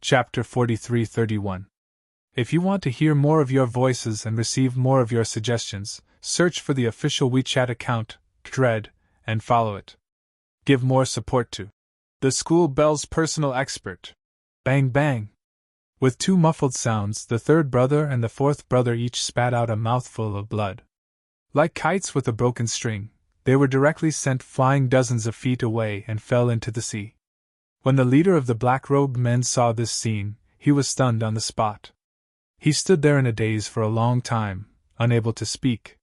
Chapter 43-31. If you want to hear more of your voices and receive more of your suggestions, search for the official WeChat account, thread, and follow it. Give more support to the school bell's personal expert. Bang bang. With two muffled sounds, the third brother and the fourth brother each spat out a mouthful of blood. Like kites with a broken string, they were directly sent flying dozens of feet away and fell into the sea. When the leader of the black-robed men saw this scene, he was stunned on the spot. He stood there in a daze for a long time, unable to speak.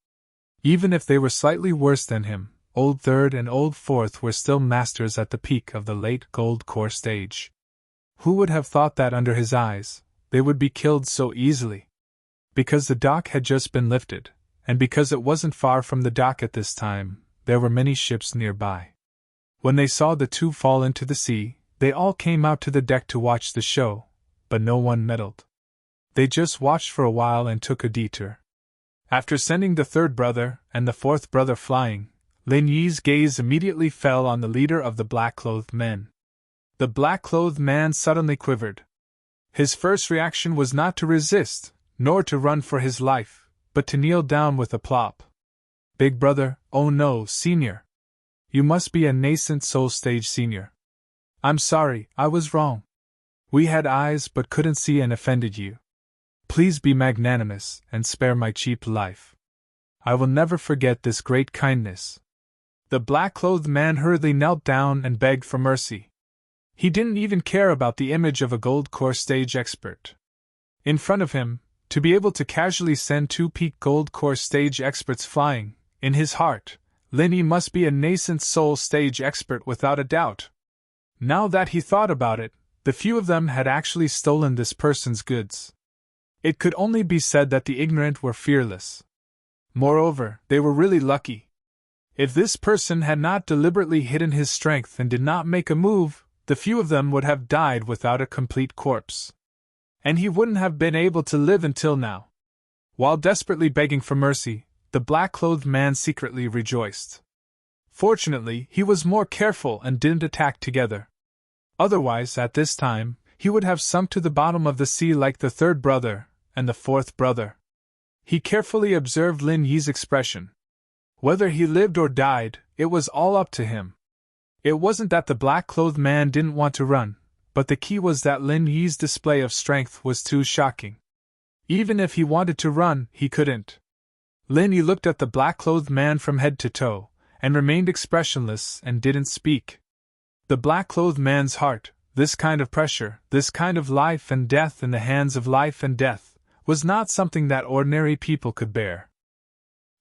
Even if they were slightly worse than him, Old Third and Old Fourth were still masters at the peak of the late Gold Core stage. Who would have thought that under his eyes, they would be killed so easily? Because the dock had just been lifted, and because it wasn't far from the dock at this time, there were many ships nearby. When they saw the two fall into the sea, they all came out to the deck to watch the show, but no one meddled. They just watched for a while and took a detour. After sending the third brother and the fourth brother flying, Lin Yi's gaze immediately fell on the leader of the black-clothed men. The black-clothed man suddenly quivered. His first reaction was not to resist, nor to run for his life, but to kneel down with a plop. Big brother, oh no, senior. You must be a nascent soul stage senior. I'm sorry, I was wrong. We had eyes but couldn't see and offended you. Please be magnanimous and spare my cheap life. I will never forget this great kindness. The black-clothed man hurriedly knelt down and begged for mercy. He didn't even care about the image of a Gold Core stage expert in front of him, to be able to casually send two peak Gold Core stage experts flying. In his heart, Lin Yi must be a nascent soul stage expert without a doubt. Now that he thought about it, the few of them had actually stolen this person's goods. It could only be said that the ignorant were fearless. Moreover, they were really lucky. If this person had not deliberately hidden his strength and did not make a move, the few of them would have died without a complete corpse. And he wouldn't have been able to live until now. While desperately begging for mercy, the black-clothed man secretly rejoiced. Fortunately, he was more careful and didn't attack together. Otherwise, at this time, he would have sunk to the bottom of the sea like the third brother and the fourth brother. He carefully observed Lin Yi's expression. Whether he lived or died, it was all up to him. It wasn't that the black-clothed man didn't want to run, but the key was that Lin Yi's display of strength was too shocking. Even if he wanted to run, he couldn't. Lin Yi looked at the black-clothed man from head to toe, and remained expressionless and didn't speak. The black-clothed man's heart, this kind of pressure, this kind of life and death in the hands of life and death, was not something that ordinary people could bear.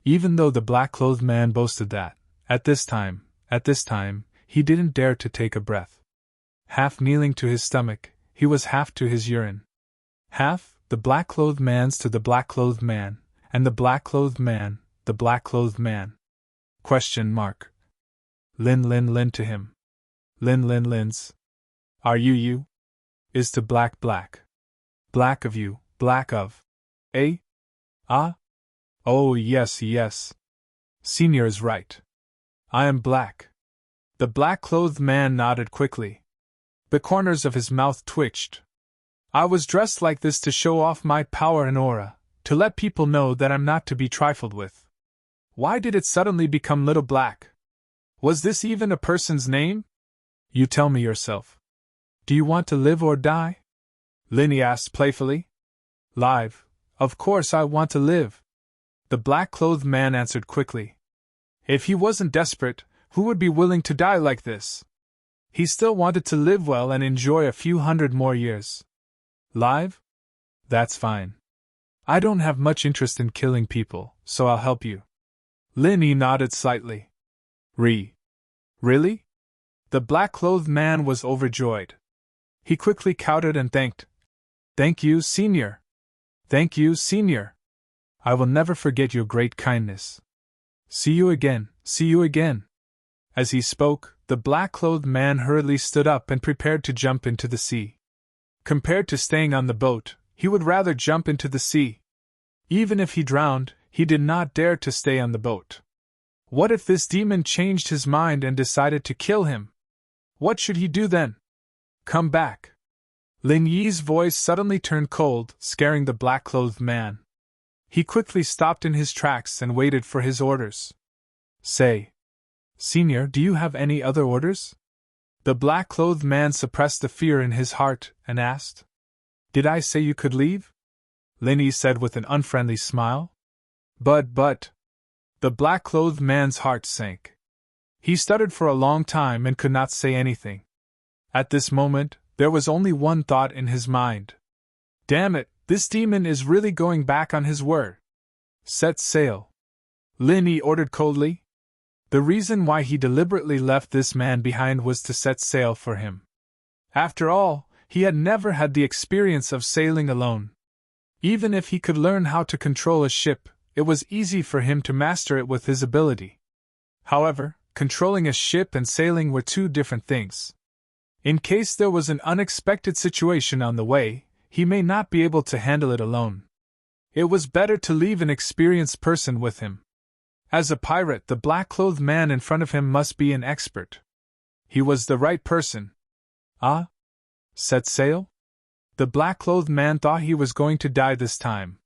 Even though the black-clothed man boasted that, at this time, he didn't dare to take a breath. Half kneeling to his stomach, he was half to his urine. Half, the black-clothed man's to the black-clothed man, and the black-clothed man, the black-clothed man. Question mark. Lin to him. Lin's. Are you? Is to black. Black of you, black of. Eh? Ah? Oh yes. Senior is right. I am black. The black-clothed man nodded quickly. The corners of his mouth twitched. I was dressed like this to show off my power and aura, to let people know that I'm not to be trifled with. Why did it suddenly become Little Black? Was this even a person's name? You tell me yourself. Do you want to live or die? Lin Yi asked playfully. Live. Of course I want to live. The black-clothed man answered quickly. If he wasn't desperate, who would be willing to die like this? He still wanted to live well and enjoy a few hundred more years. Live? That's fine. I don't have much interest in killing people, so I'll help you. Lin Yi nodded slightly. Really? The black-clothed man was overjoyed. He quickly kowtowed and thanked. Thank you, senior. Thank you, senior. I will never forget your great kindness. See you again. As he spoke, the black-clothed man hurriedly stood up and prepared to jump into the sea. Compared to staying on the boat, he would rather jump into the sea. Even if he drowned, he did not dare to stay on the boat. What if this demon changed his mind and decided to kill him? What should he do then? Come back. Lin Yi's voice suddenly turned cold, scaring the black-clothed man. He quickly stopped in his tracks and waited for his orders. Say, Senior, do you have any other orders? The black-clothed man suppressed the fear in his heart and asked. Did I say you could leave? Lin Yi said with an unfriendly smile. But. The black-clothed man's heart sank. He stuttered for a long time and could not say anything. At this moment, there was only one thought in his mind. Damn it, this demon is really going back on his word. Set sail. Lin Yi ordered coldly. The reason why he deliberately left this man behind was to set sail for him. After all, he had never had the experience of sailing alone. Even if he could learn how to control a ship, it was easy for him to master it with his ability. However, controlling a ship and sailing were two different things. In case there was an unexpected situation on the way, he may not be able to handle it alone. It was better to leave an experienced person with him. As a pirate, the black-clothed man in front of him must be an expert. He was the right person. Ah? Set sail? The black-clothed man thought he was going to die this time.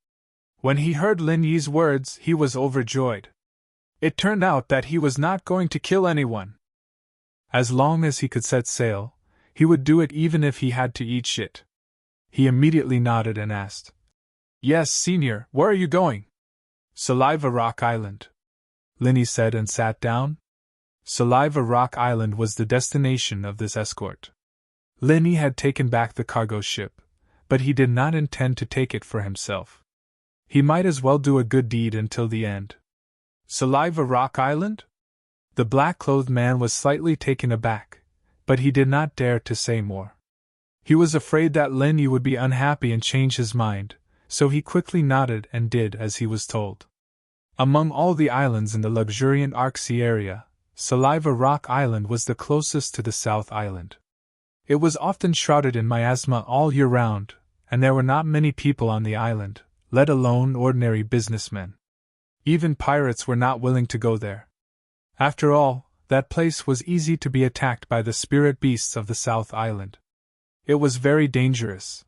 When he heard Lin Yi's words, he was overjoyed. It turned out that he was not going to kill anyone. As long as he could set sail, he would do it even if he had to eat shit. He immediately nodded and asked. Yes, Senior, where are you going? Saliva Rock Island. Lin Yi said and sat down. Saliva Rock Island was the destination of this escort. Lin Yi had taken back the cargo ship, but he did not intend to take it for himself. He might as well do a good deed until the end. Saliva Rock Island? The black-clothed man was slightly taken aback, but he did not dare to say more. He was afraid that Lin Yi would be unhappy and change his mind, so he quickly nodded and did as he was told. Among all the islands in the luxuriant Arc Sea area, Saliva Rock Island was the closest to the South Island. It was often shrouded in miasma all year round, and there were not many people on the island, let alone ordinary businessmen. Even pirates were not willing to go there. After all, that place was easy to be attacked by the spirit beasts of the South Island. It was very dangerous.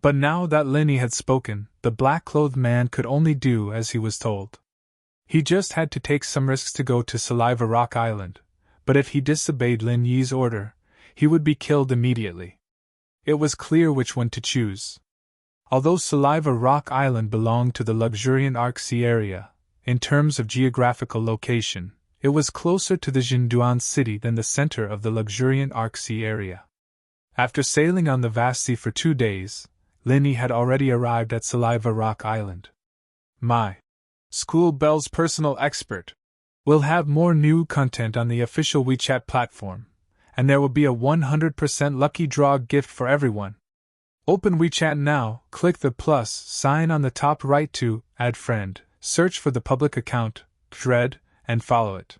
But now that Lin Yi had spoken, the black-clothed man could only do as he was told. He just had to take some risks to go to Saliva Rock Island, but if he disobeyed Lin Yi's order, he would be killed immediately. It was clear which one to choose. Although Saliva Rock Island belonged to the luxuriant Arc Sea area, in terms of geographical location, it was closer to the Jinduan city than the center of the luxuriant Arc Sea area. After sailing on the vast sea for 2 days, Lin Yi had already arrived at Saliva Rock Island. My School Bell's personal expert will have more new content on the official WeChat platform, and there will be a 100% lucky draw gift for everyone. Open WeChat now, click the plus sign on the top right to add friend, search for the public account, thread, and follow it.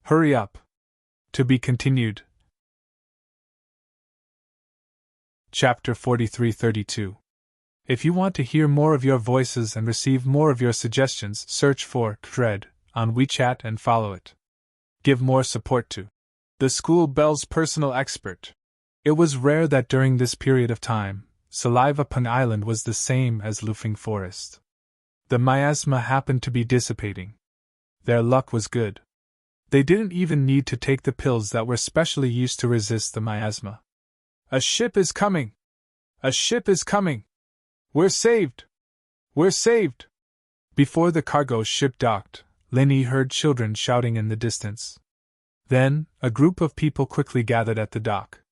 Hurry up. To be continued. Chapter 4332. If you want to hear more of your voices and receive more of your suggestions, search for thread on WeChat and follow it. Give more support to the School Bell's personal expert. It was rare that during this period of time, Saliva Pung Island was the same as Lufeng Forest. The miasma happened to be dissipating. Their luck was good. They didn't even need to take the pills that were specially used to resist the miasma. A ship is coming! A ship is coming! We're saved! We're saved! Before the cargo ship docked, Lin Yi heard children shouting in the distance. Then, a group of people quickly gathered at the dock.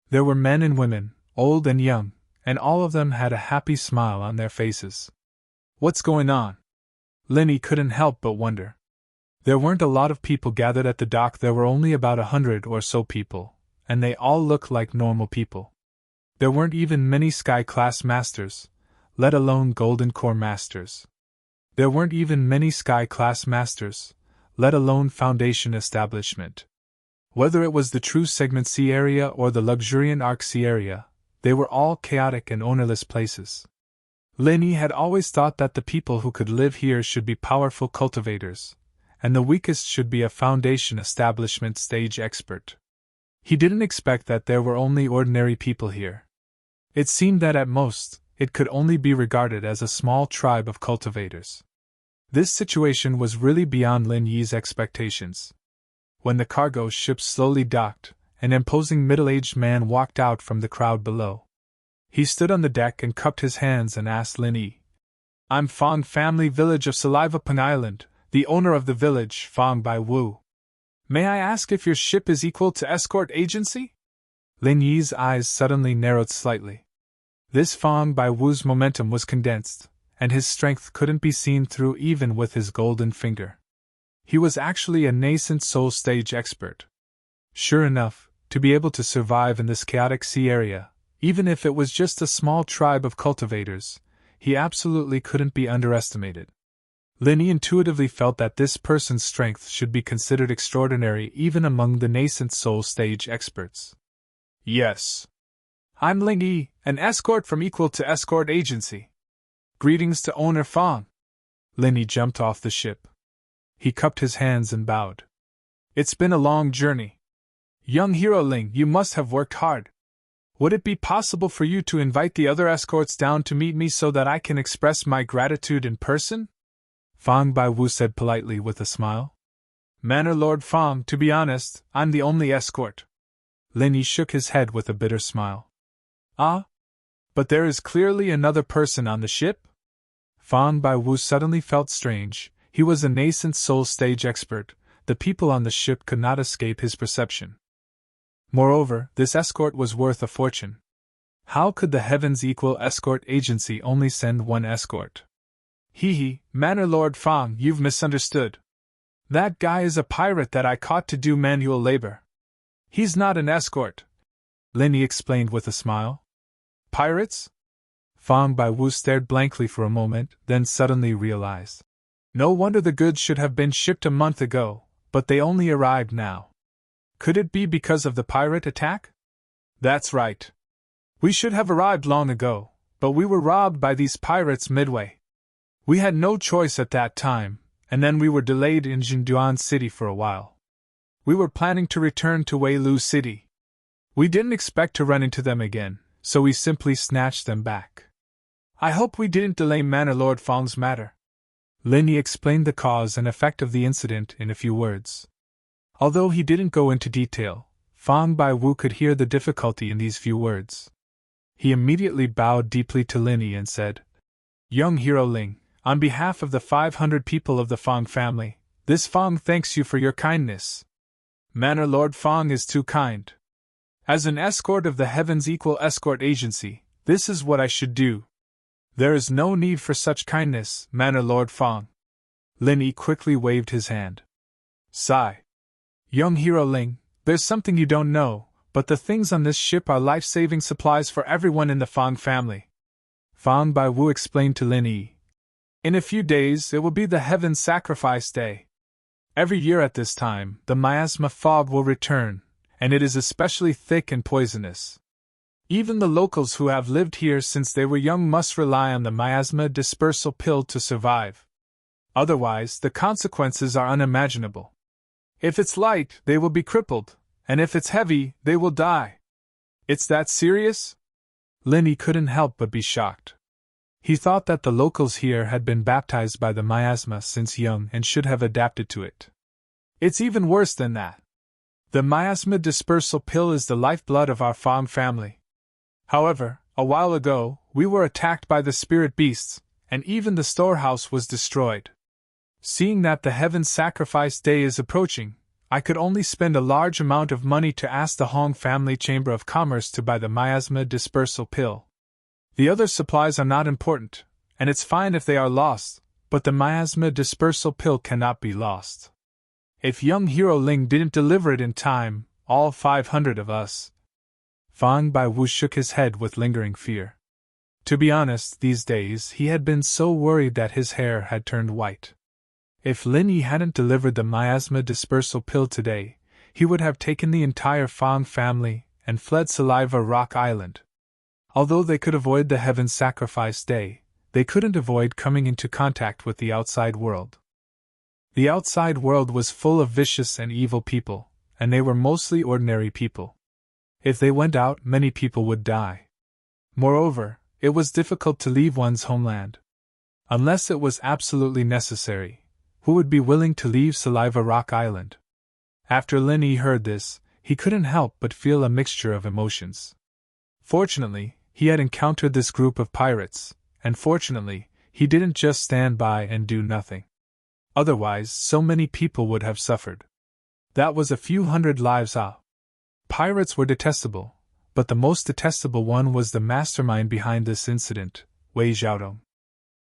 There were men and women, old and young, and all of them had a happy smile on their faces. What's going on? Lin Yi couldn't help but wonder. There weren't a lot of people gathered at the dock. There were only about 100 or so people, and they all looked like normal people. There weren't even many Sky-class masters, let alone Golden Core masters. There weren't even many Sky-class masters, let alone Foundation establishment. Whether it was the true Segment C area or the luxuriant Arc Sea area, they were all chaotic and ownerless places. Lin Yi had always thought that the people who could live here should be powerful cultivators, and the weakest should be a Foundation establishment stage expert. He didn't expect that there were only ordinary people here. It seemed that at most, it could only be regarded as a small tribe of cultivators. This situation was really beyond Lin Yi's expectations. When the cargo ship slowly docked, an imposing middle-aged man walked out from the crowd below. He stood on the deck and cupped his hands and asked Lin Yi, "I'm Fong family village of Saliva Peng Island, the owner of the village, Fong Bai Wu. May I ask if your ship is equal to escort agency?" Lin Yi's eyes suddenly narrowed slightly. This Fong Bai Wu's momentum was condensed, and his strength couldn't be seen through even with his golden finger. He was actually a nascent soul stage expert. Sure enough, to be able to survive in this chaotic sea area, even if it was just a small tribe of cultivators, he absolutely couldn't be underestimated. Lin Yi intuitively felt that this person's strength should be considered extraordinary even among the nascent soul stage experts. "Yes. I'm Lin Yi, an escort from Equal to Escort Agency. Greetings to owner Fong." Lin Yi jumped off the ship. He cupped his hands and bowed. "It's been a long journey. Young hero Ling, you must have worked hard. Would it be possible for you to invite the other escorts down to meet me so that I can express my gratitude in person?" Fong Bai Wu said politely with a smile. "Manor Lord Fong, to be honest, I'm the only escort." Lin Yi shook his head with a bitter smile. "Ah? But there is clearly another person on the ship?" Fong Bai Wu suddenly felt strange. He was a nascent soul stage expert. The people on the ship could not escape his perception. Moreover, this escort was worth a fortune. How could the Heavens Equal Escort Agency only send one escort? "Hee, Manor Lord Fong, you've misunderstood. That guy is a pirate that I caught to do manual labor. He's not an escort," Lin Yi explained with a smile. "Pirates?" Fong Bai Wu stared blankly for a moment, then suddenly realized. No wonder the goods should have been shipped a month ago, but they only arrived now. Could it be because of the pirate attack? "That's right. We should have arrived long ago, but we were robbed by these pirates midway. We had no choice at that time, and then we were delayed in Jinduan City for a while. We were planning to return to Weilu City. We didn't expect to run into them again, so we simply snatched them back. I hope we didn't delay Manor Lord Fong's matter." Lin Yi explained the cause and effect of the incident in a few words. Although he didn't go into detail, Fong Bai Wu could hear the difficulty in these few words. He immediately bowed deeply to Lin Yi and said, "Young hero Ling, on behalf of the 500 people of the Fong family, this Fong thanks you for your kindness. Manor Lord Fong is too kind. As an escort of the Heavens Equal Escort Agency, this is what I should do." "There is no need for such kindness, Manor Lord Fong." Lin Yi quickly waved his hand. "Sigh. Young hero Ling, there's something you don't know, but the things on this ship are life-saving supplies for everyone in the Fong family." Fong Bai Wu explained to Lin Yi. "In a few days it will be the Heaven Sacrifice Day. Every year at this time, the miasma fog will return, and it is especially thick and poisonous. Even the locals who have lived here since they were young must rely on the miasma dispersal pill to survive. Otherwise, the consequences are unimaginable. If it's light, they will be crippled, and if it's heavy, they will die. It's that serious?" Lin Yi couldn't help but be shocked. He thought that the locals here had been baptized by the miasma since young and should have adapted to it. "It's even worse than that. The miasma dispersal pill is the lifeblood of our Fong family. However, a while ago, we were attacked by the spirit beasts, and even the storehouse was destroyed. Seeing that the Heaven Sacrifice Day is approaching, I could only spend a large amount of money to ask the Hong Family Chamber of Commerce to buy the miasma dispersal pill. The other supplies are not important, and it's fine if they are lost, but the miasma dispersal pill cannot be lost. If young hero Ling didn't deliver it in time, all 500 of us..." Fong Bai Wu shook his head with lingering fear. To be honest, these days he had been so worried that his hair had turned white. If Lin Yi hadn't delivered the miasma dispersal pill today, he would have taken the entire Fong family and fled Saliva Rock Island. Although they could avoid the Heaven Sacrifice Day, they couldn't avoid coming into contact with the outside world. The outside world was full of vicious and evil people, and they were mostly ordinary people. If they went out, many people would die. Moreover, it was difficult to leave one's homeland. Unless it was absolutely necessary, who would be willing to leave Saliva Rock Island? After Linny heard this, he couldn't help but feel a mixture of emotions. Fortunately, he had encountered this group of pirates, and fortunately, he didn't just stand by and do nothing. Otherwise, so many people would have suffered. That was a few hundred lives out. Pirates were detestable, but the most detestable one was the mastermind behind this incident, Wei Xiaodong.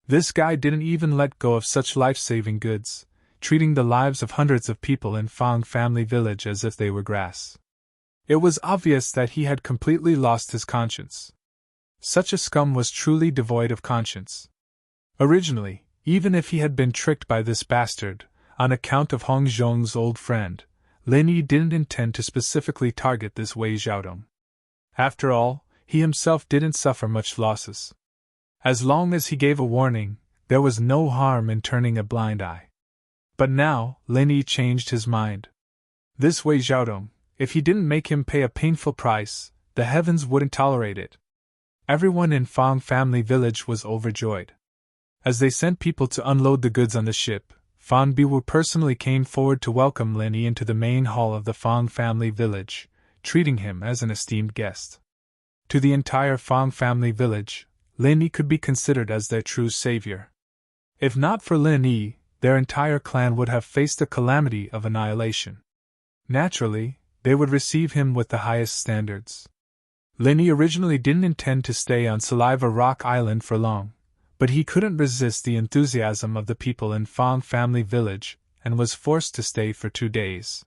This guy didn't even let go of such life-saving goods, treating the lives of hundreds of people in Fang family village as if they were grass. It was obvious that he had completely lost his conscience. Such a scum was truly devoid of conscience. Originally, even if he had been tricked by this bastard, on account of Hong Zhong's old friend, Lin Yi didn't intend to specifically target this Wei Xiaodong. After all, he himself didn't suffer much losses. As long as he gave a warning, there was no harm in turning a blind eye. But now, Lin Yi changed his mind. This Wei Xiaodong, if he didn't make him pay a painful price, the heavens wouldn't tolerate it. Everyone in Fang family village was overjoyed. As they sent people to unload the goods on the ship, Fan Biwu personally came forward to welcome Lin Yi into the main hall of the Fang family village, treating him as an esteemed guest. To the entire Fang family village, Lin Yi could be considered as their true savior. If not for Lin Yi, their entire clan would have faced the calamity of annihilation. Naturally, they would receive him with the highest standards. Lin Yi originally didn't intend to stay on Saliva Rock Island for long, but he couldn't resist the enthusiasm of the people in Fang family village and was forced to stay for 2 days.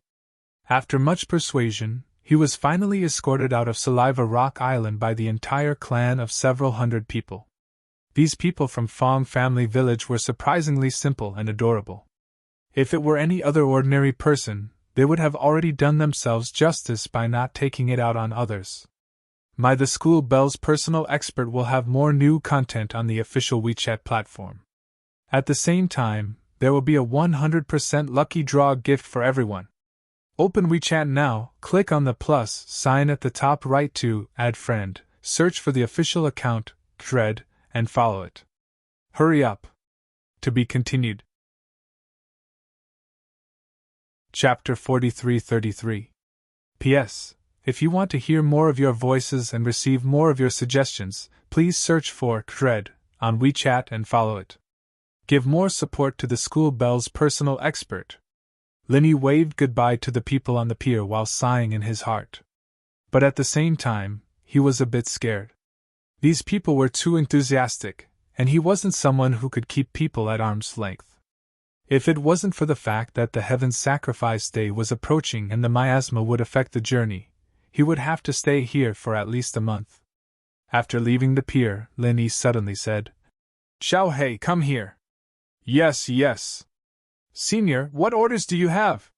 After much persuasion, he was finally escorted out of Saliva Rock Island by the entire clan of several hundred people. These people from Fang family village were surprisingly simple and adorable. If it were any other ordinary person, they would have already done themselves justice by not taking it out on others. The School Bell's personal expert will have more new content on the official WeChat platform. At the same time, there will be a 100% lucky draw gift for everyone. Open WeChat now, click on the plus sign at the top right to add friend, search for the official account, thread, and follow it. Hurry up. To be continued. Chapter 43-33. P.S. If you want to hear more of your voices and receive more of your suggestions, please search for thread on WeChat and follow it. Give more support to the School Bell's personal expert. Lin Yi waved goodbye to the people on the pier while sighing in his heart. But at the same time, he was a bit scared. These people were too enthusiastic, and he wasn't someone who could keep people at arm's length. If it wasn't for the fact that the Heaven's Sacrifice Day was approaching and the miasma would affect the journey, he would have to stay here for at least a month. After leaving the pier, Lin Yi suddenly said, "Xiao Hei, come here." "Yes, yes." "Senior, what orders do you have?"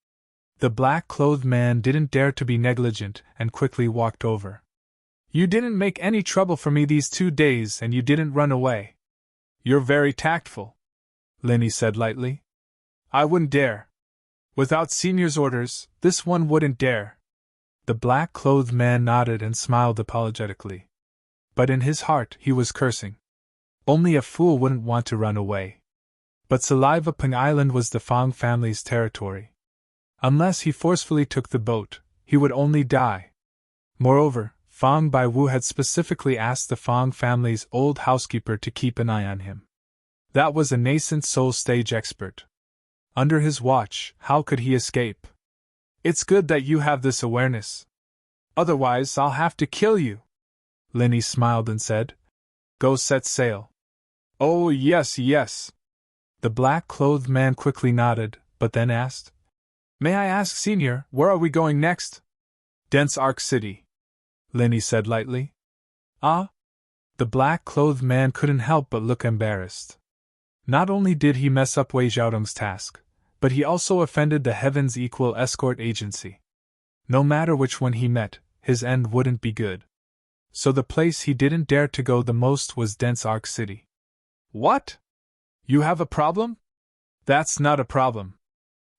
The black-clothed man didn't dare to be negligent and quickly walked over. "You didn't make any trouble for me these 2 days and you didn't run away." "You're very tactful," Lin Yi said lightly. "I wouldn't dare. Without Senior's orders, this one wouldn't dare." The black-clothed man nodded and smiled apologetically. But in his heart he was cursing. Only a fool wouldn't want to run away. But Saliva Peng Island was the Fang family's territory. Unless he forcefully took the boat, he would only die. Moreover, Fang Baiwu had specifically asked the Fang family's old housekeeper to keep an eye on him. That was a nascent soul stage expert. Under his watch, how could he escape? "It's good that you have this awareness. Otherwise, I'll have to kill you," Lin Yi smiled and said. "Go set sail." "Oh, yes, yes." The black-clothed man quickly nodded, but then asked, "May I ask, Senior, where are we going next?" "Dense Arc City," Lin Yi said lightly. "Ah?" The black-clothed man couldn't help but look embarrassed. Not only did he mess up Wei Xiaodong's task, but he also offended the Heaven's Equal Escort Agency. No matter which one he met, his end wouldn't be good. So the place he didn't dare to go the most was Dense Arc City. "What? You have a problem?" "That's not a problem.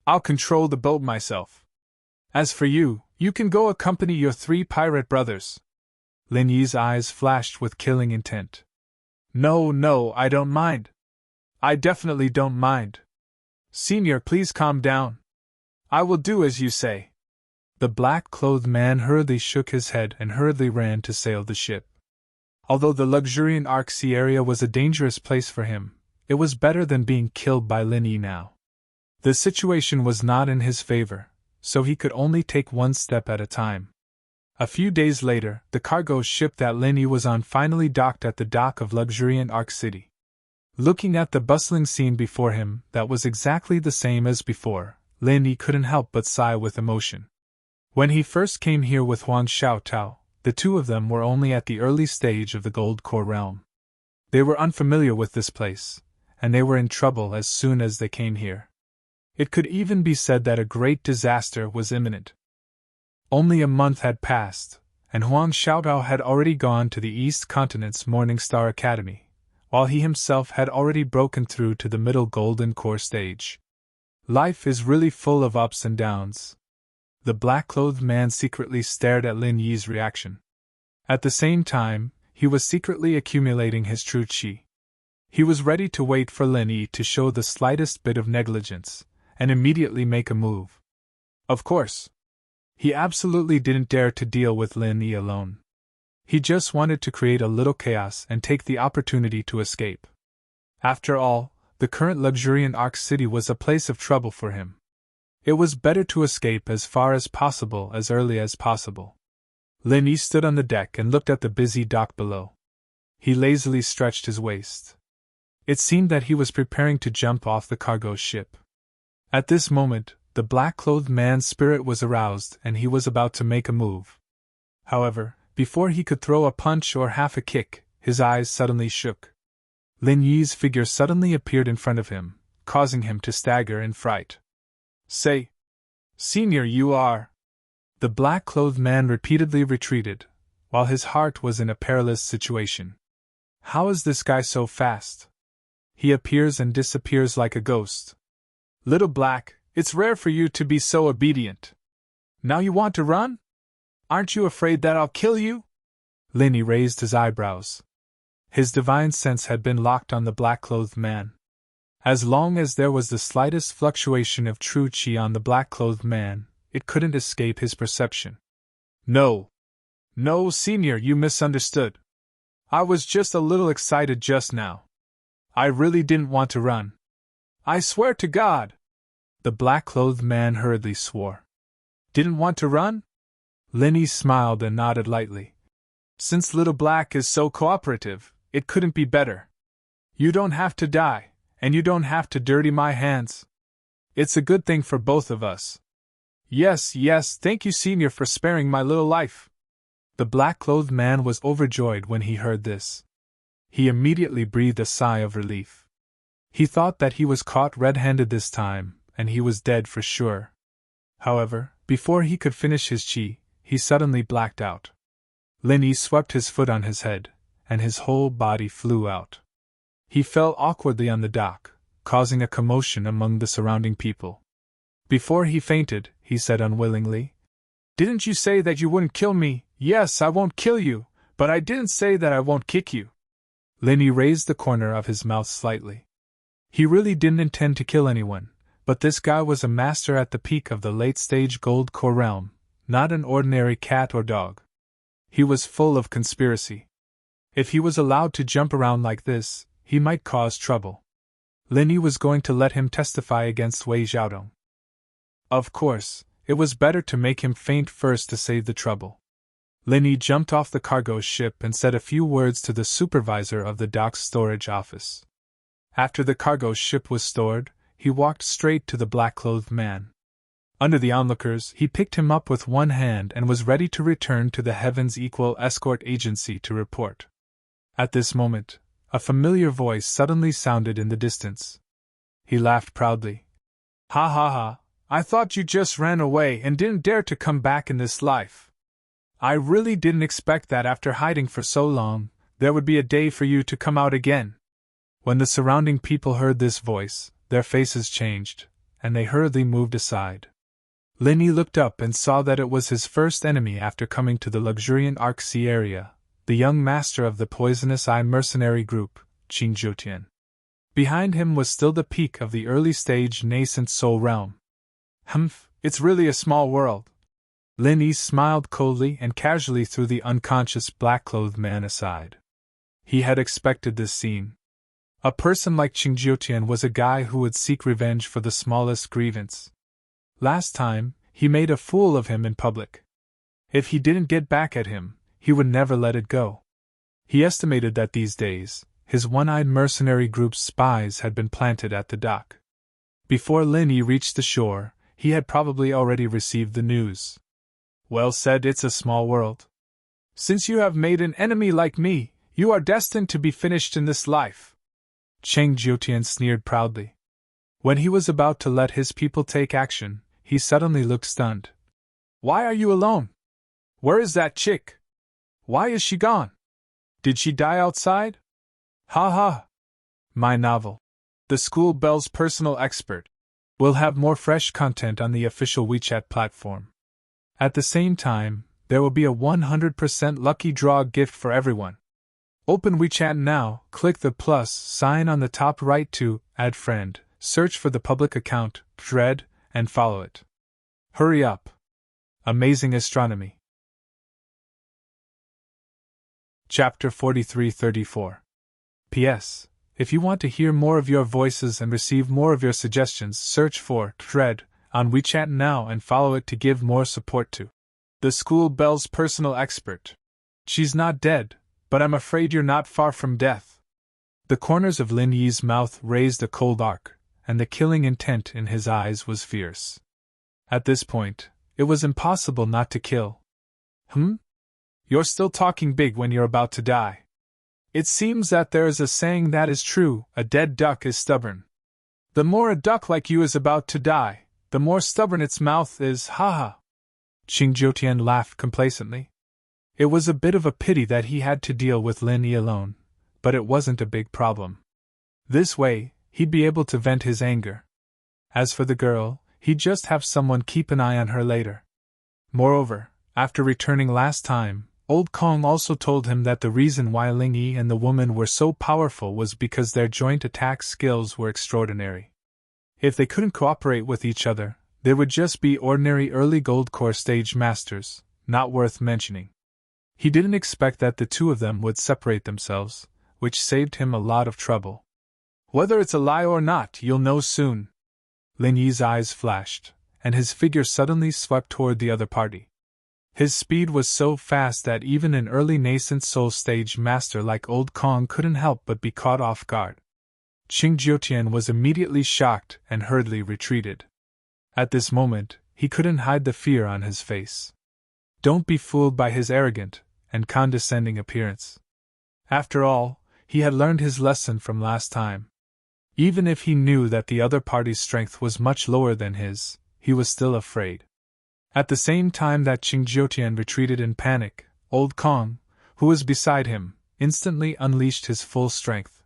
I'll control the boat myself. As for you, you can go accompany your 3 pirate brothers." Lin Yi's eyes flashed with killing intent. No, no, I don't mind. I definitely don't mind. Senior, please calm down. I will do as you say. The black-clothed man hurriedly shook his head and hurriedly ran to sail the ship. Although the luxuriant Arc Sea area was a dangerous place for him, it was better than being killed by Lin Yi now. The situation was not in his favor, so he could only take one step at a time. A few days later, the cargo ship that Lin Yi was on finally docked at the dock of luxuriant Arc City. Looking at the bustling scene before him that was exactly the same as before, Lin Yi couldn't help but sigh with emotion. When he first came here with Huang Xiaotao, the two of them were only at the early stage of the Gold Core realm. They were unfamiliar with this place, and they were in trouble as soon as they came here. It could even be said that a great disaster was imminent. Only a month had passed, and Huang Xiaotao had already gone to the East Continent's Morning Star Academy, while he himself had already broken through to the middle Golden Core stage. Life is really full of ups and downs. The black-clothed man secretly stared at Lin Yi's reaction. At the same time, he was secretly accumulating his true qi. He was ready to wait for Lin Yi to show the slightest bit of negligence, and immediately make a move. Of course, he absolutely didn't dare to deal with Lin Yi alone. He just wanted to create a little chaos and take the opportunity to escape. After all, the current luxuriant Arc City was a place of trouble for him. It was better to escape as far as possible as early as possible. Lin Yi stood on the deck and looked at the busy dock below. He lazily stretched his waist. It seemed that he was preparing to jump off the cargo ship. At this moment, the black-clothed man's spirit was aroused and he was about to make a move. However, before he could throw a punch or half a kick, his eyes suddenly shook. Lin Yi's figure suddenly appeared in front of him, causing him to stagger in fright. Say, Senior, you are... The black-clothed man repeatedly retreated, while his heart was in a perilous situation. How is this guy so fast? He appears and disappears like a ghost. Little Black, it's rare for you to be so obedient. Now you want to run? Aren't you afraid that I'll kill you? Lin Yi raised his eyebrows. His divine sense had been locked on the black-clothed man. As long as there was the slightest fluctuation of true qi on the black-clothed man, it couldn't escape his perception. No. No, Senior, you misunderstood. I was just a little excited just now. I really didn't want to run. I swear to God! The black-clothed man hurriedly swore. Didn't want to run? Lin Yi smiled and nodded lightly. Since Little Black is so cooperative, it couldn't be better. You don't have to die, and you don't have to dirty my hands. It's a good thing for both of us. Yes, thank you, Senior, for sparing my little life. The black-clothed man was overjoyed when he heard this. He immediately breathed a sigh of relief. He thought that he was caught red-handed this time, and he was dead for sure. However, before he could finish his qi, he suddenly blacked out. Lin Yi swept his foot on his head, and his whole body flew out. He fell awkwardly on the dock, causing a commotion among the surrounding people. Before he fainted, he said unwillingly, Didn't you say that you wouldn't kill me? Yes, I won't kill you, but I didn't say that I won't kick you. Lin Yi raised the corner of his mouth slightly. He really didn't intend to kill anyone, but this guy was a master at the peak of the late-stage Gold Core realm, not an ordinary cat or dog. He was full of conspiracy. If he was allowed to jump around like this, he might cause trouble. Lin Yi was going to let him testify against Wei Xiaodong. Of course, it was better to make him faint first to save the trouble. Lin Yi jumped off the cargo ship and said a few words to the supervisor of the dock's storage office. After the cargo ship was stored, he walked straight to the black-clothed man. Under the onlookers, he picked him up with one hand and was ready to return to the Heaven's Equal Escort Agency to report. At this moment, a familiar voice suddenly sounded in the distance. He laughed proudly. Ha ha ha, I thought you just ran away and didn't dare to come back in this life. I really didn't expect that after hiding for so long, there would be a day for you to come out again. When the surrounding people heard this voice, their faces changed, and they hurriedly moved aside. Lin Yi looked up and saw that it was his first enemy after coming to the luxuriant Arc Sea area, the young master of the poisonous eye mercenary group, Qing Zhoutian. Behind him was still the peak of the early-stage nascent soul realm. Humph, it's really a small world. Lin Yi smiled coldly and casually threw the unconscious black-clothed man aside. He had expected this scene. A person like Qing Zhoutian was a guy who would seek revenge for the smallest grievance. Last time, he made a fool of him in public. If he didn't get back at him, he would never let it go. He estimated that these days, his one-eyed mercenary group's spies had been planted at the dock. Before Lin Yi reached the shore, he had probably already received the news. Well said, it's a small world. Since you have made an enemy like me, you are destined to be finished in this life. Qing Zhoutian sneered proudly. When he was about to let his people take action, he suddenly looked stunned. Why are you alone? Where is that chick? Why is she gone? Did she die outside? Ha ha! My novel, The School Bell's Personal Expert, will have more fresh content on the official WeChat platform. At the same time, there will be a 100% lucky draw gift for everyone. Open WeChat now, click the plus sign on the top right to add friend, search for the public account, Dread, and follow it. Hurry up! Amazing Astronomy. Chapter 43-34. P.S. If you want to hear more of your voices and receive more of your suggestions, search for Dread on WeChat now and follow it to give more support to The School Bell's Personal Expert. She's not dead, but I'm afraid you're not far from death. The corners of Lin Yi's mouth raised a cold arc, and the killing intent in his eyes was fierce. At this point, it was impossible not to kill. You're still talking big when you're about to die. It seems that there is a saying that is true, a dead duck is stubborn. The more a duck like you is about to die, the more stubborn its mouth is, haha. Qing Zhoutian laughed complacently. It was a bit of a pity that he had to deal with Lin Yi alone, but it wasn't a big problem. This way, he'd be able to vent his anger. As for the girl, he'd just have someone keep an eye on her later. Moreover, after returning last time, Old Kong also told him that the reason why Ling Yi and the woman were so powerful was because their joint attack skills were extraordinary. If they couldn't cooperate with each other, they would just be ordinary early gold core stage masters, not worth mentioning. He didn't expect that the two of them would separate themselves, which saved him a lot of trouble. Whether it's a lie or not, you'll know soon. Lin Yi's eyes flashed, and his figure suddenly swept toward the other party. His speed was so fast that even an early nascent soul stage master like Old Kong couldn't help but be caught off guard. Qing Zhoutian was immediately shocked and hurriedly retreated. At this moment, he couldn't hide the fear on his face. Don't be fooled by his arrogant and condescending appearance. After all, he had learned his lesson from last time. Even if he knew that the other party's strength was much lower than his, he was still afraid. At the same time that Qing Zhoutian retreated in panic, Old Kong, who was beside him, instantly unleashed his full strength.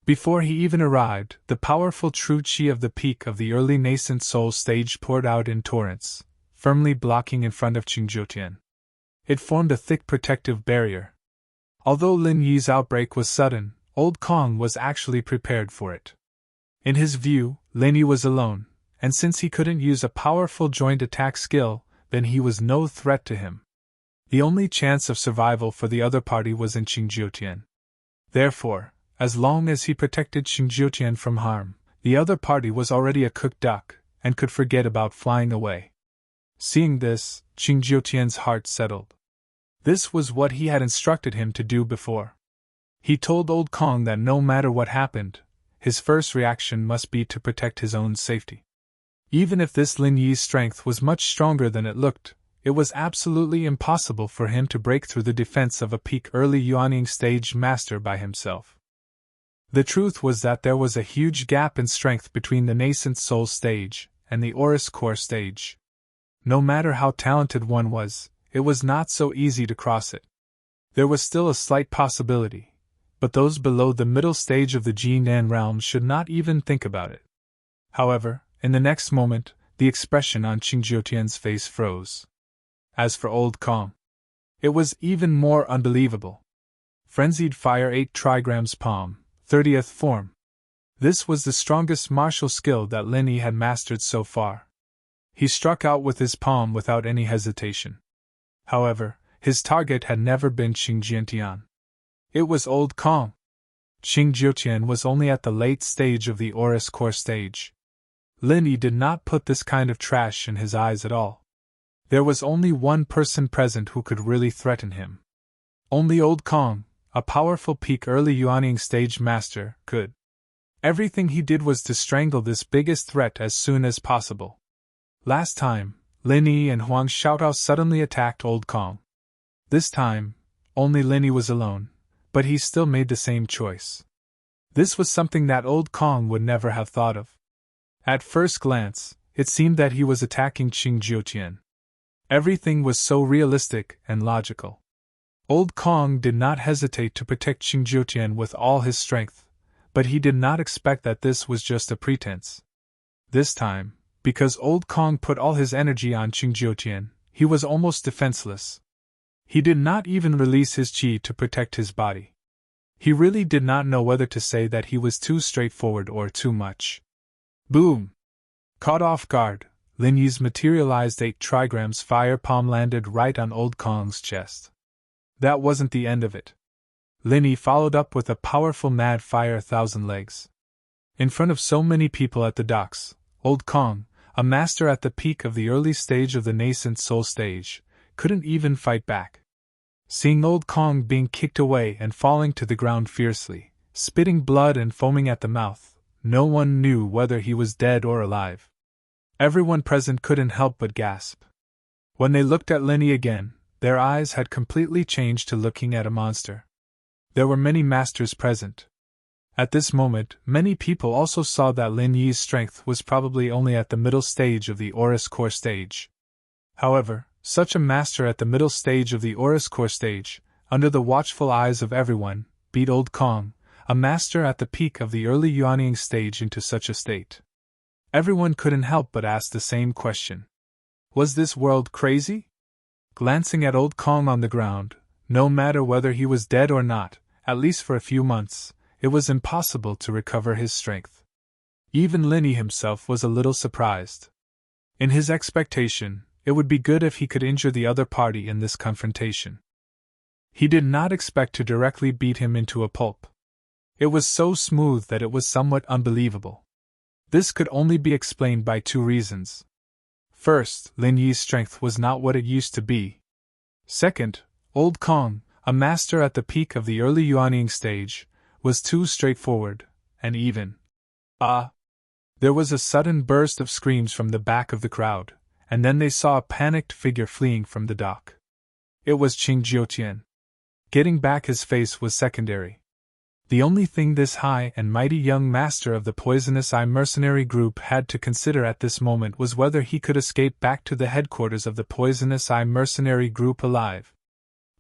Before he even arrived, the powerful true qi of the peak of the early nascent soul stage poured out in torrents, firmly blocking in front of Qing Zhoutian. It formed a thick protective barrier. Although Lin Yi's outbreak was sudden, Old Kong was actually prepared for it. In his view, Lin Yi was alone, and since he couldn't use a powerful joint attack skill, then he was no threat to him. The only chance of survival for the other party was in Qing Zhoutian. Therefore, as long as he protected Qing Zhoutian from harm, the other party was already a cooked duck, and could forget about flying away. Seeing this, Qing Zhoutian's heart settled. This was what he had instructed him to do before. He told Old Kong that no matter what happened, his first reaction must be to protect his own safety. Even if this Lin Yi's strength was much stronger than it looked, it was absolutely impossible for him to break through the defense of a peak early Yuanying stage master by himself. The truth was that there was a huge gap in strength between the nascent soul stage and the Aurus core stage. No matter how talented one was, it was not so easy to cross it. There was still a slight possibility, but those below the middle stage of the Jinan realm should not even think about it. However, in the next moment, the expression on Qing Zhoutian's face froze. As for Old Kong, it was even more unbelievable. Frenzied Fire 8 trigrams palm, 30th form. This was the strongest martial skill that Lin Yi had mastered so far. He struck out with his palm without any hesitation. However, his target had never been Qing Jiantian. It was Old Kong. Qing Jiutian was only at the late stage of the Oris core stage. Lin Yi did not put this kind of trash in his eyes at all. There was only one person present who could really threaten him. Only Old Kong, a powerful peak early Yuanying stage master, could. Everything he did was to strangle this biggest threat as soon as possible. Last time, Lin Yi and Huang Xiaotao suddenly attacked Old Kong. This time, only Lin Yi was alone, but he still made the same choice. This was something that Old Kong would never have thought of. At first glance, it seemed that he was attacking Qing Jiutian. Everything was so realistic and logical. Old Kong did not hesitate to protect Qing Jiutian with all his strength, but he did not expect that this was just a pretense. This time, because Old Kong put all his energy on Qing Jiutian, he was almost defenseless. He did not even release his qi to protect his body. He really did not know whether to say that he was too straightforward or too much. Boom! Caught off guard, Lin Yi's materialized 8 trigrams fire palm landed right on Old Kong's chest. That wasn't the end of it. Lin Yi followed up with a powerful mad fire 1,000 legs. In front of so many people at the docks, Old Kong, a master at the peak of the early stage of the nascent soul stage, couldn't even fight back. Seeing Old Kong being kicked away and falling to the ground fiercely, spitting blood and foaming at the mouth, no one knew whether he was dead or alive. Everyone present couldn't help but gasp. When they looked at Lin Yi again, their eyes had completely changed to looking at a monster. There were many masters present. At this moment, many people also saw that Lin Yi's strength was probably only at the middle stage of the Oris core stage. However, such a master at the middle stage of the Oris core stage, under the watchful eyes of everyone, beat Old Kong, a master at the peak of the early Yuanying stage, into such a state. Everyone couldn't help but ask the same question. Was this world crazy? Glancing at Old Kong on the ground, no matter whether he was dead or not, at least for a few months, it was impossible to recover his strength. Even Lin Yi himself was a little surprised. In his expectation, it would be good if he could injure the other party in this confrontation. He did not expect to directly beat him into a pulp. It was so smooth that it was somewhat unbelievable. This could only be explained by 2 reasons. First, Lin Yi's strength was not what it used to be. Second, Old Kong, a master at the peak of the early Yuanying stage, was too straightforward, and even. There was a sudden burst of screams from the back of the crowd, and then they saw a panicked figure fleeing from the dock. It was Qing Jiutian. Getting back his face was secondary. The only thing this high and mighty young master of the Poisonous Eye mercenary group had to consider at this moment was whether he could escape back to the headquarters of the Poisonous Eye mercenary group alive.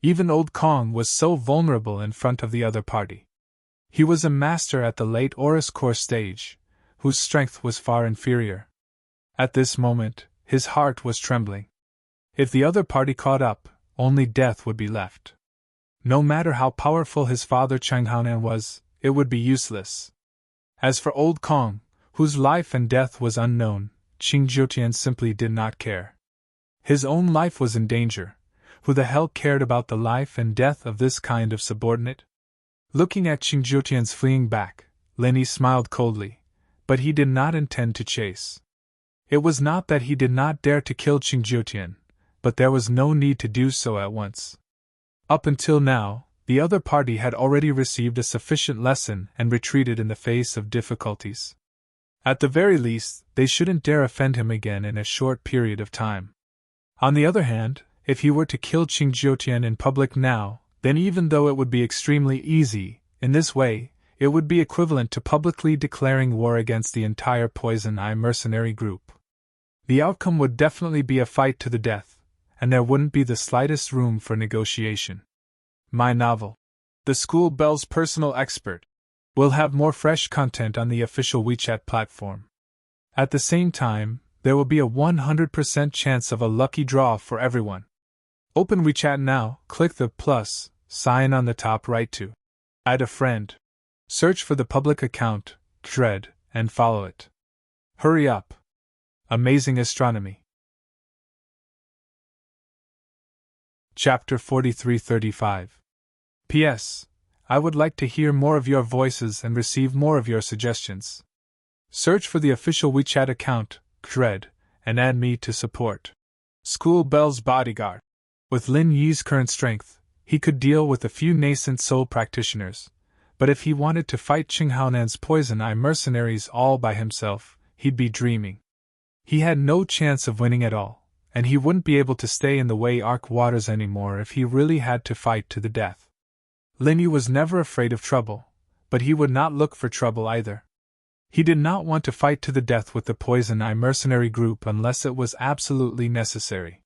Even Old Kong was so vulnerable in front of the other party. He was a master at the late Oris core stage, whose strength was far inferior. At this moment, his heart was trembling. If the other party caught up, only death would be left. No matter how powerful his father Chang Haonan was, it would be useless. As for Old Kong, whose life and death was unknown, Qing Jiutian simply did not care. His own life was in danger. Who the hell cared about the life and death of this kind of subordinate? Looking at Qing Jiutian's fleeing back, Lin Yi smiled coldly, but he did not intend to chase. It was not that he did not dare to kill Qing Jiutian, but there was no need to do so at once. Up until now, the other party had already received a sufficient lesson and retreated in the face of difficulties. At the very least, they shouldn't dare offend him again in a short period of time. On the other hand, if he were to kill Qing Jiutian in public now, then even though it would be extremely easy, in this way, it would be equivalent to publicly declaring war against the entire Poison Eye mercenary group. The outcome would definitely be a fight to the death, and there wouldn't be the slightest room for negotiation. My novel, The School Bell's Personal Expert, will have more fresh content on the official WeChat platform. At the same time, there will be a 100% chance of a lucky draw for everyone. Open WeChat now, click the plus sign on the top right to add a friend. Search for the public account, dread, and follow it. Hurry up. Amazing Astronomy. Chapter 4335. P.S. I would like to hear more of your voices and receive more of your suggestions. Search for the official WeChat account, dread, and add me to support. School Bell's bodyguard. With Lin Yi's current strength, he could deal with a few nascent soul practitioners, but if he wanted to fight Qing Haonan's poison eye mercenaries all by himself, he'd be dreaming. He had no chance of winning at all, and he wouldn't be able to stay in the Wei Arc waters anymore if he really had to fight to the death. Lin Yi was never afraid of trouble, but he would not look for trouble either. He did not want to fight to the death with the Poison Eye mercenary group unless it was absolutely necessary.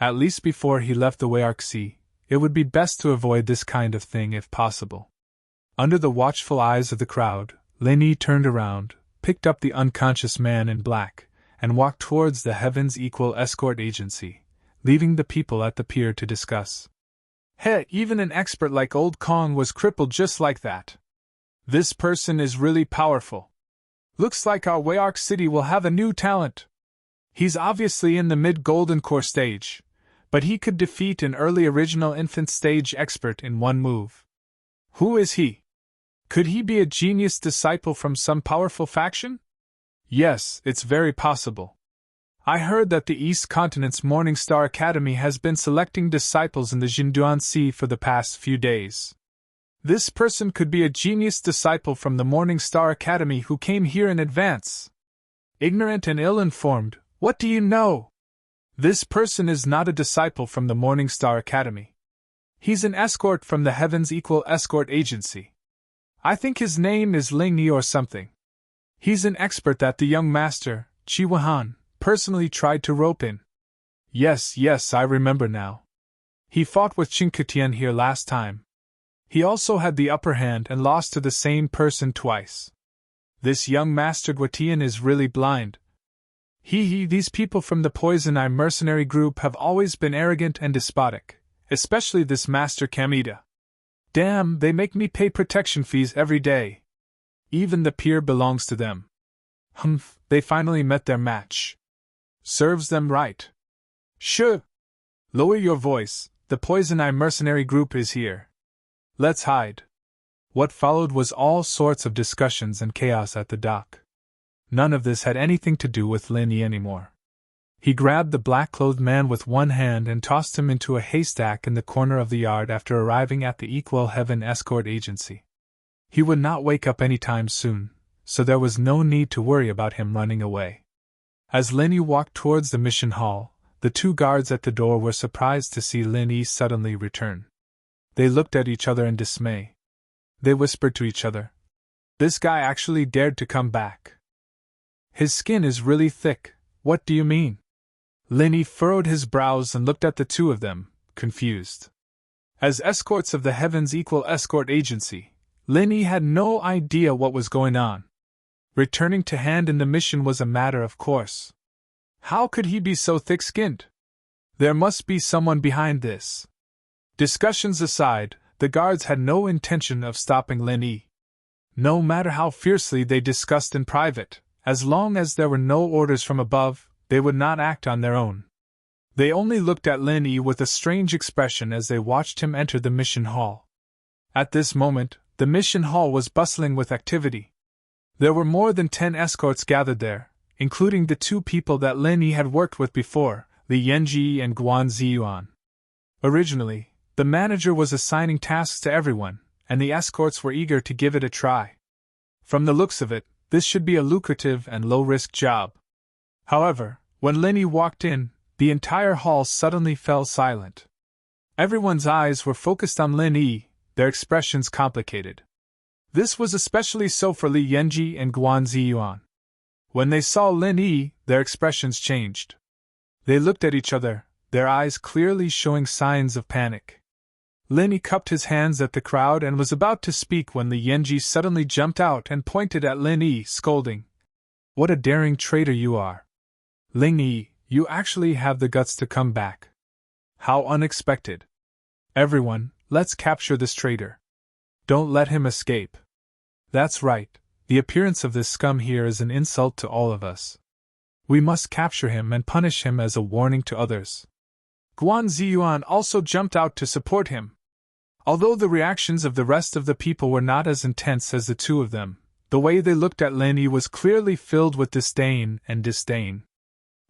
At least before he left the Wei Arc Sea, it would be best to avoid this kind of thing if possible. Under the watchful eyes of the crowd, Lin Yi turned around, picked up the unconscious man in black, and walked towards the Heaven's Equal Escort Agency, leaving the people at the pier to discuss. Hey, even an expert like Old Kong was crippled just like that. This person is really powerful. Looks like our Wei Arc City will have a new talent. He's obviously in the mid-golden core stage, but he could defeat an early original infant stage expert in one move. Who is he? Could he be a genius disciple from some powerful faction? Yes, it's very possible. I heard that the East Continent's Morning Star Academy has been selecting disciples in the Jinduan Sea for the past few days. This person could be a genius disciple from the Morning Star Academy who came here in advance. Ignorant and ill-informed, what do you know? This person is not a disciple from the Morning Star Academy. He's an escort from the Heaven's Equal Escort Agency. I think his name is Ling Yi or something. He's an expert that the young master, Qi Wuhan, personally tried to rope in. Yes, I remember now. He fought with Qing Ketian here last time. He also had the upper hand and lost to the same person twice. This young Master Guatian is really blind. These people from the Poison Eye mercenary group have always been arrogant and despotic, especially this Master Kamida. Damn, they make me pay protection fees every day. Even the pier belongs to them. They finally met their match. Serves them right. Sure. Lower your voice, the Poison Eye mercenary group is here. Let's hide. What followed was all sorts of discussions and chaos at the dock. None of this had anything to do with Lin Yi anymore. He grabbed the black-clothed man with one hand and tossed him into a haystack in the corner of the yard after arriving at the Equal Heaven Escort Agency. He would not wake up any time soon, so there was no need to worry about him running away. As Lin Yi walked towards the mission hall, the two guards at the door were surprised to see Lin Yi suddenly return. They looked at each other in dismay. They whispered to each other. This guy actually dared to come back. His skin is really thick, what do you mean? Lin Yi furrowed his brows and looked at the two of them, confused. As escorts of the Heaven's Equal Escort Agency, Lin Yi had no idea what was going on. Returning to hand in the mission was a matter of course. How could he be so thick-skinned? There must be someone behind this. Discussions aside, the guards had no intention of stopping Lin Yi. No matter how fiercely they discussed in private, as long as there were no orders from above, they would not act on their own. They only looked at Lin Yi with a strange expression as they watched him enter the mission hall. At this moment, the mission hall was bustling with activity. There were more than 10 escorts gathered there, including the two people that Lin Yi had worked with before, Li Yanji and Guan Ziyuan. Originally, the manager was assigning tasks to everyone, and the escorts were eager to give it a try. From the looks of it, this should be a lucrative and low-risk job. However, when Lin Yi walked in, the entire hall suddenly fell silent. Everyone's eyes were focused on Lin Yi, their expressions complicated. This was especially so for Li Yanji and Guan Ziyuan. When they saw Lin Yi, their expressions changed. They looked at each other, their eyes clearly showing signs of panic. Lin Yi cupped his hands at the crowd and was about to speak when Li Yanji suddenly jumped out and pointed at Lin Yi, scolding. What a daring traitor you are! Lin Yi, you actually have the guts to come back. How unexpected! Everyone, let's capture this traitor. Don't let him escape. That's right, the appearance of this scum here is an insult to all of us. We must capture him and punish him as a warning to others. Guan Ziyuan also jumped out to support him. Although the reactions of the rest of the people were not as intense as the two of them, the way they looked at Lin Yi was clearly filled with disdain and disdain.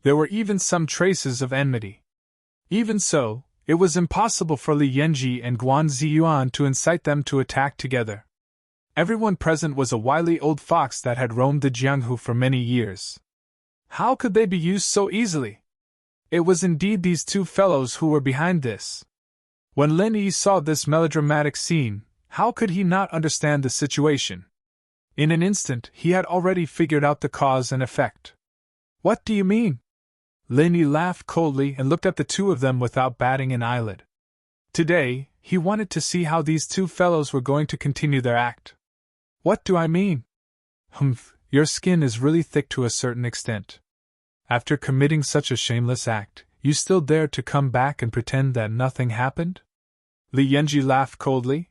There were even some traces of enmity. Even so, it was impossible for Li Yanji and Guan Ziyuan to incite them to attack together. Everyone present was a wily old fox that had roamed the Jianghu for many years. How could they be used so easily? It was indeed these two fellows who were behind this. When Lin Yi saw this melodramatic scene, how could he not understand the situation? In an instant, he had already figured out the cause and effect. What do you mean? Lin Yi laughed coldly and looked at the two of them without batting an eyelid. Today, he wanted to see how these two fellows were going to continue their act. What do I mean? Humph, your skin is really thick to a certain extent. After committing such a shameless act, you still dare to come back and pretend that nothing happened? Li Yanji laughed coldly.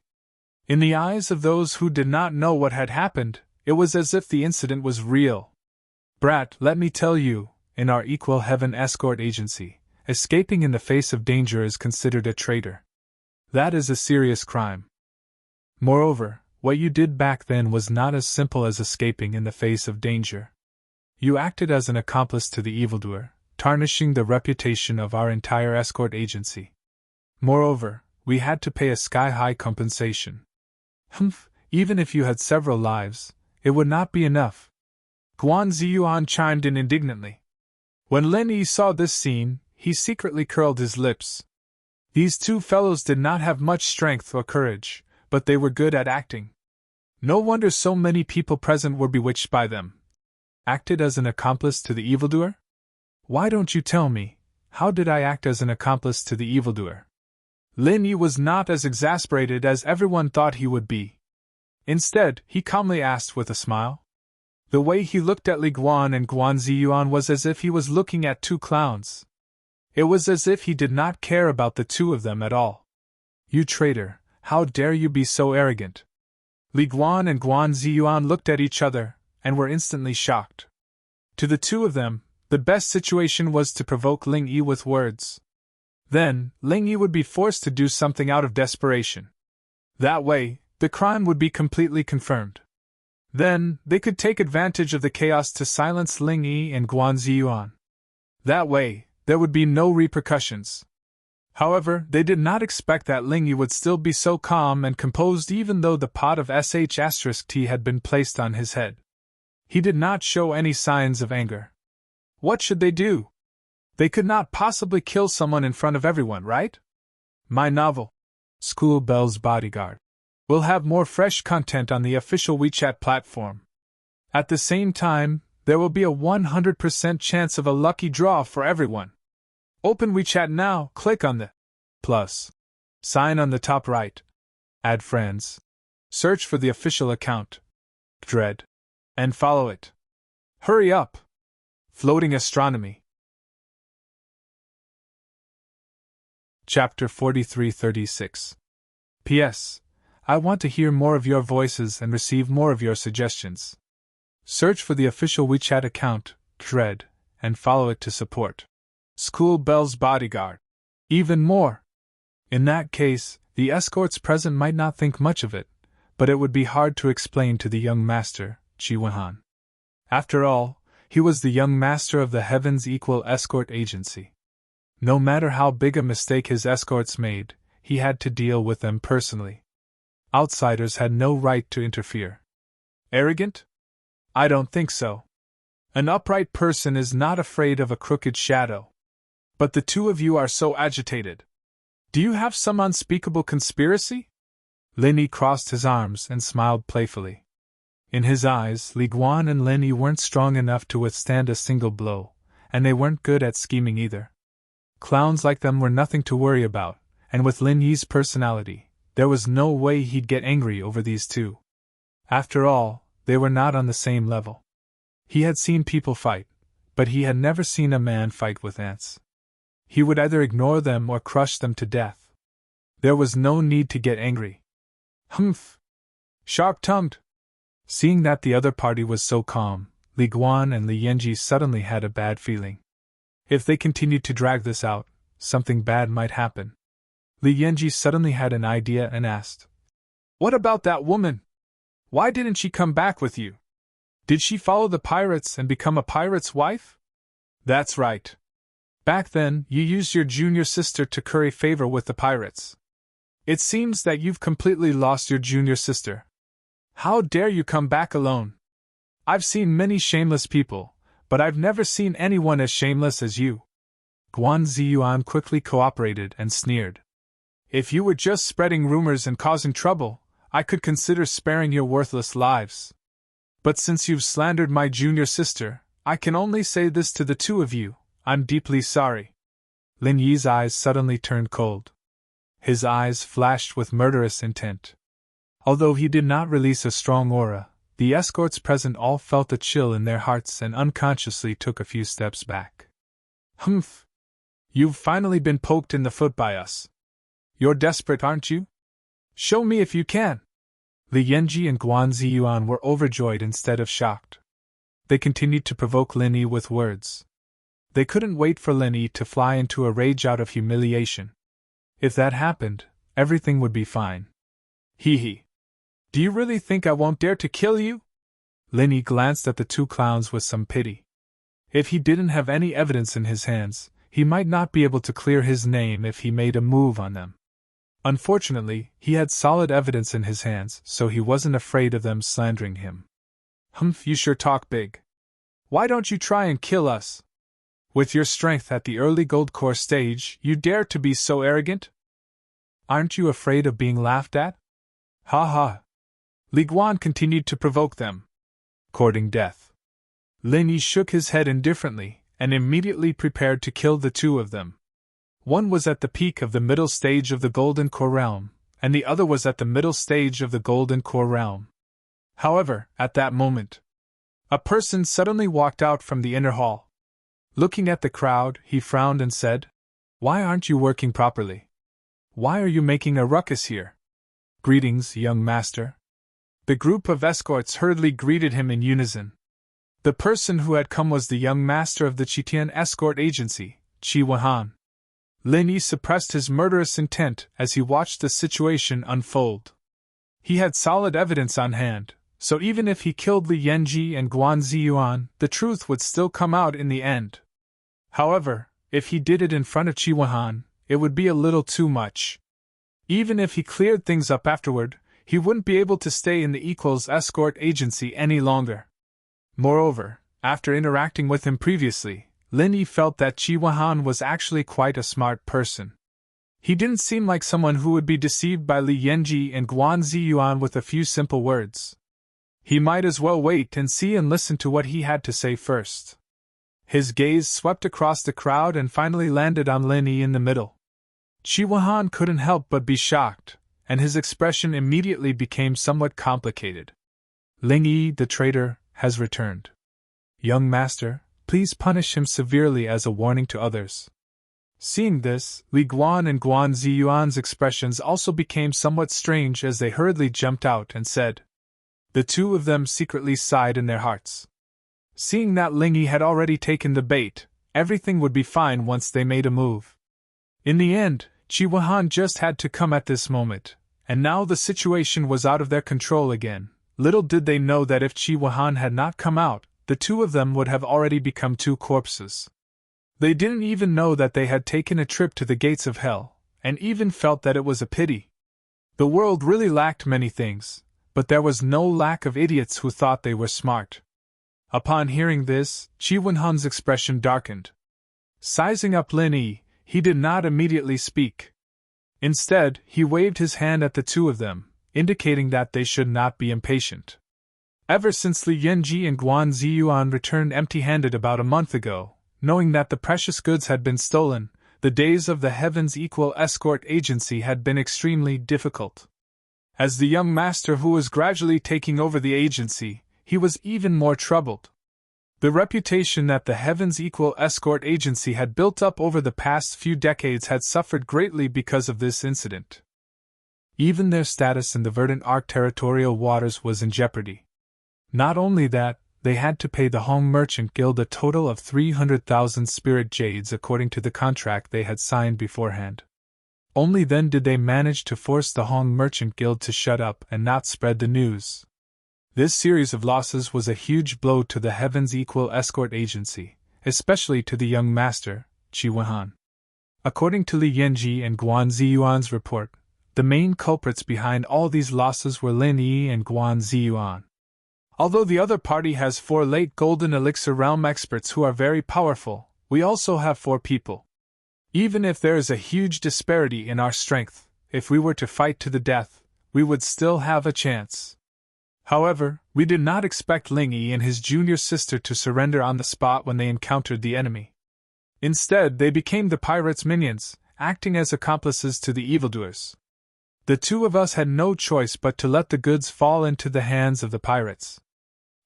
In the eyes of those who did not know what had happened, it was as if the incident was real. Brat, let me tell you, in our Equal Heaven escort agency, escaping in the face of danger is considered a traitor. That is a serious crime. Moreover, what you did back then was not as simple as escaping in the face of danger. You acted as an accomplice to the evildoer, tarnishing the reputation of our entire escort agency. Moreover, we had to pay a sky-high compensation. Humph, even if you had several lives, it would not be enough. Guan Ziyuan chimed in indignantly. When Lin Yi saw this scene, he secretly curled his lips. These two fellows did not have much strength or courage, but they were good at acting. No wonder so many people present were bewitched by them. Acted as an accomplice to the evildoer? Why don't you tell me, how did I act as an accomplice to the evildoer? Lin Yi was not as exasperated as everyone thought he would be. Instead, he calmly asked with a smile. The way he looked at Li Guan and Guan Ziyuan was as if he was looking at two clowns. It was as if he did not care about the two of them at all. You traitor, how dare you be so arrogant? Li Guan and Guan Ziyuan looked at each other, and were instantly shocked. To the two of them, the best situation was to provoke Ling Yi with words. Then, Ling Yi would be forced to do something out of desperation. That way, the crime would be completely confirmed. Then, they could take advantage of the chaos to silence Ling Yi and Guan Ziyuan. That way, there would be no repercussions. However, they did not expect that Ling Yi would still be so calm and composed even though the pot of sh*t had been placed on his head. He did not show any signs of anger. What should they do? They could not possibly kill someone in front of everyone, right? My novel, School Bell's Bodyguard, will have more fresh content on the official WeChat platform. At the same time, there will be a 100% chance of a lucky draw for everyone. Open WeChat now, click on the plus sign on the top right. Add friends. Search for the official account. Dread. And follow it. Hurry up! Floating Astronomy. Chapter 4336. P.S. I want to hear more of your voices and receive more of your suggestions. Search for the official WeChat account, Dread, and follow it to support School Bell's Bodyguard. Even more. In that case, the escorts present might not think much of it, but it would be hard to explain to the young master, Qi Wenhan. After all, he was the young master of the Heaven's Equal Escort Agency. No matter how big a mistake his escorts made, he had to deal with them personally. Outsiders had no right to interfere. Arrogant? I don't think so. An upright person is not afraid of a crooked shadow. But the two of you are so agitated. Do you have some unspeakable conspiracy? Lin Yi crossed his arms and smiled playfully. In his eyes, Li Guan and Lin Yi weren't strong enough to withstand a single blow, and they weren't good at scheming either. Clowns like them were nothing to worry about, and with Lin Yi's personality, there was no way he'd get angry over these two. After all, they were not on the same level. He had seen people fight, but he had never seen a man fight with ants. He would either ignore them or crush them to death. There was no need to get angry. Humph! Sharp-tongued! Seeing that the other party was so calm, Li Guan and Li Yanji suddenly had a bad feeling. If they continued to drag this out, something bad might happen. Li Yanji suddenly had an idea and asked, "What about that woman? Why didn't she come back with you? Did she follow the pirates and become a pirate's wife?" "That's right. Back then, you used your junior sister to curry favor with the pirates. It seems that you've completely lost your junior sister. How dare you come back alone? I've seen many shameless people, but I've never seen anyone as shameless as you." Guan Ziyuan quickly cooperated and sneered. "If you were just spreading rumors and causing trouble, I could consider sparing your worthless lives. But since you've slandered my junior sister, I can only say this to the two of you: I'm deeply sorry." Lin Yi's eyes suddenly turned cold. His eyes flashed with murderous intent. Although he did not release a strong aura, the escorts present all felt a chill in their hearts and unconsciously took a few steps back. "Humph! You've finally been poked in the foot by us. You're desperate, aren't you? Show me if you can." Li Yanji and Guan Ziyuan were overjoyed instead of shocked. They continued to provoke Lin Yi with words. They couldn't wait for Lin Yi to fly into a rage out of humiliation. If that happened, everything would be fine. "Hee hee. Do you really think I won't dare to kill you?" Lin Yi glanced at the two clowns with some pity. If he didn't have any evidence in his hands, he might not be able to clear his name if he made a move on them. Unfortunately, he had solid evidence in his hands, so he wasn't afraid of them slandering him. "Humph, you sure talk big. Why don't you try and kill us? With your strength at the early gold core stage, you dare to be so arrogant? Aren't you afraid of being laughed at? Ha ha!" Li Guan continued to provoke them. Courting death. Lin Yi shook his head indifferently, and immediately prepared to kill the two of them. One was at the peak of the middle stage of the Golden Core Realm, and the other was at the middle stage of the Golden Core Realm. However, at that moment, a person suddenly walked out from the inner hall. Looking at the crowd, he frowned and said, "Why aren't you working properly? Why are you making a ruckus here?" "Greetings, young master." The group of escorts hurriedly greeted him in unison. The person who had come was the young master of the Chitian escort agency, Qi Wahan. Lin Yi suppressed his murderous intent as he watched the situation unfold. He had solid evidence on hand, so even if he killed Li Yanji and Guan Ziyuan, the truth would still come out in the end. However, if he did it in front of Qi Wahan, it would be a little too much. Even if he cleared things up afterward, he wouldn't be able to stay in the Equals escort agency any longer. Moreover, after interacting with him previously, Lin Yi felt that Qi Wahan was actually quite a smart person. He didn't seem like someone who would be deceived by Li Yanji and Guan Ziyuan with a few simple words. He might as well wait and see and listen to what he had to say first. His gaze swept across the crowd and finally landed on Lin Yi in the middle. Qi Wahan couldn't help but be shocked, and his expression immediately became somewhat complicated. "Lin Yi, the traitor, has returned. Young master, please punish him severely as a warning to others." Seeing this, Li Guan and Guan Ziyuan's expressions also became somewhat strange as they hurriedly jumped out and said. The two of them secretly sighed in their hearts. Seeing that Lin Yi had already taken the bait, everything would be fine once they made a move. In the end, Qi Wahan just had to come at this moment, and now the situation was out of their control again. Little did they know that if Qi Wahan had not come out, the two of them would have already become two corpses. They didn't even know that they had taken a trip to the gates of hell, and even felt that it was a pity. The world really lacked many things, but there was no lack of idiots who thought they were smart. Upon hearing this, Qi Wahan's expression darkened. Sizing up Lin Yi, he did not immediately speak. Instead, he waved his hand at the two of them, indicating that they should not be impatient. Ever since Li Yanji and Guan Ziyuan returned empty-handed about a month ago, knowing that the precious goods had been stolen, the days of the Heaven's Equal Escort Agency had been extremely difficult. As the young master who was gradually taking over the agency, he was even more troubled. The reputation that the Heaven's Equal Escort Agency had built up over the past few decades had suffered greatly because of this incident. Even their status in the verdant Ark territorial waters was in jeopardy. Not only that, they had to pay the Hong Merchant Guild a total of 300,000 spirit jades according to the contract they had signed beforehand. Only then did they manage to force the Hong Merchant Guild to shut up and not spread the news. This series of losses was a huge blow to the Heaven's Equal Escort Agency, especially to the young master, Qi Wenhan. According to Li Yanji and Guan Ziyuan's report, the main culprits behind all these losses were Lin Yi and Guan Ziyuan. Although the other party has 4 late Golden Elixir Realm experts who are very powerful, we also have 4 people. Even if there is a huge disparity in our strength, if we were to fight to the death, we would still have a chance. However, we did not expect Ling Yi and his junior sister to surrender on the spot when they encountered the enemy. Instead, they became the pirates' minions, acting as accomplices to the evildoers. The 2 of us had no choice but to let the goods fall into the hands of the pirates.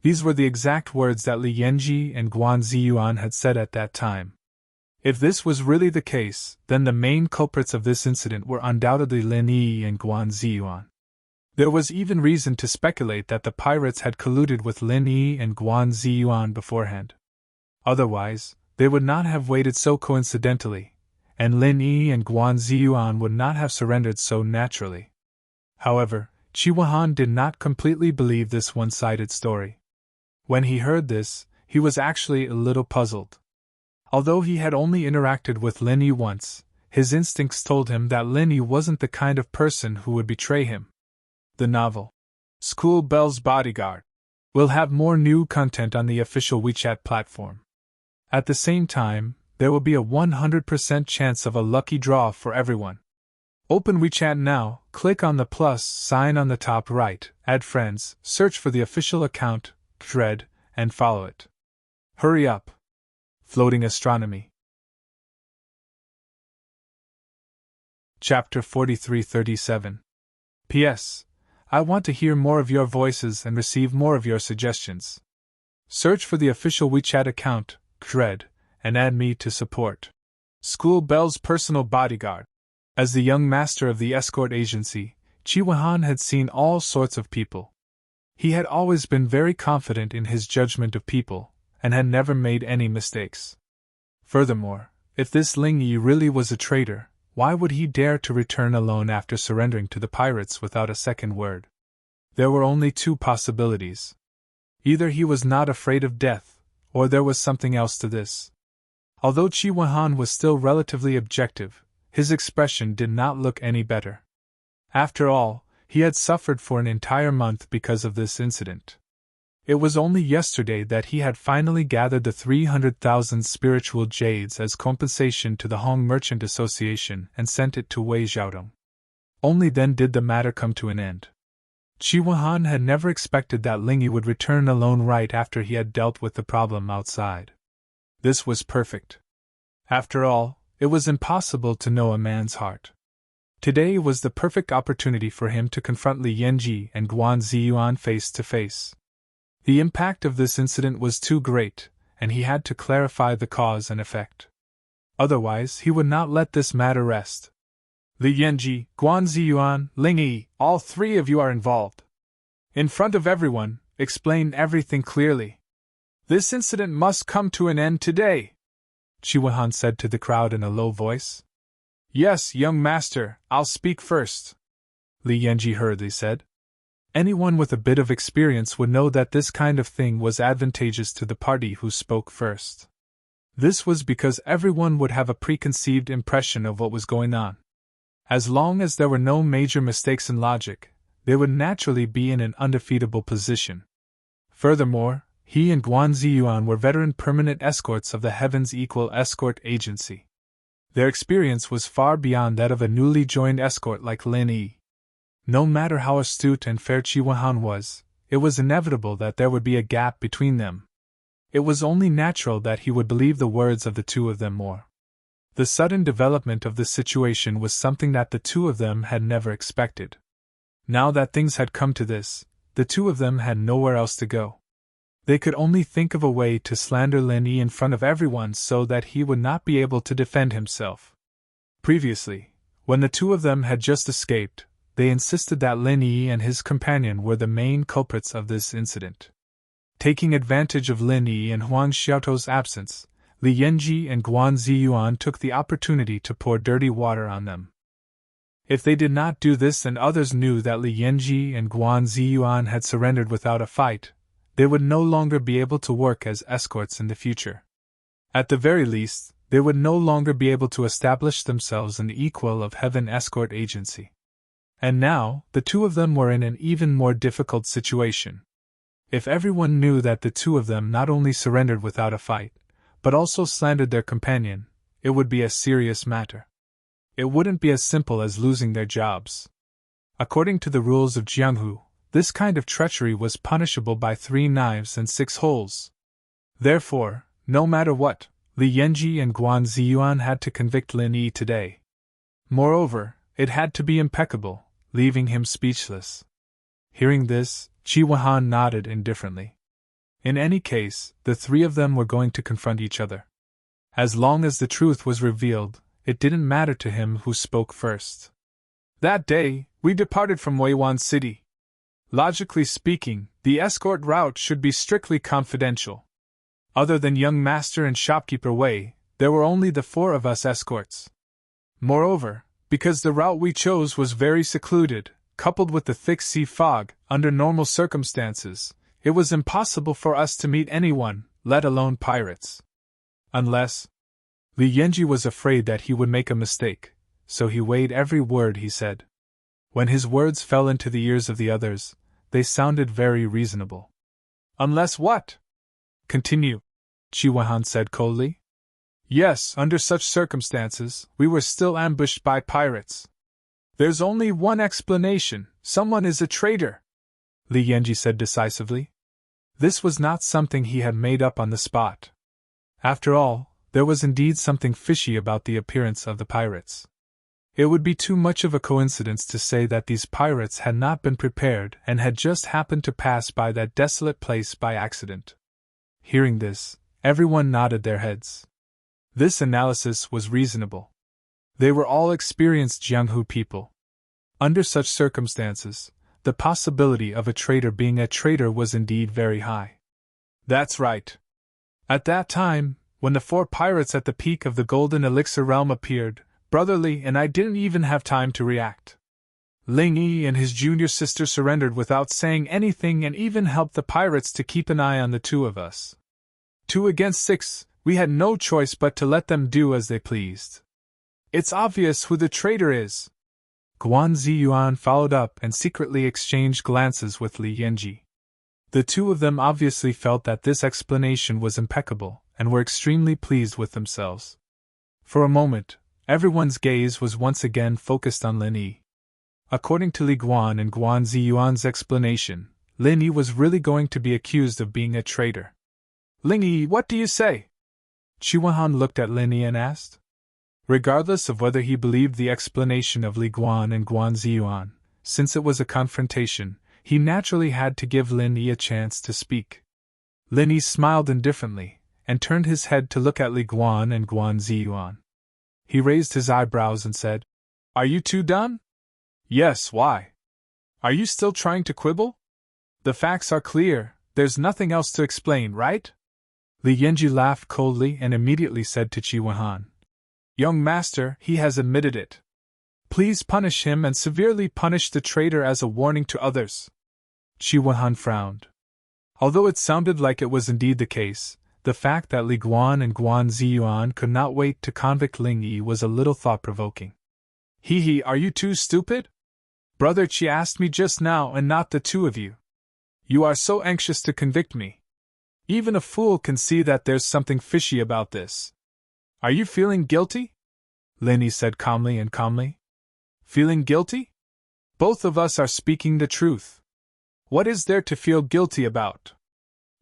These were the exact words that Li Yanji and Guan Ziyuan had said at that time. If this was really the case, then the main culprits of this incident were undoubtedly Lin Yi and Guan Ziyuan. There was even reason to speculate that the pirates had colluded with Lin Yi and Guan Ziyuan beforehand. Otherwise, they would not have waited so coincidentally, and Lin Yi and Guan Ziyuan would not have surrendered so naturally. However, Qi Wenhan did not completely believe this one-sided story. When he heard this, he was actually a little puzzled. Although he had only interacted with Lin Yi once, his instincts told him that Lin Yi wasn't the kind of person who would betray him. The novel, School Bell's Bodyguard, will have more new content on the official WeChat platform. At the same time, there will be a 100% chance of a lucky draw for everyone. Open WeChat now, click on the plus sign on the top right, add friends, search for the official account, thread, and follow it. Hurry up! Floating Astronomy. Chapter 4337. P.S. I want to hear more of your voices and receive more of your suggestions. Search for the official WeChat account, thread, and add me to support. School Bell's personal bodyguard. As the young master of the escort agency, Qi Wenhan had seen all sorts of people. He had always been very confident in his judgment of people, and had never made any mistakes. Furthermore, if this Ling Yi really was a traitor, why would he dare to return alone after surrendering to the pirates without a second word? There were only 2 possibilities. Either he was not afraid of death, or there was something else to this. Although Qi Wenhan was still relatively objective, his expression did not look any better. After all, he had suffered for an entire month because of this incident. It was only yesterday that he had finally gathered the 300,000 spiritual jades as compensation to the Hong Merchant Association and sent it to Wei Xiaodong. Only then did the matter come to an end. Qi Wenhan had never expected that Ling Yi would return alone right after he had dealt with the problem outside. This was perfect. After all, it was impossible to know a man's heart. Today was the perfect opportunity for him to confront Li Yanji and Guan Ziyuan face to face. The impact of this incident was too great, and he had to clarify the cause and effect. Otherwise, he would not let this matter rest. Li Yanji, Guan Ziyuan, Ling Yi, all 3 of you are involved. In front of everyone, explain everything clearly. This incident must come to an end today, Qi Wenhan said to the crowd in a low voice. Yes, young master, I'll speak first, Li Yanji hurriedly said. Anyone with a bit of experience would know that this kind of thing was advantageous to the party who spoke first. This was because everyone would have a preconceived impression of what was going on. As long as there were no major mistakes in logic, they would naturally be in an undefeatable position. Furthermore, he and Guan Ziyuan were veteran permanent escorts of the Heaven's Equal Escort Agency. Their experience was far beyond that of a newly joined escort like Lin Yi. No matter how astute and fair Qi Wenhan was, it was inevitable that there would be a gap between them. It was only natural that he would believe the words of the 2 of them more. The sudden development of the situation was something that the 2 of them had never expected. Now that things had come to this, the 2 of them had nowhere else to go. They could only think of a way to slander Lin Yi in front of everyone so that he would not be able to defend himself. Previously, when the 2 of them had just escaped, they insisted that Lin Yi and his companion were the main culprits of this incident. Taking advantage of Lin Yi and Huang Xiaoto's absence, Li Yanji and Guan Ziyuan took the opportunity to pour dirty water on them. If they did not do this and others knew that Li Yanji and Guan Ziyuan had surrendered without a fight, they would no longer be able to work as escorts in the future. At the very least, they would no longer be able to establish themselves an equal of Heaven Escort Agency. And now, the two of them were in an even more difficult situation. If everyone knew that the two of them not only surrendered without a fight, but also slandered their companion, it would be a serious matter. It wouldn't be as simple as losing their jobs. According to the rules of Jianghu, this kind of treachery was punishable by 3 knives and 6 holes. Therefore, no matter what, Li Yanji and Guan Ziyuan had to convict Lin Yi today. Moreover, it had to be impeccable, leaving him speechless. Hearing this, Qi Wuhan nodded indifferently. In any case, the three of them were going to confront each other. As long as the truth was revealed, it didn't matter to him who spoke first. That day, we departed from Weiwan City. Logically speaking, the escort route should be strictly confidential. Other than young master and shopkeeper Wei, there were only the 4 of us escorts. Moreover, because the route we chose was very secluded, coupled with the thick sea fog, under normal circumstances, it was impossible for us to meet anyone, let alone pirates. Unless… Li Yanji was afraid that he would make a mistake, so he weighed every word he said. When his words fell into the ears of the others, they sounded very reasonable. Unless what? Continue, Qi Wuhan said coldly. Yes, under such circumstances, we were still ambushed by pirates. There's only one explanation, someone is a traitor, Li Yanji said decisively. This was not something he had made up on the spot. After all, there was indeed something fishy about the appearance of the pirates. It would be too much of a coincidence to say that these pirates had not been prepared and had just happened to pass by that desolate place by accident. Hearing this, everyone nodded their heads. This analysis was reasonable. They were all experienced Jianghu people. Under such circumstances, the possibility of a traitor being a traitor was indeed very high. That's right. At that time, when the 4 pirates at the peak of the Golden Elixir realm appeared, Brother Li and I didn't even have time to react. Ling Yi and his junior sister surrendered without saying anything and even helped the pirates to keep an eye on the 2 of us. 2 against 6, we had no choice but to let them do as they pleased. It's obvious who the traitor is. Guan Ziyuan followed up and secretly exchanged glances with Li Yanji. The 2 of them obviously felt that this explanation was impeccable, and were extremely pleased with themselves. For a moment, everyone's gaze was once again focused on Lin Yi. According to Li Guan and Guan Ziyuan's explanation, Lin Yi was really going to be accused of being a traitor. Ling Yi, what do you say? Qi Wuhan looked at Lin Yi and asked. Regardless of whether he believed the explanation of Li Guan and Guan Ziyuan, since it was a confrontation, he naturally had to give Lin Yi a chance to speak. Lin Yi smiled indifferently, and turned his head to look at Li Guan and Guan Ziyuan. He raised his eyebrows and said, Are you 2 done? Yes, why? Are you still trying to quibble? The facts are clear, there's nothing else to explain, right? Li Yanji laughed coldly and immediately said to Qi Wuhan, Young master, he has admitted it. Please punish him and severely punish the traitor as a warning to others. Qi Wuhan frowned. Although it sounded like it was indeed the case, the fact that Li Guan and Guan Ziyuan could not wait to convict Ling Yi was a little thought-provoking. Hee, are you 2 stupid? Brother Qi asked me just now and not the 2 of you. You are so anxious to convict me. Even a fool can see that there's something fishy about this. Are you feeling guilty? Lin Yi said calmly. Feeling guilty? Both of us are speaking the truth. What is there to feel guilty about?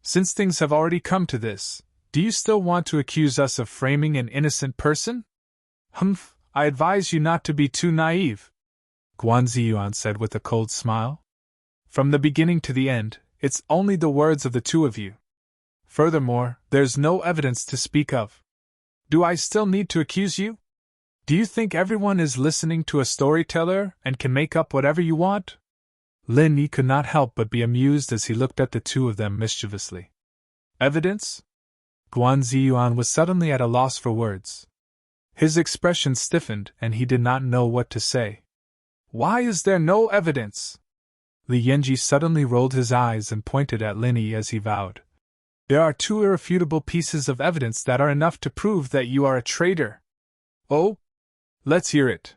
Since things have already come to this, do you still want to accuse us of framing an innocent person? Humph, I advise you not to be too naive, Guan Ziyuan said with a cold smile. From the beginning to the end, it's only the words of the 2 of you. Furthermore, there's no evidence to speak of. Do I still need to accuse you? Do you think everyone is listening to a storyteller and can make up whatever you want? Lin Yi could not help but be amused as he looked at the two of them mischievously. Evidence? Guan Ziyuan was suddenly at a loss for words. His expression stiffened and he did not know what to say. Why is there no evidence? Li Yanji suddenly rolled his eyes and pointed at Lin Yi as he vowed. There are two irrefutable pieces of evidence that are enough to prove that you are a traitor. Oh? Let's hear it.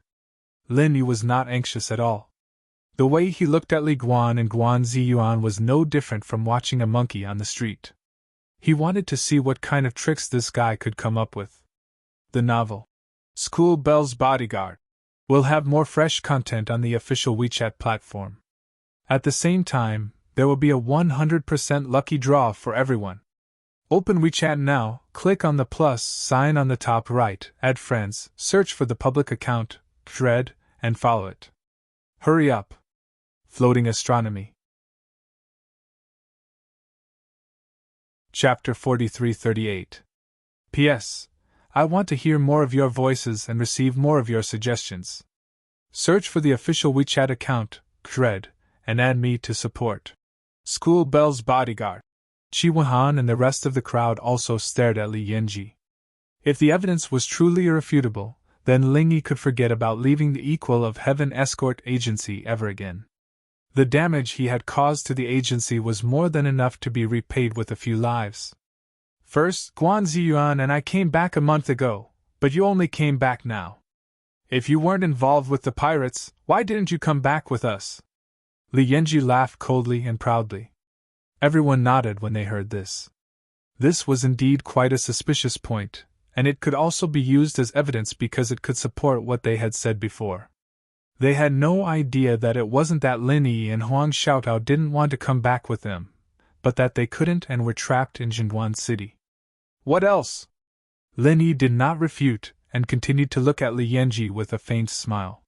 Lin Yi was not anxious at all. The way he looked at Li Guan and Guan Ziyuan was no different from watching a monkey on the street. He wanted to see what kind of tricks this guy could come up with. The novel, School Bell's Bodyguard, will have more fresh content on the official WeChat platform. At the same time, there will be a 100% lucky draw for everyone. Open WeChat now, click on the plus sign on the top right, add friends, search for the public account, thread, and follow it. Hurry up. Floating Astronomy. Chapter 4338. P.S. I want to hear more of your voices and receive more of your suggestions. Search for the official WeChat account, thread, and add me to support. School Bell's Bodyguard. Qi Wenhan and the rest of the crowd also stared at Li Yanji. If the evidence was truly irrefutable, then Ling Yi could forget about leaving the Equal of Heaven escort agency ever again. The damage he had caused to the agency was more than enough to be repaid with a few lives. First, Guan Ziyuan and I came back a month ago, but you only came back now. If you weren't involved with the pirates, why didn't you come back with us? Li Yanji laughed coldly and proudly. Everyone nodded when they heard this. This was indeed quite a suspicious point, and it could also be used as evidence because it could support what they had said before. They had no idea that it wasn't that Lin Yi and Huang Xiaotao didn't want to come back with them, but that they couldn't and were trapped in Jinduan City. What else? Lin Yi did not refute, and continued to look at Li Yanji with a faint smile.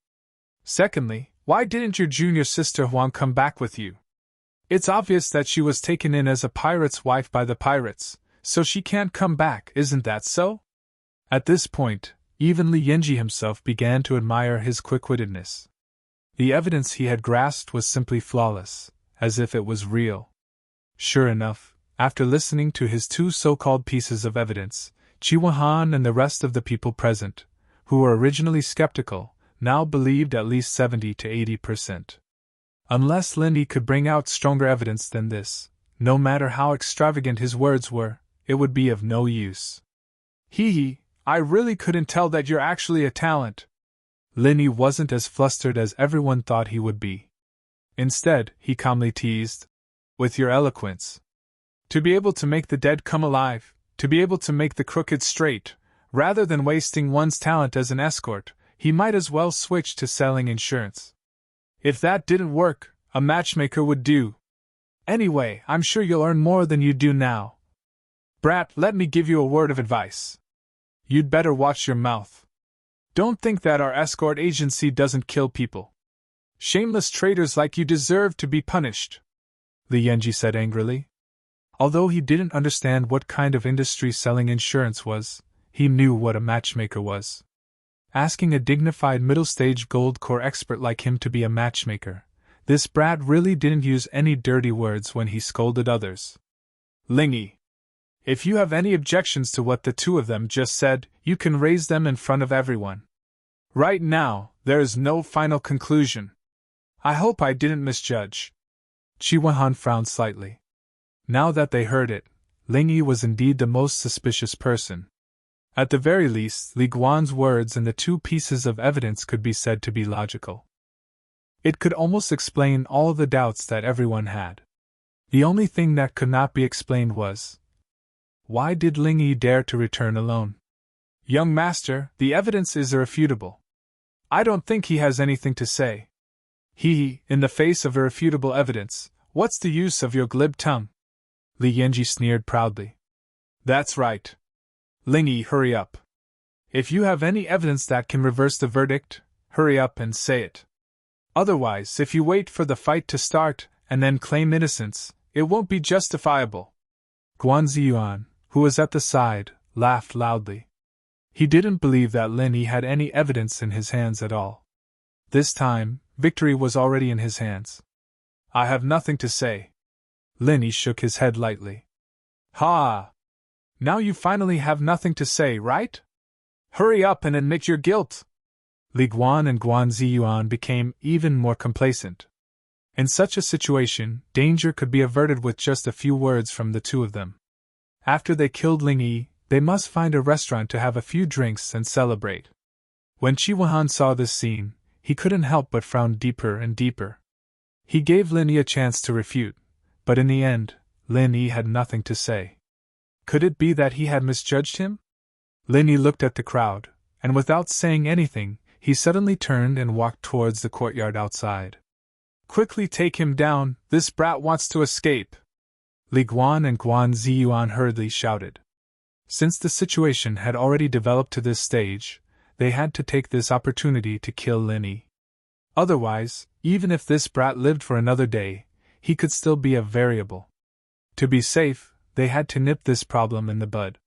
Secondly, why didn't your junior sister Huang come back with you? It's obvious that she was taken in as a pirate's wife by the pirates, so she can't come back, isn't that so? At this point, even Li Yanji himself began to admire his quick-wittedness. The evidence he had grasped was simply flawless, as if it was real. Sure enough, after listening to his two so-called pieces of evidence, Qi Wenhan and the rest of the people present, who were originally skeptical, now believed at least 70 to 80%. Unless Lin Yi could bring out stronger evidence than this, no matter how extravagant his words were, it would be of no use. Hee, I really couldn't tell that you're actually a talent. Lin Yi wasn't as flustered as everyone thought he would be. Instead, he calmly teased, with your eloquence. To be able to make the dead come alive, to be able to make the crooked straight, rather than wasting one's talent as an escort, he might as well switch to selling insurance. If that didn't work, a matchmaker would do. Anyway, I'm sure you'll earn more than you do now. Brat, let me give you a word of advice. You'd better watch your mouth. Don't think that our escort agency doesn't kill people. Shameless traitors like you deserve to be punished, Li Yanji said angrily. Although he didn't understand what kind of industry selling insurance was, he knew what a matchmaker was. Asking a dignified middle-stage gold core expert like him to be a matchmaker, this brat really didn't use any dirty words when he scolded others. Ling Yi, if you have any objections to what the two of them just said, you can raise them in front of everyone. Right now, there is no final conclusion. I hope I didn't misjudge. Qi Wenhan frowned slightly. Now that they heard it, Ling Yi was indeed the most suspicious person. At the very least, Li Guan's words and the two pieces of evidence could be said to be logical. It could almost explain all the doubts that everyone had. The only thing that could not be explained was, why did Ling Yi dare to return alone? Young master, the evidence is irrefutable. I don't think he has anything to say. In the face of irrefutable evidence, what's the use of your glib tongue? Li Yanji sneered proudly. That's right. Ling Yi, hurry up. If you have any evidence that can reverse the verdict, hurry up and say it. Otherwise, if you wait for the fight to start and then claim innocence, it won't be justifiable. Guan Ziyuan, who was at the side, laughed loudly. He didn't believe that Linny had any evidence in his hands at all. This time, victory was already in his hands. I have nothing to say. Linny shook his head lightly. Ha! Now you finally have nothing to say, right? Hurry up and admit your guilt! Li Guan and Guan Ziyuan became even more complacent. In such a situation, danger could be averted with just a few words from the two of them. After they killed Ling Yi, they must find a restaurant to have a few drinks and celebrate. When Qi Wuhan saw this scene, he couldn't help but frown deeper and deeper. He gave Lin Yi a chance to refute, but in the end, Lin Yi had nothing to say. Could it be that he had misjudged him? Lin Yi looked at the crowd, and without saying anything, he suddenly turned and walked towards the courtyard outside. Quickly take him down, this brat wants to escape! Li Guan and Guan Ziyuan hurriedly shouted. Since the situation had already developed to this stage, they had to take this opportunity to kill Lin Yi. Otherwise, even if this brat lived for another day, he could still be a variable. To be safe, they had to nip this problem in the bud.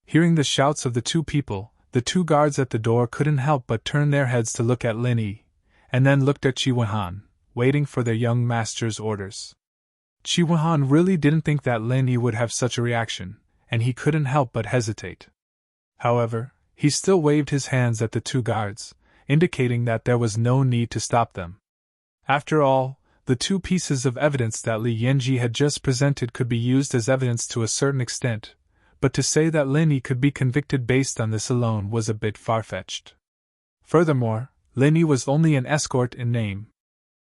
Hearing the shouts of the two people, the two guards at the door couldn't help but turn their heads to look at Lin Yi, and then looked at Qi Wuhan, waiting for their young master's orders. Qi Wuhan really didn't think that Lin Yi would have such a reaction, and he couldn't help but hesitate. However, he still waved his hands at the two guards, indicating that there was no need to stop them. After all, the two pieces of evidence that Li Yanji had just presented could be used as evidence to a certain extent, but to say that Lin Yi could be convicted based on this alone was a bit far-fetched. Furthermore, Lin Yi was only an escort in name.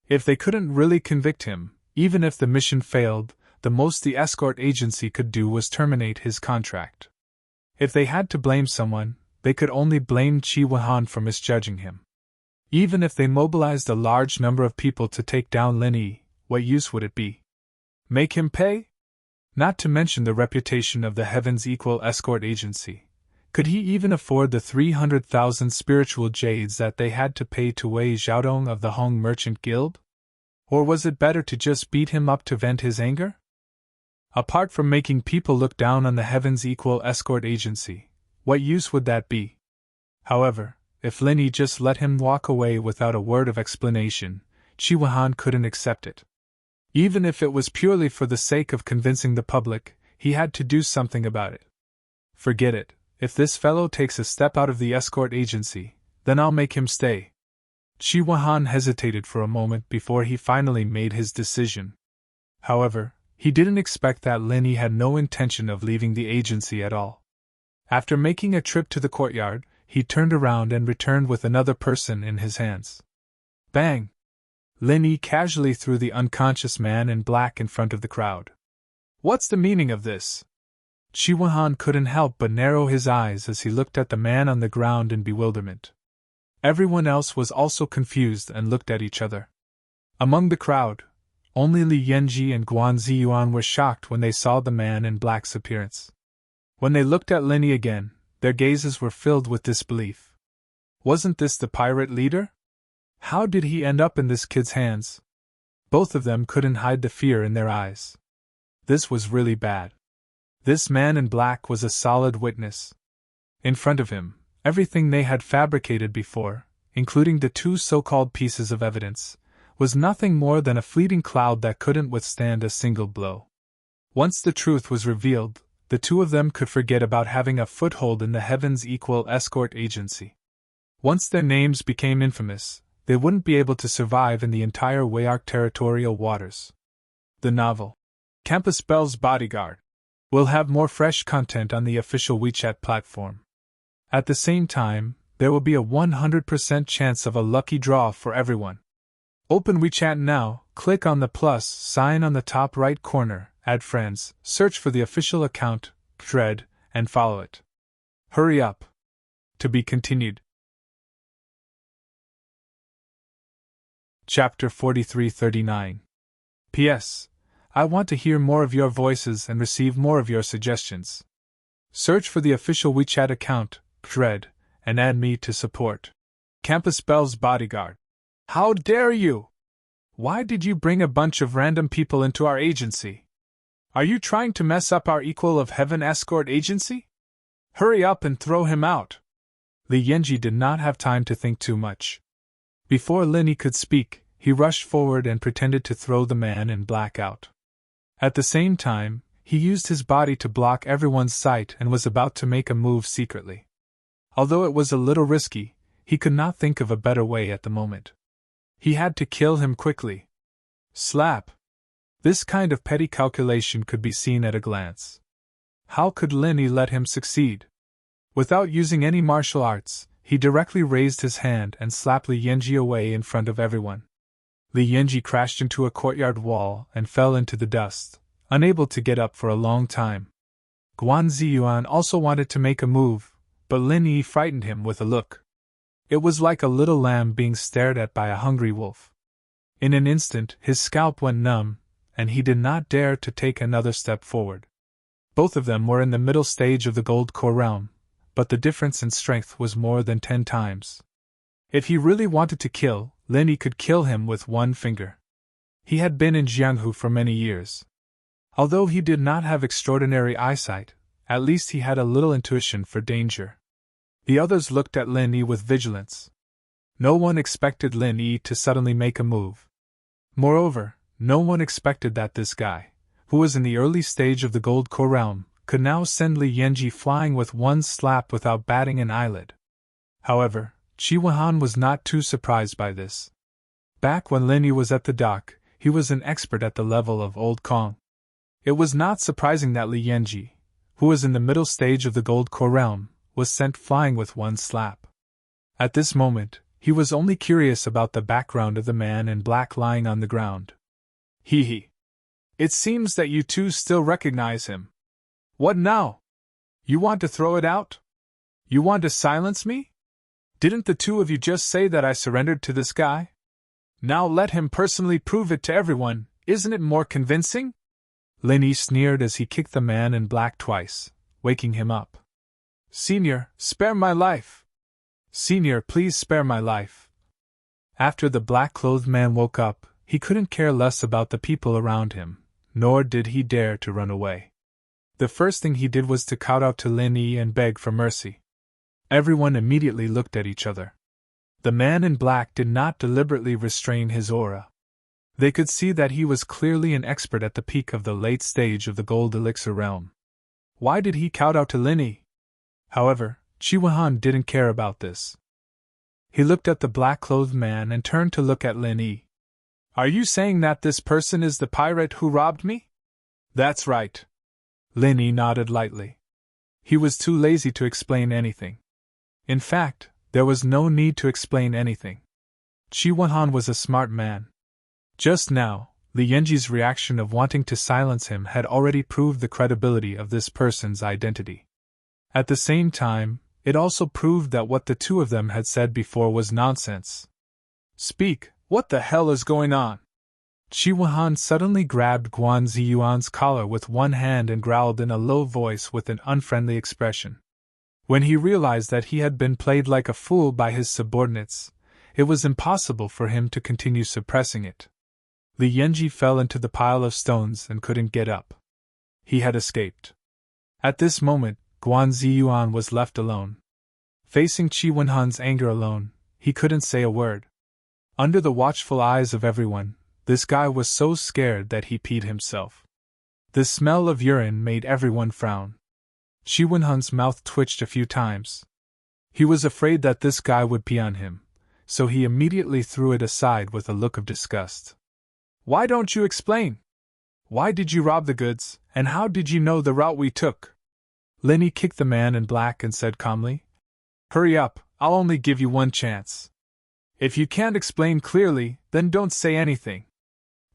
If they couldn't really convict him, even if the mission failed, the most the escort agency could do was terminate his contract. If they had to blame someone, they could only blame Qi Wuhan for misjudging him. Even if they mobilized a large number of people to take down Lin Yi, what use would it be? Make him pay? Not to mention the reputation of the Heavens Equal Escort Agency. Could he even afford the 300,000 spiritual jades that they had to pay to Wei Xiaodong of the Hong Merchant Guild? Or was it better to just beat him up to vent his anger? Apart from making people look down on the Heavens Equal Escort Agency, what use would that be? However, if Lin Yi just let him walk away without a word of explanation, Qi Wuhan couldn't accept it. Even if it was purely for the sake of convincing the public, he had to do something about it. Forget it, if this fellow takes a step out of the escort agency, then I'll make him stay. Qi Wuhan hesitated for a moment before he finally made his decision. However, he didn't expect that Lin Yi had no intention of leaving the agency at all. After making a trip to the courtyard, he turned around and returned with another person in his hands. Bang! Lin Yi casually threw the unconscious man in black in front of the crowd. What's the meaning of this? Qi Wuhan couldn't help but narrow his eyes as he looked at the man on the ground in bewilderment. Everyone else was also confused and looked at each other. Among the crowd, only Li Yanji and Guan Ziyuan were shocked when they saw the man in black's appearance. When they looked at Lin Yi again, their gazes were filled with disbelief. Wasn't this the pirate leader? How did he end up in this kid's hands? Both of them couldn't hide the fear in their eyes. This was really bad. This man in black was a solid witness. In front of him, everything they had fabricated before, including the two so-called pieces of evidence, was nothing more than a fleeting cloud that couldn't withstand a single blow. Once the truth was revealed, the two of them could forget about having a foothold in the Heavens Equal Escort Agency. Once their names became infamous, they wouldn't be able to survive in the entire Wayark territorial waters. The novel, Campus Bell's Bodyguard, will have more fresh content on the official WeChat platform. At the same time, there will be a 100% chance of a lucky draw for everyone. Open WeChat now, click on the plus sign on the top right corner, add friends, search for the official account, Dread, and follow it. Hurry up. To be continued. Chapter 4339. P.S. I want to hear more of your voices and receive more of your suggestions. Search for the official WeChat account, Dread, and add me to support. Campus Bell's Bodyguard. How dare you! Why did you bring a bunch of random people into our agency? Are you trying to mess up our Equal of Heaven escort agency? Hurry up and throw him out! Li Yanji did not have time to think too much. Before Linny could speak, he rushed forward and pretended to throw the man in black out. At the same time, he used his body to block everyone's sight and was about to make a move secretly. Although it was a little risky, he could not think of a better way at the moment. He had to kill him quickly. Slap! This kind of petty calculation could be seen at a glance. How could Linny let him succeed? Without using any martial arts, he directly raised his hand and slapped Li Yanji away in front of everyone. Li Yanji crashed into a courtyard wall and fell into the dust, unable to get up for a long time. Guan Ziyuan also wanted to make a move, but Lin Yi frightened him with a look. It was like a little lamb being stared at by a hungry wolf. In an instant, his scalp went numb, and he did not dare to take another step forward. Both of them were in the middle stage of the gold core realm, but the difference in strength was more than 10 times. If he really wanted to kill, Lin Yi could kill him with one finger. He had been in Jianghu for many years. Although he did not have extraordinary eyesight, at least he had a little intuition for danger. The others looked at Lin Yi with vigilance. No one expected Lin Yi to suddenly make a move. Moreover, no one expected that this guy, who was in the early stage of the gold core realm, could now send Li Yanji flying with one slap without batting an eyelid. However, Qi Wenhan was not too surprised by this. Back when Lin Yi was at the dock, he was an expert at the level of Old Kong. It was not surprising that Li Yanji, who was in the middle stage of the gold core realm, was sent flying with one slap. At this moment, he was only curious about the background of the man in black lying on the ground. He. It seems that you two still recognize him. What now? You want to throw it out? You want to silence me? Didn't the two of you just say that I surrendered to this guy? Now let him personally prove it to everyone, isn't it more convincing? Lin Yi sneered as he kicked the man in black twice, waking him up. Senior, spare my life! Senior, please spare my life! After the black-clothed man woke up, he couldn't care less about the people around him, nor did he dare to run away. The first thing he did was to kowtow to Lin Yi and beg for mercy. Everyone immediately looked at each other. The man in black did not deliberately restrain his aura. They could see that he was clearly an expert at the peak of the late stage of the gold elixir realm. Why did he kowtow to Lin Yi? However, Qi Wenhan didn't care about this. He looked at the black-clothed man and turned to look at Lin Yi. Are you saying that this person is the pirate who robbed me? That's right. Lin Yi nodded lightly. He was too lazy to explain anything. In fact, there was no need to explain anything. Qi Wenhan was a smart man. Just now, Li Yanji's reaction of wanting to silence him had already proved the credibility of this person's identity. At the same time, it also proved that what the two of them had said before was nonsense. Speak, what the hell is going on? Qi Wenhan suddenly grabbed Guan Ziyuan's collar with one hand and growled in a low voice with an unfriendly expression. When he realized that he had been played like a fool by his subordinates, it was impossible for him to continue suppressing it. Li Yanji fell into the pile of stones and couldn't get up. He had escaped. At this moment, Guan Ziyuan was left alone. Facing Qi Wenhan's anger alone, he couldn't say a word. Under the watchful eyes of everyone, this guy was so scared that he peed himself. The smell of urine made everyone frown. Qi Wenhan's mouth twitched a few times. He was afraid that this guy would pee on him, so he immediately threw it aside with a look of disgust. Why don't you explain? Why did you rob the goods, and how did you know the route we took? Lin Yi kicked the man in black and said calmly, Hurry up, I'll only give you one chance. If you can't explain clearly, then don't say anything.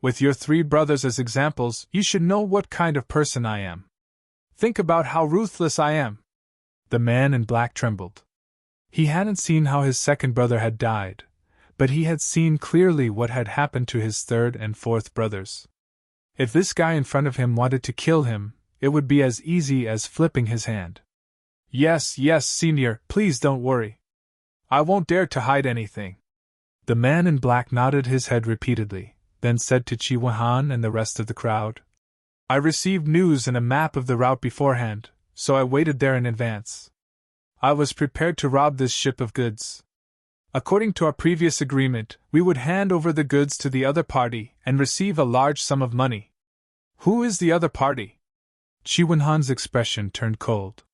With your 3 brothers as examples, you should know what kind of person I am. Think about how ruthless I am. The man in black trembled. He hadn't seen how his second brother had died, but he had seen clearly what had happened to his 3rd and 4th brothers. If this guy in front of him wanted to kill him, it would be as easy as flipping his hand. Yes, senior, please don't worry. I won't dare to hide anything. The man in black nodded his head repeatedly, then said to Qi Wenhan and the rest of the crowd, I received news and a map of the route beforehand, so I waited there in advance. I was prepared to rob this ship of goods. According to our previous agreement, we would hand over the goods to the other party and receive a large sum of money. Who is the other party? Chi Wenhan's expression turned cold.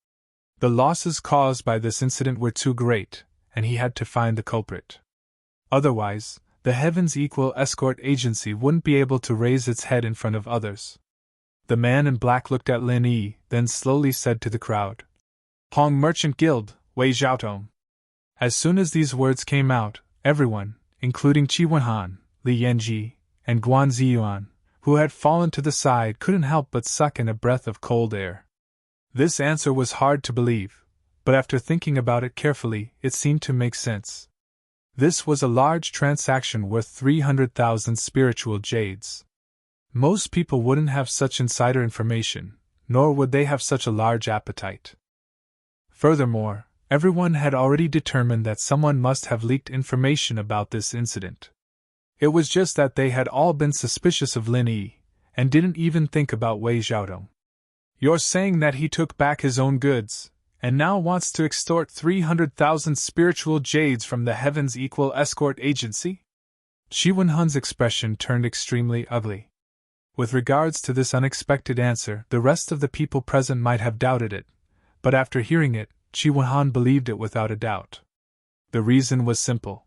The losses caused by this incident were too great, and he had to find the culprit. Otherwise, the Heaven's Equal Escort Agency wouldn't be able to raise its head in front of others. The man in black looked at Lin Yi, then slowly said to the crowd, Hong Merchant Guild, Wei Xiaotong. As soon as these words came out, everyone, including Chi Wenhan, Li Yanji, and Guan Ziyuan, who had fallen to the side, couldn't help but suck in a breath of cold air. This answer was hard to believe, but after thinking about it carefully, it seemed to make sense. This was a large transaction worth 300,000 spiritual jades. Most people wouldn't have such insider information, nor would they have such a large appetite. Furthermore, everyone had already determined that someone must have leaked information about this incident. It was just that they had all been suspicious of Lin Yi, and didn't even think about Wei Xiaotong. You're saying that he took back his own goods, and now wants to extort 300,000 spiritual jades from the Heaven's Equal Escort Agency? Chi Wenhan's expression turned extremely ugly. With regards to this unexpected answer, the rest of the people present might have doubted it, but after hearing it, Chi Wenhan believed it without a doubt. The reason was simple.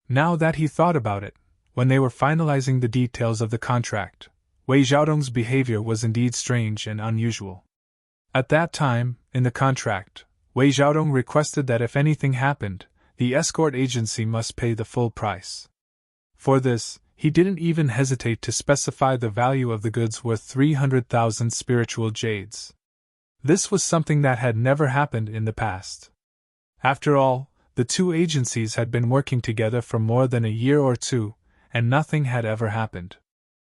Now that he thought about it, when they were finalizing the details of the contract, Wei Xiaotong's behavior was indeed strange and unusual. At that time, in the contract, Wei Xiaotong requested that if anything happened, the escort agency must pay the full price. For this, he didn't even hesitate to specify the value of the goods worth 300,000 spiritual jades. This was something that had never happened in the past. After all, the two agencies had been working together for more than a year or two, and nothing had ever happened.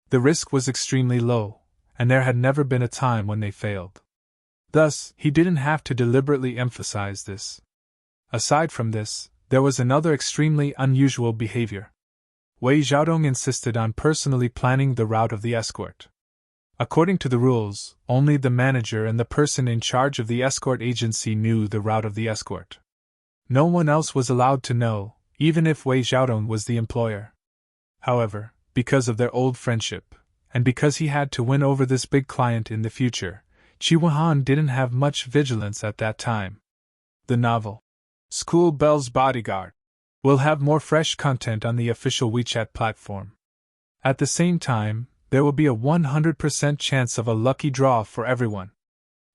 The risk was extremely low, and there had never been a time when they failed. Thus, he didn't have to deliberately emphasize this. Aside from this, there was another extremely unusual behavior. Wei Xiaotong insisted on personally planning the route of the escort. According to the rules, only the manager and the person in charge of the escort agency knew the route of the escort. No one else was allowed to know, even if Wei Xiaotong was the employer. However, because of their old friendship, and because he had to win over this big client in the future, Chi Wenhan didn't have much vigilance at that time. The novel, School Bell's Bodyguard, will have more fresh content on the official WeChat platform. At the same time, there will be a 100% chance of a lucky draw for everyone.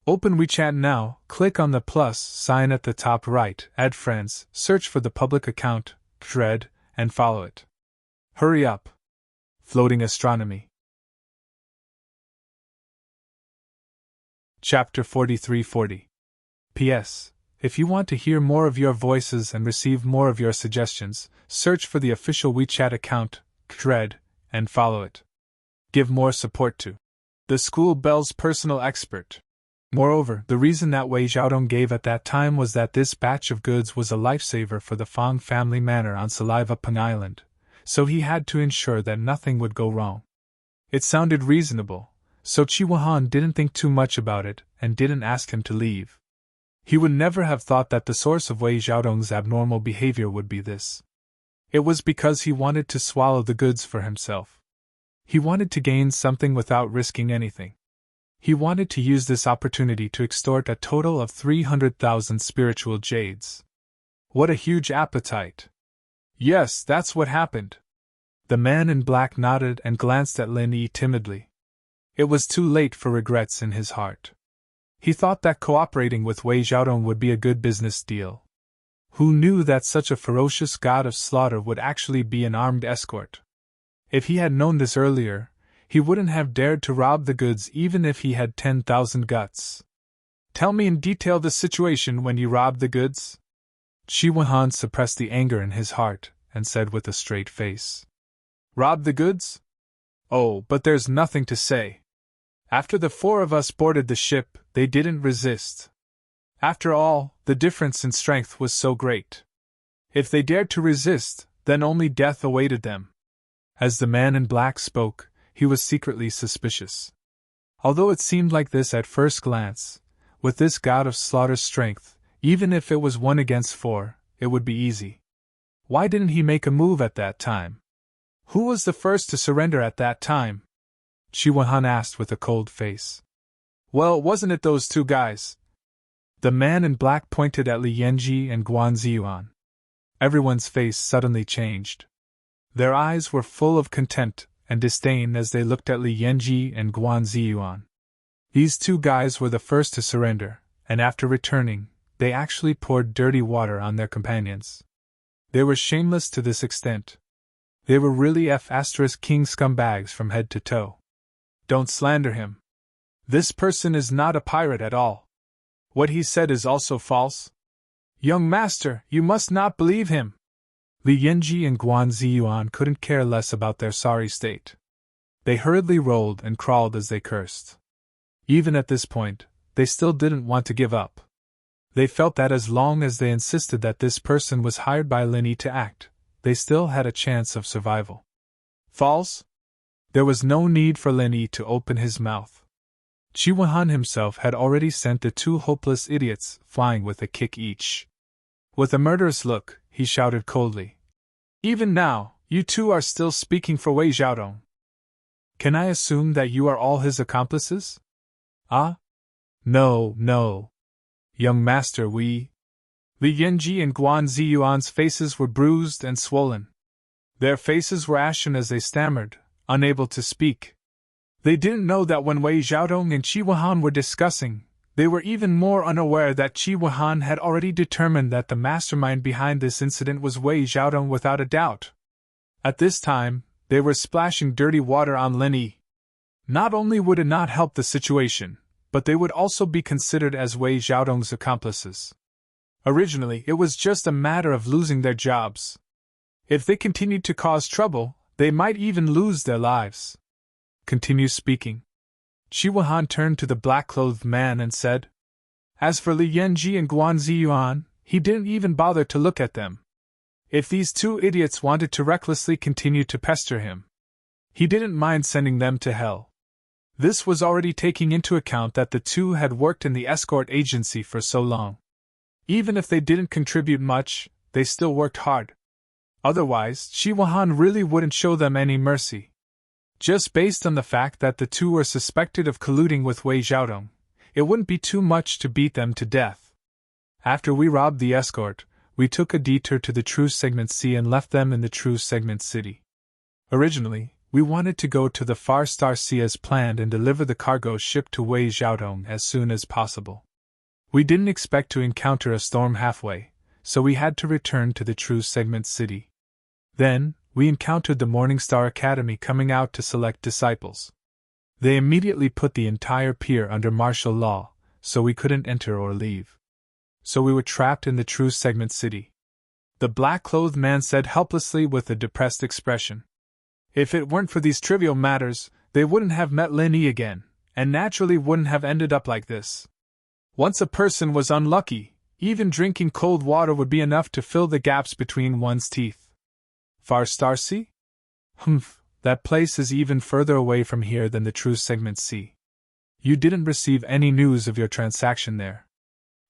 Open WeChat now, click on the plus sign at the top right, add friends, search for the public account, thread, and follow it. Hurry up! Floating Astronomy. Chapter 4340. P.S. If you want to hear more of your voices and receive more of your suggestions, search for the official WeChat account, thread, and follow it. Give more support to the School Bell's personal expert. Moreover, the reason that Wei Xiaotong gave at that time was that this batch of goods was a lifesaver for the Fang family manor on Saliva Peng Island, so he had to ensure that nothing would go wrong. It sounded reasonable, so Chi Wenhan didn't think too much about it and didn't ask him to leave. He would never have thought that the source of Wei Xiaotong's abnormal behavior would be this. It was because he wanted to swallow the goods for himself. He wanted to gain something without risking anything. He wanted to use this opportunity to extort a total of 300,000 spiritual jades. What a huge appetite! Yes, that's what happened. The man in black nodded and glanced at Lin Yi timidly. It was too late for regrets in his heart. He thought that cooperating with Wei Xiaotong would be a good business deal. Who knew that such a ferocious god of slaughter would actually be an armed escort? If he had known this earlier, he wouldn't have dared to rob the goods even if he had 10,000 guts. Tell me in detail the situation when you robbed the goods? Chi Wenhan suppressed the anger in his heart and said with a straight face. Robbed the goods? Oh, but there's nothing to say. After the four of us boarded the ship, they didn't resist. After all, the difference in strength was so great. If they dared to resist, then only death awaited them. As the man in black spoke, he was secretly suspicious. Although it seemed like this at first glance, with this god of slaughter's strength, Even if it was 1 against 4, it would be easy. Why didn't he make a move at that time? Who was the first to surrender at that time? Chi Wan asked with a cold face. Well, wasn't it those 2 guys? The man in black pointed at Li Yanji and Guan Ziyuan. Everyone's face suddenly changed. Their eyes were full of contempt and disdain as they looked at Li Yanji and Guan Ziyuan. These 2 guys were the first to surrender, and after returning, they actually poured dirty water on their companions. They were shameless to this extent. They were really F***king scumbags from head to toe. Don't slander him. This person is not a pirate at all. What he said is also false. Young master, you must not believe him. Li Yanji and Guan Ziyuan couldn't care less about their sorry state. They hurriedly rolled and crawled as they cursed. Even at this point, they still didn't want to give up. They felt that as long as they insisted that this person was hired by Linny to act, they still had a chance of survival. False? There was no need for Linny to open his mouth. Chi Wan himself had already sent the 2 hopeless idiots flying with a kick each. With a murderous look, he shouted coldly. Even now, you 2 are still speaking for Wei Xiaodong. Can I assume that you are all his accomplices? Ah? No. Young master, we... Li Yanji and Guan Ziyuan's faces were bruised and swollen. Their faces were ashen as they stammered, unable to speak. They didn't know that when Wei Xiaodong and Chi Wan were discussing, they were even more unaware that Chi Wan had already determined that the mastermind behind this incident was Wei Xiaodong without a doubt. At this time, they were splashing dirty water on Linny. Not only would it not help the situation, but they would also be considered as Wei Xiaodong's accomplices. Originally, it was just a matter of losing their jobs. If they continued to cause trouble, they might even lose their lives. Continue speaking. Chi Wan turned to the black-clothed man and said, As for Li Yanji and Guan Ziyuan, he didn't even bother to look at them. If these 2 idiots wanted to recklessly continue to pester him, he didn't mind sending them to hell. This was already taking into account that the 2 had worked in the escort agency for so long. Even if they didn't contribute much, they still worked hard. Otherwise, Chi Wan really wouldn't show them any mercy. Just based on the fact that the 2 were suspected of colluding with Wei Xiaodong, it wouldn't be too much to beat them to death. After we robbed the escort, we took a detour to the True Segment Sea and left them in the True Segment City. Originally, we wanted to go to the Far Star Sea as planned and deliver the cargo ship to Wei Xiaodong as soon as possible. We didn't expect to encounter a storm halfway, so we had to return to the True Segment City. Then, we encountered the Morningstar Academy coming out to select disciples. They immediately put the entire pier under martial law, so we couldn't enter or leave. So we were trapped in the True Segment City. The black-clothed man said helplessly with a depressed expression. If it weren't for these trivial matters, they wouldn't have met Linny again, and naturally wouldn't have ended up like this. Once a person was unlucky, even drinking cold water would be enough to fill the gaps between one's teeth. Far Star Sea? That place is even further away from here than the True Segment Sea. You didn't receive any news of your transaction there.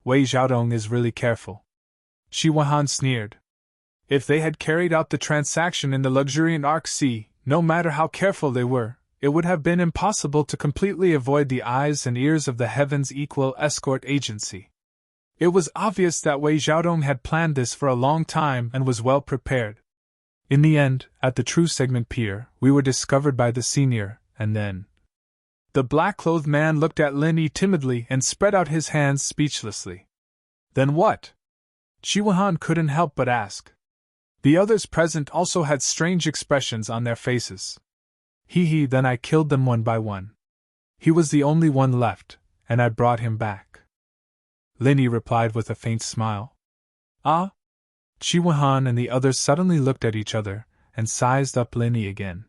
Wei Xiaodong is really careful. Chi Wan sneered. If they had carried out the transaction in the luxuriant Arc Sea, no matter how careful they were, it would have been impossible to completely avoid the eyes and ears of the Heaven's Equal Escort Agency. It was obvious that Wei Xiaodong had planned this for a long time and was well prepared. In the end, at the True Segment Pier, we were discovered by the senior, and then... The black-clothed man looked at Linny timidly and spread out his hands speechlessly. Then what? Chi Wan couldn't help but ask. The others present also had strange expressions on their faces. Then I killed them 1 by 1. He was the only one left, and I brought him back. Linny replied with a faint smile. Ah? Chi Wan and the others suddenly looked at each other, and sized up Linny again.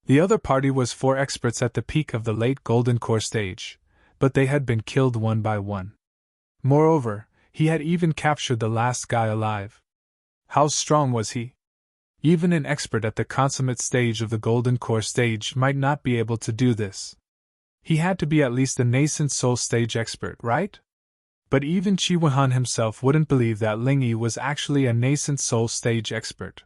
The other party was 4 experts at the peak of the late Golden Core stage, but they had been killed 1 by 1. Moreover, he had even captured the last guy alive. How strong was he? Even an expert at the consummate stage of the Golden Core stage might not be able to do this. He had to be at least a nascent soul stage expert, right? But even Chi Wen himself wouldn't believe that Ling Yi was actually a nascent soul stage expert.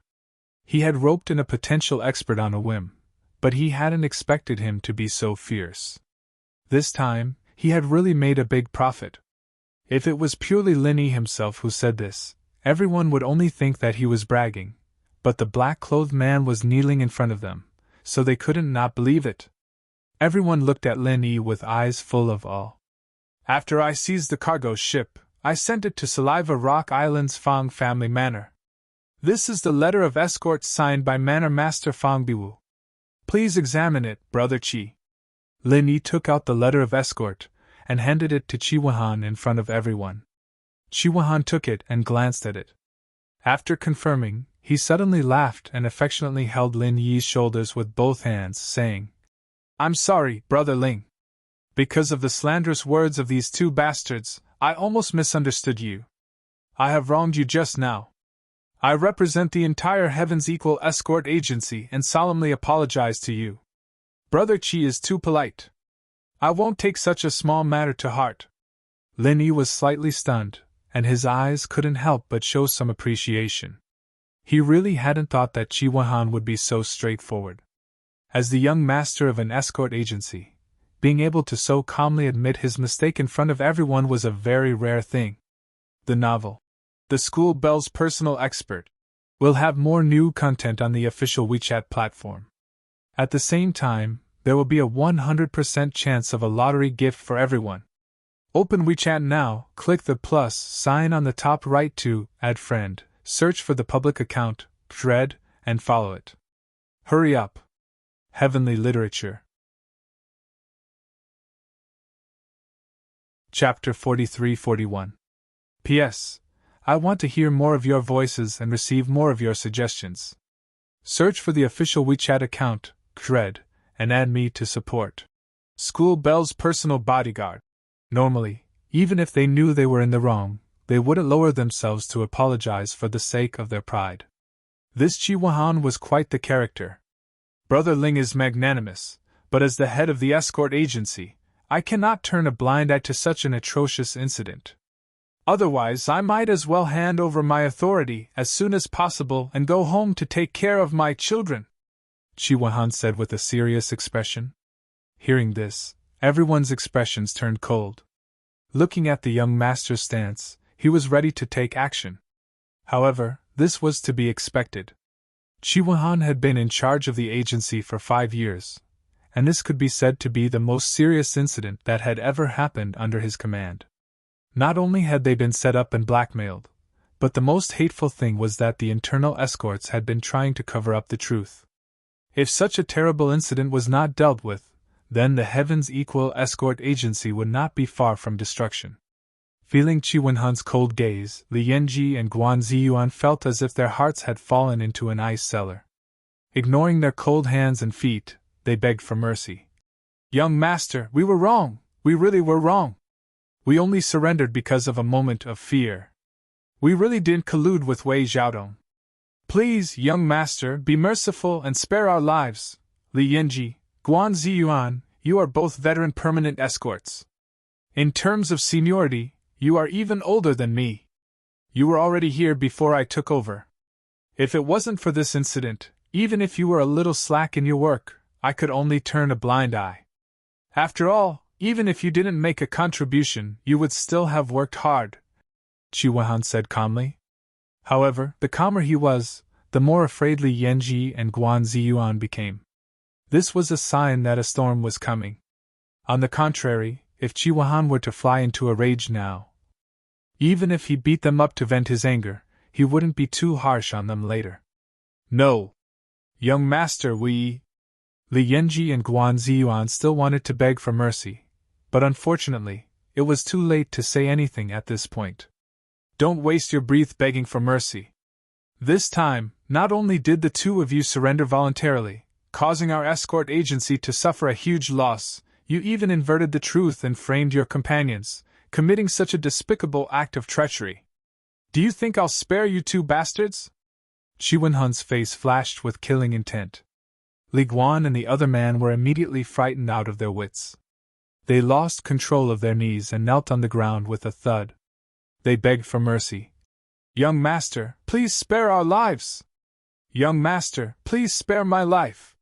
He had roped in a potential expert on a whim, but he hadn't expected him to be so fierce. This time, he had really made a big profit. If it was purely Lin Yi himself who said this, everyone would only think that he was bragging, but the black-clothed man was kneeling in front of them, so they couldn't not believe it. Everyone looked at Lin Yi with eyes full of awe. After I seized the cargo ship, I sent it to Saliva Rock Island's Fang family manor. This is the letter of escort signed by Manor Master Fang Biwu. Please examine it, Brother Qi. Lin Yi took out the letter of escort and handed it to Chi Wen in front of everyone. Chi Wen took it and glanced at it. After confirming, he suddenly laughed and affectionately held Lin Yi's shoulders with both hands, saying, I'm sorry, Brother Ling. Because of the slanderous words of these two bastards, I almost misunderstood you. I have wronged you just now. I represent the entire Heaven's Equal Escort Agency and solemnly apologize to you. Brother Qi is too polite. I won't take such a small matter to heart. Lin Yi was slightly stunned, and his eyes couldn't help but show some appreciation. He really hadn't thought that Chi Wen would be so straightforward. As the young master of an escort agency, being able to so calmly admit his mistake in front of everyone was a very rare thing. The novel, The School Bell's Personal Expert, will have more new content on the official WeChat platform. At the same time, there will be a 100% chance of a lottery gift for everyone. Open WeChat now, click the plus sign on the top right to add friend, search for the public account, thread, and follow it. Hurry up. Heavenly Literature. Chapter 43-41. P.S. I want to hear more of your voices and receive more of your suggestions. Search for the official WeChat account, thread, and add me to support. School Bell's personal bodyguard. Normally, even if they knew they were in the wrong, they wouldn't lower themselves to apologize for the sake of their pride. This Chi Wen was quite the character. Brother Ling is magnanimous, but as the head of the escort agency, I cannot turn a blind eye to such an atrocious incident. Otherwise, I might as well hand over my authority as soon as possible and go home to take care of my children, Chi Wen said with a serious expression. Hearing this, everyone's expressions turned cold. Looking at the young master's stance, he was ready to take action. However, this was to be expected. Chi Wen had been in charge of the agency for 5 years, and this could be said to be the most serious incident that had ever happened under his command. Not only had they been set up and blackmailed, but the most hateful thing was that the internal escorts had been trying to cover up the truth. If such a terrible incident was not dealt with, then the Heaven's Equal Escort Agency would not be far from destruction. Feeling Chi Wenhan's cold gaze, Li Yanji and Guan Ziyuan felt as if their hearts had fallen into an ice cellar. Ignoring their cold hands and feet, they begged for mercy. Young master, we were wrong. We really were wrong. We only surrendered because of a moment of fear. We really didn't collude with Wei Xiaodong. Please, young master, be merciful and spare our lives. Li Yanji, Guan Ziyuan, you are both veteran permanent escorts. In terms of seniority, you are even older than me. You were already here before I took over. If it wasn't for this incident, even if you were a little slack in your work, I could only turn a blind eye. After all, even if you didn't make a contribution, you would still have worked hard, Chi Wen said calmly. However, the calmer he was, the more afraid Li Yanji and Guan Ziyuan became. This was a sign that a storm was coming. On the contrary, if Chi Wen were to fly into a rage now, even if he beat them up to vent his anger, he wouldn't be too harsh on them later. No. Young master, we... Li Yanji and Guan Ziyuan still wanted to beg for mercy, but unfortunately, it was too late to say anything at this point. Don't waste your breath begging for mercy. This time, not only did the two of you surrender voluntarily, causing our escort agency to suffer a huge loss, you even inverted the truth and framed your companions, committing such a despicable act of treachery. Do you think I'll spare you two bastards? Chi Wenhan's face flashed with killing intent. Li Guan and the other man were immediately frightened out of their wits. They lost control of their knees and knelt on the ground with a thud. They begged for mercy. "Young master, please spare our lives! Young master, please spare my life!"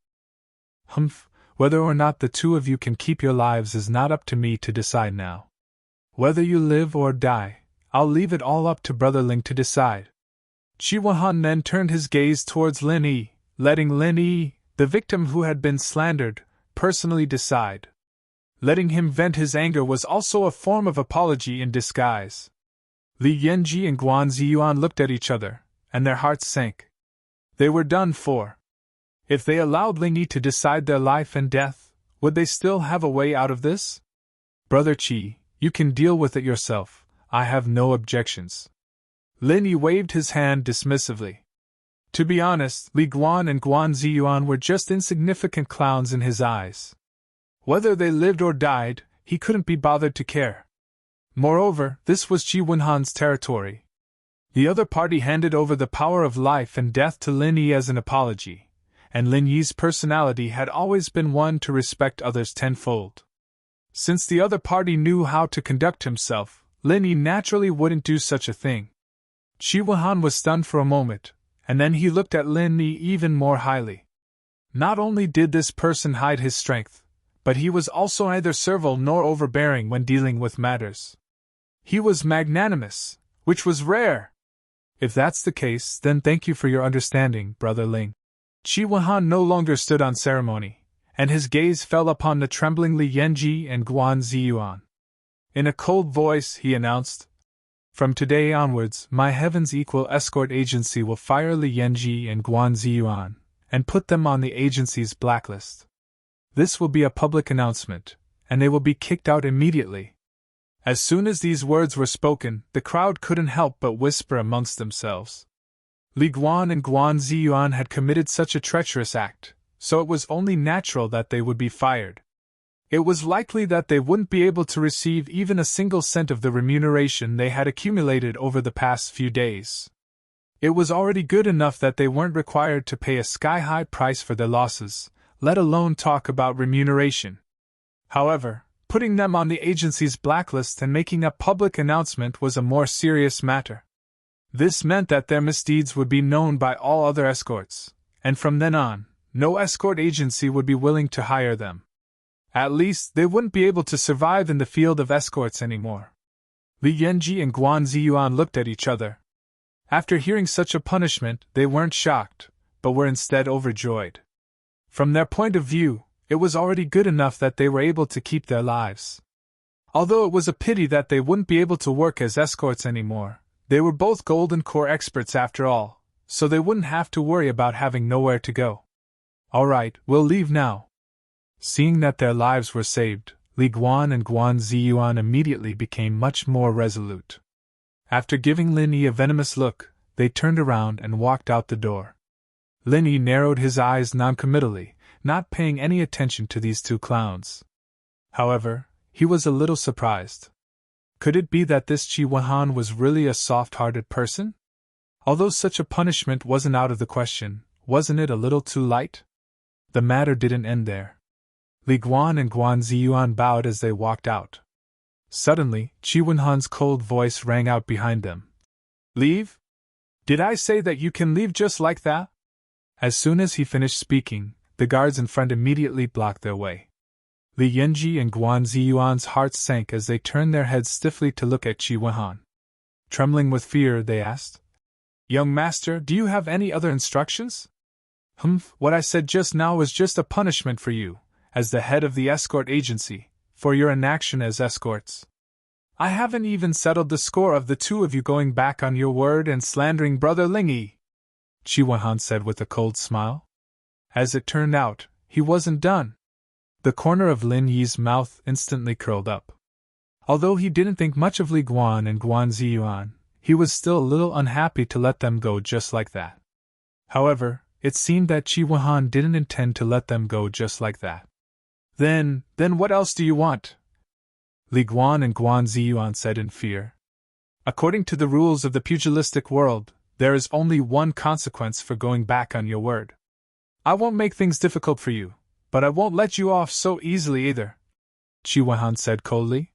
"Humph, whether or not the two of you can keep your lives is not up to me to decide now. Whether you live or die, I'll leave it all up to Brother Ling to decide." Chi Wan then turned his gaze towards Lin Yi, letting Lin Yi, the victim who had been slandered, personally decide. Letting him vent his anger was also a form of apology in disguise. Li Yanji and Guan Ziyuan looked at each other, and their hearts sank. They were done for. If they allowed Ling Yi to decide their life and death, would they still have a way out of this? "Brother Qi, you can deal with it yourself, I have no objections." Lin Yi waved his hand dismissively. To be honest, Li Guan and Guan Ziyuan were just insignificant clowns in his eyes. Whether they lived or died, he couldn't be bothered to care. Moreover, this was Qi Wenhan's territory. The other party handed over the power of life and death to Lin Yi as an apology, and Lin Yi's personality had always been one to respect others tenfold. Since the other party knew how to conduct himself, Lin Yi naturally wouldn't do such a thing. Qi Wenhan was stunned for a moment, and then he looked at Lin Yi even more highly. Not only did this person hide his strength, but he was also neither servile nor overbearing when dealing with matters. He was magnanimous, which was rare. "If that's the case, then thank you for your understanding, Brother Ling." Qi Wenhan no longer stood on ceremony, and his gaze fell upon the trembling Li Yanji and Guan Ziyuan. In a cold voice, he announced, "From today onwards, my Heaven's Equal Escort Agency will fire Li Yanji and Guan Ziyuan, and put them on the agency's blacklist. This will be a public announcement, and they will be kicked out immediately." As soon as these words were spoken, the crowd couldn't help but whisper amongst themselves. Li Guan and Guan Ziyuan had committed such a treacherous act, so it was only natural that they would be fired. It was likely that they wouldn't be able to receive even a single cent of the remuneration they had accumulated over the past few days. It was already good enough that they weren't required to pay a sky-high price for their losses, let alone talk about remuneration. However, putting them on the agency's blacklist and making a public announcement was a more serious matter. This meant that their misdeeds would be known by all other escorts, and from then on, no escort agency would be willing to hire them. At least, they wouldn't be able to survive in the field of escorts anymore. Li Yanji and Guan Ziyuan looked at each other. After hearing such a punishment, they weren't shocked, but were instead overjoyed. From their point of view, it was already good enough that they were able to keep their lives. Although it was a pity that they wouldn't be able to work as escorts anymore, they were both Golden Core experts after all, so they wouldn't have to worry about having nowhere to go. "All right, we'll leave now." Seeing that their lives were saved, Li Guan and Guan Ziyuan immediately became much more resolute. After giving Lin Yi a venomous look, they turned around and walked out the door. Lin Yi narrowed his eyes noncommittally, not paying any attention to these two clowns. However, he was a little surprised. Could it be that this Qi Wenhan was really a soft-hearted person? Although such a punishment wasn't out of the question, wasn't it a little too light? The matter didn't end there. Li Guan and Guan Ziyuan bowed as they walked out. Suddenly, Qi Wenhan's cold voice rang out behind them. "Leave? Did I say that you can leave just like that?" As soon as he finished speaking, the guards in front immediately blocked their way. Li Yanji and Guan Ziyuan's hearts sank as they turned their heads stiffly to look at Qi Wenhan. Trembling with fear, they asked, "Young master, do you have any other instructions?" What I said just now was just a punishment for you, as the head of the escort agency, for your inaction as escorts. I haven't even settled the score of the two of you going back on your word and slandering Brother Ling Yi," Qi Wenhan said with a cold smile. As it turned out, he wasn't done. The corner of Lin Yi's mouth instantly curled up. Although he didn't think much of Li Guan and Guan Ziyuan, he was still a little unhappy to let them go just like that. However, it seemed that Qi Wenhan didn't intend to let them go just like that. Then what else do you want?" Li Guan and Guan Ziyuan said in fear. "According to the rules of the pugilistic world, there is only one consequence for going back on your word. I won't make things difficult for you, but I won't let you off so easily either." Qi Wenhan said coldly.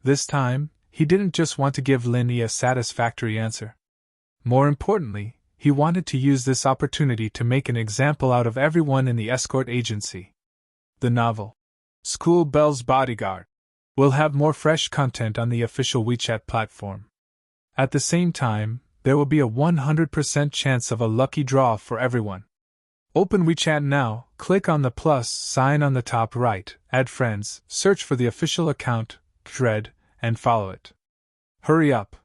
This time, he didn't just want to give Lin Yi a satisfactory answer. More importantly, he wanted to use this opportunity to make an example out of everyone in the escort agency. The novel, School Bell's Bodyguard, will have more fresh content on the official WeChat platform. At the same time, there will be a 100% chance of a lucky draw for everyone. Open WeChat now, click on the plus sign on the top right, add friends, search for the official account, thread, and follow it. Hurry up!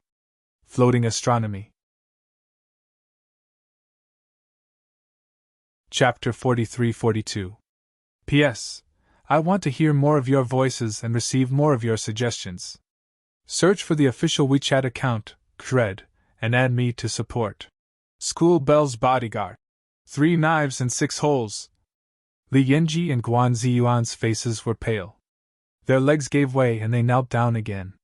Floating Astronomy. Chapter 43-42. P.S. I want to hear more of your voices and receive more of your suggestions. Search for the official WeChat account, thread, and add me to support. School Bell's Bodyguard. 3 knives and 6 holes. Li Yanji and Guan Ziyuan's faces were pale. Their legs gave way and they knelt down again.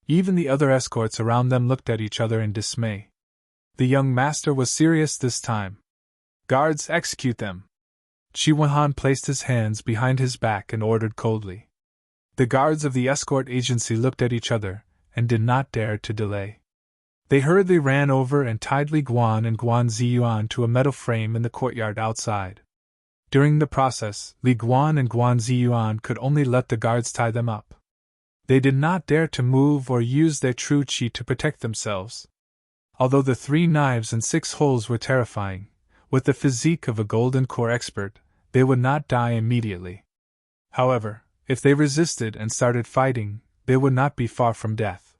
Even the other escorts around them looked at each other in dismay. The young master was serious this time. Guards, execute them! Qi Wenhan placed his hands behind his back and ordered coldly. The guards of the escort agency looked at each other and did not dare to delay. They hurriedly ran over and tied Li Guan and Guan Ziyuan to a metal frame in the courtyard outside. During the process, Li Guan and Guan Ziyuan could only let the guards tie them up. They did not dare to move or use their true qi to protect themselves. Although the 3 knives and 6 holes were terrifying, with the physique of a golden core expert, they would not die immediately. However, if they resisted and started fighting, they would not be far from death.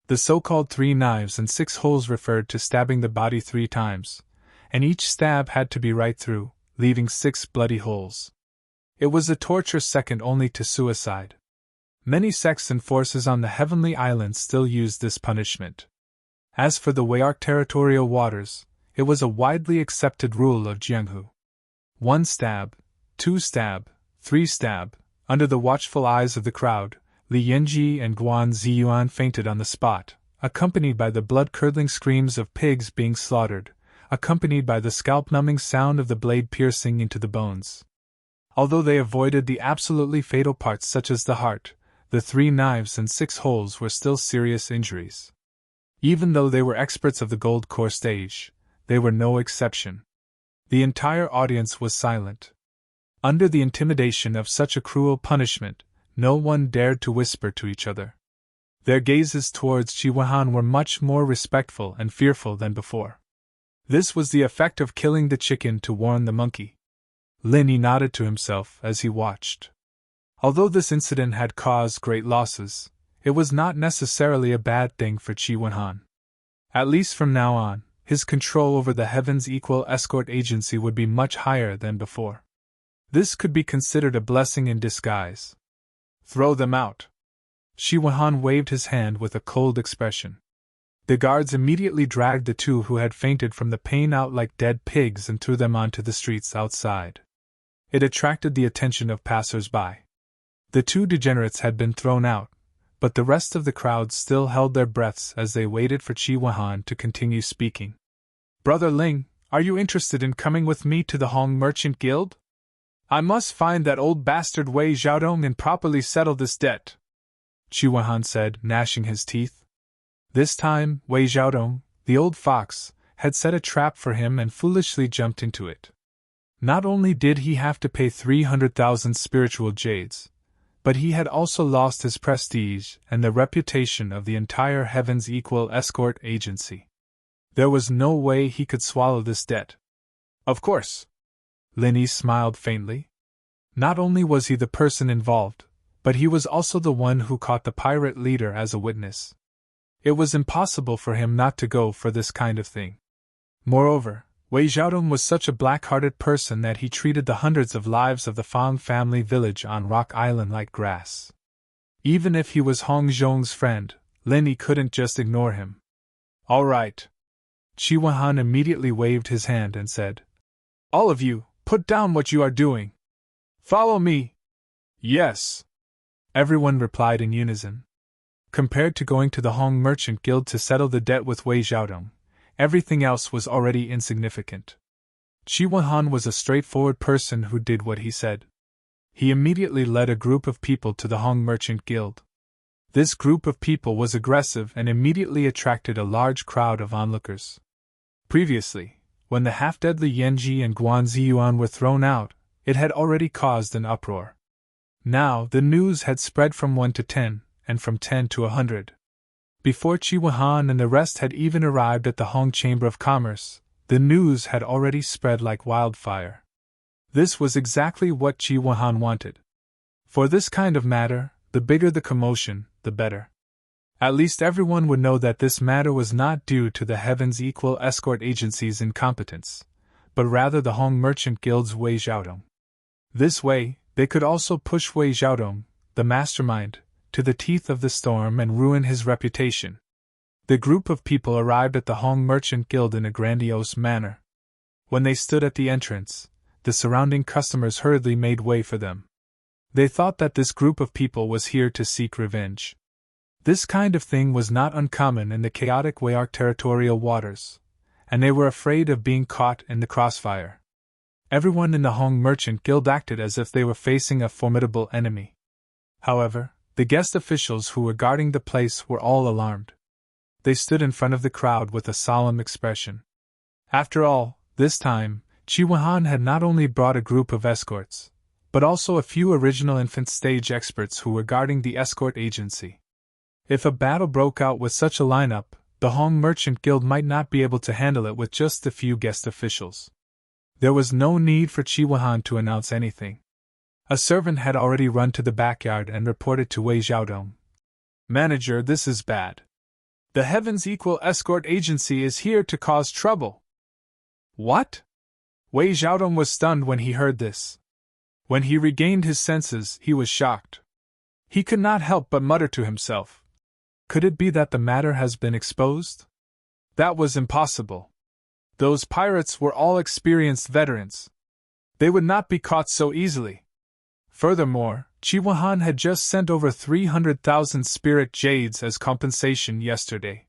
The so-called 3 knives and 6 holes referred to stabbing the body 3 times, and each stab had to be right through, leaving 6 bloody holes. It was a torture second only to suicide. Many sects and forces on the Heavenly Islands still used this punishment. As for the Wayark territorial waters, it was a widely accepted rule of Jianghu. 1 stab, 2 stab, 3 stab. Under the watchful eyes of the crowd, Li Yanji and Guan Ziyuan fainted on the spot, accompanied by the blood-curdling screams of pigs being slaughtered, accompanied by the scalp-numbing sound of the blade piercing into the bones. Although they avoided the absolutely fatal parts such as the heart, the 3 knives and 6 holes were still serious injuries. Even though they were experts of the gold core stage, they were no exception. The entire audience was silent. Under the intimidation of such a cruel punishment, no one dared to whisper to each other. Their gazes towards Qi Wenhan were much more respectful and fearful than before. This was the effect of killing the chicken to warn the monkey. Lin Yi nodded to himself as he watched. Although this incident had caused great losses, it was not necessarily a bad thing for Qi Wenhan. At least from now on, his control over the Heaven's Equal Escort Agency would be much higher than before. This could be considered a blessing in disguise. Throw them out! Qi Wenhan waved his hand with a cold expression. The guards immediately dragged the 2 who had fainted from the pain out like dead pigs and threw them onto the streets outside. It attracted the attention of passers-by. The 2 degenerates had been thrown out, but the rest of the crowd still held their breaths as they waited for Qi Wenhan to continue speaking. Brother Ling, are you interested in coming with me to the Hong Merchant Guild? I must find that old bastard Wei Xiaodong and properly settle this debt, Qi Wenhan said, gnashing his teeth. This time, Wei Xiaodong, the old fox, had set a trap for him and foolishly jumped into it. Not only did he have to pay 300,000 spiritual jades, but he had also lost his prestige and the reputation of the entire Heaven's Equal Escort Agency. There was no way he could swallow this debt. Of course. Lin Yi smiled faintly. Not only was he the person involved, but he was also the one who caught the pirate leader as a witness. It was impossible for him not to go for this kind of thing. Moreover, Wei Xiaodong was such a black-hearted person that he treated the hundreds of lives of the Fang family village on Rock Island like grass. Even if he was Hong Zhong's friend, Lin Yi couldn't just ignore him. All right. Qi Wenhan immediately waved his hand and said, All of you, put down what you are doing. Follow me. Yes. Everyone replied in unison. Compared to going to the Hong Merchant Guild to settle the debt with Wei Xiaodong, everything else was already insignificant. Qi Wenhan was a straightforward person who did what he said. he immediately led a group of people to the Hong Merchant Guild. This group of people was aggressive and immediately attracted a large crowd of onlookers. Previously, when the half-deadly Yanji and Guanziyuan were thrown out, it had already caused an uproar. Now the news had spread from 1 to 10, and from 10 to 100. Before Qi Wuhan and the rest had even arrived at the Hong Chamber of Commerce, the news had already spread like wildfire. This was exactly what Qi Wuhan wanted. For this kind of matter, the bigger the commotion, the better. At least everyone would know that this matter was not due to the Heaven's Equal Escort Agency's incompetence, but rather the Hong Merchant Guild's Wei Xiaodong. This way, they could also push Wei Xiaodong, the mastermind, to the teeth of the storm and ruin his reputation. The group of people arrived at the Hong Merchant Guild in a grandiose manner. When they stood at the entrance, the surrounding customers hurriedly made way for them. They thought that this group of people was here to seek revenge. This kind of thing was not uncommon in the chaotic Wayark territorial waters, and they were afraid of being caught in the crossfire. Everyone in the Hong Merchant Guild acted as if they were facing a formidable enemy. However, the guest officials who were guarding the place were all alarmed. They stood in front of the crowd with a solemn expression. After all, this time, Qi Wuhan had not only brought a group of escorts, but also a few original infant stage experts who were guarding the escort agency. If a battle broke out with such a lineup, the Hong Merchant Guild might not be able to handle it with just a few guest officials. There was no need for Qi Wuhan to announce anything. A servant had already run to the backyard and reported to Wei Xiaodong. "Manager, this is bad. The Heaven's Equal Escort Agency is here to cause trouble." "What?" Wei Xiaodong was stunned when he heard this. When he regained his senses, he was shocked. He could not help but mutter to himself. Could it be that the matter has been exposed? That was impossible. Those pirates were all experienced veterans. They would not be caught so easily. Furthermore, Qi Wuhan had just sent over 300,000 spirit jades as compensation yesterday.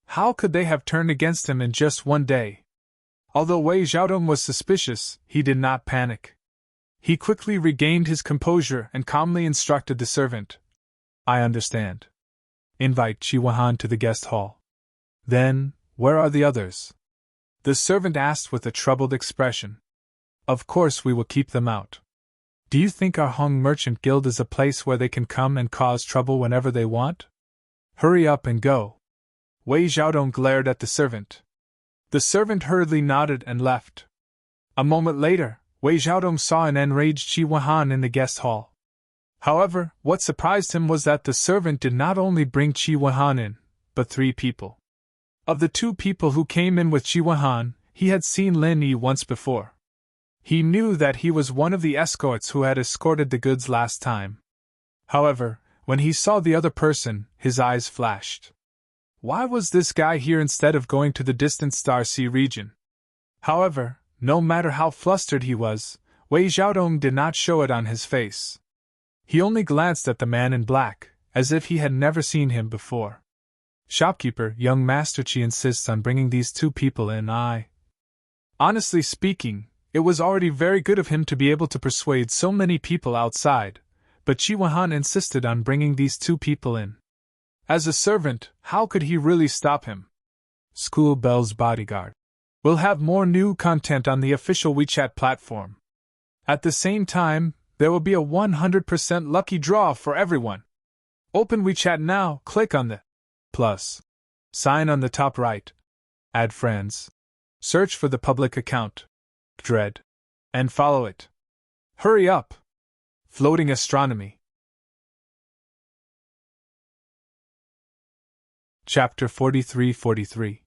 How could they have turned against him in just one day? Although Wei Xiaodong was suspicious, he did not panic. He quickly regained his composure and calmly instructed the servant. "I understand. Invite Qi Wuhan to the guest hall." "Then, where are the others?" the servant asked with a troubled expression. "Of course we will keep them out. Do you think our Hong Merchant Guild is a place where they can come and cause trouble whenever they want? Hurry up and go." Wei Xiaodong glared at the servant. The servant hurriedly nodded and left. A moment later, Wei Xiaodong saw an enraged Qi Wuhan in the guest hall. However, what surprised him was that the servant did not only bring Qi Wuhan in, but 3 people. Of the 2 people who came in with Qi Wuhan, he had seen Lin Yi once before. He knew that he was one of the escorts who had escorted the goods last time. However, when he saw the other person, his eyes flashed. Why was this guy here instead of going to the distant Star Sea region? However, no matter how flustered he was, Wei Xiaodong did not show it on his face. He only glanced at the man in black, as if he had never seen him before. "Shopkeeper, young Master Qi insists on bringing these 2 people in. Honestly speaking, it was already very good of him to be able to persuade so many people outside, but Qi Wuhan insisted on bringing these 2 people in. As a servant, how could he really stop him?" School Bell's Bodyguard. We'll have more new content on the official WeChat platform. At the same time, there will be a 100% lucky draw for everyone. Open WeChat now, click on the plus sign on the top right. Add friends. Search for the public account. Dread. And follow it. Hurry up! Floating Astronomy. Chapter 43-43.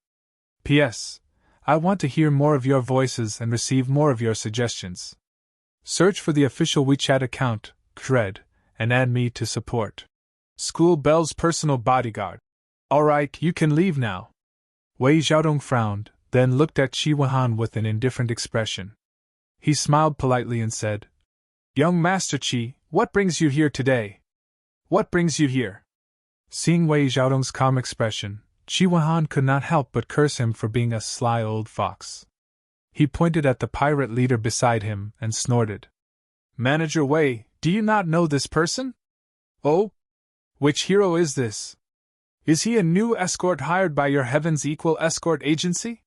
P.S. I want to hear more of your voices and receive more of your suggestions. Search for the official WeChat account, Dread, and add me to support. School Bell's personal bodyguard. Alright, you can leave now. Wei Xiaodong frowned, then looked at Qi Wuhan with an indifferent expression. He smiled politely and said, "Young Master Qi, what brings you here today? What brings you here?" Seeing Wei Xiaodong's calm expression, Qi Wuhan could not help but curse him for being a sly old fox. He pointed at the pirate leader beside him and snorted. "Manager Wei, Do you not know this person? Oh? Which hero is this? Is he a new escort hired by your Heaven's Equal escort agency?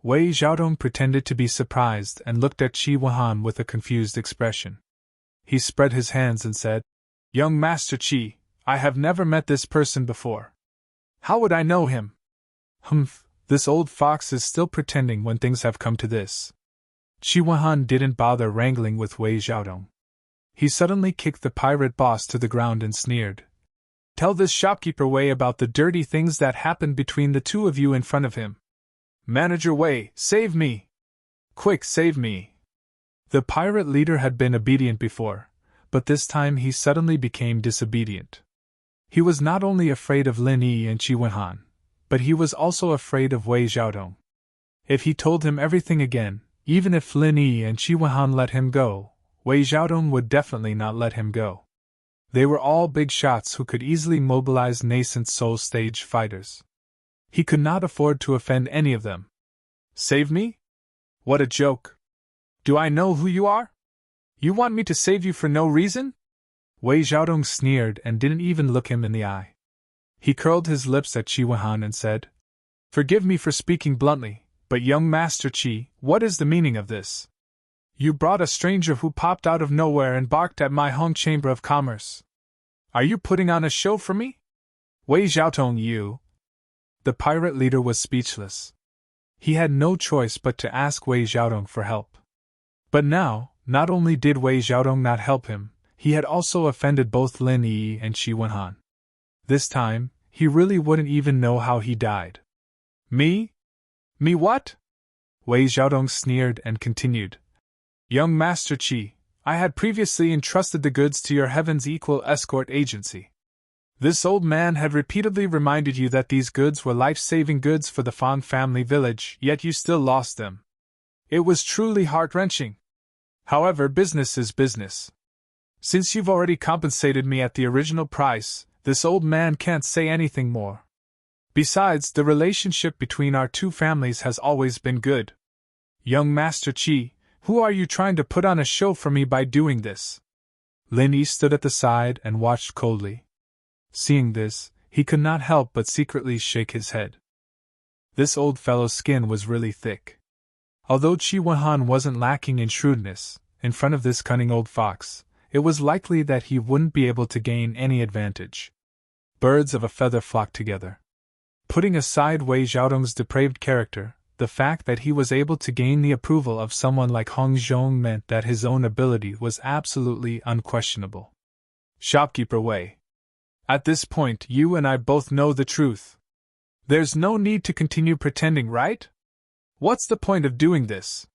Wei Xiaodong pretended to be surprised and looked at Qi Wuhan with a confused expression. He spread his hands and said, Young Master Qi, I have never met this person before. How would I know him? Humph, this old fox is still pretending when things have come to this. Qi Wuhan didn't bother wrangling with Wei Xiaodong. He suddenly kicked the pirate boss to the ground and sneered. Tell this shopkeeper Wei about the dirty things that happened between the two of you in front of him. Manager Wei, save me! Quick, save me! The pirate leader had been obedient before, but this time he suddenly became disobedient. He was not only afraid of Lin Yi and Qi Wenhan, but he was also afraid of Wei Xiaodong. If he told him everything again, even if Lin Yi and Qi Wenhan let him go, Wei Xiaodong would definitely not let him go. They were all big shots who could easily mobilize nascent soul stage fighters. He could not afford to offend any of them. Save me? What a joke! Do I know who you are? You want me to save you for no reason? Wei Xiaodong sneered and didn't even look him in the eye. He curled his lips at Qi Wenhan and said, Forgive me for speaking bluntly, but young Master Qi, what is the meaning of this? You brought a stranger who popped out of nowhere and barked at my Hong Chamber of Commerce. Are you putting on a show for me? Wei Xiaodong, you... The pirate leader was speechless. He had no choice but to ask Wei Xiaodong for help. But now, not only did Wei Xiaodong not help him, he had also offended both Lin Yi and Qi Wenhan. This time, he really wouldn't even know how he died. Me? Me what? Wei Xiaodong sneered and continued. Young Master Qi, I had previously entrusted the goods to your Heaven's Equal escort agency. This old man had repeatedly reminded you that these goods were life-saving goods for the Fan family village, yet you still lost them. It was truly heart-wrenching. However, business is business. Since you've already compensated me at the original price, this old man can't say anything more. Besides, the relationship between our two families has always been good. Young Master Qi, who are you trying to put on a show for me by doing this? Lin Yi stood at the side and watched coldly. Seeing this, he could not help but secretly shake his head. This old fellow's skin was really thick. Although Qi Wenhan wasn't lacking in shrewdness, in front of this cunning old fox, it was likely that he wouldn't be able to gain any advantage. Birds of a feather flocked together. Putting aside Wei Xiaodong's depraved character, the fact that he was able to gain the approval of someone like Hong Zhong meant that his own ability was absolutely unquestionable. Shopkeeper Wei. At this point, you and I both know the truth. There's no need to continue pretending, right? What's the point of doing this?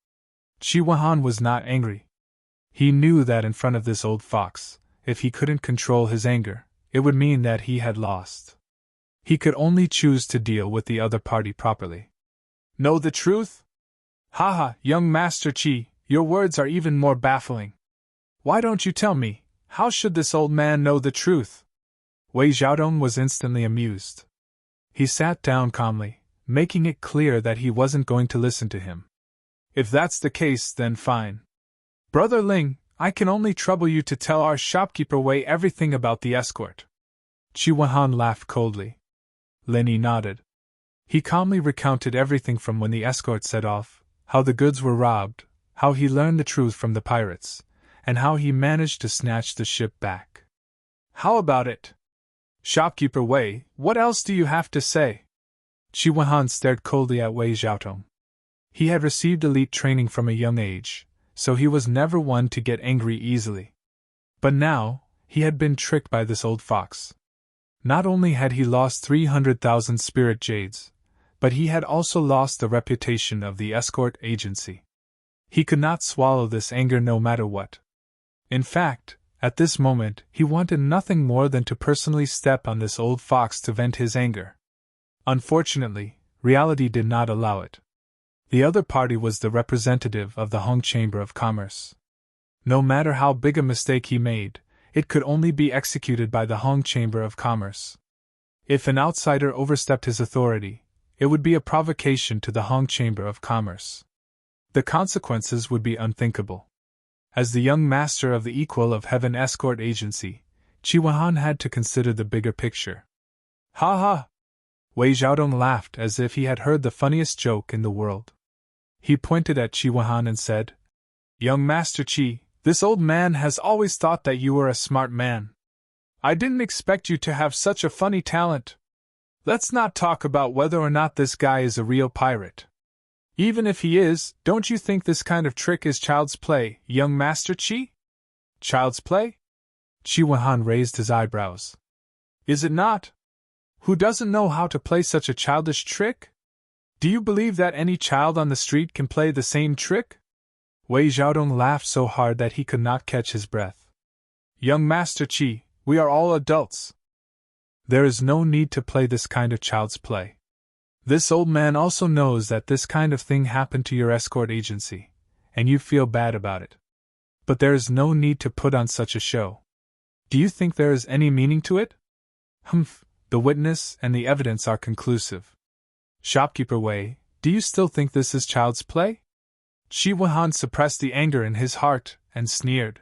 Qi Wenhan was not angry. He knew that in front of this old fox, if he couldn't control his anger, it would mean that he had lost. He could only choose to deal with the other party properly. Know the truth? Haha, young Master Qi, your words are even more baffling. Why don't you tell me, how should this old man know the truth? Wei Xiaodong was instantly amused. He sat down calmly, making it clear that he wasn't going to listen to him. If that's the case, then fine. Brother Ling, I can only trouble you to tell our shopkeeper Wei everything about the escort. Qi Wenhan laughed coldly. Lin Yi nodded. He calmly recounted everything from when the escort set off, how the goods were robbed, how he learned the truth from the pirates, and how he managed to snatch the ship back. How about it? Shopkeeper Wei, what else do you have to say? Qi Wenhan stared coldly at Wei Xiaodong. He had received elite training from a young age, so he was never one to get angry easily. But now, he had been tricked by this old fox. Not only had he lost 300,000 spirit jades, but he had also lost the reputation of the escort agency. He could not swallow this anger no matter what. In fact, at this moment, he wanted nothing more than to personally step on this old fox to vent his anger. Unfortunately, reality did not allow it. The other party was the representative of the Hong Chamber of Commerce. No matter how big a mistake he made, it could only be executed by the Hong Chamber of Commerce. If an outsider overstepped his authority, it would be a provocation to the Hong Chamber of Commerce. The consequences would be unthinkable. As the young master of the Equal of Heaven escort agency, Chiwahan had to consider the bigger picture. Ha ha! Wei Xiaodong laughed as if he had heard the funniest joke in the world. He pointed at Chiwahan and said, "Young Master Chi, this old man has always thought that you were a smart man. I didn't expect you to have such a funny talent. Let's not talk about whether or not this guy is a real pirate. Even if he is, don't you think this kind of trick is child's play, young Master Chi?" "Child's play?" Chiwahan raised his eyebrows. "Is it not? Who doesn't know how to play such a childish trick? Do you believe that any child on the street can play the same trick?" Wei Xiaodong laughed so hard that he could not catch his breath. "Young Master Chi, we are all adults. There is no need to play this kind of child's play. This old man also knows that this kind of thing happened to your escort agency, and you feel bad about it. But there is no need to put on such a show. Do you think there is any meaning to it? Humph, the witness and the evidence are conclusive. Shopkeeper Wei, do you still think this is child's play?" Chiwahan suppressed the anger in his heart and sneered.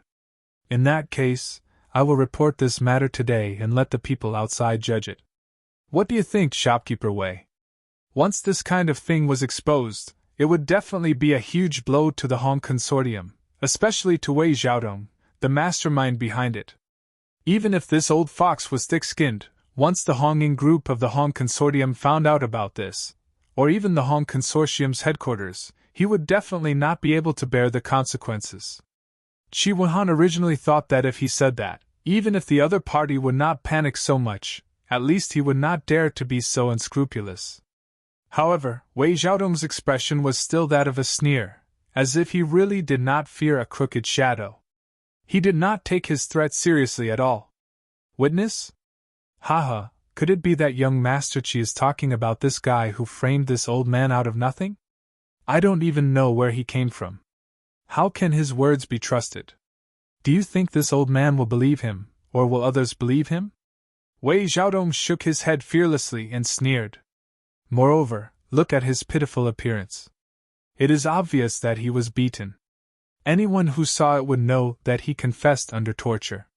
"In that case, I will report this matter today and let the people outside judge it. What do you think, Shopkeeper Wei? Once this kind of thing was exposed, it would definitely be a huge blow to the Hong Consortium, especially to Wei Xiaodong, the mastermind behind it. Even if this old fox was thick-skinned, once the Honging group of the Hong Consortium found out about this, or even the Hong Consortium's headquarters, he would definitely not be able to bear the consequences." Chiwahan originally thought that if he said that, even if the other party would not panic so much, at least he would not dare to be so unscrupulous. However, Wei Xiaodong's expression was still that of a sneer, as if he really did not fear a crooked shadow. He did not take his threat seriously at all. "Witness? Haha, could it be that young Master Chi is talking about this guy who framed this old man out of nothing? I don't even know where he came from. How can his words be trusted? Do you think this old man will believe him, or will others believe him?" Wei Xiaodong shook his head fearlessly and sneered. "Moreover, look at his pitiful appearance. It is obvious that he was beaten. Anyone who saw it would know that he confessed under torture.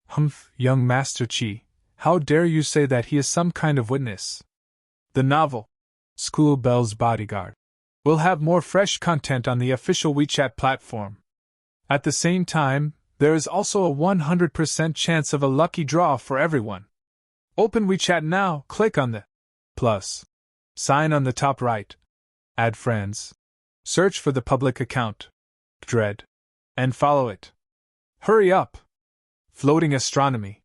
Humph, young Master Chi, how dare you say that he is some kind of witness? The novel, School Bell's Bodyguard, will have more fresh content on the official WeChat platform. At the same time, there is also a 100% chance of a lucky draw for everyone. Open WeChat now, click on the plus sign on the top right. Add friends. Search for the public account, Dread, and follow it. Hurry up! Floating Astronomy.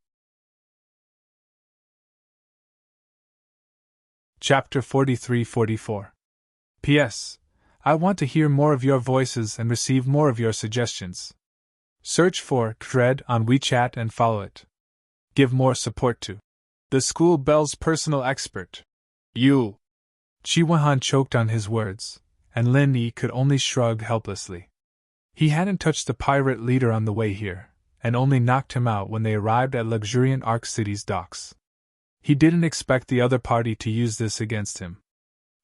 Chapter 43-44. P.S. I want to hear more of your voices and receive more of your suggestions. Search for Dread on WeChat and follow it. Give more support to the School Bell's personal expert. You. Chiwahan choked on his words, and Lin Yi could only shrug helplessly. He hadn't touched the pirate leader on the way here, and only knocked him out when they arrived at luxuriant Ark City's docks. He didn't expect the other party to use this against him.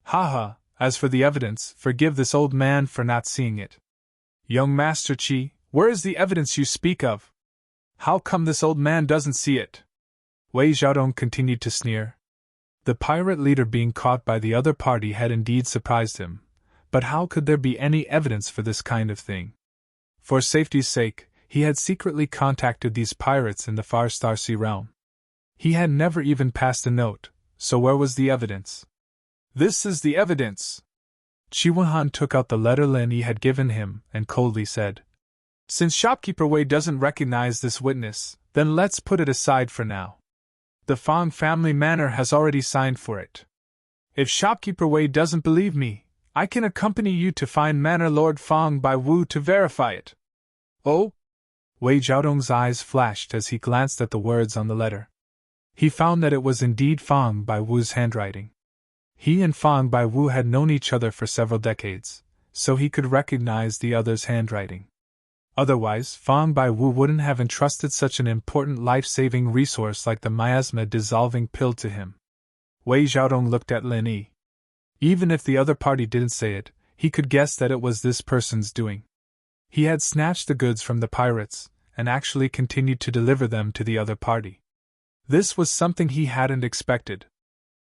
Haha, as for the evidence, forgive this old man for not seeing it. Young Master Chi, where is the evidence you speak of? How come this old man doesn't see it? Wei Xiaodong continued to sneer. The pirate leader being caught by the other party had indeed surprised him, but how could there be any evidence for this kind of thing? For safety's sake, he had secretly contacted these pirates in the far Starsea realm. He had never even passed a note, so where was the evidence? This is the evidence. Chiwahan took out the letter Lin Yi had given him and coldly said, Since Shopkeeper Wei doesn't recognize this witness, then let's put it aside for now. The Fang family manor has already signed for it. If Shopkeeper Wei doesn't believe me, I can accompany you to find Manor Lord Fang Bai Wu to verify it. Oh? Wei Xiaodong's eyes flashed as he glanced at the words on the letter. He found that it was indeed Fang Bai Wu's handwriting. He and Fang Bai Wu had known each other for several decades, so he could recognize the other's handwriting. Otherwise, Fang Bai Wu wouldn't have entrusted such an important life-saving resource like the miasma-dissolving pill to him. Wei Xiaodong looked at Lin Yi. Even if the other party didn't say it, he could guess that it was this person's doing. He had snatched the goods from the pirates, and actually continued to deliver them to the other party. This was something he hadn't expected.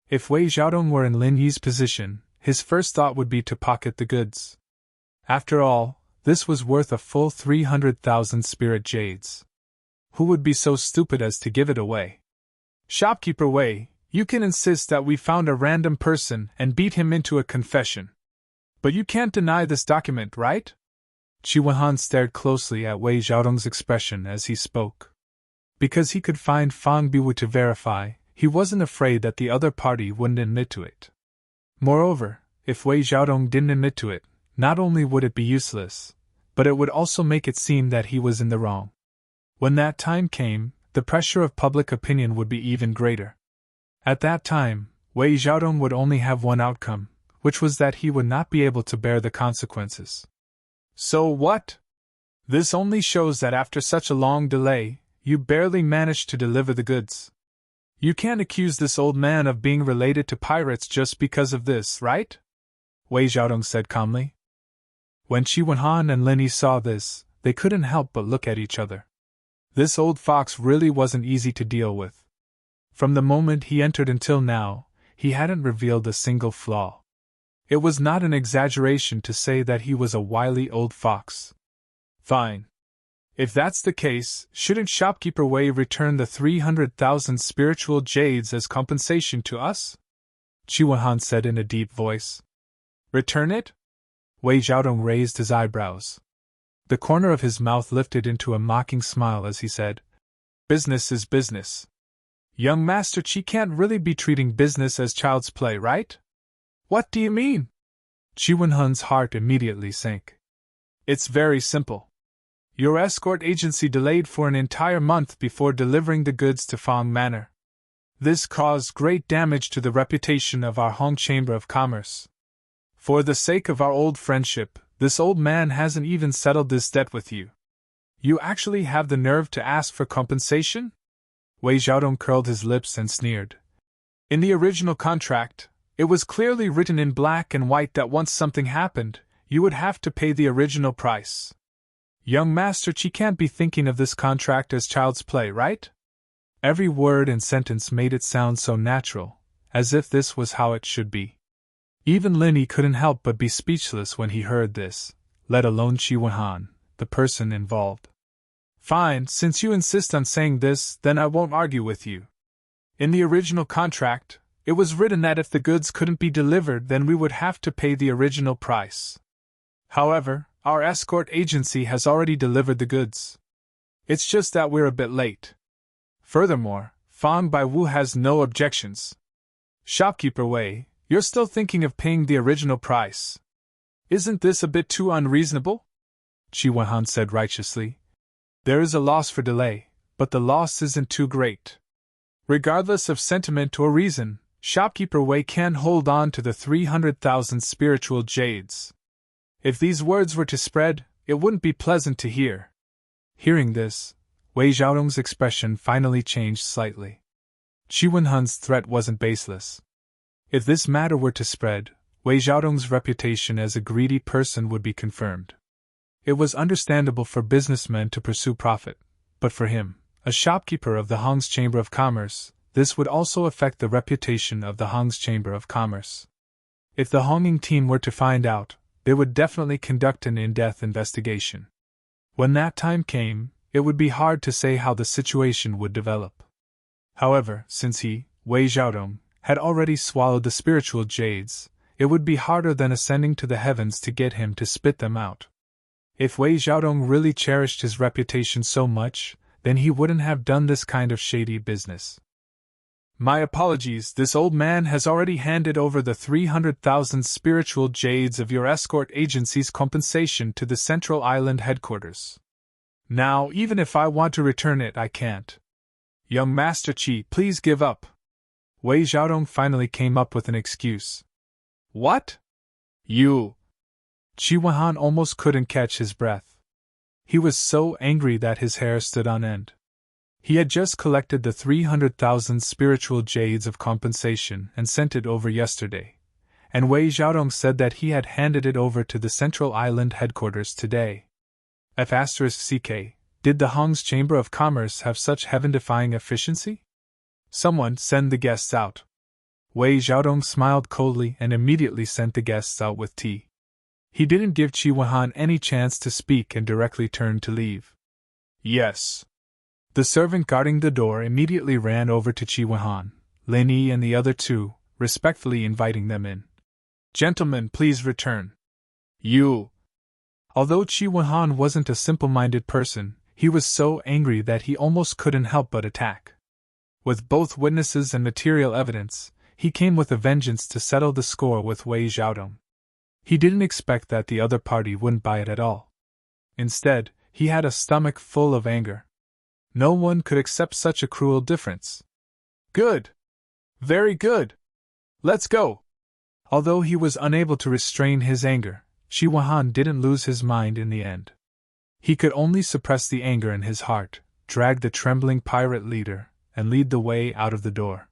If Wei Xiaodong were in Lin Yi's position, his first thought would be to pocket the goods. After all, this was worth a full 300,000 spirit jades. Who would be so stupid as to give it away? Shopkeeper Wei, you can insist that we found a random person and beat him into a confession. But you can't deny this document, right? Qi Wenhan stared closely at Wei Xiaodong's expression as he spoke. Because he could find Fang Biwu to verify, he wasn't afraid that the other party wouldn't admit to it. Moreover, if Wei Xiaodong didn't admit to it, not only would it be useless, but it would also make it seem that he was in the wrong. When that time came, the pressure of public opinion would be even greater. At that time, Wei Xiaodong would only have one outcome, which was that he would not be able to bear the consequences. So what? This only shows that after such a long delay, you barely managed to deliver the goods. You can't accuse this old man of being related to pirates just because of this, right? Wei Xiaodong said calmly. When Qi Wenhan and Lin Yi saw this, they couldn't help but look at each other. This old fox really wasn't easy to deal with. From the moment he entered until now, he hadn't revealed a single flaw. It was not an exaggeration to say that he was a wily old fox. Fine. If that's the case, shouldn't Shopkeeper Wei return the 300,000 spiritual jades as compensation to us? Qi Wenhan said in a deep voice. Return it? Wei Xiaodong raised his eyebrows. The corner of his mouth lifted into a mocking smile as he said, Business is business. Young Master Qi can't really be treating business as child's play, right? What do you mean? Qi Wenhan's heart immediately sank. It's very simple. Your escort agency delayed for an entire month before delivering the goods to Fang Manor. This caused great damage to the reputation of our Hong Chamber of Commerce. For the sake of our old friendship, this old man hasn't even settled this debt with you. You actually have the nerve to ask for compensation? Wei Xiaodong curled his lips and sneered. In the original contract, it was clearly written in black and white that once something happened, you would have to pay the original price. Young Master Qi can't be thinking of this contract as child's play, right? Every word and sentence made it sound so natural, as if this was how it should be. Even Lin Yi couldn't help but be speechless when he heard this, let alone Qi Wenhan, the person involved. Fine, since you insist on saying this, then I won't argue with you. In the original contract, it was written that if the goods couldn't be delivered, then we would have to pay the original price. However, our escort agency has already delivered the goods. It's just that we're a bit late. Furthermore, Fang Baiwu has no objections. Shopkeeper Wei, you're still thinking of paying the original price. Isn't this a bit too unreasonable? Qi Wenhan said righteously. There is a loss for delay, but the loss isn't too great. Regardless of sentiment or reason, Shopkeeper Wei can hold on to the 300,000 spiritual jades. If these words were to spread, it wouldn't be pleasant to hear. Hearing this, Wei Xiaodong's expression finally changed slightly. Qi Wenhan's threat wasn't baseless. If this matter were to spread, Wei Xiaodong's reputation as a greedy person would be confirmed. It was understandable for businessmen to pursue profit, but for him, a shopkeeper of the Hong's Chamber of Commerce, this would also affect the reputation of the Hong's Chamber of Commerce. If the Honging team were to find out, they would definitely conduct an in-depth investigation. When that time came, it would be hard to say how the situation would develop. However, since he, Wei Xiaodong, had already swallowed the spiritual jades, it would be harder than ascending to the heavens to get him to spit them out. If Wei Xiaodong really cherished his reputation so much, then he wouldn't have done this kind of shady business. My apologies, this old man has already handed over the 300,000 spiritual jades of your escort agency's compensation to the Central Island headquarters. Now, even if I want to return it, I can't. Young Master Qi, please give up. Wei Xiaodong finally came up with an excuse. What? You? Qi Wenhan almost couldn't catch his breath. He was so angry that his hair stood on end. He had just collected the 300,000 spiritual jades of compensation and sent it over yesterday, and Wei Xiaodong said that he had handed it over to the Central Island headquarters today. F***ck, did the Hong's Chamber of Commerce have such heaven-defying efficiency? Someone send the guests out. Wei Xiaodong smiled coldly and immediately sent the guests out with tea. He didn't give Qi Wenhan any chance to speak and directly turned to leave. Yes. The servant guarding the door immediately ran over to Qi Wenhan, Lin Yi and the other two, respectfully inviting them in. Gentlemen, please return. You. Although Qi Wenhan wasn't a simple-minded person, he was so angry that he almost couldn't help but attack. With both witnesses and material evidence, he came with a vengeance to settle the score with Wei Xiaodong. He didn't expect that the other party wouldn't buy it at all. Instead, he had a stomach full of anger. No one could accept such a cruel difference. Good. Very good. Let's go. Although he was unable to restrain his anger, Qi Wenhan didn't lose his mind in the end. He could only suppress the anger in his heart, drag the trembling pirate leader, and lead the way out of the door.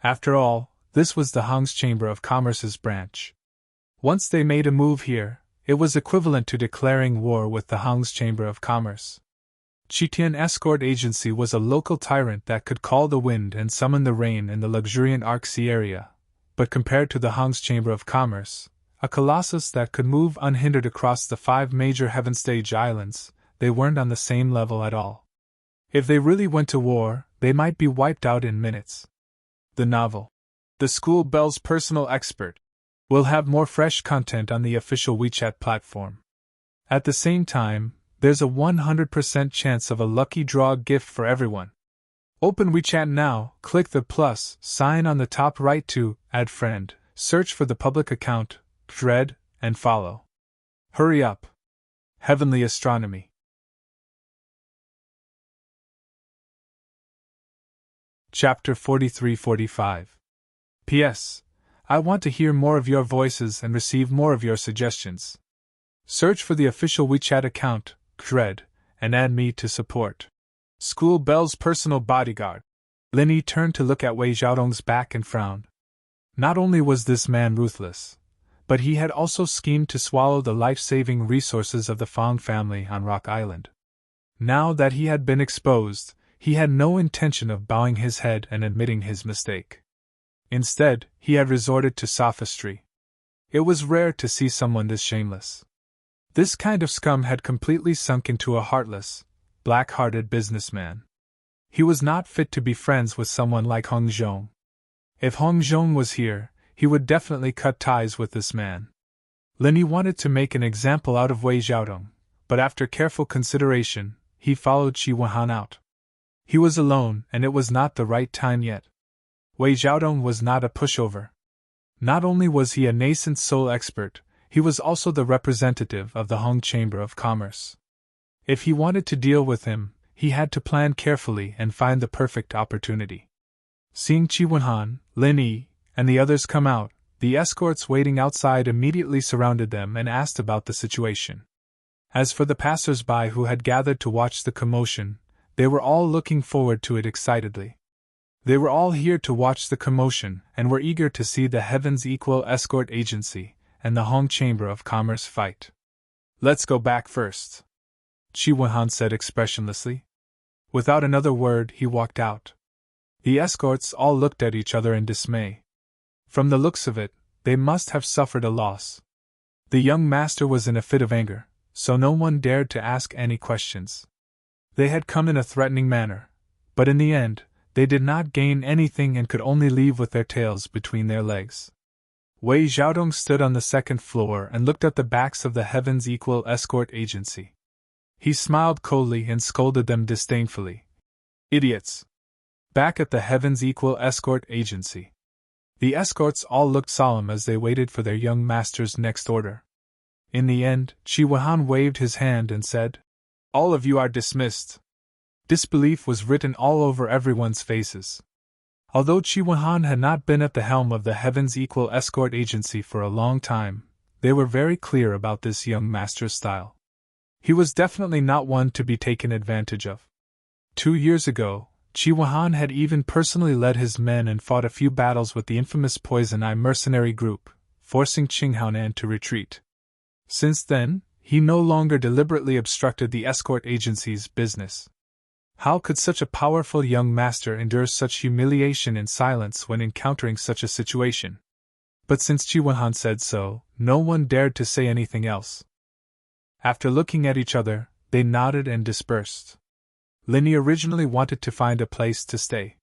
After all, this was the Hong's Chamber of Commerce's branch. Once they made a move here, it was equivalent to declaring war with the Hong's Chamber of Commerce. Qitian Escort Agency was a local tyrant that could call the wind and summon the rain in the luxuriant Arc Sea area, but compared to the Hong's Chamber of Commerce, a colossus that could move unhindered across the 5 major Heaven Stage islands, they weren't on the same level at all. If they really went to war, they might be wiped out in minutes. The novel, The School Bell's Personal Expert, will have more fresh content on the official WeChat platform. At the same time, there's a 100% chance of a lucky draw gift for everyone. Open WeChat now, click the plus sign on the top right to add friend, search for the public account, thread, and follow. Hurry up. Heavenly Astronomy. Chapter 43-45. P.S. I want to hear more of your voices and receive more of your suggestions. Search for the official WeChat account, thread, and add me to support. School Bell's personal bodyguard. Lin Yi turned to look at Wei Xiaodong's back and frowned. Not only was this man ruthless, but he had also schemed to swallow the life-saving resources of the Fang family on Rock Island. Now that he had been exposed, he had no intention of bowing his head and admitting his mistake. Instead, he had resorted to sophistry. It was rare to see someone this shameless. This kind of scum had completely sunk into a heartless, black-hearted businessman. He was not fit to be friends with someone like Hong Zhong. If Hong Zhong was here, he would definitely cut ties with this man. Lin Yi wanted to make an example out of Wei Xiaodong, but after careful consideration, he followed Qi Wenhan out. He was alone, and it was not the right time yet. Wei Xiaodong was not a pushover. Not only was he a nascent soul expert, he was also the representative of the Hong Chamber of Commerce. If he wanted to deal with him, he had to plan carefully and find the perfect opportunity. Seeing Qi Wenhan, Lin Yi, and the others come out, the escorts waiting outside immediately surrounded them and asked about the situation. As for the passers-by who had gathered to watch the commotion, they were all looking forward to it excitedly. They were all here to watch the commotion and were eager to see the Heaven's Equal Escort Agency and the Hong Chamber of Commerce fight. Let's go back first, Qi Wenhan said expressionlessly. Without another word, he walked out. The escorts all looked at each other in dismay. From the looks of it, they must have suffered a loss. The young master was in a fit of anger, so no one dared to ask any questions. They had come in a threatening manner, but in the end, they did not gain anything and could only leave with their tails between their legs. Wei Xiaodong stood on the second floor and looked at the backs of the Heaven's Equal Escort Agency. He smiled coldly and scolded them disdainfully. Idiots! Back at the Heaven's Equal Escort Agency. The escorts all looked solemn as they waited for their young master's next order. In the end, Qi Wenhan waved his hand and said, "All of you are dismissed." Disbelief was written all over everyone's faces. Although Qi Wenhan had not been at the helm of the Heaven's Equal Escort Agency for a long time, they were very clear about this young master's style. He was definitely not one to be taken advantage of. 2 years ago, Qi Wenhan had even personally led his men and fought a few battles with the infamous Poison Eye mercenary group, forcing Qinghaonan to retreat. Since then, he no longer deliberately obstructed the escort agency's business. How could such a powerful young master endure such humiliation in silence when encountering such a situation? But since Chi Wen-han said so, no one dared to say anything else. After looking at each other, they nodded and dispersed. Linny originally wanted to find a place to stay.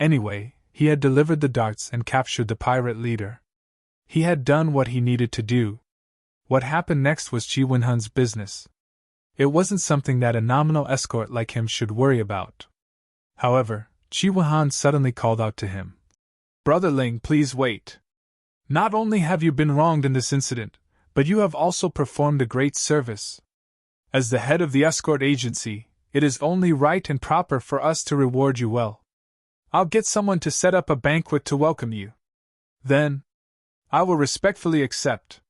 Anyway, he had delivered the darts and captured the pirate leader. He had done what he needed to do. What happened next was Chi Wen-han's business. It wasn't something that a nominal escort like him should worry about. However, Chi Wen-han suddenly called out to him. "Brother Ling, please wait. Not only have you been wronged in this incident, but you have also performed a great service. As the head of the escort agency, it is only right and proper for us to reward you well. I'll get someone to set up a banquet to welcome you. Then, I will respectfully accept."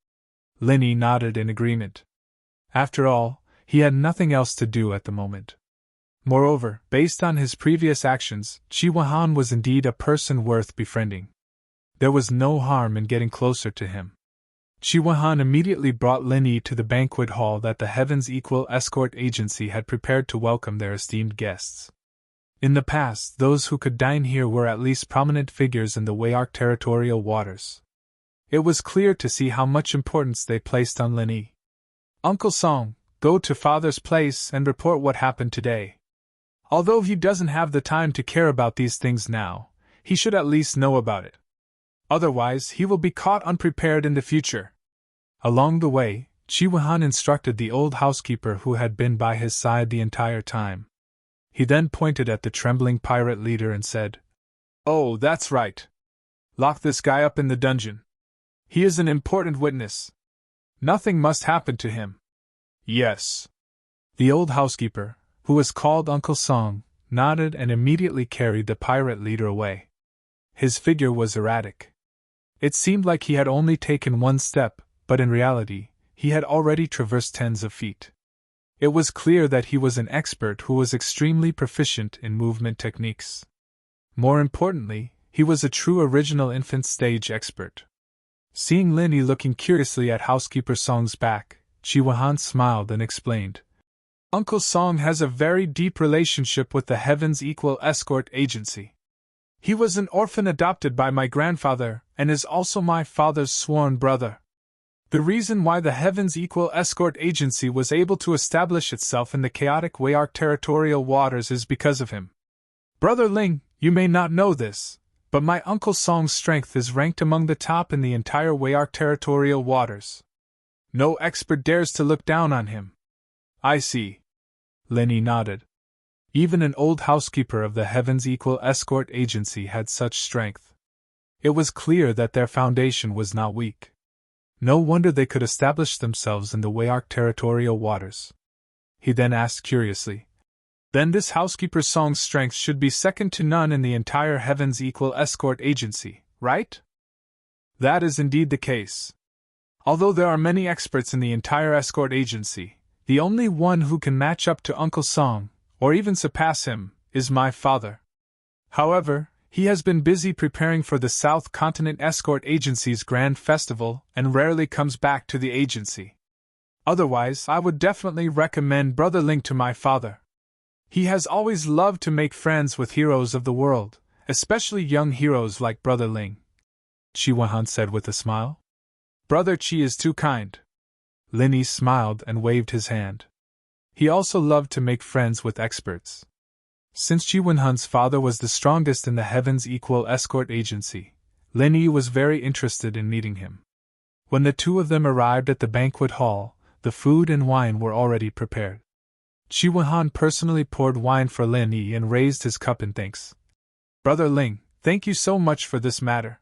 Linny nodded in agreement. After all, he had nothing else to do at the moment. Moreover, based on his previous actions, Chi Wen-han was indeed a person worth befriending. There was no harm in getting closer to him. Chi Wen-han immediately brought Linny to the banquet hall that the Heaven's Equal Escort Agency had prepared to welcome their esteemed guests. In the past, those who could dine here were at least prominent figures in the Wayark territorial waters. It was clear to see how much importance they placed on Linny. "Uncle Song, go to father's place and report what happened today. Although he doesn't have the time to care about these things now, he should at least know about it. Otherwise, he will be caught unprepared in the future." Along the way, Chi Wen-han instructed the old housekeeper who had been by his side the entire time. He then pointed at the trembling pirate leader and said, "Oh, that's right. Lock this guy up in the dungeon. He is an important witness. Nothing must happen to him." "Yes." The old housekeeper, who was called Uncle Song, nodded and immediately carried the pirate leader away. His figure was erratic. It seemed like he had only taken one step, but in reality, he had already traversed tens of feet. It was clear that he was an expert who was extremely proficient in movement techniques. More importantly, he was a true original infant stage expert. Seeing Linny looking curiously at housekeeper Song's back, Chi Wen-han smiled and explained, "Uncle Song has a very deep relationship with the Heaven's Equal Escort Agency. He was an orphan adopted by my grandfather, and is also my father's sworn brother. The reason why the Heaven's Equal Escort Agency was able to establish itself in the chaotic Wayark territorial waters is because of him. Brother Ling, you may not know this, but my Uncle Song's strength is ranked among the top in the entire Wayark territorial waters. No expert dares to look down on him." "I see." Linny nodded. Even an old housekeeper of the Heaven's Equal Escort Agency had such strength. It was clear that their foundation was not weak. No wonder they could establish themselves in the Wayark territorial waters. He then asked curiously, "Then this housekeeper Song's strength should be second to none in the entire Heaven's Equal Escort Agency, right?" "That is indeed the case. Although there are many experts in the entire escort agency, the only one who can match up to Uncle Song, or even surpass him, is my father. However, he has been busy preparing for the South Continent Escort Agency's Grand Festival and rarely comes back to the agency. Otherwise, I would definitely recommend Brother Ling to my father. He has always loved to make friends with heroes of the world, especially young heroes like Brother Ling," Chi Wen-han said with a smile. "Brother Chi is too kind." Linny smiled and waved his hand. He also loved to make friends with experts. Since Chi Wen-han's father was the strongest in the Heaven's Equal Escort Agency, Linny was very interested in meeting him. When the two of them arrived at the banquet hall, the food and wine were already prepared. Chi Wen-han personally poured wine for Linny and raised his cup in thanks. "Brother Ling, thank you so much for this matter.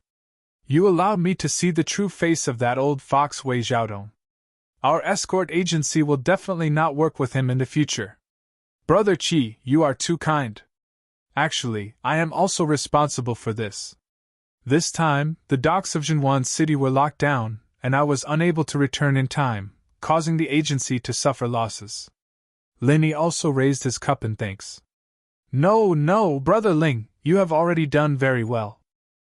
You allowed me to see the true face of that old fox Wei Xiaodong. Our escort agency will definitely not work with him in the future. Brother Chi, you are too kind. Actually, I am also responsible for this. This time, the docks of Jinwan City were locked down, and I was unable to return in time, causing the agency to suffer losses." Linny also raised his cup in thanks. No, Brother Ling, you have already done very well.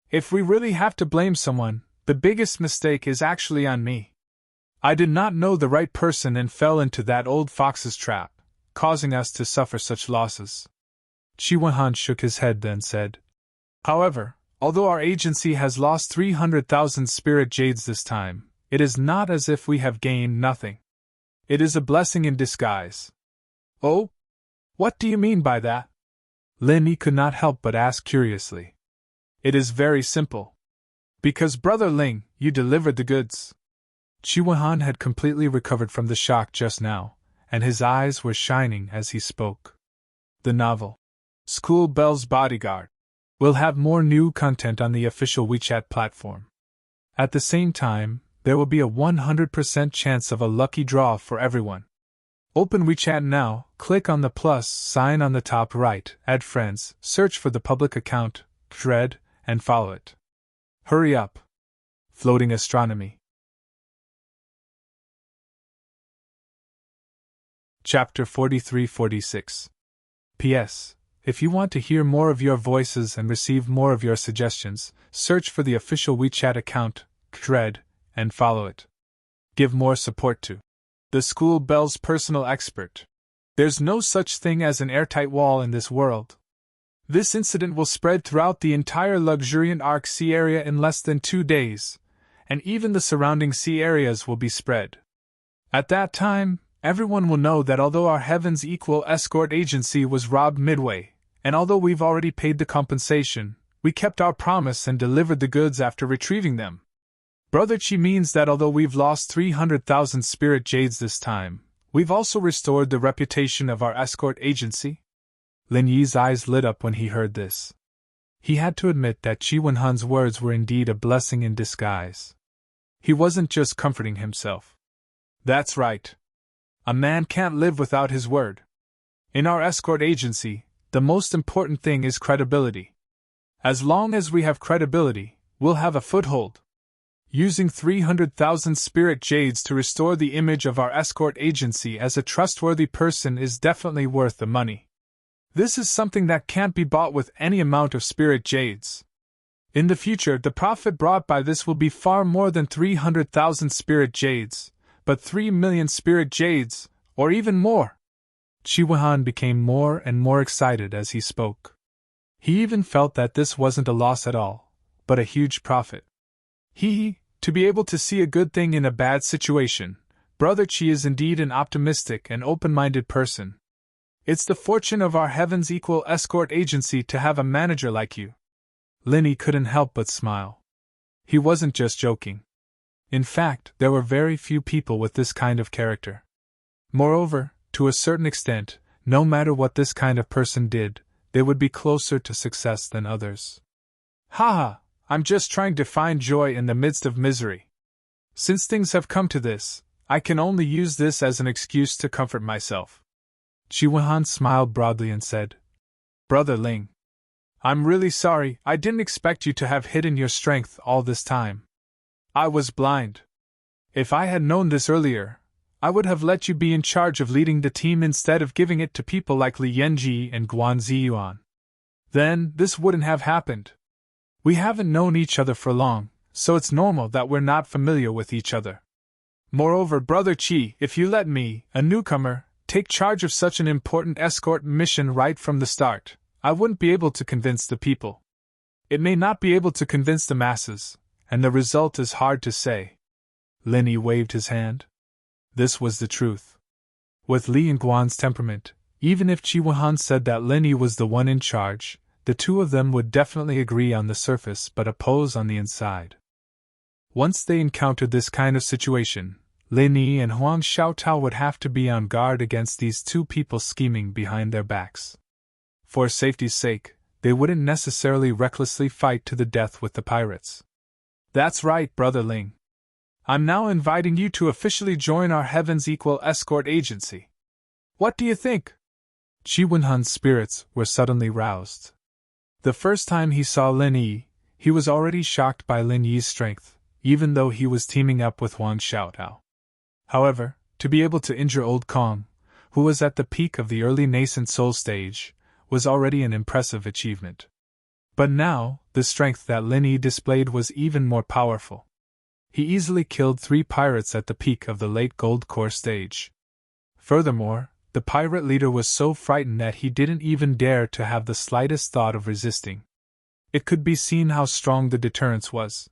If we really have to blame someone, the biggest mistake is actually on me. I did not know the right person and fell into that old fox's trap, causing us to suffer such losses. Chi Wen shook his head then said, However, although our agency has lost 300,000 spirit jades this time, it is not as if we have gained nothing. It is a blessing in disguise. Oh? What do you mean by that? Lin Yi could not help but ask curiously. It is very simple. Because Brother Ling, you delivered the goods. Chi Wen had completely recovered from the shock just now, and his eyes were shining as he spoke. The novel, School Bell's Bodyguard, will have more new content on the official WeChat platform. At the same time, there will be a 100% chance of a lucky draw for everyone. Open WeChat now, click on the plus sign on the top right, add friends, search for the public account, thread, and follow it. Hurry up. Floating Astronomy. Chapter 43-46. P.S. If you want to hear more of your voices and receive more of your suggestions, search for the official WeChat account, thread, and follow it. Give more support to the School Bell's personal expert. There's no such thing as an airtight wall in this world. This incident will spread throughout the entire luxuriant Arc Sea area in less than 2 days, and even the surrounding sea areas will be spread. At that time, everyone will know that although our Heaven's Equal escort agency was robbed midway, and although we've already paid the compensation, we kept our promise and delivered the goods after retrieving them. Brother Chi means that although we've lost 300,000 spirit jades this time, we've also restored the reputation of our escort agency? Lin Yi's eyes lit up when he heard this. He had to admit that Chi Wen-hun's words were indeed a blessing in disguise. He wasn't just comforting himself. That's right. A man can't live without his word. In our escort agency, the most important thing is credibility. As long as we have credibility, we'll have a foothold. Using 300,000 spirit jades to restore the image of our escort agency as a trustworthy person is definitely worth the money. This is something that can't be bought with any amount of spirit jades. In the future, the profit brought by this will be far more than 300,000 spirit jades, but 3 million spirit jades, or even more. Chi Wen became more and more excited as he spoke. He even felt that this wasn't a loss at all, but a huge profit. To be able to see a good thing in a bad situation, Brother Chi is indeed an optimistic and open-minded person. It's the fortune of our Heaven's Equal escort agency to have a manager like you. Lin Yi couldn't help but smile. He wasn't just joking. In fact, there were very few people with this kind of character. Moreover, to a certain extent, no matter what this kind of person did, they would be closer to success than others. Haha, I'm just trying to find joy in the midst of misery. Since things have come to this, I can only use this as an excuse to comfort myself. Chi Wen smiled broadly and said, Brother Ling, I'm really sorry, I didn't expect you to have hidden your strength all this time. I was blind. If I had known this earlier, I would have let you be in charge of leading the team instead of giving it to people like Li Yanji and Guan Ziyuan. Then, this wouldn't have happened. We haven't known each other for long, so it's normal that we're not familiar with each other. Moreover, Brother Chi, if you let me, a newcomer, take charge of such an important escort mission right from the start, I wouldn't be able to convince the people. It may not be able to convince the masses, and the result is hard to say. Lin Yi waved his hand. This was the truth. With Li and Guan's temperament, even if Chi Wen said that Lin Yi was the one in charge, the two of them would definitely agree on the surface but oppose on the inside. Once they encountered this kind of situation, Lin Yi and Huang Xiaotao would have to be on guard against these two people scheming behind their backs. For safety's sake, they wouldn't necessarily recklessly fight to the death with the pirates. That's right, Brother Ling. I'm now inviting you to officially join our Heaven's Equal escort agency. What do you think? Chi Wen-hun's spirits were suddenly roused. The first time he saw Lin Yi, he was already shocked by Lin Yi's strength, even though he was teaming up with Huang Xiaotao. However, to be able to injure Old Kong, who was at the peak of the early nascent soul stage, was already an impressive achievement. But now, the strength that Lin Yi displayed was even more powerful. He easily killed 3 pirates at the peak of the late Gold Core stage. Furthermore, the pirate leader was so frightened that he didn't even dare to have the slightest thought of resisting. It could be seen how strong the deterrence was.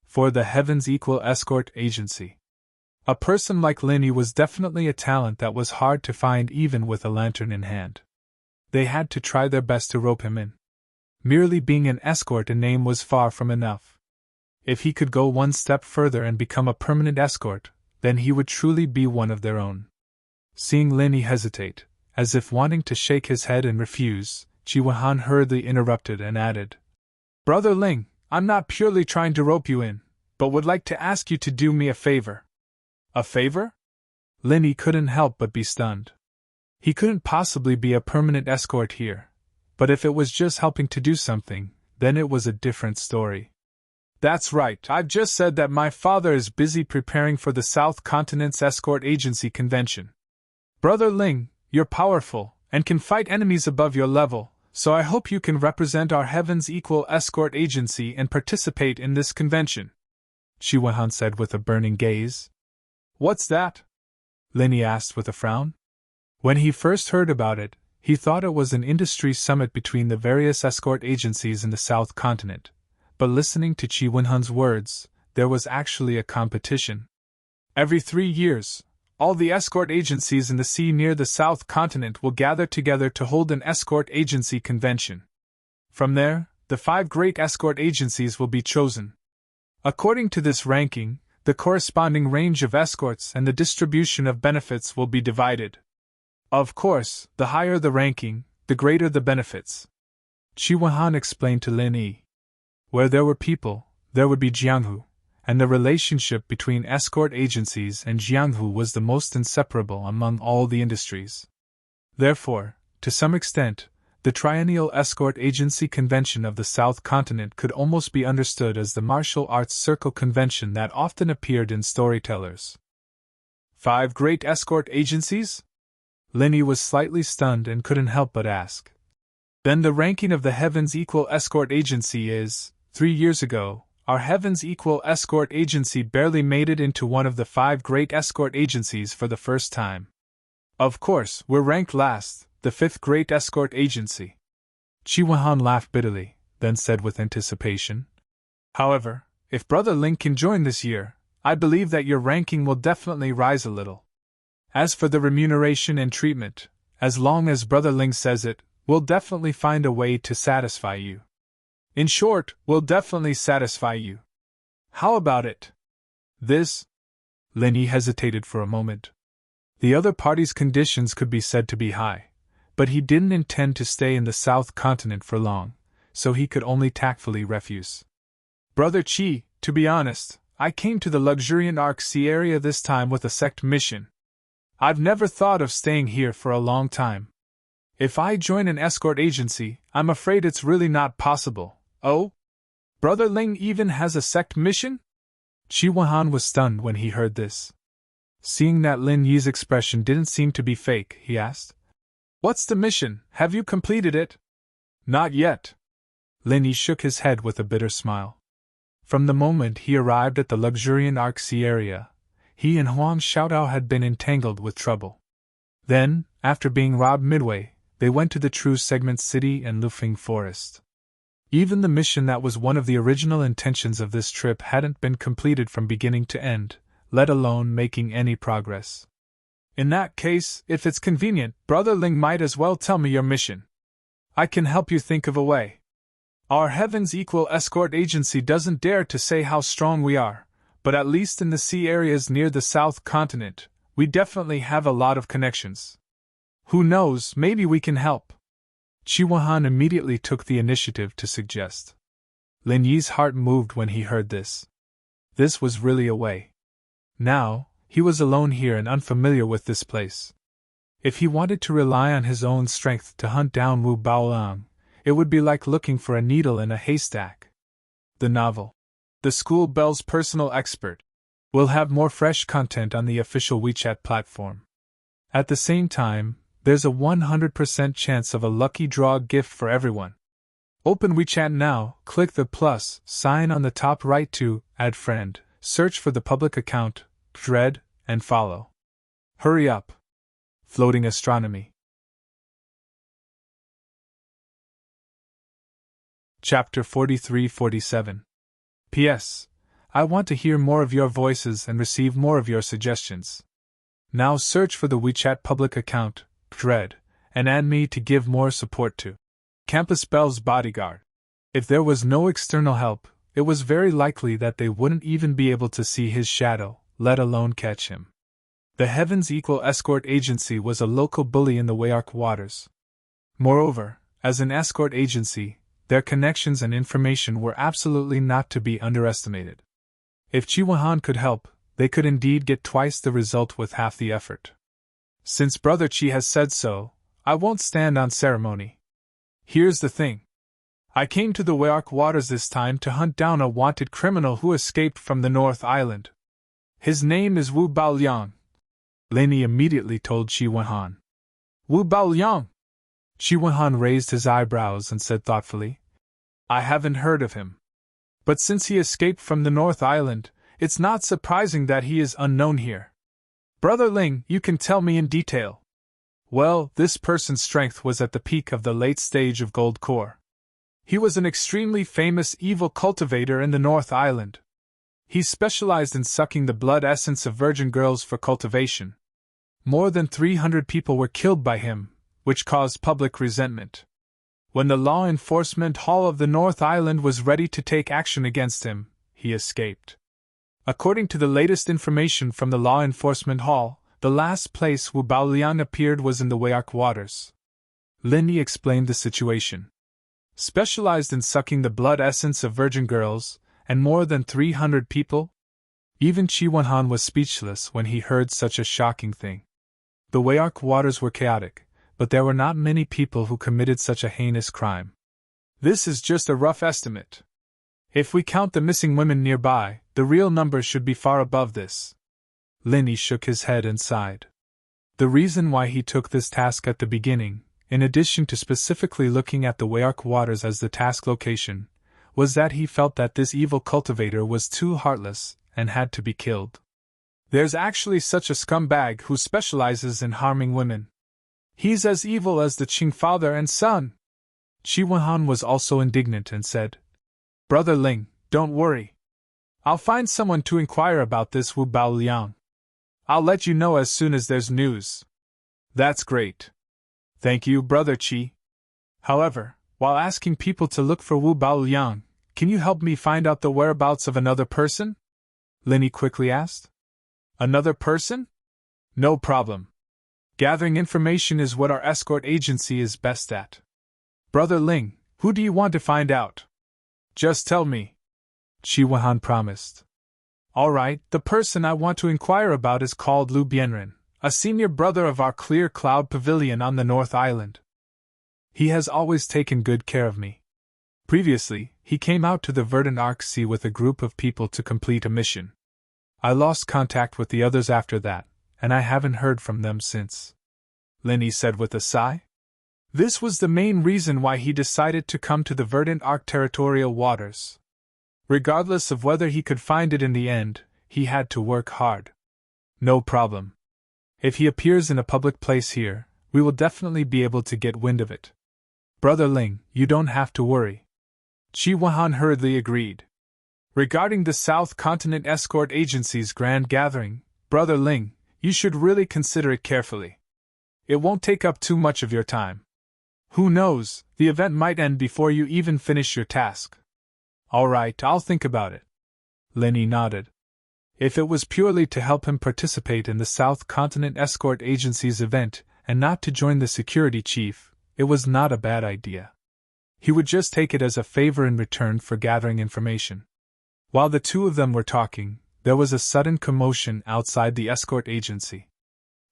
For the Heavens Equal Escort Agency, a person like Linny was definitely a talent that was hard to find even with a lantern in hand. They had to try their best to rope him in. Merely being an escort in name was far from enough. If he could go one step further and become a permanent escort, then he would truly be one of their own. Seeing Linny hesitate, as if wanting to shake his head and refuse, Chi-Wan hurriedly interrupted and added, "Brother Ling, I'm not purely trying to rope you in, but would like to ask you to do me a favor." "A favor?" Linny couldn't help but be stunned. He couldn't possibly be a permanent escort here, but if it was just helping to do something, then it was a different story. "That's right, I've just said that my father is busy preparing for the South Continent's Escort Agency Convention. Brother Ling, you're powerful, and can fight enemies above your level, so I hope you can represent our Heavens Equal Escort Agency and participate in this convention," Chi-Wan said with a burning gaze. "What's that?" Linny asked with a frown. When he first heard about it, he thought it was an industry summit between the various escort agencies in the South Continent, but listening to Chi-Wan's words, there was actually a competition. Every 3 years, all the escort agencies in the sea near the South Continent will gather together to hold an escort agency convention. From there, the 5 great escort agencies will be chosen. According to this ranking, the corresponding range of escorts and the distribution of benefits will be divided. Of course, the higher the ranking, the greater the benefits. Chi-Wan explained to Lin Yi. Where there were people, there would be Jianghu, and the relationship between escort agencies and Jianghu was the most inseparable among all the industries. Therefore, to some extent, the Triennial Escort Agency Convention of the South Continent could almost be understood as the martial arts circle convention that often appeared in storytellers. 5 great escort agencies? Linny was slightly stunned and couldn't help but ask. Then the ranking of the Heavens Equal Escort Agency is, 3 years ago, our Heavens Equal Escort Agency barely made it into one of the 5 great escort agencies for the first time. Of course, we're ranked last, the 5th great escort agency. Chi-Wan laughed bitterly, then said with anticipation. However, if Brother Ling can join this year, I believe that your ranking will definitely rise a little. As for the remuneration and treatment, as long as Brother Ling says it, we'll definitely find a way to satisfy you. In short, we'll definitely satisfy you. How about it? This? Lin Yi hesitated for a moment. The other party's conditions could be said to be high, but he didn't intend to stay in the South Continent for long, so he could only tactfully refuse. Brother Chi, to be honest, I came to the luxuriant Arc Sea area this time with a sect mission. I've never thought of staying here for a long time. If I join an escort agency, I'm afraid it's really not possible. Oh? Brother Ling even has a sect mission? Chi-Wan was stunned when he heard this. Seeing that Lin Yi's expression didn't seem to be fake, he asked, "What's the mission? Have you completed it?" "Not yet." Lin Yi shook his head with a bitter smile. From the moment he arrived at the luxuriant Arc Sea area, he and Huang Xiaodao had been entangled with trouble. Then, after being robbed midway, they went to the True Segment City and Lufeng Forest. Even the mission that was one of the original intentions of this trip hadn't been completed from beginning to end, let alone making any progress. In that case, if it's convenient, Brother Ling might as well tell me your mission. I can help you think of a way. Our Heavens Equal Escort Agency doesn't dare to say how strong we are, but at least in the sea areas near the South Continent, we definitely have a lot of connections. Who knows, maybe we can help. Chi-Wan immediately took the initiative to suggest. Lin Yi's heart moved when he heard this. This was really a way. Now, he was alone here and unfamiliar with this place. If he wanted to rely on his own strength to hunt down Wu Baolang, it would be like looking for a needle in a haystack. The novel, The School Bell's Personal Expert, will have more fresh content on the official WeChat platform. At the same time, there's a 100% chance of a lucky draw gift for everyone. Open WeChat now, click the plus sign on the top right to add friend, search for the public account, dread, and follow. Hurry up. Floating astronomy. Chapter 43-47. P.S. I want to hear more of your voices and receive more of your suggestions. Now search for the WeChat public account, dread, and add me to give more support to Campus Bell's bodyguard. If there was no external help, it was very likely that they wouldn't even be able to see his shadow, let alone catch him. The Heavens Equal Escort Agency was a local bully in the Wayark waters. Moreover, as an escort agency, their connections and information were absolutely not to be underestimated. If Chiwahan could help, they could indeed get twice the result with half the effort. Since Brother Chi has said so, I won't stand on ceremony. Here's the thing. I came to the Wayark waters this time to hunt down a wanted criminal who escaped from the North Island. His name is Wu Baoliang. Lenny immediately told Chiwahan. Wu Baoliang? Chiwahan raised his eyebrows and said thoughtfully, I haven't heard of him. But since he escaped from the North Island, it's not surprising that he is unknown here. Brother Ling, you can tell me in detail. Well, this person's strength was at the peak of the late stage of Gold Core. He was an extremely famous evil cultivator in the North Island. He specialized in sucking the blood essence of virgin girls for cultivation. More than 300 people were killed by him, which caused public resentment. When the Law Enforcement Hall of the North Island was ready to take action against him, he escaped. According to the latest information from the Law Enforcement Hall, the last place Wu Baoliang appeared was in the Wayark waters. Lindy explained the situation. Specialized in sucking the blood essence of virgin girls, and more than 300 people? Even Chiwahan was speechless when he heard such a shocking thing. The Wayark waters were chaotic, but there were not many people who committed such a heinous crime. This is just a rough estimate. If we count the missing women nearby, the real number should be far above this. Linny shook his head and sighed. The reason why he took this task at the beginning, in addition to specifically looking at the Wayark waters as the task location, was that he felt that this evil cultivator was too heartless and had to be killed. There's actually such a scumbag who specializes in harming women. He's as evil as the Qing father and son. Chiwahan was also indignant and said, Brother Ling, don't worry. I'll find someone to inquire about this Wu Baoliang. I'll let you know as soon as there's news. That's great. Thank you, Brother Qi. However, while asking people to look for Wu Baoliang, can you help me find out the whereabouts of another person? Linny quickly asked. Another person? No problem. Gathering information is what our escort agency is best at. Brother Ling, who do you want to find out? Just tell me. Chiwahan promised. All right, the person I want to inquire about is called Lu Bianren, a senior brother of our Clear Cloud Pavilion on the North Island. He has always taken good care of me. Previously, he came out to the Verdant Arc Sea with a group of people to complete a mission. I lost contact with the others after that, and I haven't heard from them since. Linny said with a sigh. This was the main reason why he decided to come to the Verdant Arc territorial waters. Regardless of whether he could find it in the end, he had to work hard. No problem. If he appears in a public place here, we will definitely be able to get wind of it. Brother Ling, you don't have to worry. Chiwahan hurriedly agreed. Regarding the South Continent Escort Agency's grand gathering, Brother Ling, you should really consider it carefully. It won't take up too much of your time. Who knows, the event might end before you even finish your task. All right, I'll think about it. Lenny nodded. If it was purely to help him participate in the South Continent Escort Agency's event and not to join the security chief, it was not a bad idea. He would just take it as a favor in return for gathering information. While the two of them were talking, there was a sudden commotion outside the escort agency.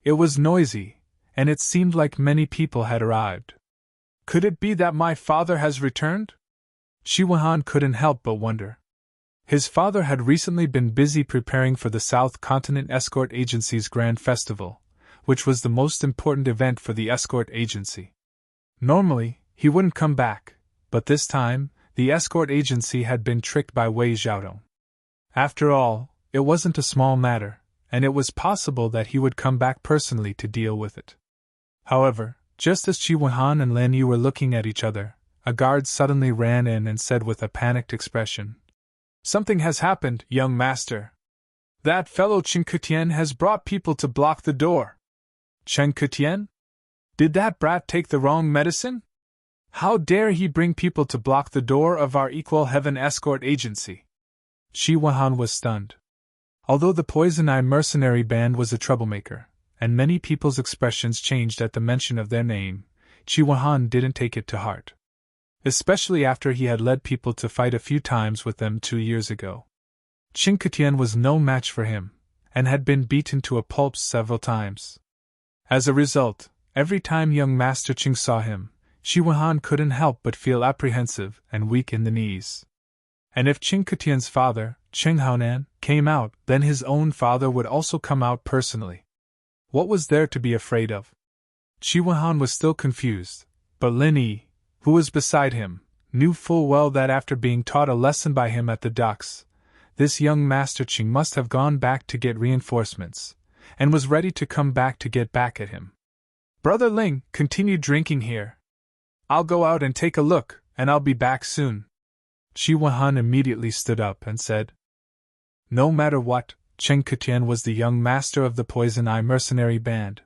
It was noisy, and it seemed like many people had arrived. Could it be that my father has returned? Chiwahan couldn't help but wonder. His father had recently been busy preparing for the South Continent Escort Agency's Grand Festival, which was the most important event for the escort agency. Normally, he wouldn't come back, but this time, the escort agency had been tricked by Wei Xiaodong. After all, it wasn't a small matter, and it was possible that he would come back personally to deal with it. However, just as Qi Wenhan and Lin Yi were looking at each other, a guard suddenly ran in and said with a panicked expression, "Something has happened, young master. That fellow Chen Ketian has brought people to block the door." "Chen Ketian? Did that brat take the wrong medicine? How dare he bring people to block the door of our Equal Heaven escort agency?" Qi Wenhan was stunned. Although the Poison Eye mercenary band was a troublemaker, and many people's expressions changed at the mention of their name, Qi Wenhan didn't take it to heart. Especially after he had led people to fight a few times with them 2 years ago. Chen Ketian was no match for him, and had been beaten to a pulp several times. As a result, every time young Master Qing saw him, Qi Wenhan couldn't help but feel apprehensive and weak in the knees. And if Chen Ketian's father, Cheng Haonan, came out, then his own father would also come out personally. What was there to be afraid of? Qi Wenhan was still confused, but Lin Yi, who was beside him, knew full well that after being taught a lesson by him at the docks, this young Master Qing must have gone back to get reinforcements, and was ready to come back to get back at him. "Brother Ling, continue drinking here. I'll go out and take a look, and I'll be back soon." Qi Wenhan immediately stood up and said. No matter what, Chen Ketian was the young master of the Poison Eye mercenary band.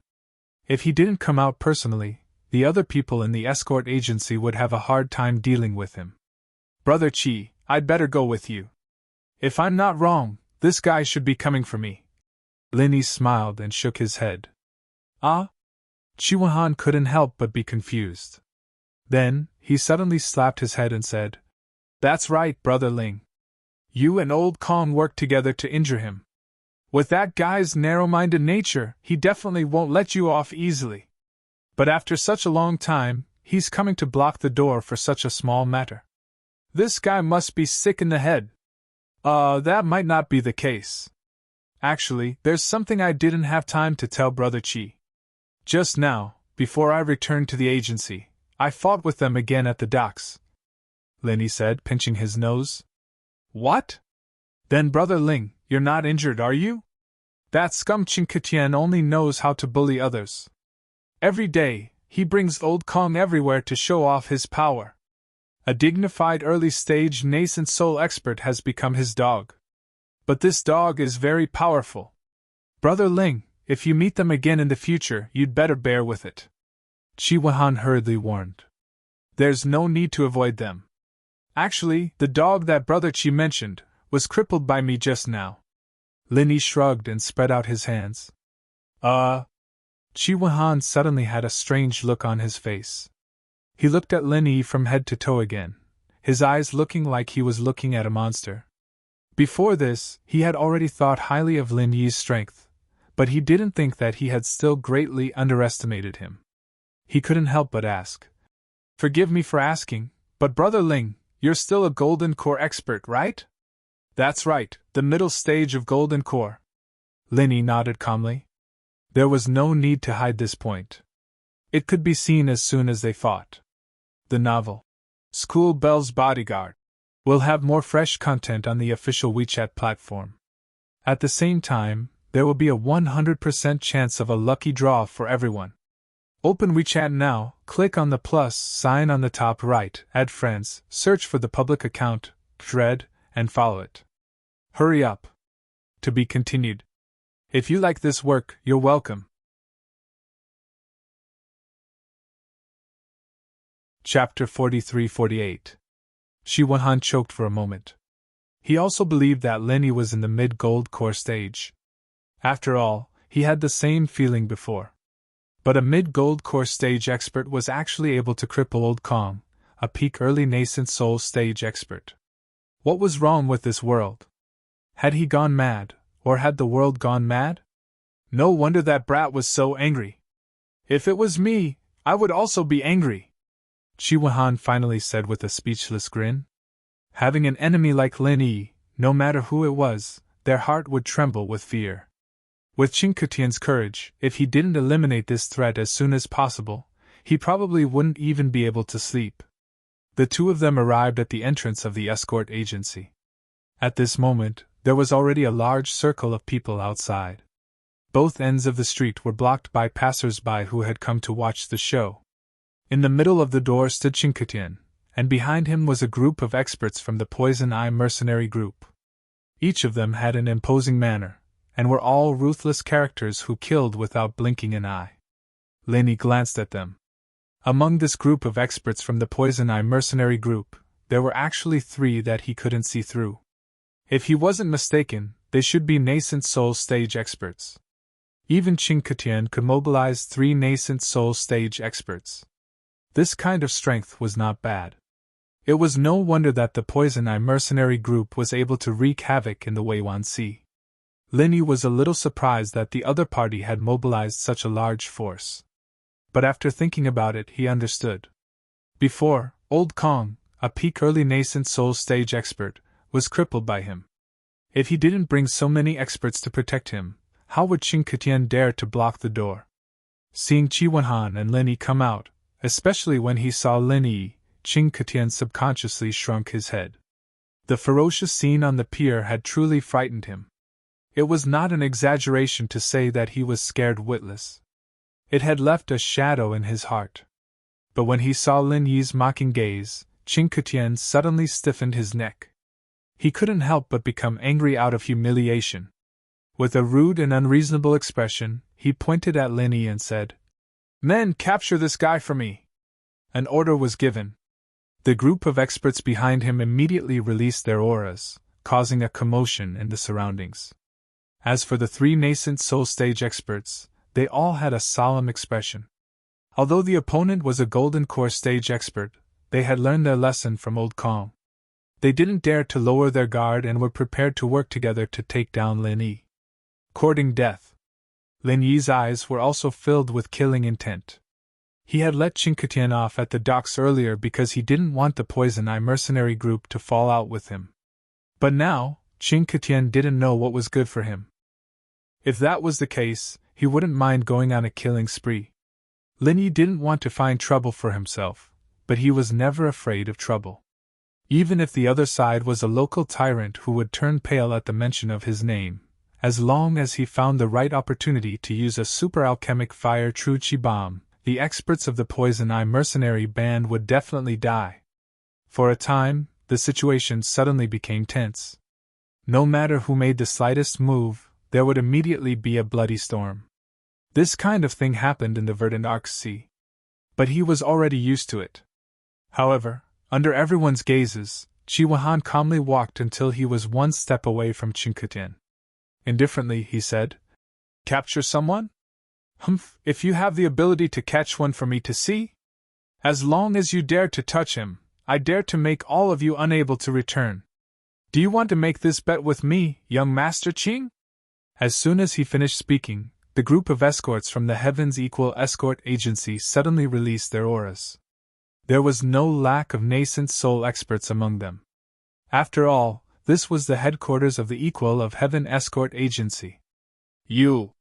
If he didn't come out personally, the other people in the escort agency would have a hard time dealing with him. "Brother Qi, I'd better go with you. If I'm not wrong, this guy should be coming for me." Lin Yi smiled and shook his head. "Ah?" Qi Wenhan couldn't help but be confused. Then, he suddenly slapped his head and said, "That's right, Brother Ling. You and old Kong worked together to injure him. With that guy's narrow-minded nature, he definitely won't let you off easily. But after such a long time, he's coming to block the door for such a small matter. This guy must be sick in the head." That might not be the case. Actually, there's something I didn't have time to tell Brother Qi. Just now, before I returned to the agency, I fought with them again at the docks," Lin Yi said, pinching his nose. "What? Then Brother Ling, you're not injured, are you? That scum Chen Ketian only knows how to bully others. Every day, he brings old Kong everywhere to show off his power. A dignified early-stage nascent soul expert has become his dog. But this dog is very powerful. Brother Ling, if you meet them again in the future, you'd better bear with it," Qi Wenhan hurriedly warned. "There's no need to avoid them. Actually, the dog that Brother Qi mentioned was crippled by me just now." Lin Yi shrugged and spread out his hands. Qi Wenhan suddenly had a strange look on his face. He looked at Lin Yi from head to toe again, his eyes looking like he was looking at a monster. Before this, he had already thought highly of Lin Yi's strength, but he didn't think that he had still greatly underestimated him. He couldn't help but ask, "Forgive me for asking, but Brother Ling, you're still a Golden Core expert, right?" "That's right, the middle stage of Golden Core." Lin Yi nodded calmly. There was no need to hide this point. It could be seen as soon as they fought. The novel, School Bell's Bodyguard, will have more fresh content on the official WeChat platform. At the same time, there will be a 100% chance of a lucky draw for everyone. Open WeChat now, click on the plus sign on the top right, add friends, search for the public account, thread, and follow it. Hurry up. To be continued. If you like this work, you're welcome. Chapter 43-48. Qi Wenhan choked for a moment. He also believed that Lin Yi was in the mid-gold core stage. After all, he had the same feeling before. But a mid-gold core stage expert was actually able to cripple old Kong, a peak early nascent soul stage expert. What was wrong with this world? Had he gone mad, or had the world gone mad? No wonder that brat was so angry. "If it was me, I would also be angry," Qi Wenhan finally said with a speechless grin. Having an enemy like Lin Yi, no matter who it was, their heart would tremble with fear. With Chen Ketian's courage, if he didn't eliminate this threat as soon as possible, he probably wouldn't even be able to sleep. The two of them arrived at the entrance of the escort agency. At this moment, There was already a large circle of people outside. Both ends of the street were blocked by passers-by who had come to watch the show. In the middle of the door stood Chinquitian, and behind him was a group of experts from the Poison Eye mercenary group. Each of them had an imposing manner, and were all ruthless characters who killed without blinking an eye. Lenny glanced at them. Among this group of experts from the Poison Eye mercenary group, there were actually 3 that he couldn't see through. If he wasn't mistaken, they should be nascent soul stage experts. Even Chinquitian could mobilize 3 nascent soul stage experts. This kind of strength was not bad. It was no wonder that the Poison Eye mercenary group was able to wreak havoc in the Weiwan Sea. Linny was a little surprised that the other party had mobilized such a large force. But after thinking about it, he understood. Before, Old Kong, a peak early nascent soul stage expert, was crippled by him. If he didn't bring so many experts to protect him, how would Chinquitian dare to block the door? Seeing Chi Wenhan and Linny come out, especially when he saw Linny, Chinquitian subconsciously shrunk his head. The ferocious scene on the pier had truly frightened him. It was not an exaggeration to say that he was scared witless. It had left a shadow in his heart. But when he saw Lin Yi's mocking gaze, Chinquitian suddenly stiffened his neck. He couldn't help but become angry out of humiliation. With a rude and unreasonable expression, he pointed at Lin Yi and said, "Men, capture this guy for me." An order was given. The group of experts behind him immediately released their auras, causing a commotion in the surroundings. As for the 3 nascent soul stage experts, they all had a solemn expression. Although the opponent was a golden core stage expert, they had learned their lesson from Old Kong. They didn't dare to lower their guard and were prepared to work together to take down Lin Yi. Courting death. Lin Yi's eyes were also filled with killing intent. He had let Chinquitian off at the docks earlier because he didn't want the Poison Eye mercenary group to fall out with him. But now, Chinquitian didn't know what was good for him. If that was the case, he wouldn't mind going on a killing spree. Lin Yi didn't want to find trouble for himself, but he was never afraid of trouble. Even if the other side was a local tyrant who would turn pale at the mention of his name, as long as he found the right opportunity to use a super alchemic fire true chi bomb, the experts of the Poison Eye mercenary band would definitely die. For a time, the situation suddenly became tense. No matter who made the slightest move, there would immediately be a bloody storm. This kind of thing happened in the Verdant Arc Sea. But he was already used to it. However, under everyone's gazes, Chi Wenhan calmly walked until he was 1 step away from Chinquitian. Indifferently, he said, "Capture someone? Humph, if you have the ability to catch one for me to see? As long as you dare to touch him, I dare to make all of you unable to return. Do you want to make this bet with me, young Master Qing?" As soon as he finished speaking, the group of escorts from the Heavens Equal Escort Agency suddenly released their auras. There was no lack of nascent soul experts among them. After all, this was the headquarters of the Equal of Heaven Escort Agency. "You!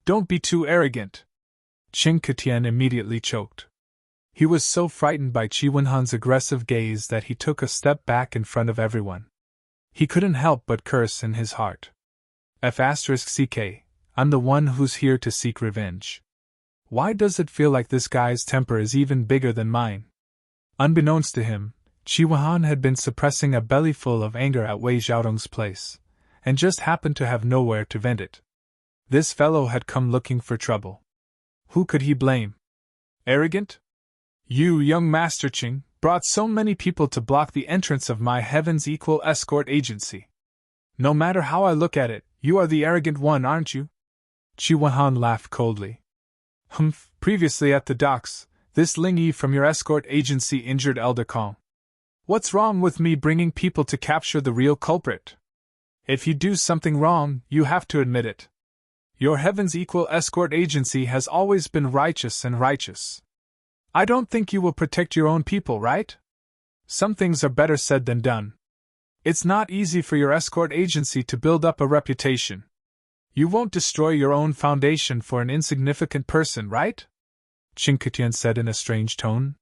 Don't be too arrogant!" Chinquitian immediately choked. He was so frightened by Chi Wenhan's aggressive gaze that he took a step back in front of everyone. He couldn't help but curse in his heart. F***CK, I'm the one who's here to seek revenge. Why does it feel like this guy's temper is even bigger than mine? Unbeknownst to him, Chi Wenhan had been suppressing a bellyful of anger at Wei Xiaodong's place, and just happened to have nowhere to vent it. This fellow had come looking for trouble. Who could he blame? Arrogant? You, young Master Qing, brought so many people to block the entrance of my Heaven's Equal Escort Agency. No matter how I look at it, you are the arrogant one, aren't you? Chi Wenhan laughed coldly. Humph, previously at the docks, this Ling Yi from your escort agency injured Elder Kong. What's wrong with me bringing people to capture the real culprit? If you do something wrong, you have to admit it. Your Heaven's Equal Escort Agency has always been righteous and righteous. I don't think you will protect your own people, right? Some things are better said than done. It's not easy for your escort agency to build up a reputation. You won't destroy your own foundation for an insignificant person, right? Chinquitian said in a strange tone.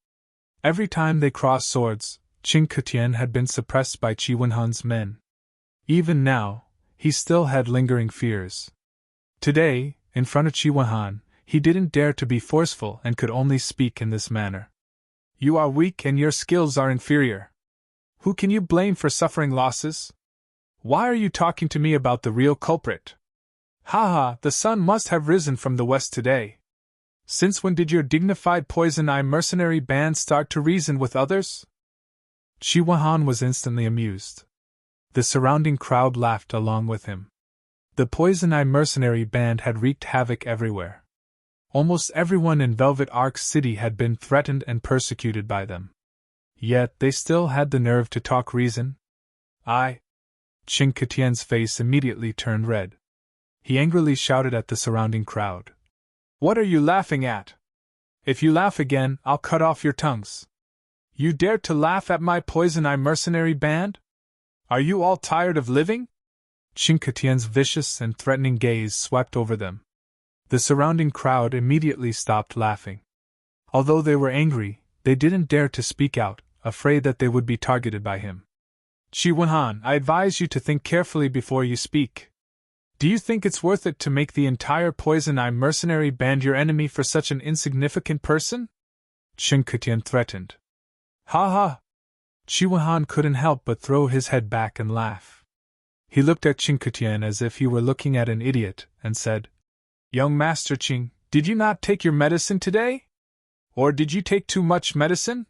Every time they crossed swords, Chinquitian had been suppressed by Chi Wenhan's men. Even now, he still had lingering fears. Today, in front of Qi Han, he didn't dare to be forceful and could only speak in this manner. You are weak and your skills are inferior. Who can you blame for suffering losses? Why are you talking to me about the real culprit? Ha, the sun must have risen from the west today. Since when did your dignified Poison Eye mercenary band start to reason with others? Qi Han was instantly amused. The surrounding crowd laughed along with him. The Poison Eye mercenary band had wreaked havoc everywhere. Almost everyone in Velvet Arc City had been threatened and persecuted by them. Yet they still had the nerve to talk reason. Qin Ketien's face immediately turned red. He angrily shouted at the surrounding crowd. What are you laughing at? If you laugh again, I'll cut off your tongues. You dare to laugh at my Poison Eye mercenary band? Are you all tired of living? Qin Ketien's vicious and threatening gaze swept over them. The surrounding crowd immediately stopped laughing. Although they were angry, they didn't dare to speak out, afraid that they would be targeted by him. Qi Han, I advise you to think carefully before you speak. Do you think it's worth it to make the entire Poison Eye mercenary band your enemy for such an insignificant person? Qin Ketien threatened. Ha! Qi Han couldn't help but throw his head back and laugh. He looked at Qin Ketien as if he were looking at an idiot, and said, Young Master Qing, did you not take your medicine today? Or did you take too much medicine?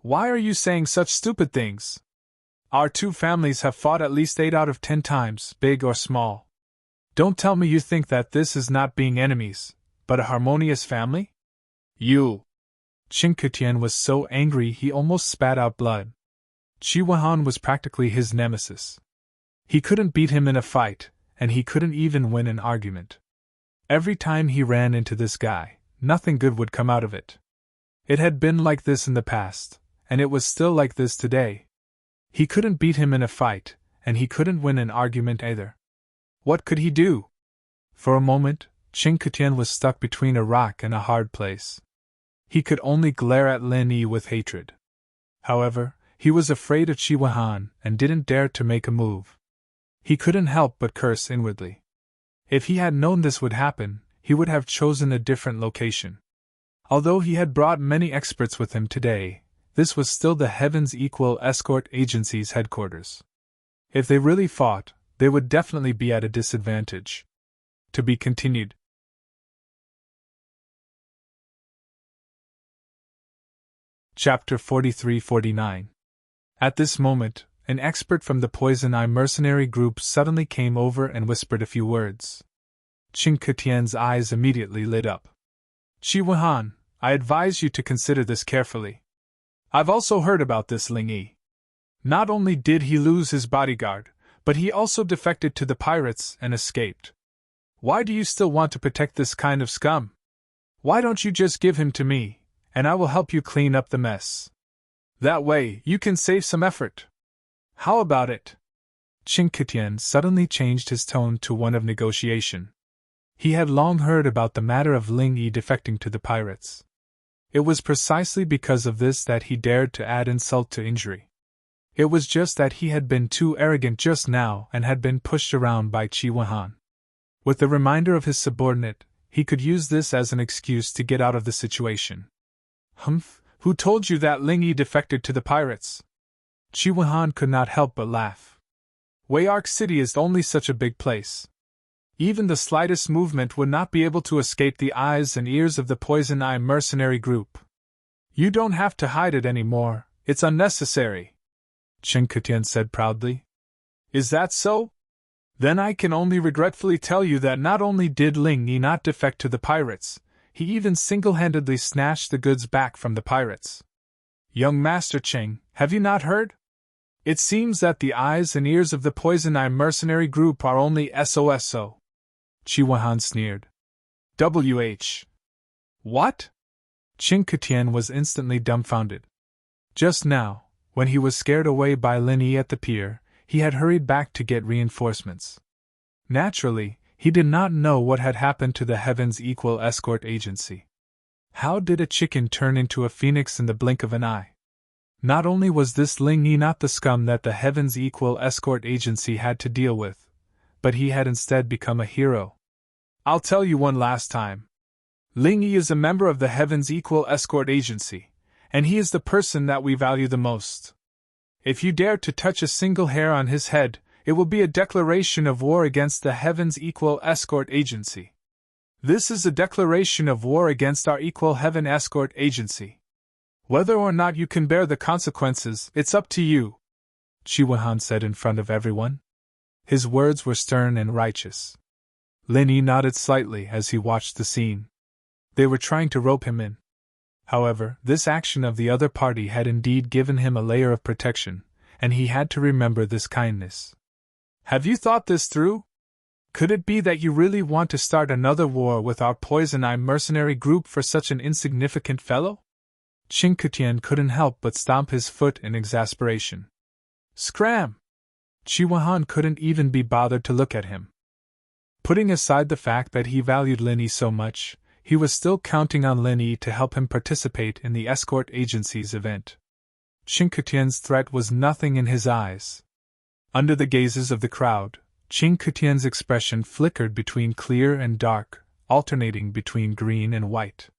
Why are you saying such stupid things? Our two families have fought at least 8 out of 10 times, big or small. Don't tell me you think that this is not being enemies, but a harmonious family? You! Qin Ketien was so angry he almost spat out blood. Qi Han was practically his nemesis. He couldn't beat him in a fight, and he couldn't even win an argument. Every time he ran into this guy, nothing good would come out of it. It had been like this in the past, and it was still like this today. He couldn't beat him in a fight, and he couldn't win an argument either. What could he do? For a moment, Qin Ketien was stuck between a rock and a hard place. He could only glare at Lin Yi with hatred. However, he was afraid of Qi Han and didn't dare to make a move. He couldn't help but curse inwardly. If he had known this would happen, he would have chosen a different location. Although he had brought many experts with him today, this was still the Heaven's Equal Escort Agency's headquarters. If they really fought, they would definitely be at a disadvantage. To be continued. Chapter 43-49. At this moment, an expert from the Poison Eye mercenary group suddenly came over and whispered a few words. Qin Ketien's eyes immediately lit up. Qi Han, I advise you to consider this carefully. I've also heard about this Ling Yi. Not only did he lose his bodyguard, but he also defected to the pirates and escaped. Why do you still want to protect this kind of scum? Why don't you just give him to me, and I will help you clean up the mess? That way, you can save some effort. How about it? Qin Ketien suddenly changed his tone to one of negotiation. He had long heard about the matter of Ling Yi defecting to the pirates. It was precisely because of this that he dared to add insult to injury. It was just that he had been too arrogant just now and had been pushed around by Qi Han. With the reminder of his subordinate, he could use this as an excuse to get out of the situation. Humph, who told you that Ling Yi defected to the pirates? Qi Han could not help but laugh. Wayark City is only such a big place. Even the slightest movement would not be able to escape the eyes and ears of the Poison Eye mercenary group. You don't have to hide it anymore, it's unnecessary, Qin Ketien said proudly. Is that so? Then I can only regretfully tell you that not only did Ling Yi not defect to the pirates, he even single-handedly snatched the goods back from the pirates. Young Master Qing, have you not heard? It seems that the eyes and ears of the Poison Eye mercenary group are only SOSO. Qi Han sneered. WH. What? Qin Ketien was instantly dumbfounded. Just now, when he was scared away by Lin Yi at the pier, he had hurried back to get reinforcements. Naturally, he did not know what had happened to the Heaven's Equal Escort Agency. How did a chicken turn into a phoenix in the blink of an eye? Not only was this Ling Yi not the scum that the Heaven's Equal Escort Agency had to deal with, but he had instead become a hero. I'll tell you one last time. Ling Yi is a member of the Heaven's Equal Escort Agency, and he is the person that we value the most. If you dare to touch a single hair on his head, it will be a declaration of war against the Heaven's Equal Escort Agency. This is a declaration of war against our Equal Heaven Escort Agency. Whether or not you can bear the consequences, it's up to you, Qi Wenhan said in front of everyone. His words were stern and righteous. Lin Yi nodded slightly as he watched the scene. They were trying to rope him in. However, this action of the other party had indeed given him a layer of protection, and he had to remember this kindness. Have you thought this through? Could it be that you really want to start another war with our Poison Eye mercenary group for such an insignificant fellow? Qin Ketian couldn't help but stomp his foot in exasperation. Scram! Qi Wenhan couldn't even be bothered to look at him. Putting aside the fact that he valued Lin Yi so much, he was still counting on Lin Yi to help him participate in the escort agency's event. Qin Ketian's threat was nothing in his eyes. Under the gazes of the crowd, Qin Ketian's expression flickered between clear and dark, alternating between green and white.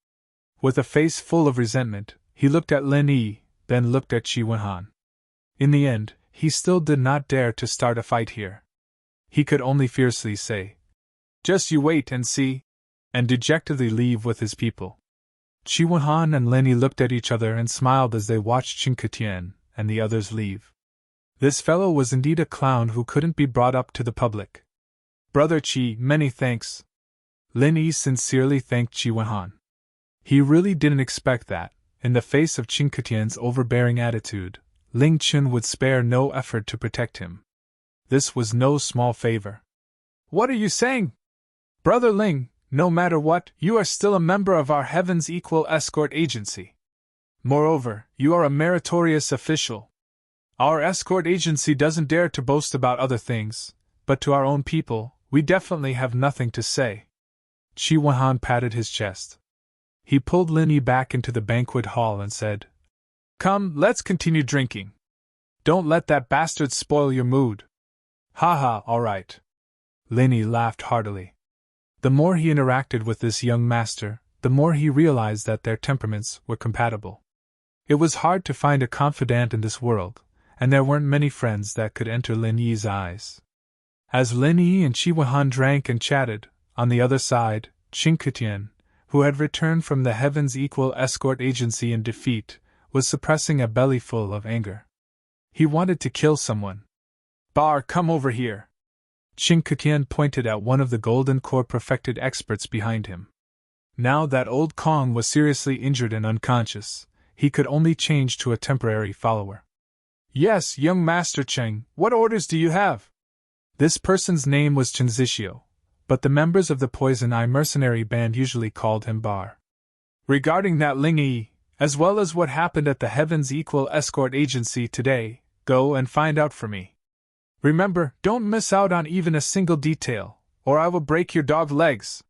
With a face full of resentment, he looked at Lin Yi, then looked at Qi Wenhan. In the end, he still did not dare to start a fight here. He could only fiercely say, "Just you wait and see," and dejectedly leave with his people. Qi Wenhan and Lin Yi looked at each other and smiled as they watched Qin Ketian and the others leave. This fellow was indeed a clown who couldn't be brought up to the public. Brother Qi, many thanks. Lin Yi sincerely thanked Qi Wenhan. He really didn't expect that, in the face of Qin Ketian's overbearing attitude, Ling Qin would spare no effort to protect him. This was no small favor. What are you saying? Brother Ling, no matter what, you are still a member of our Heaven's Equal Escort Agency. Moreover, you are a meritorious official. Our escort agency doesn't dare to boast about other things, but to our own people, we definitely have nothing to say. Qi Wenhan patted his chest. He pulled Lin Yi back into the banquet hall and said, "Come, let's continue drinking. Don't let that bastard spoil your mood." "Ha, all right." Lin Yi laughed heartily. The more he interacted with this young master, the more he realized that their temperaments were compatible. It was hard to find a confidant in this world, and there weren't many friends that could enter Lin Yi's eyes. As Lin Yi and Qi Wenhan drank and chatted, on the other side, Qin Ketian, who had returned from the Heaven's Equal Escort Agency in defeat, was suppressing a bellyful of anger. He wanted to kill someone. "Bar, come over here." Qin Ketian pointed at one of the Golden Core perfected experts behind him. Now that old Kong was seriously injured and unconscious, he could only change to a temporary follower. "Yes, young Master Cheng, what orders do you have?" This person's name was Chen Zixio, but the members of the Poison Eye mercenary band usually called him Bar. "Regarding that Ling Yi, as well as what happened at the Heaven's Equal Escort Agency today, go and find out for me. Remember, don't miss out on even a single detail, or I will break your dog legs,"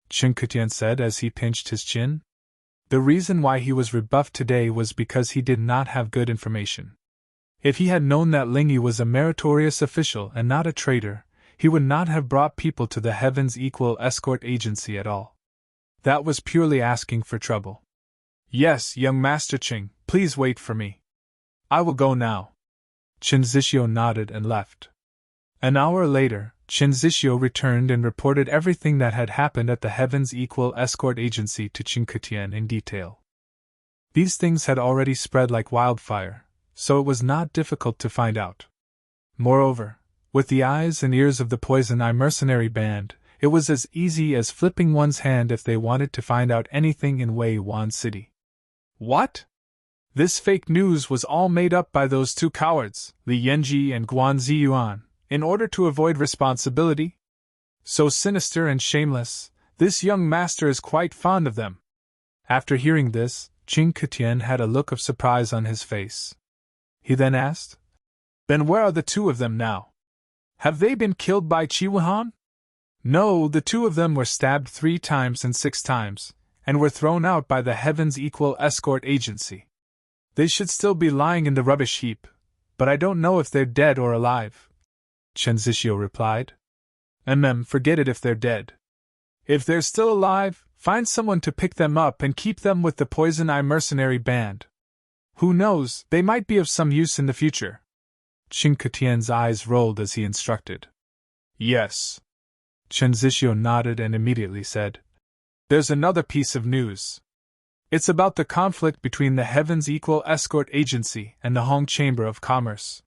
Qin Ketian said as he pinched his chin. The reason why he was rebuffed today was because he did not have good information. If he had known that Ling Yi was a meritorious official and not a traitor, he would not have brought people to the Heaven's Equal Escort Agency at all. That was purely asking for trouble. "Yes, young Master Cheng, please wait for me. I will go now." Chen Zixio nodded and left. An hour later, Chen Zixio returned and reported everything that had happened at the Heaven's Equal Escort Agency to Qin Ketian in detail. These things had already spread like wildfire, so it was not difficult to find out. Moreover, with the eyes and ears of the Poison Eye mercenary band, it was as easy as flipping one's hand if they wanted to find out anything in Wei Wan City. What? This fake news was all made up by those two cowards, Li Yanji and Guan Ziyuan, in order to avoid responsibility? So sinister and shameless, this young master is quite fond of them. After hearing this, Qin Ketian had a look of surprise on his face. He then asked, "Then where are the two of them now? Have they been killed by Qi Wenhan?" "No, the two of them were stabbed 3 times and 6 times, and were thrown out by the Heaven's Equal Escort Agency. They should still be lying in the rubbish heap, but I don't know if they're dead or alive," Chen Zixio replied. Forget it if they're dead. If they're still alive, find someone to pick them up and keep them with the Poison Eye mercenary band. Who knows, they might be of some use in the future. Qing Ketien's eyes rolled as he instructed. Yes. Chen Zixio nodded and immediately said, There's another piece of news. It's about the conflict between the Heaven's Equal Escort Agency and the Hong Chamber of Commerce.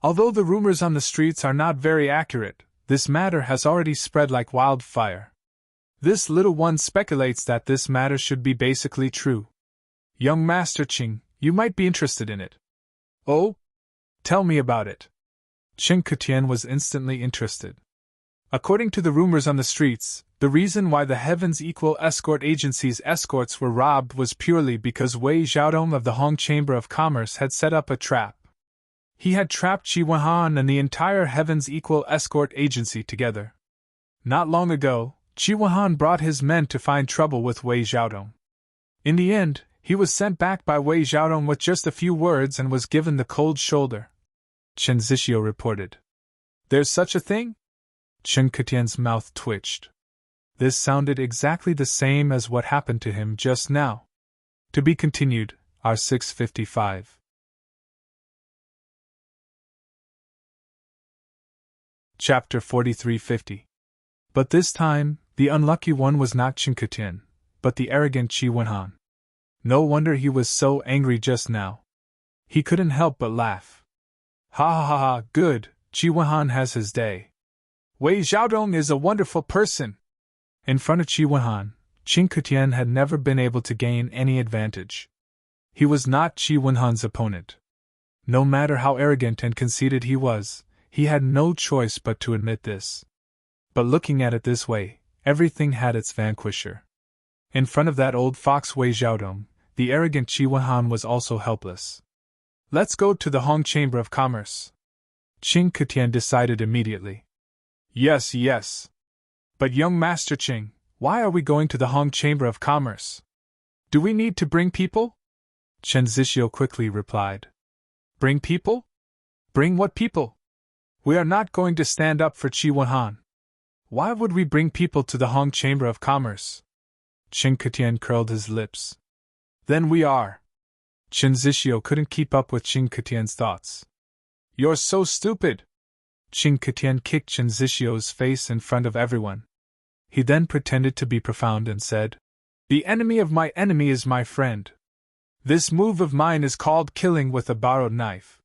Although the rumors on the streets are not very accurate, this matter has already spread like wildfire. This little one speculates that this matter should be basically true. Young Master Qing, you might be interested in it. Oh? Tell me about it. Qing Ketien was instantly interested. According to the rumors on the streets, the reason why the Heaven's Equal Escort Agency's escorts were robbed was purely because Wei Xiaodong of the Hong Chamber of Commerce had set up a trap. He had trapped Qi Wenhan and the entire Heaven's Equal Escort Agency together. Not long ago, Qi Wenhan brought his men to find trouble with Wei Xiaodong. In the end, he was sent back by Wei Xiaodong with just a few words and was given the cold shoulder. Chen Zixio reported. There's such a thing? Qing Ketien's mouth twitched. This sounded exactly the same as what happened to him just now. To be continued, R655. Chapter 4350. But this time, the unlucky one was not Qing Ketien, but the arrogant Qi Wenhan. No wonder he was so angry just now. He couldn't help but laugh. Ha ha ha ha, good, Qi Wenhan has his day. Wei Xiaodong is a wonderful person. In front of Qi Wenhan, Qing Ketien had never been able to gain any advantage. He was not Qi Wenhan's opponent. No matter how arrogant and conceited he was, he had no choice but to admit this. But looking at it this way, everything had its vanquisher. In front of that old fox Wei Xiaodong, the arrogant Qi Wenhan was also helpless. Let's go to the Hong Chamber of Commerce. Qing Ketien decided immediately. Yes, yes. But young Master Qing, why are we going to the Hong Chamber of Commerce? Do we need to bring people? Chen Zixio quickly replied. Bring people? Bring what people? We are not going to stand up for Qi Wenhan. Why would we bring people to the Hong Chamber of Commerce? Qing Ketien curled his lips. Then we are. Chen Zixio couldn't keep up with Qing Ketien's thoughts. You're so stupid! Qing Ketien kicked Chen Zixio's face in front of everyone. He then pretended to be profound and said, The enemy of my enemy is my friend. This move of mine is called killing with a borrowed knife.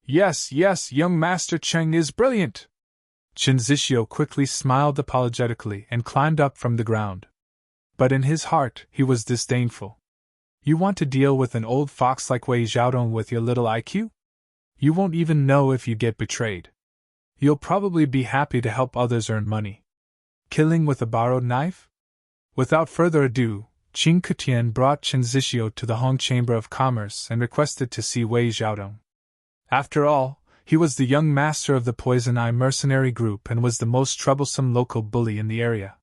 Yes, yes, young Master Cheng is brilliant! Chen Zixio quickly smiled apologetically and climbed up from the ground. But in his heart, he was disdainful. You want to deal with an old fox like Wei Xiaodong with your little IQ? You won't even know if you get betrayed. You'll probably be happy to help others earn money. Killing with a borrowed knife? Without further ado, Qing Ketien brought Chen Zixio to the Hong Chamber of Commerce and requested to see Wei Xiaodong. After all, he was the young master of the Poison Eye mercenary group and was the most troublesome local bully in the area.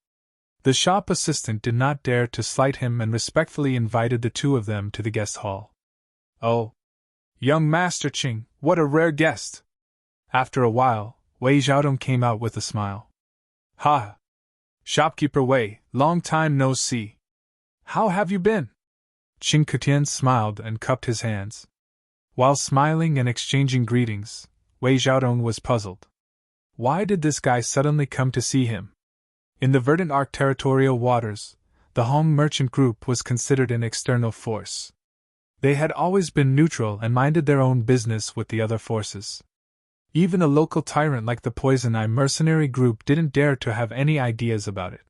The shop assistant did not dare to slight him and respectfully invited the two of them to the guest hall. Oh! Young Master Qing, what a rare guest! After a while, Wei Xiaodong came out with a smile. Ha! Shopkeeper Wei, long time no see. How have you been? Qing Ketien smiled and cupped his hands. While smiling and exchanging greetings, Wei Xiaodong was puzzled. Why did this guy suddenly come to see him? In the Verdant Arc territorial waters, the Hong merchant group was considered an external force. They had always been neutral and minded their own business with the other forces. Even a local tyrant like the Poison Eye mercenary group didn't dare to have any ideas about it.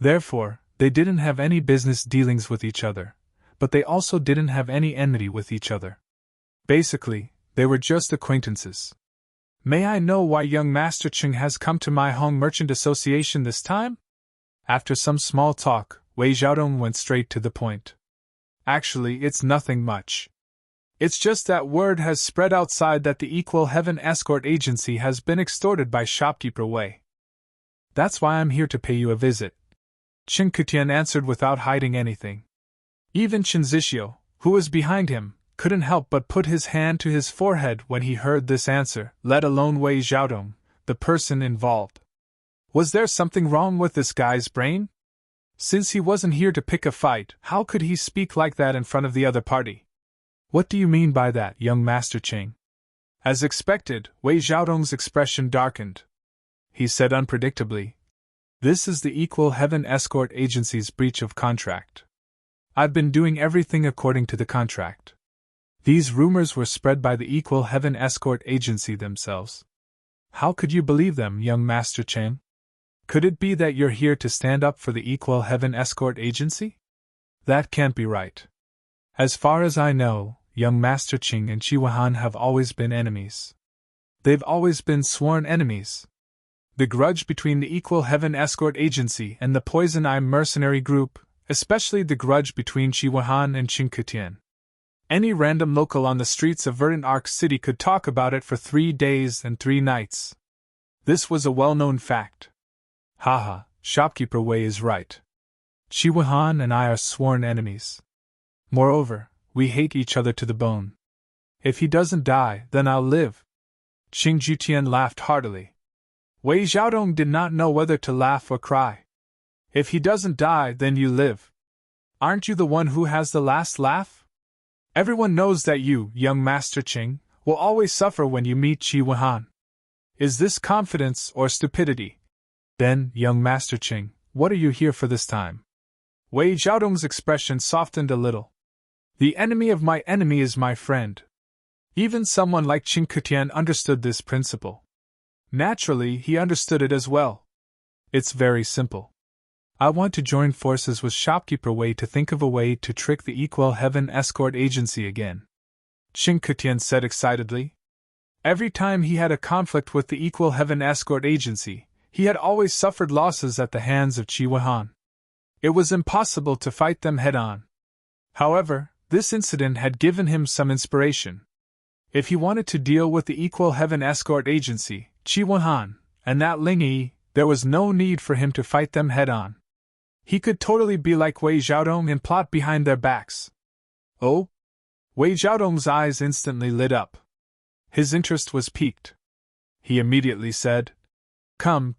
Therefore, they didn't have any business dealings with each other, but they also didn't have any enmity with each other. Basically, they were just acquaintances. May I know why young Master Qing has come to my Hong Merchant Association this time? After some small talk, Wei Xiaodong went straight to the point. Actually, it's nothing much. It's just that word has spread outside that the Equal Heaven Escort Agency has been extorted by shopkeeper Wei. That's why I'm here to pay you a visit. Qing Ketien answered without hiding anything. Even Chen Zixio, who was behind him, couldn't help but put his hand to his forehead when he heard this answer, let alone Wei Xiaodong, the person involved. Was there something wrong with this guy's brain? Since he wasn't here to pick a fight, how could he speak like that in front of the other party? What do you mean by that, young Master Ching? As expected, Wei Xiaodong's expression darkened. He said unpredictably, "This is the Equal Heaven Escort Agency's breach of contract. I've been doing everything according to the contract." These rumors were spread by the Equal Heaven Escort Agency themselves. How could you believe them, young Master Cheng? Could it be that you're here to stand up for the Equal Heaven Escort Agency? That can't be right. As far as I know, young Master Ching and Qi Wuhan have always been enemies. They've always been sworn enemies. The grudge between the Equal Heaven Escort Agency and the Poison Eye mercenary group, especially the grudge between Qi Wuhan and Qin Ketian. Any random local on the streets of Verdant Arc City could talk about it for 3 days and 3 nights. This was a well-known fact. Haha, shopkeeper Wei is right. Qi Wuhan and I are sworn enemies. Moreover, we hate each other to the bone. If he doesn't die, then I'll live. Qing Jutian laughed heartily. Wei Xiaodong did not know whether to laugh or cry. If he doesn't die, then you live. Aren't you the one who has the last laugh? Everyone knows that you, young Master Qing, will always suffer when you meet Qi Wuhan. Is this confidence or stupidity? Then, young Master Qing, what are you here for this time? Wei Xiaodong's expression softened a little. The enemy of my enemy is my friend. Even someone like Qin Ketian understood this principle. Naturally, he understood it as well. It's very simple. I want to join forces with shopkeeper Wei to think of a way to trick the Equal Heaven Escort Agency again. Qin Ketian said excitedly. Every time he had a conflict with the Equal Heaven Escort Agency, he had always suffered losses at the hands of Qi Wuhan. It was impossible to fight them head-on. However, this incident had given him some inspiration. If he wanted to deal with the Equal Heaven Escort Agency, Qi Wuhan, and that Ling Yi, there was no need for him to fight them head-on. He could totally be like Wei Xiaodong and plot behind their backs. Oh? Wei Xiaodong's eyes instantly lit up. His interest was piqued. He immediately said, Come.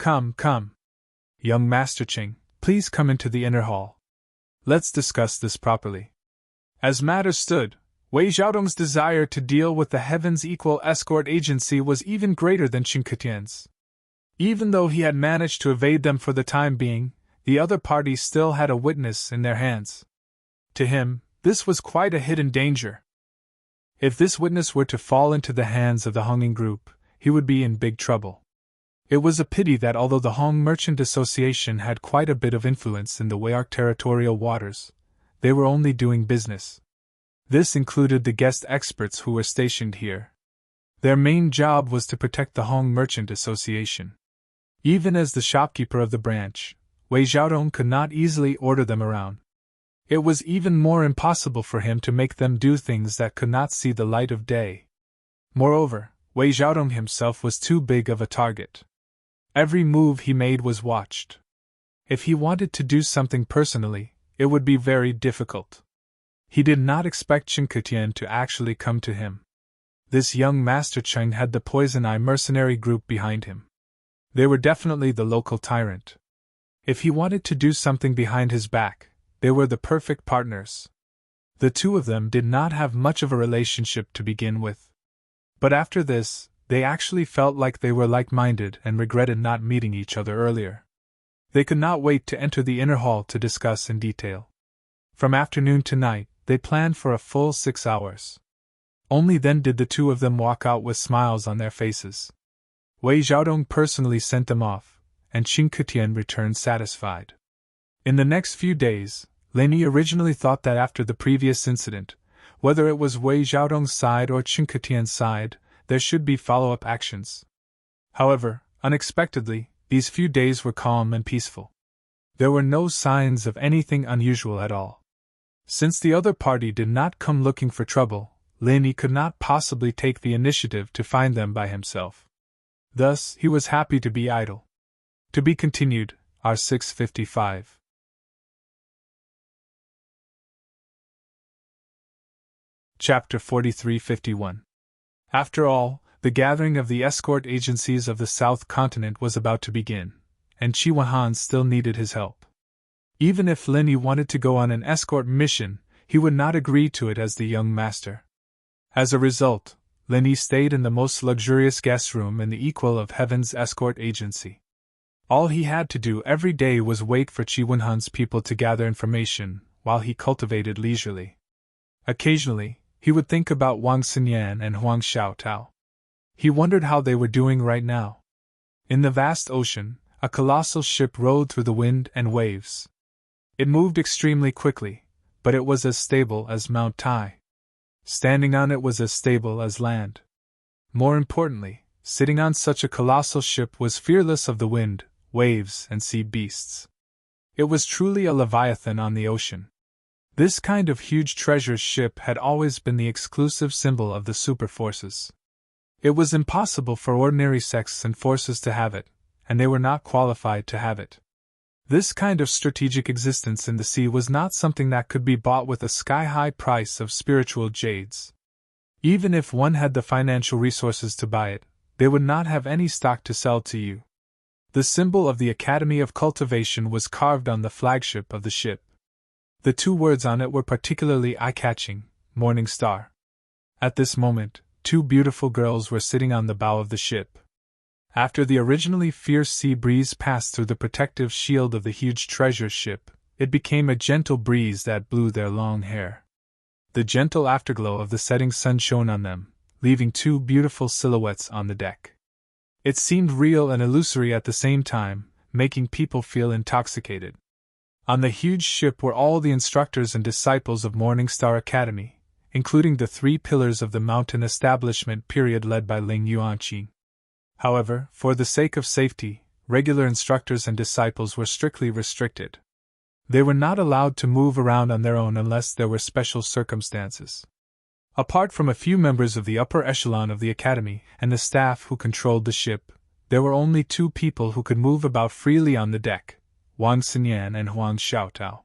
Young Master Qing, please come into the inner hall. Let's discuss this properly. As matters stood, Wei Xiaodong's desire to deal with the Heaven's Equal Escort Agency was even greater than Qin Ketian's. Even though he had managed to evade them for the time being, the other party still had a witness in their hands. To him, this was quite a hidden danger. If this witness were to fall into the hands of the Honging group, he would be in big trouble. It was a pity that although the Hong Merchant Association had quite a bit of influence in the Weyark territorial waters, they were only doing business. This included the guest experts who were stationed here. Their main job was to protect the Hong Merchant Association. Even as the shopkeeper of the branch, Wei Xiaodong could not easily order them around. It was even more impossible for him to make them do things that could not see the light of day. Moreover, Wei Xiaodong himself was too big of a target. Every move he made was watched. If he wanted to do something personally, it would be very difficult. He did not expect Qin Ketian to actually come to him. This young Master Cheng had the Poison Eye mercenary group behind him. They were definitely the local tyrant. If he wanted to do something behind his back, they were the perfect partners. The two of them did not have much of a relationship to begin with. But after this, they actually felt like they were like-minded and regretted not meeting each other earlier. They could not wait to enter the inner hall to discuss in detail. From afternoon to night, they planned for a full 6 hours. Only then did the two of them walk out with smiles on their faces. Wei Xiaodong personally sent them off, and Qin Ketian returned satisfied. In the next few days, Lin Yi originally thought that after the previous incident, whether it was Wei Xiaodong's side or Qin Ketian's side, there should be follow-up actions. However, unexpectedly, these few days were calm and peaceful. There were no signs of anything unusual at all. Since the other party did not come looking for trouble, Lin Yi could not possibly take the initiative to find them by himself. Thus, he was happy to be idle. To be continued, R655. Chapter 4351. After all, the gathering of the escort agencies of the South Continent was about to begin, and Qi Wanhan still needed his help. Even if Lin Yi wanted to go on an escort mission, he would not agree to it as the young master. As a result, Lin Yi stayed in the most luxurious guest room in the equal of Heaven's escort agency. All he had to do every day was wait for Qi Wanhan's people to gather information, while he cultivated leisurely. Occasionally, he would think about Wang Xinyan and Huang Xiaotao. He wondered how they were doing right now. In the vast ocean, a colossal ship rode through the wind and waves. It moved extremely quickly, but it was as stable as Mount Tai. Standing on it was as stable as land. More importantly, sitting on such a colossal ship was fearless of the wind, waves, and sea beasts. It was truly a leviathan on the ocean. This kind of huge treasure ship had always been the exclusive symbol of the super forces. It was impossible for ordinary sects and forces to have it, and they were not qualified to have it. This kind of strategic existence in the sea was not something that could be bought with a sky-high price of spiritual jades. Even if one had the financial resources to buy it, they would not have any stock to sell to you. The symbol of the Academy of Cultivation was carved on the flagship of the ship. The two words on it were particularly eye-catching, Morning Star. At this moment, two beautiful girls were sitting on the bow of the ship. After the originally fierce sea breeze passed through the protective shield of the huge treasure ship, it became a gentle breeze that blew their long hair. The gentle afterglow of the setting sun shone on them, leaving two beautiful silhouettes on the deck. It seemed real and illusory at the same time, making people feel intoxicated. On the huge ship were all the instructors and disciples of Morning Star Academy, including the 3 pillars of the mountain establishment period led by Ling Yuanqing. However, for the sake of safety, regular instructors and disciples were strictly restricted. They were not allowed to move around on their own unless there were special circumstances. Apart from a few members of the upper echelon of the academy and the staff who controlled the ship, there were only 2 people who could move about freely on the deck, Wang Xinyan and Huang Xiaotao.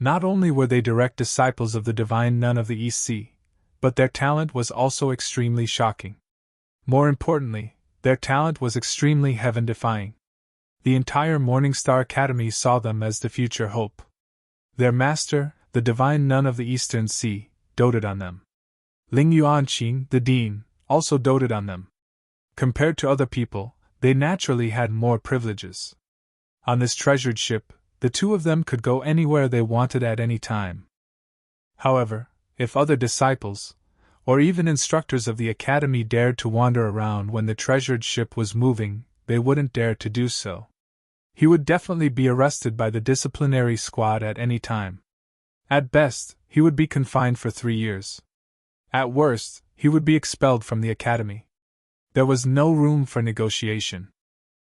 Not only were they direct disciples of the divine nun of the East Sea, but their talent was also extremely shocking. More importantly, their talent was extremely heaven-defying. The entire Morning Star Academy saw them as the future hope. Their master, the divine nun of the Eastern Sea, doted on them. Ling Yuanqing, the dean, also doted on them. Compared to other people, they naturally had more privileges. On this treasured ship, the 2 of them could go anywhere they wanted at any time. However, if other disciples, or even instructors of the academy dared to wander around when the treasured ship was moving, they wouldn't dare to do so. He would definitely be arrested by the disciplinary squad at any time. At best, he would be confined for 3 years. At worst, he would be expelled from the academy. There was no room for negotiation.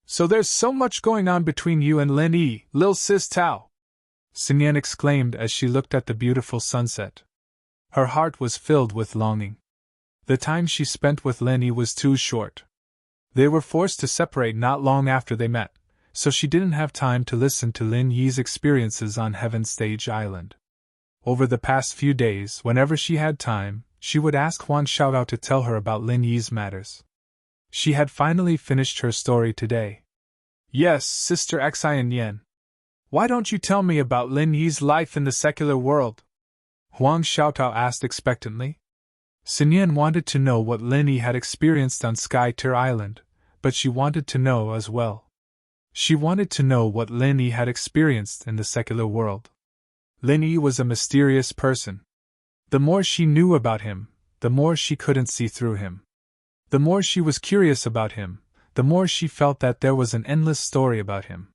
"So there's so much going on between you and Lin Yi, Lil Sis Tao!" Xinyan exclaimed as she looked at the beautiful sunset. Her heart was filled with longing. The time she spent with Lin Yi was too short. They were forced to separate not long after they met, so she didn't have time to listen to Lin Yi's experiences on Heaven's Stage Island. Over the past few days, whenever she had time, she would ask Huang Xiaotao to tell her about Lin Yi's matters. She had finally finished her story today. "Yes, Sister Xian Yen. Why don't you tell me about Lin Yi's life in the secular world?" Huang Xiaotao asked expectantly. Xinyan wanted to know what Lin Yi had experienced on Sky Tier Island, but she wanted to know as well. She wanted to know what Lin Yi had experienced in the secular world. Lin Yi was a mysterious person. The more she knew about him, the more she couldn't see through him. The more she was curious about him, the more she felt that there was an endless story about him.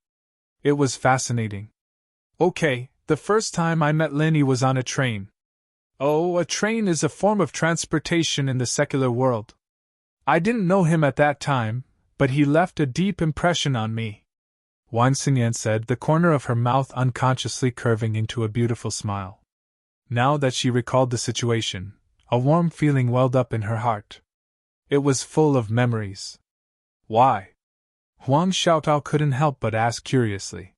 It was fascinating. "Okay, the first time I met Lin Yi was on a train." "Oh, a train is a form of transportation in the secular world. I didn't know him at that time, but he left a deep impression on me," Wang Xinyan said, the corner of her mouth unconsciously curving into a beautiful smile. Now that she recalled the situation, a warm feeling welled up in her heart. It was full of memories. "Why?" Huang Xiaotao couldn't help but ask curiously.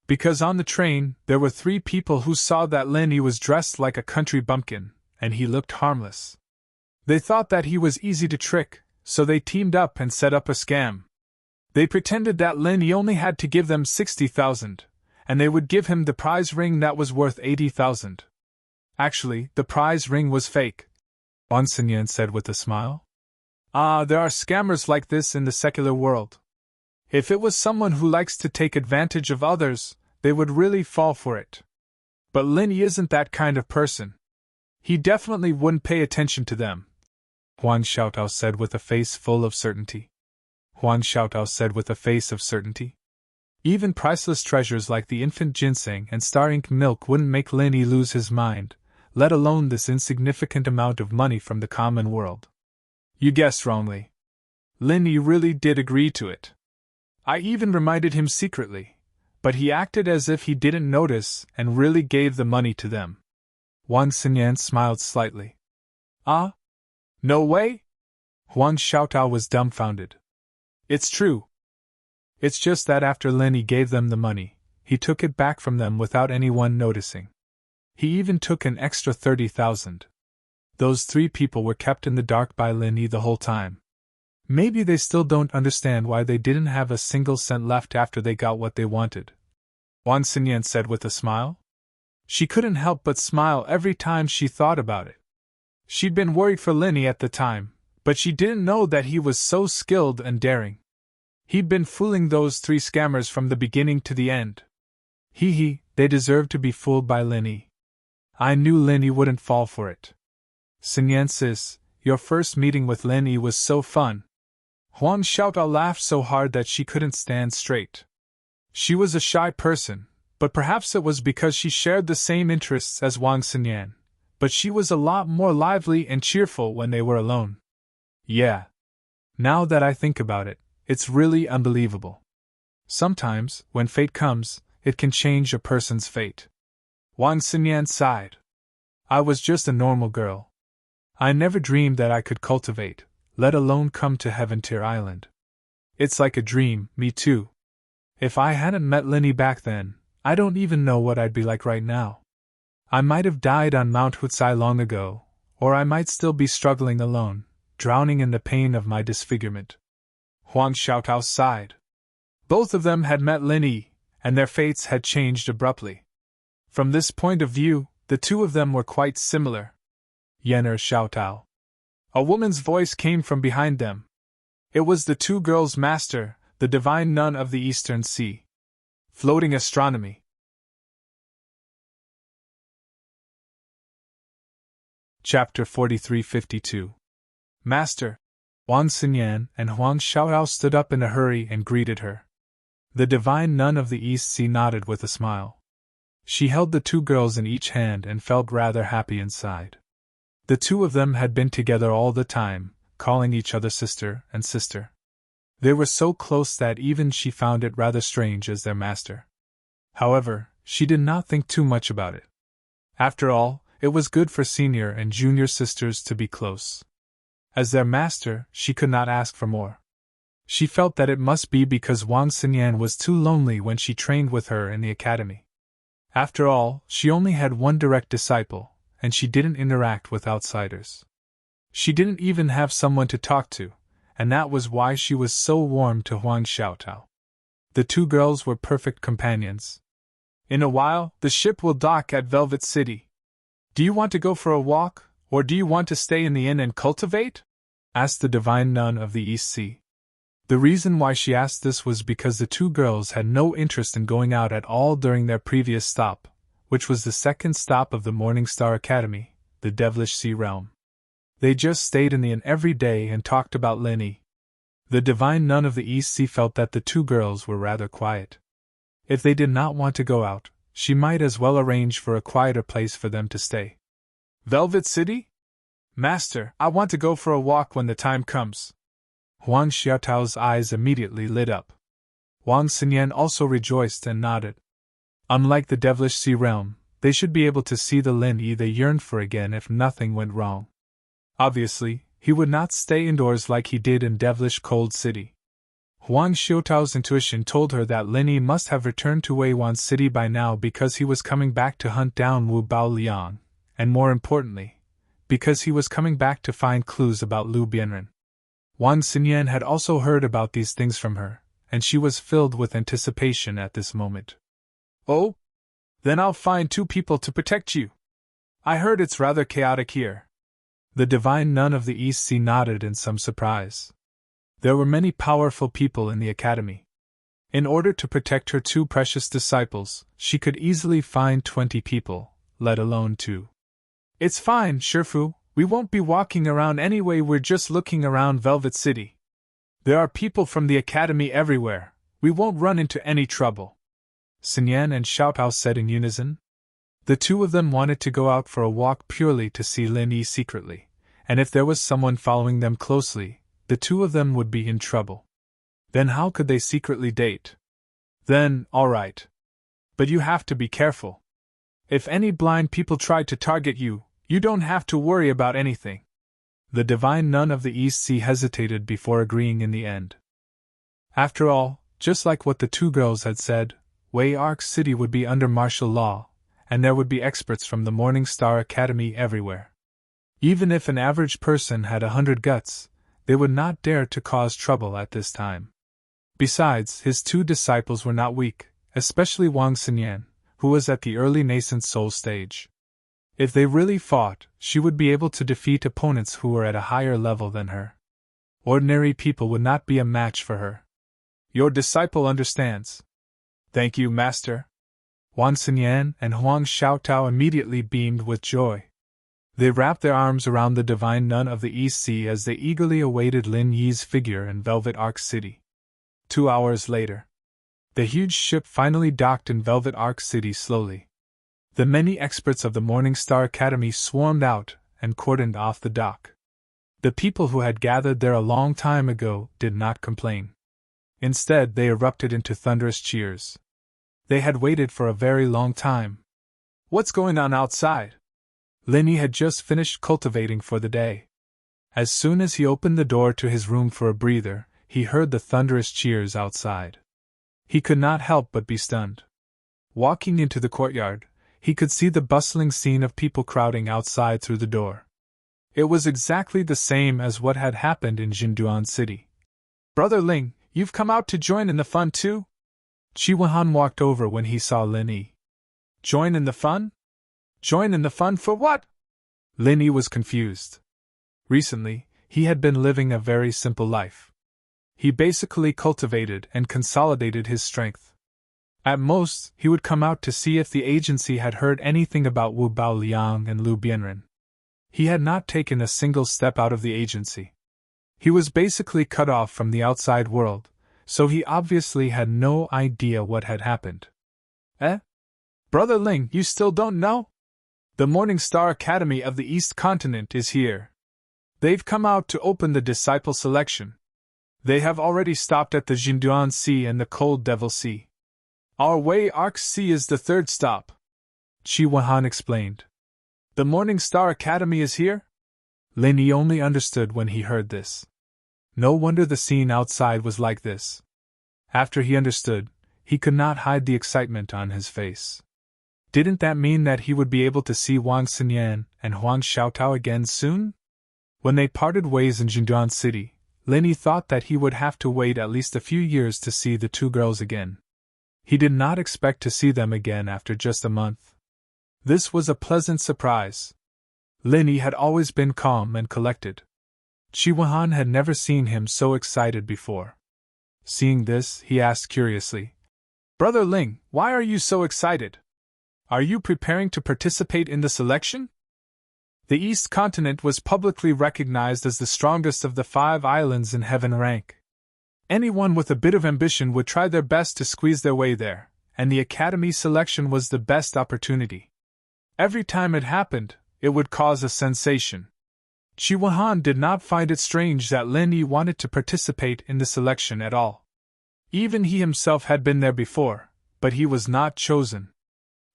"Because on the train, there were 3 people who saw that Lin Yi was dressed like a country bumpkin, and he looked harmless. They thought that he was easy to trick, so they teamed up and set up a scam. They pretended that Lin Yi only had to give them 60,000, and they would give him the prize ring that was worth 80,000. Actually, the prize ring was fake, Wang Xinyan said with a smile. There are scammers like this in the secular world. If it was someone who likes to take advantage of others, they would really fall for it. But Lin Yi isn't that kind of person. He definitely wouldn't pay attention to them, Huan Xiaotao said with a face full of certainty. Huan Xiaotao said with a face of certainty. Even priceless treasures like the infant ginseng and star ink milk wouldn't make Lin Yi lose his mind, let alone this insignificant amount of money from the common world. You guessed wrongly. Lin Yi really did agree to it. I even reminded him secretly, but he acted as if he didn't notice and really gave the money to them. Wang Xinyan smiled slightly. No way? Huan Xiaotao was dumbfounded. It's true. It's just that after Lin Yi gave them the money, he took it back from them without anyone noticing. He even took an extra 30,000. Those 3 people were kept in the dark by Lin Yi the whole time. Maybe they still don't understand why they didn't have a single cent left after they got what they wanted, Wang Xinyan said with a smile. She couldn't help but smile every time she thought about it. She'd been worried for Lin Yi at the time, but she didn't know that he was so skilled and daring. He'd been fooling those 3 scammers from the beginning to the end. They deserved to be fooled by Lin Yi. I knew Lin Yi wouldn't fall for it. Xinyan sis, your first meeting with Lin Yi was so fun. Huang Xiaotao laughed so hard that she couldn't stand straight. She was a shy person, but perhaps it was because she shared the same interests as Wang Xinyan, but she was a lot more lively and cheerful when they were alone. Yeah. Now that I think about it, it's really unbelievable. Sometimes, when fate comes, it can change a person's fate. Wang Xinyan sighed. I was just a normal girl. I never dreamed that I could cultivate, let alone come to Heaven-Tier Island. It's like a dream, me too. If I hadn't met Lin Yi back then, I don't even know what I'd be like right now. I might have died on Mount Hutsai long ago, or I might still be struggling alone, drowning in the pain of my disfigurement. Huang Xiaotao sighed. Both of them had met Lin Yi, and their fates had changed abruptly. From this point of view, the 2 of them were quite similar. Yener Xiaotao. A woman's voice came from behind them. It was the 2 girls' master, the divine nun of the Eastern Sea. Floating astronomy. Chapter 4352. Master. Wang Xinyan and Huang Xiaotao stood up in a hurry and greeted her. The divine nun of the East Sea nodded with a smile. She held the 2 girls in each hand and felt rather happy inside. The 2 of them had been together all the time, calling each other sister and sister. They were so close that even she found it rather strange as their master. However, she did not think too much about it. After all, it was good for senior and junior sisters to be close. As their master, she could not ask for more. She felt that it must be because Wang Xinyan was too lonely when she trained with her in the academy. After all, she only had one direct disciple, and she didn't interact with outsiders. She didn't even have someone to talk to, and that was why she was so warm to Huang Xiaotao. The 2 girls were perfect companions. In a while, the ship will dock at Velvet City. Do you want to go for a walk, or do you want to stay in the inn and cultivate? Asked the divine nun of the East Sea. The reason why she asked this was because the 2 girls had no interest in going out at all during their previous stop, which was the second stop of the Morning Star Academy, the Devilish Sea Realm. They just stayed in the inn every day and talked about Lin Yi. The divine nun of the East Sea felt that the 2 girls were rather quiet. If they did not want to go out, she might as well arrange for a quieter place for them to stay. Velvet City? Master, I want to go for a walk when the time comes. Huang Xiaotao's eyes immediately lit up. Wang Xinyan also rejoiced and nodded. Unlike the Devilish Sea Realm, they should be able to see the Lin Yi they yearned for again if nothing went wrong. Obviously, he would not stay indoors like he did in Devilish Cold City. Huang Xiaotao's intuition told her that Lin Yi must have returned to Weiwan City by now because he was coming back to hunt down Wu Baoliang, and more importantly, because he was coming back to find clues about Lu Bianren. Wang Xinyan had also heard about these things from her, and she was filled with anticipation at this moment. "Oh? Then I'll find 2 people to protect you. I heard it's rather chaotic here." The divine nun of the East Sea nodded in some surprise. There were many powerful people in the academy. In order to protect her 2 precious disciples, she could easily find 20 people, let alone 2. "It's fine, Shifu, we won't be walking around anyway, we're just looking around Velvet City. There are people from the academy everywhere, we won't run into any trouble," Xinyan and Xiaotao said in unison. The 2 of them wanted to go out for a walk purely to see Lin Yi secretly, and if there was someone following them closely, the 2 of them would be in trouble. Then how could they secretly date? Then, all right. But you have to be careful. If any blind people try to target you, you don't have to worry about anything. The divine nun of the East Sea hesitated before agreeing in the end. After all, just like what the 2 girls had said, Wei Arc City would be under martial law, and there would be experts from the Morning Star Academy everywhere. Even if an average person had 100 guts, they would not dare to cause trouble at this time. Besides, his 2 disciples were not weak, especially Wang Xinyan, who was at the early nascent soul stage. If they really fought, she would be able to defeat opponents who were at a higher level than her. Ordinary people would not be a match for her. "Your disciple understands." "Thank you, Master." Wang Xinyan and Huang Xiaotao immediately beamed with joy. They wrapped their arms around the divine nun of the East Sea as they eagerly awaited Lin Yi's figure in Velvet Arc City. 2 hours later, the huge ship finally docked in Velvet Arc City slowly. The many experts of the Morning Star Academy swarmed out and cordoned off the dock. The people who had gathered there a long time ago did not complain. Instead, they erupted into thunderous cheers. They had waited for a very long time. "What's going on outside?" Lin Yi had just finished cultivating for the day. As soon as he opened the door to his room for a breather, he heard the thunderous cheers outside. He could not help but be stunned. Walking into the courtyard, he could see the bustling scene of people crowding outside through the door. It was exactly the same as what had happened in Jinduan City. "Brother Ling, you've come out to join in the fun too?" Qi Wenhan walked over when he saw Lin Yi. "Join in the fun? Join in the fun for what?" Lin Yi was confused. Recently, he had been living a very simple life. He basically cultivated and consolidated his strength. At most, he would come out to see if the agency had heard anything about Wu Baoliang and Lu Bianren. He had not taken a single step out of the agency. He was basically cut off from the outside world, so he obviously had no idea what had happened. "Eh? Brother Ling, you still don't know? The Morning Star Academy of the East Continent is here. They've come out to open the disciple selection. They have already stopped at the Jinduan Sea and the Cold Devil Sea. Our Wei Arc Sea is the 3rd stop," Qi Wenhan explained. "The Morning Star Academy is here?" Lin Yi only understood when he heard this. No wonder the scene outside was like this. After he understood, he could not hide the excitement on his face. Didn't that mean that he would be able to see Wang Xinyan and Huang Xiaotao again soon? When they parted ways in Jinduan City, Lin Yi thought that he would have to wait at least a few years to see the 2 girls again. He did not expect to see them again after just a month. This was a pleasant surprise. Lin Yi had always been calm and collected. Qi Wenhan had never seen him so excited before. Seeing this, he asked curiously, "Brother Ling, why are you so excited? Are you preparing to participate in the selection?" The East Continent was publicly recognized as the strongest of the 5 islands in heaven rank. Anyone with a bit of ambition would try their best to squeeze their way there, and the Academy selection was the best opportunity. Every time it happened, it would cause a sensation. Qi Wenhan did not find it strange that Lin Yi wanted to participate in the selection at all. Even he himself had been there before, but he was not chosen.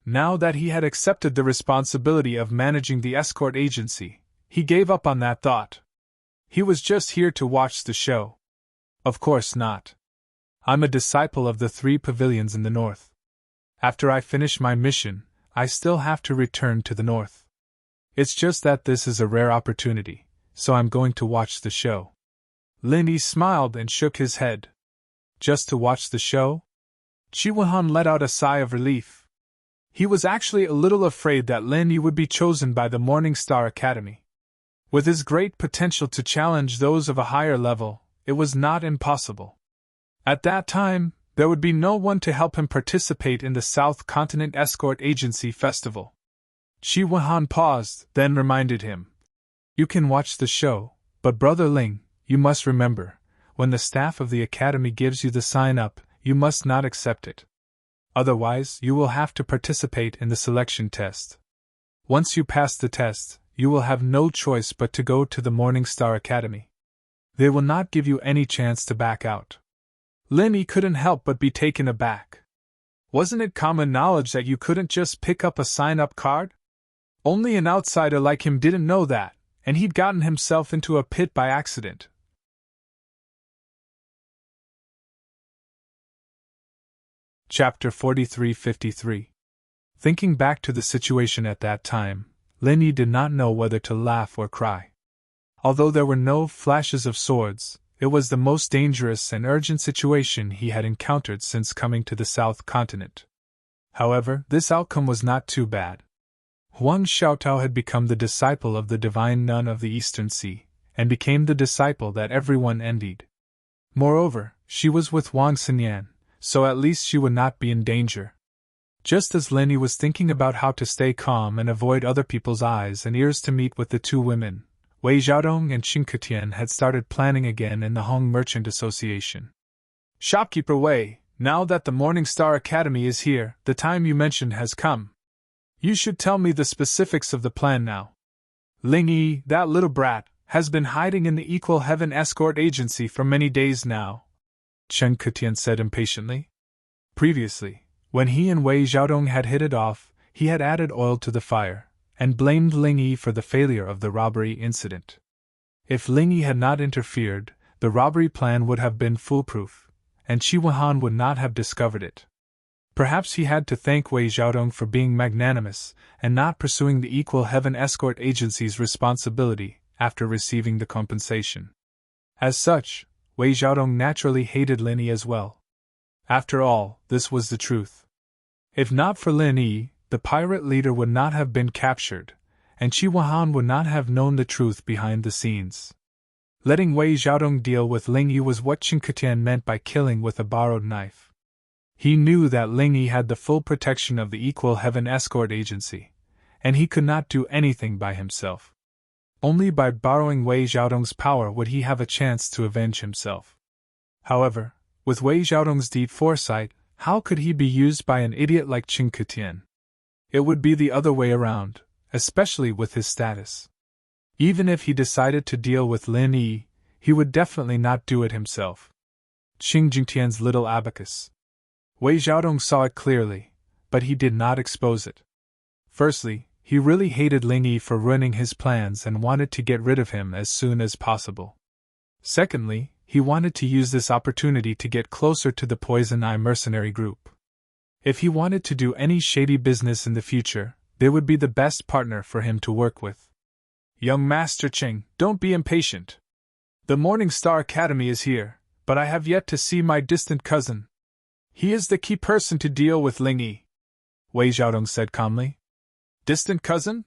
Now that he had accepted the responsibility of managing the escort agency, he gave up on that thought. He was just here to watch the show. Of course not. I'm a disciple of the 3 pavilions in the north. After I finish my mission, I still have to return to the north. It's just that this is a rare opportunity, so I'm going to watch the show. Lin Yi smiled and shook his head. Just to watch the show? Chi Wuhan let out a sigh of relief. He was actually a little afraid that Lin Yi would be chosen by the Morning Star Academy. With his great potential to challenge those of a higher level, it was not impossible. At that time, there would be no one to help him participate in the South Continent Escort Agency Festival. Chi Wuhan paused, then reminded him. You can watch the show, but Brother Ling, you must remember, when the staff of the academy gives you the sign-up, you must not accept it. Otherwise, you will have to participate in the selection test. Once you pass the test, you will have no choice but to go to the Morning Star Academy. They will not give you any chance to back out. Lin Yi couldn't help but be taken aback. Wasn't it common knowledge that you couldn't just pick up a sign-up card? Only an outsider like him didn't know that, and he'd gotten himself into a pit by accident. Chapter 43-53. Thinking back to the situation at that time, Lin Yi did not know whether to laugh or cry. Although there were no flashes of swords, it was the most dangerous and urgent situation he had encountered since coming to the South Continent. However, this outcome was not too bad. Huang Xiaotao had become the disciple of the divine nun of the Eastern Sea, and became the disciple that everyone envied. Moreover, she was with Wang Xinyan, so at least she would not be in danger. Just as Lin Yi was thinking about how to stay calm and avoid other people's eyes and ears to meet with the two women, Wei Xiaodong and Qing Ketian had started planning again in the Hong Merchant Association. Shopkeeper Wei, now that the Morning Star Academy is here, the time you mentioned has come. You should tell me the specifics of the plan now. Ling Yi, that little brat, has been hiding in the Equal Heaven Escort Agency for many days now, Chen Ketian said impatiently. Previously, when he and Wei Xiaodong had hit it off, he had added oil to the fire, and blamed Ling Yi for the failure of the robbery incident. If Ling Yi had not interfered, the robbery plan would have been foolproof, and Chi Wuhan would not have discovered it. Perhaps he had to thank Wei Xiaodong for being magnanimous and not pursuing the Equal Heaven Escort Agency's responsibility after receiving the compensation. As such, Wei Xiaodong naturally hated Lin Yi as well. After all, this was the truth. If not for Lin Yi, the pirate leader would not have been captured, and Chi Wuhan would not have known the truth behind the scenes. Letting Wei Xiaodong deal with Ling Yi was what Qing Ketian meant by killing with a borrowed knife. He knew that Ling Yi had the full protection of the Equal Heaven Escort Agency, and he could not do anything by himself. Only by borrowing Wei Xiaodong's power would he have a chance to avenge himself. However, with Wei Xiaodong's deep foresight, how could he be used by an idiot like Qing Ketian? It would be the other way around, especially with his status. Even if he decided to deal with Lin Yi, he would definitely not do it himself. Qing Jingtian's little abacus. Wei Xiaodong saw it clearly, but he did not expose it. Firstly, he really hated Ling Yi for ruining his plans and wanted to get rid of him as soon as possible. Secondly, he wanted to use this opportunity to get closer to the Poison Eye mercenary group. If he wanted to do any shady business in the future, they would be the best partner for him to work with. Young Master Qing, don't be impatient. The Morning Star Academy is here, but I have yet to see my distant cousin. He is the key person to deal with Ling Yi, Wei Xiaodong said calmly. Distant cousin?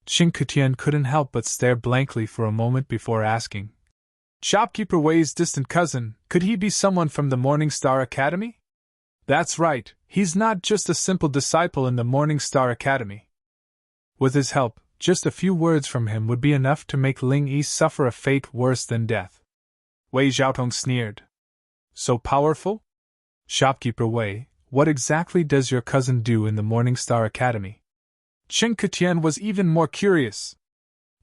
Qing Ketian couldn't help but stare blankly for a moment before asking. Shopkeeper Wei's distant cousin, could he be someone from the Morning Star Academy? That's right, he's not just a simple disciple in the Morning Star Academy. With his help, just a few words from him would be enough to make Ling Yi suffer a fate worse than death. Wei Xiaodong sneered. So powerful? Shopkeeper Wei, what exactly does your cousin do in the Morning Star Academy? Qing Ketian was even more curious.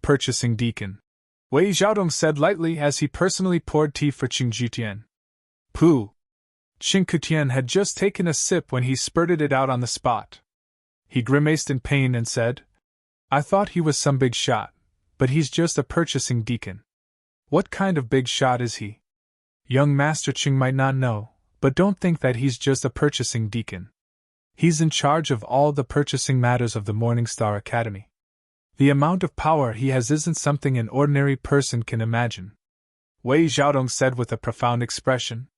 Purchasing deacon, Wei Xiaodong said lightly as he personally poured tea for Qing Jitian. Pooh! Qing Ketian had just taken a sip when he spurted it out on the spot. He grimaced in pain and said, I thought he was some big shot, but he's just a purchasing deacon. What kind of big shot is he? Young Master Qing might not know, but don't think that he's just a purchasing deacon. He's in charge of all the purchasing matters of the Morning Star Academy. The amount of power he has isn't something an ordinary person can imagine. Wei Xiaodong said with a profound expression.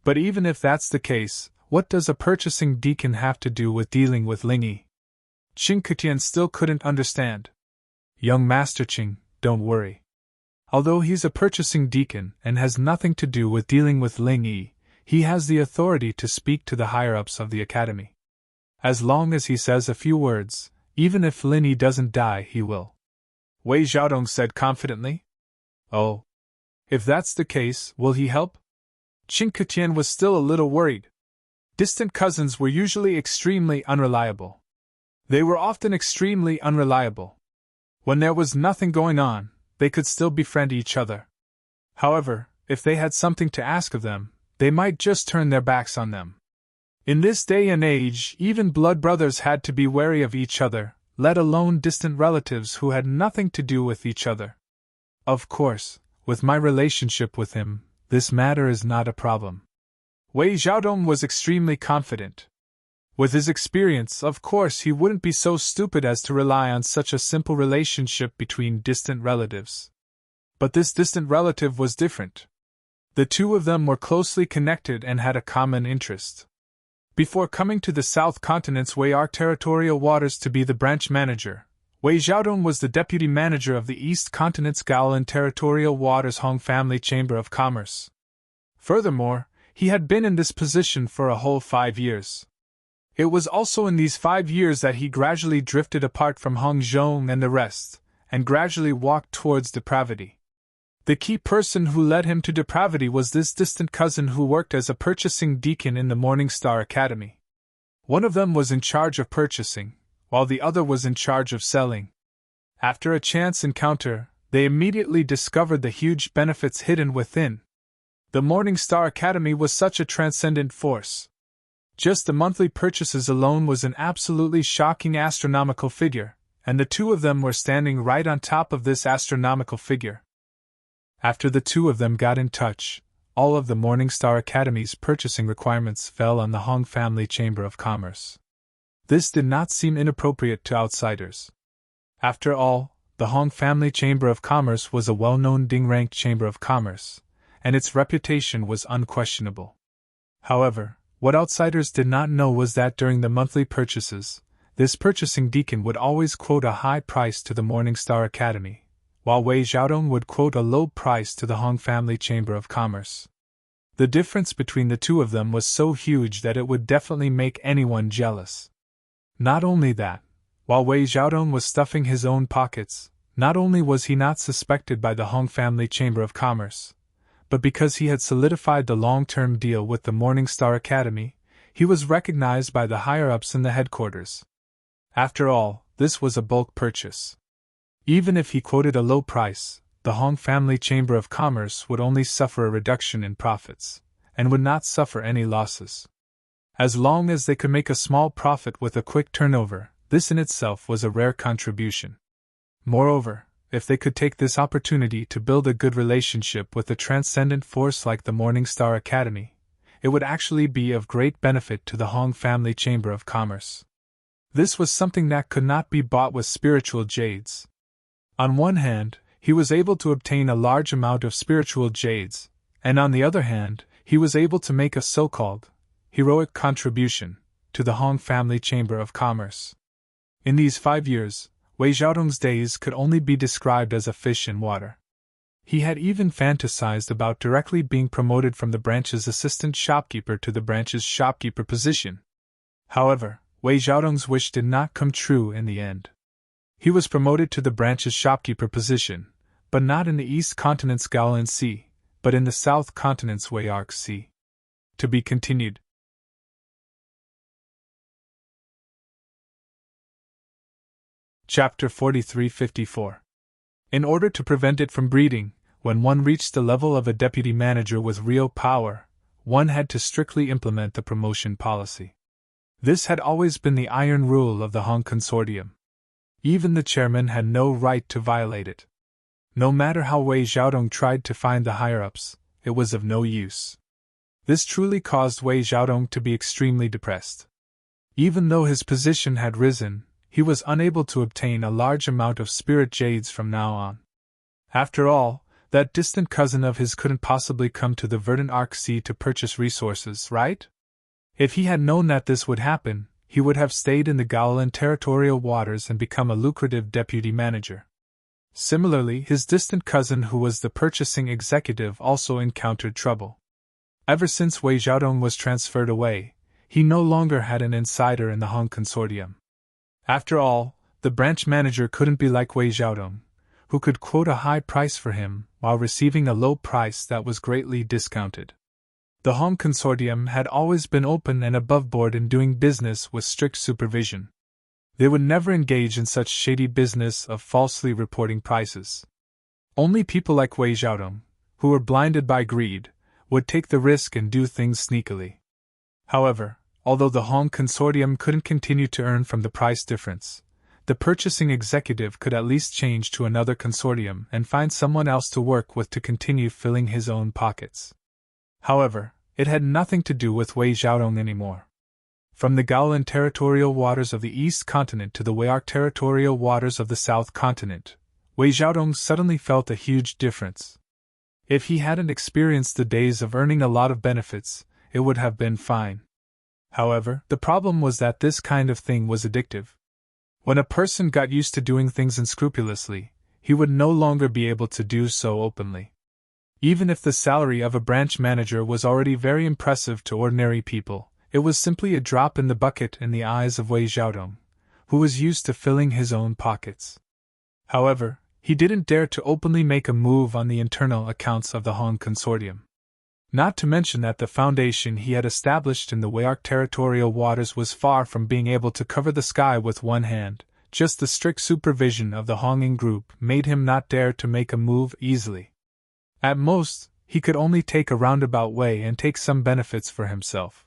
But even if that's the case, what does a purchasing deacon have to do with dealing with Lingyi? Qing Ketian still couldn't understand. Young Master Qing, don't worry. Although he's a purchasing deacon and has nothing to do with dealing with Lingyi, he has the authority to speak to the higher-ups of the academy. As long as he says a few words, even if Lingyi doesn't die, he will. Wei Xiaodong said confidently. Oh. If that's the case, will he help? Qing Ketian was still a little worried. Distant cousins were usually extremely unreliable. They were often extremely unreliable. When there was nothing going on, they could still befriend each other. However, if they had something to ask of them, they might just turn their backs on them. In this day and age, even blood brothers had to be wary of each other, let alone distant relatives who had nothing to do with each other. Of course, with my relationship with him, this matter is not a problem. Wei Xiaodong was extremely confident. With his experience, of course, he wouldn't be so stupid as to rely on such a simple relationship between distant relatives. But this distant relative was different. The two of them were closely connected and had a common interest. Before coming to the South Continent's Wei territorial waters to be the branch manager, Wei Xiaodong was the deputy manager of the East Continent's Gaolan territorial waters Hong Family Chamber of Commerce. Furthermore, he had been in this position for a whole 5 years. It was also in these 5 years that he gradually drifted apart from Hong Zhong and the rest, and gradually walked towards depravity. The key person who led him to depravity was this distant cousin who worked as a purchasing deacon in the Morning Star Academy. One of them was in charge of purchasing, while the other was in charge of selling. After a chance encounter, they immediately discovered the huge benefits hidden within. The Morning Star Academy was such a transcendent force. Just the monthly purchases alone was an absolutely shocking astronomical figure, and the two of them were standing right on top of this astronomical figure. After the two of them got in touch, all of the Morning Star Academy's purchasing requirements fell on the Hong Family Chamber of Commerce. This did not seem inappropriate to outsiders. After all, the Hong Family Chamber of Commerce was a well-known Ding-ranked chamber of commerce, and its reputation was unquestionable. However, what outsiders did not know was that during the monthly purchases, this purchasing deacon would always quote a high price to the Morning Star Academy, while Wei Xiaodong would quote a low price to the Hong Family Chamber of Commerce. The difference between the two of them was so huge that it would definitely make anyone jealous. Not only that, while Wei Xiaodong was stuffing his own pockets, not only was he not suspected by the Hong Family Chamber of Commerce, but because he had solidified the long-term deal with the Morning Star Academy, he was recognized by the higher-ups in the headquarters. After all, this was a bulk purchase. Even if he quoted a low price, the Hong Family Chamber of Commerce would only suffer a reduction in profits, and would not suffer any losses. As long as they could make a small profit with a quick turnover, this in itself was a rare contribution. Moreover, if they could take this opportunity to build a good relationship with a transcendent force like the Morning Star Academy, it would actually be of great benefit to the Hong Family Chamber of Commerce. This was something that could not be bought with spiritual jades. On one hand, he was able to obtain a large amount of spiritual jades, and on the other hand, he was able to make a so-called heroic contribution to the Hong Family Chamber of Commerce. In these 5 years, Wei Xiaodong's days could only be described as a fish in water. He had even fantasized about directly being promoted from the branch's assistant shopkeeper to the branch's shopkeeper position. However, Wei Xiaodong's wish did not come true in the end. He was promoted to the branch's shopkeeper position, but not in the East Continent's Gaolan Sea, but in the South Continent's Wei Sea. To be continued. Chapter 43-54. In order to prevent it from breeding, when one reached the level of a deputy manager with real power, one had to strictly implement the promotion policy. This had always been the iron rule of the Hong Consortium. Even the chairman had no right to violate it. No matter how Wei Xiaodong tried to find the higher-ups, it was of no use. This truly caused Wei Xiaodong to be extremely depressed. Even though his position had risen, he was unable to obtain a large amount of spirit jades from now on. After all, That distant cousin of his couldn't possibly come to the verdant Arc Sea to purchase resources, right? If he had known that this would happen, he would have stayed in the Gowland territorial waters and become a lucrative deputy manager. Similarly, his distant cousin who was the purchasing executive also encountered trouble. Ever since Wei Xiaodong was transferred away, he no longer had an insider in the Hong Consortium. After all, the branch manager couldn't be like Wei Xiaodong, who could quote a high price for him while receiving a low price that was greatly discounted. The Hong Consortium had always been open and aboveboard in doing business with strict supervision. They would never engage in such shady business of falsely reporting prices. Only people like Wei Xiaodong, who were blinded by greed, would take the risk and do things sneakily. However, although the Hong Consortium couldn't continue to earn from the price difference, the purchasing executive could at least change to another consortium and find someone else to work with to continue filling his own pockets. However, it had nothing to do with Wei Xiaodong anymore. From the Gowland territorial waters of the East Continent to the Weiarc territorial waters of the South Continent, Wei Xiaodong suddenly felt a huge difference. If he hadn't experienced the days of earning a lot of benefits, it would have been fine. However, the problem was that this kind of thing was addictive. When a person got used to doing things unscrupulously, he would no longer be able to do so openly. Even if the salary of a branch manager was already very impressive to ordinary people, it was simply a drop in the bucket in the eyes of Wei Xiaodong, who was used to filling his own pockets. However, he didn't dare to openly make a move on the internal accounts of the Hong Consortium. Not to mention that the foundation he had established in the Weiarc territorial waters was far from being able to cover the sky with one hand. Just the strict supervision of the Honging group made him not dare to make a move easily. At most, he could only take a roundabout way and take some benefits for himself.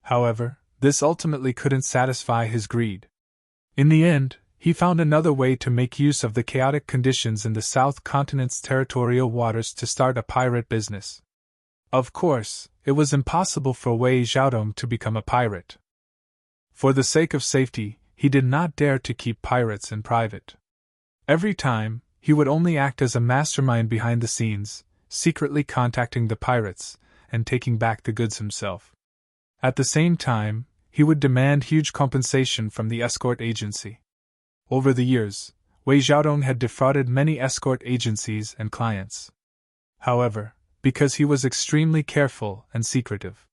However, this ultimately couldn't satisfy his greed. In the end, he found another way to make use of the chaotic conditions in the South Continent's territorial waters to start a pirate business. Of course, it was impossible for Wei Xiaodong to become a pirate. For the sake of safety, he did not dare to keep pirates in private. Every time, he would only act as a mastermind behind the scenes, secretly contacting the pirates and taking back the goods himself. At the same time, he would demand huge compensation from the escort agency. Over the years, Wei Xiaodong had defrauded many escort agencies and clients. However, because he was extremely careful and secretive.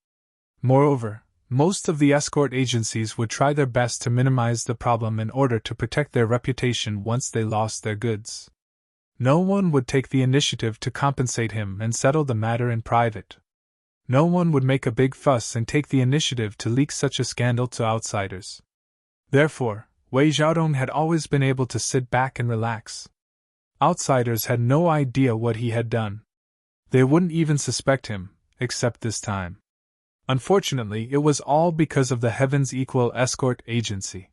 Moreover, most of the escort agencies would try their best to minimize the problem in order to protect their reputation once they lost their goods. No one would take the initiative to compensate him and settle the matter in private. No one would make a big fuss and take the initiative to leak such a scandal to outsiders. Therefore, Wei Xiaodong had always been able to sit back and relax. Outsiders had no idea what he had done. They wouldn't even suspect him, except this time. Unfortunately, it was all because of the Heavens Equal escort agency.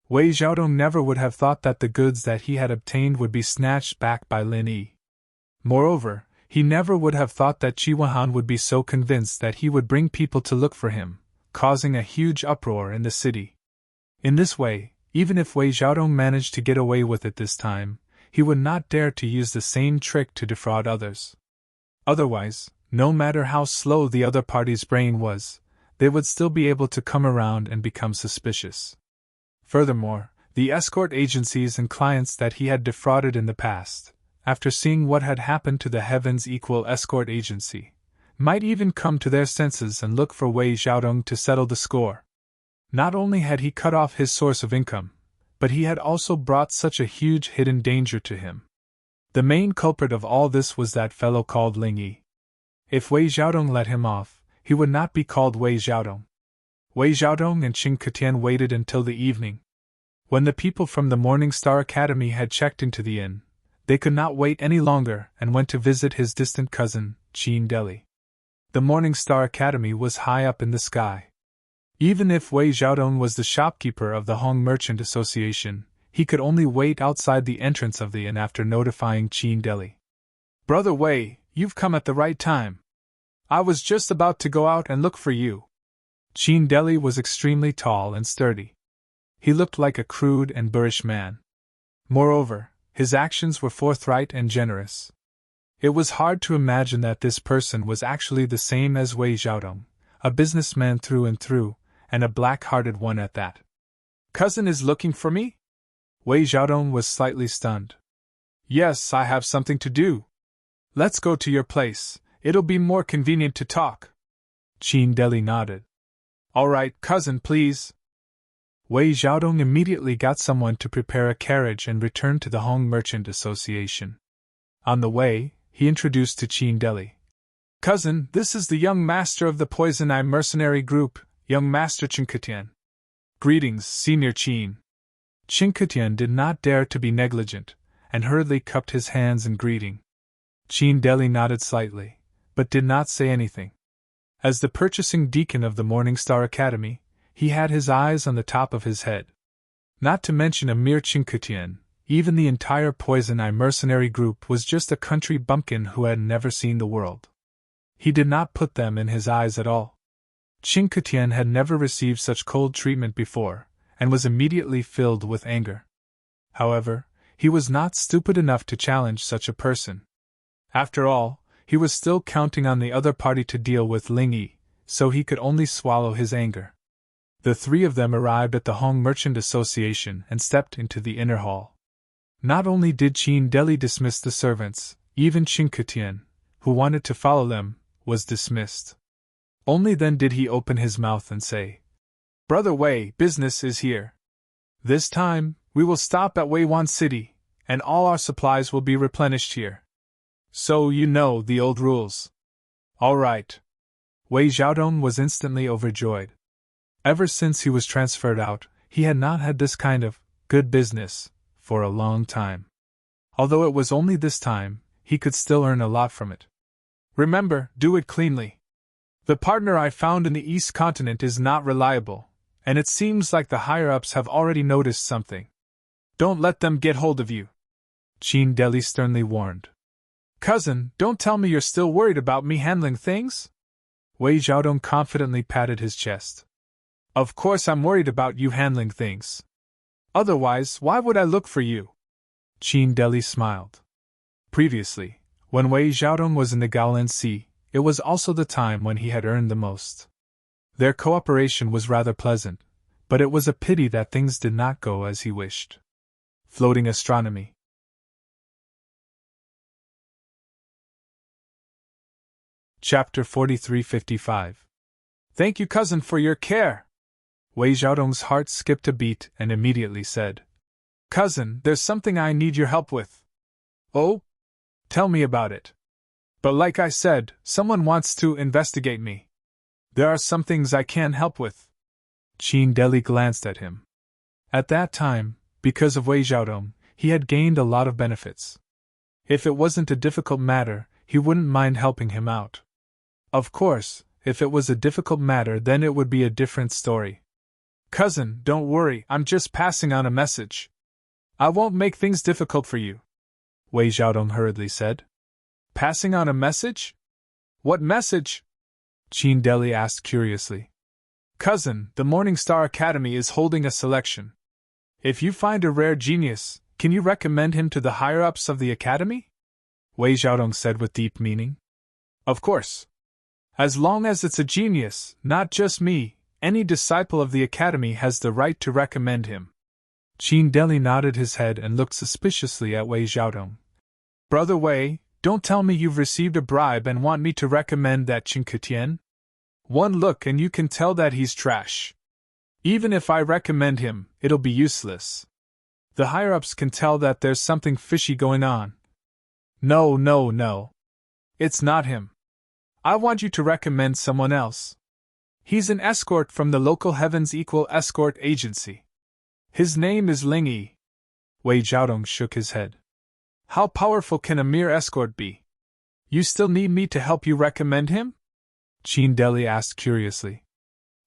Wei Xiaodong never would have thought that the goods that he had obtained would be snatched back by Lin Yi. Moreover, he never would have thought that Qi Wenhan would be so convinced that he would bring people to look for him, causing a huge uproar in the city. In this way, even if Wei Xiaodong managed to get away with it this time, he would not dare to use the same trick to defraud others. Otherwise, no matter how slow the other party's brain was, they would still be able to come around and become suspicious. Furthermore, the escort agencies and clients that he had defrauded in the past, after seeing what had happened to the Heavens Equal escort agency, might even come to their senses and look for Wei Xiaodong to settle the score. Not only had he cut off his source of income, but he had also brought such a huge hidden danger to him. The main culprit of all this was that fellow called Ling Yi. If Wei Xiaodong let him off, he would not be called Wei Xiaodong. Wei Xiaodong and Qing Ketian waited until the evening. When the people from the Morning Star Academy had checked into the inn, they could not wait any longer and went to visit his distant cousin, Qin Deli. The Morning Star Academy was high up in the sky. Even if Wei Xiaodong was the shopkeeper of the Hong Merchant Association, he could only wait outside the entrance of the inn after notifying Qin Deli. "Brother Wei, you've come at the right time. I was just about to go out and look for you." Qin Deli was extremely tall and sturdy. He looked like a crude and boorish man. Moreover, his actions were forthright and generous. It was hard to imagine that this person was actually the same as Wei Xiaodong, a businessman through and through, and a black-hearted one at that. Cousin is looking for me? Wei Xiaodong was slightly stunned. Yes, I have something to do. Let's go to your place, it'll be more convenient to talk. Qin Deli nodded. All right, cousin, please. Wei Xiaodong immediately got someone to prepare a carriage and returned to the Hong Merchant Association. On the way, he introduced to Qin Deli. Cousin, this is the young master of the Poison Eye mercenary group, young master Qinketian. Greetings, Senior Qin. Qinketian did not dare to be negligent, and hurriedly cupped his hands in greeting. Qin Deli nodded slightly, but did not say anything. As the purchasing deacon of the Morning Star Academy, he had his eyes on the top of his head. Not to mention a mere Qinketian, even the entire Poison Eye mercenary group was just a country bumpkin who had never seen the world. He did not put them in his eyes at all. Qinketian had never received such cold treatment before, and was immediately filled with anger. However, he was not stupid enough to challenge such a person. After all, he was still counting on the other party to deal with Ling Yi, so he could only swallow his anger. The three of them arrived at the Hong Merchant Association and stepped into the inner hall. Not only did Qin Deli dismiss the servants, even Qinketian, who wanted to follow them, was dismissed. Only then did he open his mouth and say, Brother Wei, business is here. This time, we will stop at Weiwan City, and all our supplies will be replenished here. So you know the old rules. All right. Wei Xiaodong was instantly overjoyed. Ever since he was transferred out, he had not had this kind of good business for a long time. Although it was only this time, he could still earn a lot from it. Remember, do it cleanly. The partner I found in the East Continent is not reliable, and it seems like the higher-ups have already noticed something. Don't let them get hold of you. Qin Deli sternly warned. Cousin, don't tell me you're still worried about me handling things? Wei Xiaodong confidently patted his chest. Of course I'm worried about you handling things. Otherwise, why would I look for you? Qin Deli smiled. Previously, when Wei Xiaodong was in the Gaolan Sea, it was also the time when he had earned the most. Their cooperation was rather pleasant, but it was a pity that things did not go as he wished. Floating astronomy. Chapter 4355. Thank you, cousin, for your care. Wei Xiaodong's heart skipped a beat and immediately said, Cousin, there's something I need your help with. Oh? Tell me about it. But like I said, someone wants to investigate me. There are some things I can't help with. Qin Deli glanced at him. At that time, because of Wei Xiaodong, he had gained a lot of benefits. If it wasn't a difficult matter, he wouldn't mind helping him out. Of course, if it was a difficult matter, then it would be a different story. Cousin, don't worry, I'm just passing on a message. I won't make things difficult for you, Wei Xiaodong hurriedly said. Passing on a message? What message? Qin Deli asked curiously. Cousin, the Morning Star Academy is holding a selection. If you find a rare genius, can you recommend him to the higher-ups of the academy? Wei Xiaodong said with deep meaning. Of course. As long as it's a genius, not just me, any disciple of the academy has the right to recommend him. Qin Deli nodded his head and looked suspiciously at Wei Xiaodong. Brother Wei, don't tell me you've received a bribe and want me to recommend that Qinketian? One look and you can tell that he's trash. Even if I recommend him, it'll be useless. The higher-ups can tell that there's something fishy going on. No. It's not him. I want you to recommend someone else. He's an escort from the local Heavens Equal Escort Agency. His name is Ling Yi. Wei Xiaodong shook his head. How powerful can a mere escort be? You still need me to help you recommend him? Qin Deli asked curiously.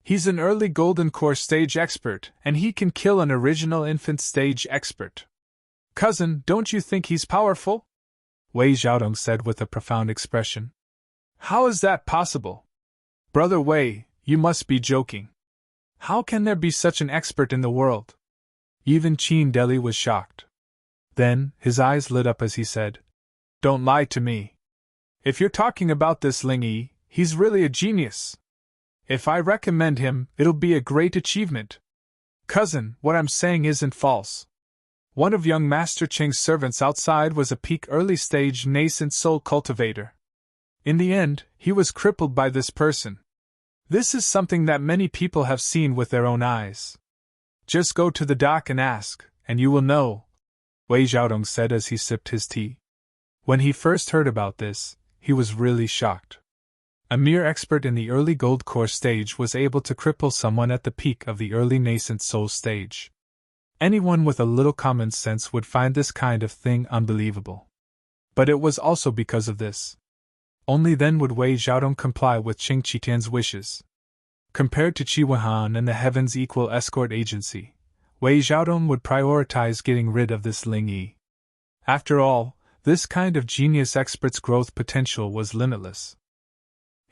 He's an early Golden Core stage expert, and he can kill an original infant stage expert. Cousin, don't you think he's powerful? Wei Xiaodong said with a profound expression. How is that possible? Brother Wei, you must be joking. How can there be such an expert in the world? Even Qin Deli was shocked. Then, his eyes lit up as he said, Don't lie to me. If you're talking about this Ling Yi, he's really a genius. If I recommend him, it'll be a great achievement. Cousin, what I'm saying isn't false. One of young Master Cheng's servants outside was a peak early-stage nascent soul cultivator. In the end, he was crippled by this person. This is something that many people have seen with their own eyes. Just go to the dock and ask, and you will know, Wei Xiaodong said as he sipped his tea. When he first heard about this, he was really shocked. A mere expert in the early gold core stage was able to cripple someone at the peak of the early nascent soul stage. Anyone with a little common sense would find this kind of thing unbelievable. But it was also because of this. Only then would Wei Xiaodong comply with Qing Qitian's wishes. Compared to Qi Wenhan and the Heaven's Equal Escort Agency, Wei Xiaodong would prioritize getting rid of this Ling Yi. After all, this kind of genius expert's growth potential was limitless.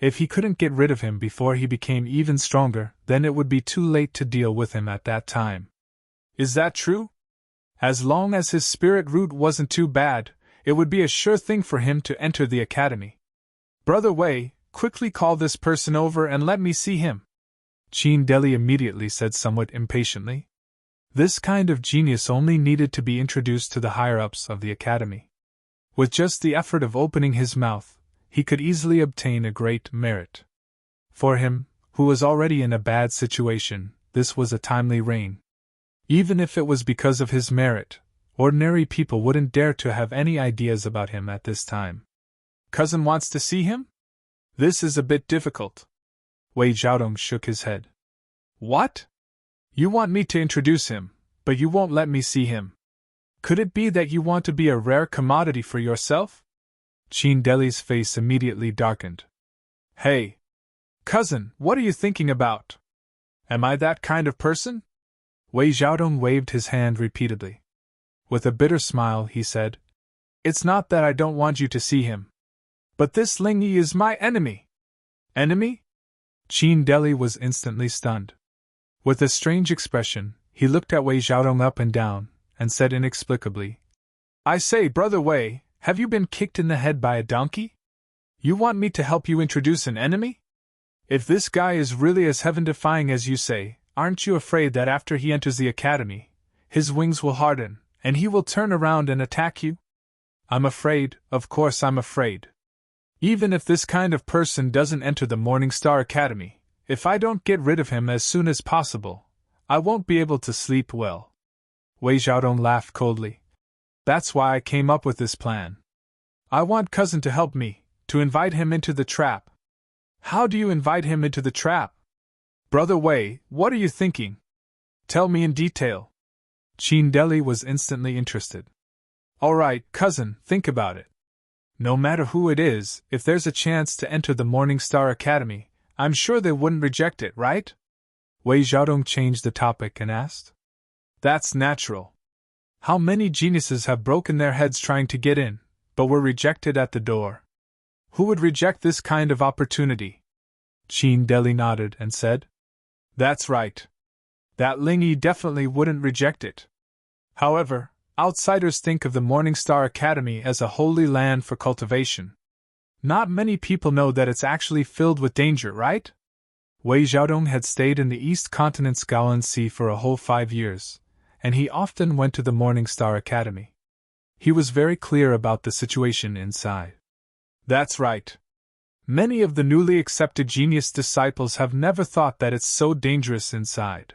If he couldn't get rid of him before he became even stronger, then it would be too late to deal with him at that time. Is that true? As long as his spirit root wasn't too bad, it would be a sure thing for him to enter the academy. Brother Wei, quickly call this person over and let me see him. Qin Deli immediately said somewhat impatiently. This kind of genius only needed to be introduced to the higher-ups of the academy. With just the effort of opening his mouth, he could easily obtain a great merit. For him, who was already in a bad situation, this was a timely rein. Even if it was because of his merit, ordinary people wouldn't dare to have any ideas about him at this time. Cousin wants to see him? This is a bit difficult. Wei Xiaodong shook his head. What? You want me to introduce him, but you won't let me see him. Could it be that you want to be a rare commodity for yourself? Qin Deli's face immediately darkened. Hey! Cousin, what are you thinking about? Am I that kind of person? Wei Xiaodong waved his hand repeatedly. With a bitter smile, he said, It's not that I don't want you to see him. But this Ling Yi is my enemy. Enemy? Qin Deli was instantly stunned. With a strange expression, he looked at Wei Xiaodong up and down, and said inexplicably, I say, Brother Wei, have you been kicked in the head by a donkey? You want me to help you introduce an enemy? If this guy is really as heaven-defying as you say, aren't you afraid that after he enters the academy, his wings will harden, and he will turn around and attack you? I'm afraid, of course I'm afraid. Even if this kind of person doesn't enter the Morning Star Academy, if I don't get rid of him as soon as possible, I won't be able to sleep well. Wei Xiaodong laughed coldly. That's why I came up with this plan. I want cousin to help me, to invite him into the trap. How do you invite him into the trap? Brother Wei, what are you thinking? Tell me in detail. Qin Deli was instantly interested. All right, cousin, think about it. No matter who it is, if there's a chance to enter the Morning Star Academy, I'm sure they wouldn't reject it, right? Wei Xiaodong changed the topic and asked. That's natural. How many geniuses have broken their heads trying to get in, but were rejected at the door? Who would reject this kind of opportunity? Qin Deli nodded and said, That's right. That Ling Yi definitely wouldn't reject it. However, outsiders think of the Morning Star Academy as a holy land for cultivation. Not many people know that it's actually filled with danger, right? Wei Xiaodong had stayed in the East Continent's Gaolan Sea for a whole 5 years, and he often went to the Morning Star Academy. He was very clear about the situation inside. That's right. Many of the newly accepted genius disciples have never thought that it's so dangerous inside.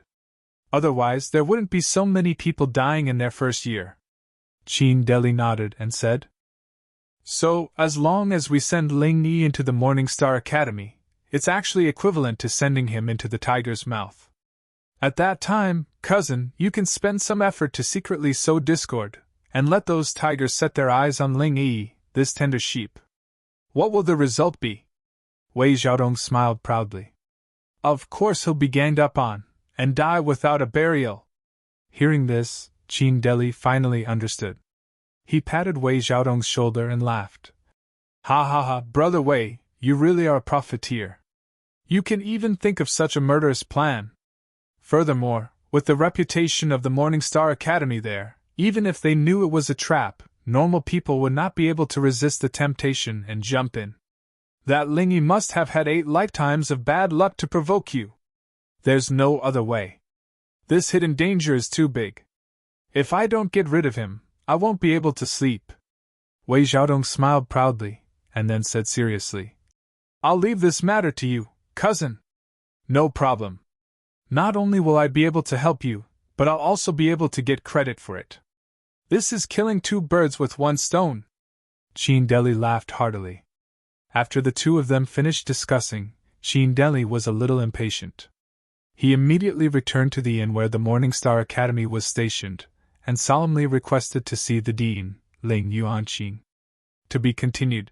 Otherwise, there wouldn't be so many people dying in their first year. Qin Deli nodded and said, So, as long as we send Ling Yi into the Morning Star Academy, it's actually equivalent to sending him into the tiger's mouth. At that time, cousin, you can spend some effort to secretly sow discord, and let those tigers set their eyes on Ling Yi, this tender sheep. What will the result be? Wei Xiaodong smiled proudly. Of course he'll be ganged up on, and die without a burial. Hearing this, Qin Deli finally understood. He patted Wei Xiaodong's shoulder and laughed. Ha ha ha, Brother Wei, you really are a profiteer. You can even think of such a murderous plan. Furthermore, with the reputation of the Morning Star Academy there, even if they knew it was a trap, normal people would not be able to resist the temptation and jump in. That Lingy must have had 8 lifetimes of bad luck to provoke you. There's no other way. This hidden danger is too big. If I don't get rid of him, I won't be able to sleep. Wei Xiaodong smiled proudly, and then said seriously, I'll leave this matter to you, cousin. No problem. Not only will I be able to help you, but I'll also be able to get credit for it. This is killing 2 birds with 1 stone. Qin Deli laughed heartily. After the two of them finished discussing, Qin Deli was a little impatient. He immediately returned to the inn where the Morning Star Academy was stationed, and solemnly requested to see the dean, Ling Yuanqing. To be continued.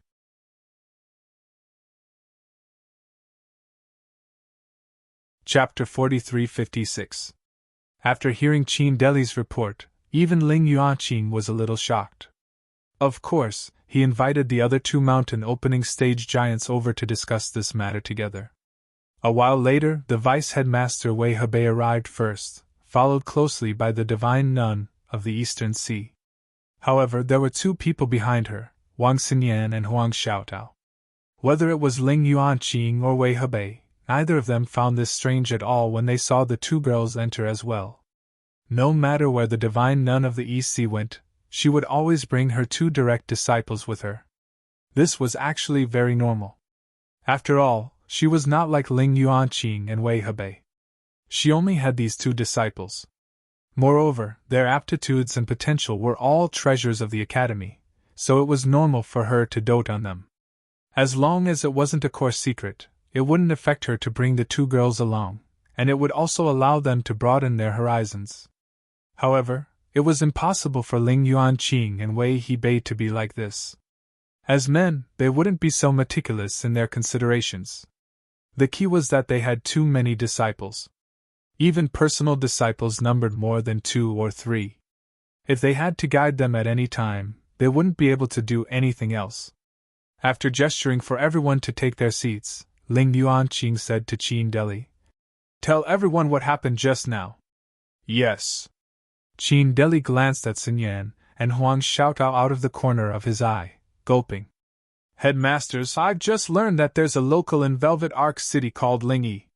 Chapter 43-56. After hearing Qin Deli's report, even Ling Yuanqing was a little shocked. Of course, he invited the other 2 mountain opening stage giants over to discuss this matter together. A while later, the vice headmaster Wei Hebei arrived first, followed closely by the divine nun of the Eastern Sea. However, there were 2 people behind her, Wang Xinyan and Huang Xiaotao. Whether it was Ling Yuanqing or Wei Hebei, neither of them found this strange at all when they saw the 2 girls enter as well. No matter where the divine nun of the East Sea went, she would always bring her 2 direct disciples with her. This was actually very normal. After all, she was not like Ling Yuanqing and Wei Hebei. She only had these 2 disciples. Moreover, their aptitudes and potential were all treasures of the academy, so it was normal for her to dote on them. As long as it wasn't a course secret, it wouldn't affect her to bring the 2 girls along, and it would also allow them to broaden their horizons. However, it was impossible for Ling Yuanqing and Wei Hebei to be like this. As men, they wouldn't be so meticulous in their considerations. The key was that they had too many disciples. Even personal disciples numbered more than 2 or 3. If they had to guide them at any time, they wouldn't be able to do anything else. After gesturing for everyone to take their seats, Ling Yuanqing said to Qin Deli, Tell everyone what happened just now. Yes. Qin Deli glanced at Xinyan and Huang Xiaotao out of the corner of his eye, gulping. Headmasters, I've just learned that there's a local in Velvet Arc City called Lingy.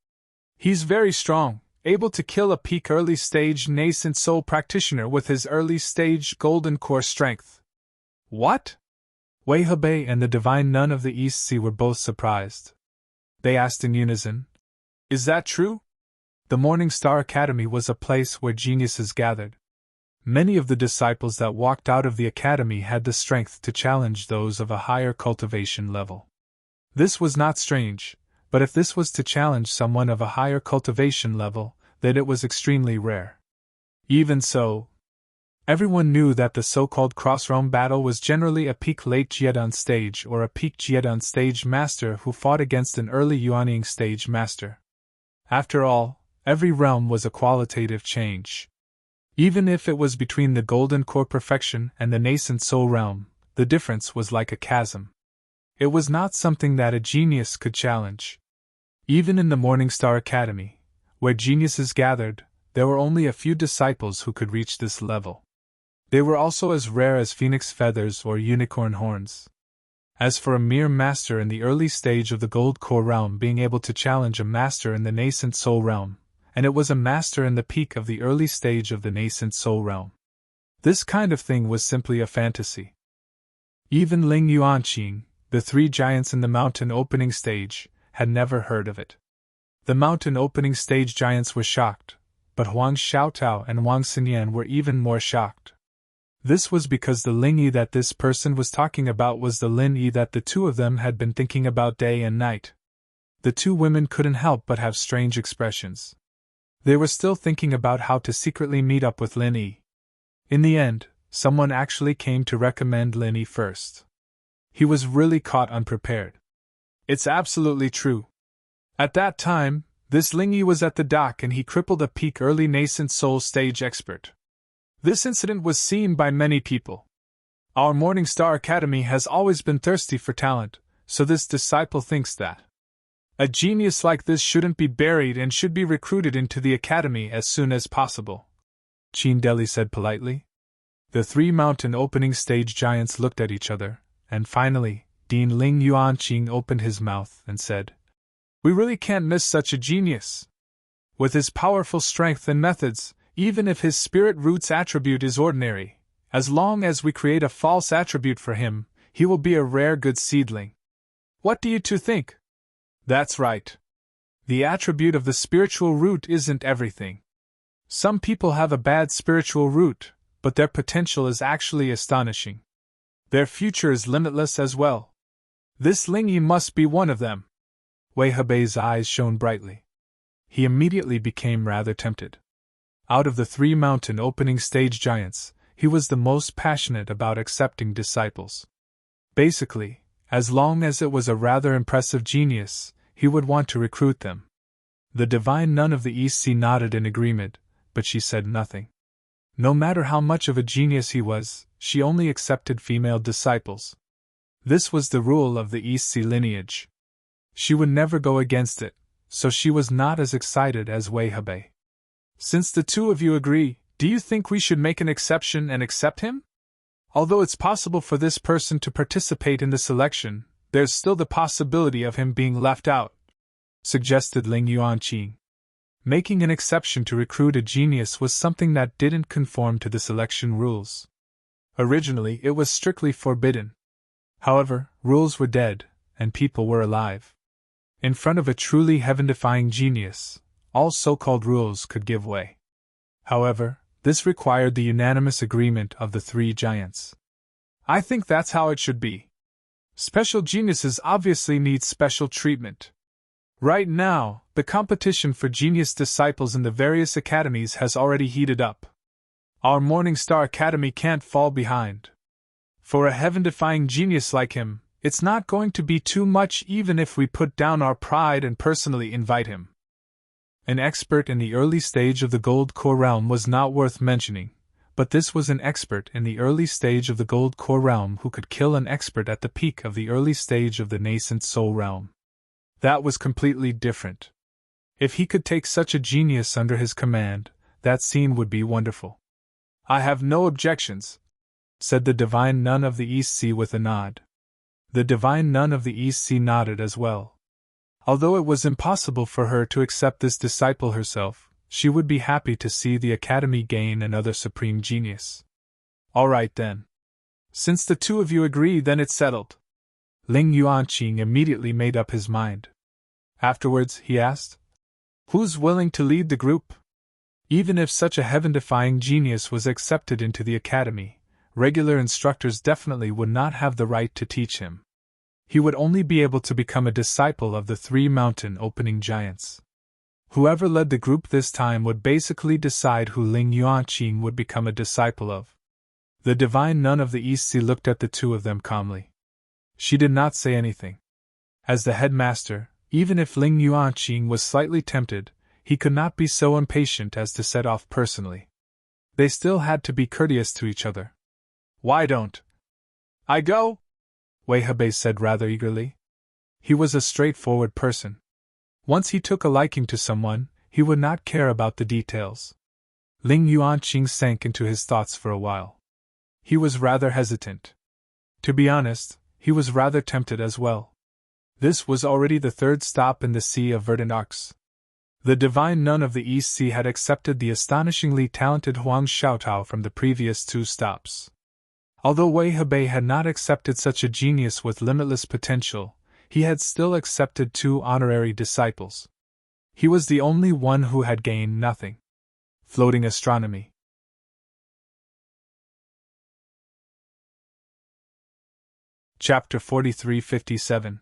He's very strong, able to kill a peak early-stage nascent soul practitioner with his early-stage golden core strength. What? Wei Hebei and the divine nun of the East Sea were both surprised. They asked in unison, Is that true? The Morning Star Academy was a place where geniuses gathered. Many of the disciples that walked out of the academy had the strength to challenge those of a higher cultivation level. This was not strange, but if this was to challenge someone of a higher cultivation level, then it was extremely rare. Even so, everyone knew that the so-called cross-realm battle was generally a peak late Jiedan stage or a peak Jiedan stage master who fought against an early Yuanying stage master. After all, every realm was a qualitative change. Even if it was between the golden core perfection and the nascent soul realm, the difference was like a chasm. It was not something that a genius could challenge. Even in the Morning Star Academy, where geniuses gathered, there were only a few disciples who could reach this level. They were also as rare as phoenix feathers or unicorn horns. As for a mere master in the early stage of the gold core realm being able to challenge a master in the nascent soul realm, and it was a master in the peak of the early stage of the nascent soul realm. This kind of thing was simply a fantasy. Even Ling Yuanqing, the 3 giants in the mountain opening stage, had never heard of it. The mountain opening stage giants were shocked, but Huang Xiaotao and Wang Xinyan were even more shocked. This was because the Lingyi that this person was talking about was the Lingyi that the 2 of them had been thinking about day and night. The 2 women couldn't help but have strange expressions. They were still thinking about how to secretly meet up with Lin Yi. In the end, someone actually came to recommend Lin Yi first. He was really caught unprepared. It's absolutely true. At that time, this Ling Yi was at the dock and he crippled a peak early nascent soul stage expert. This incident was seen by many people. Our Morning Star Academy has always been thirsty for talent, so this disciple thinks that a genius like this shouldn't be buried and should be recruited into the academy as soon as possible. Qin Deli said politely. The three mountain opening stage giants looked at each other, and finally, Dean Ling Yuanqing opened his mouth and said, "We really can't miss such a genius. With his powerful strength and methods, even if his spirit roots attribute is ordinary, as long as we create a false attribute for him, he will be a rare good seedling. What do you two think?" "That's right. The attribute of the spiritual root isn't everything. Some people have a bad spiritual root, but their potential is actually astonishing. Their future is limitless as well. This Lingyi must be one of them." Wei Hebei's eyes shone brightly. He immediately became rather tempted. Out of the three mountain opening stage giants, he was the most passionate about accepting disciples. Basically, as long as it was a rather impressive genius, he would want to recruit them. The divine nun of the East Sea nodded in agreement, but she said nothing. No matter how much of a genius he was, she only accepted female disciples. This was the rule of the East Sea lineage. She would never go against it, so she was not as excited as Wei Hebei. "Since the two of you agree, do you think we should make an exception and accept him? Although it's possible for this person to participate in the selection, there's still the possibility of him being left out," suggested Ling Yuanqing. Making an exception to recruit a genius was something that didn't conform to the selection rules. Originally, it was strictly forbidden. However, rules were dead, and people were alive. In front of a truly heaven-defying genius, all so-called rules could give way. However, this required the unanimous agreement of the three giants. "I think that's how it should be. Special geniuses obviously need special treatment. Right now, the competition for genius disciples in the various academies has already heated up. Our Morning Star Academy can't fall behind. For a heaven-defying genius like him, it's not going to be too much even if we put down our pride and personally invite him." An expert in the early stage of the Gold Core Realm was not worth mentioning, but this was an expert in the early stage of the Gold Core Realm who could kill an expert at the peak of the early stage of the nascent Soul Realm. That was completely different. If he could take such a genius under his command, that scene would be wonderful. "I have no objections," said the Divine Nun of the East Sea with a nod. The Divine Nun of the East Sea nodded as well. Although it was impossible for her to accept this disciple herself, she would be happy to see the Academy gain another supreme genius. "All right then. Since the two of you agree, then it's settled." Ling Yuanqing immediately made up his mind. Afterwards, he asked, "Who's willing to lead the group?" Even if such a heaven-defying genius was accepted into the Academy, regular instructors definitely would not have the right to teach him. He would only be able to become a disciple of the three mountain opening giants. Whoever led the group this time would basically decide who Ling Yuanqing would become a disciple of. The Divine Nun of the East Sea looked at the two of them calmly. She did not say anything. As the headmaster, even if Ling Yuanqing was slightly tempted, he could not be so impatient as to set off personally. They still had to be courteous to each other. "Why don't I go?" Wei Hebei said rather eagerly. He was a straightforward person. Once he took a liking to someone, he would not care about the details. Ling Yuanqing sank into his thoughts for a while. He was rather hesitant. To be honest, he was rather tempted as well. This was already the third stop in the Sea of Verdant Arcs. The Divine Nun of the East Sea had accepted the astonishingly talented Huang Xiaotao from the previous two stops. Although Wei Hebei had not accepted such a genius with limitless potential, he had still accepted two honorary disciples. He was the only one who had gained nothing. Floating astronomy. Chapter 43-57.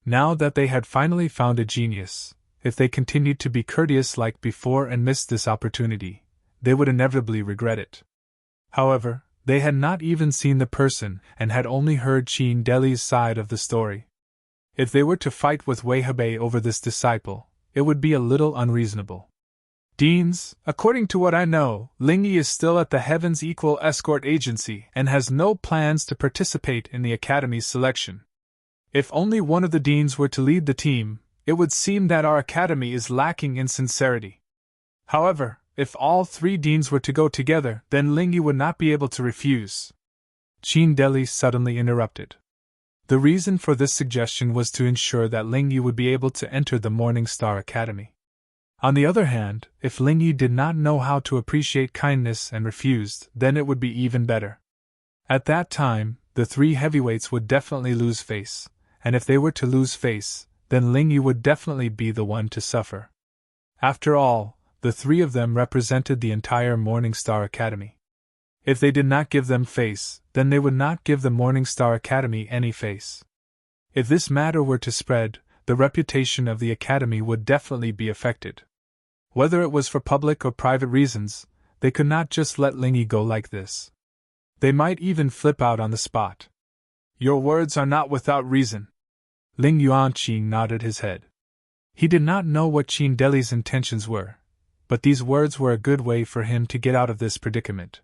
Now that they had finally found a genius, if they continued to be courteous like before and missed this opportunity, they would inevitably regret it. However, they had not even seen the person and had only heard Qin Deli's side of the story. If they were to fight with Wei Hebei over this disciple, it would be a little unreasonable. "Deans, according to what I know, Lingyi is still at the Heaven's Equal Escort Agency and has no plans to participate in the Academy's selection. If only one of the deans were to lead the team, it would seem that our Academy is lacking in sincerity. However, if all three deans were to go together, then Ling Yi would not be able to refuse. Qin Deli suddenly interrupted. The reason for this suggestion was to ensure that Ling Yi would be able to enter the Morning Star Academy. On the other hand, if Ling Yi did not know how to appreciate kindness and refused, then it would be even better. At that time, the three heavyweights would definitely lose face, and if they were to lose face, then Ling Yi would definitely be the one to suffer. After all, the three of them represented the entire Morning Star Academy. If they did not give them face, then they would not give the Morning Star Academy any face. If this matter were to spread, the reputation of the Academy would definitely be affected. Whether it was for public or private reasons, they could not just let Ling Yi go like this. They might even flip out on the spot. Your words are not without reason. Ling Yuanqing nodded his head. He did not know what Qin Deli's intentions were, but these words were a good way for him to get out of this predicament.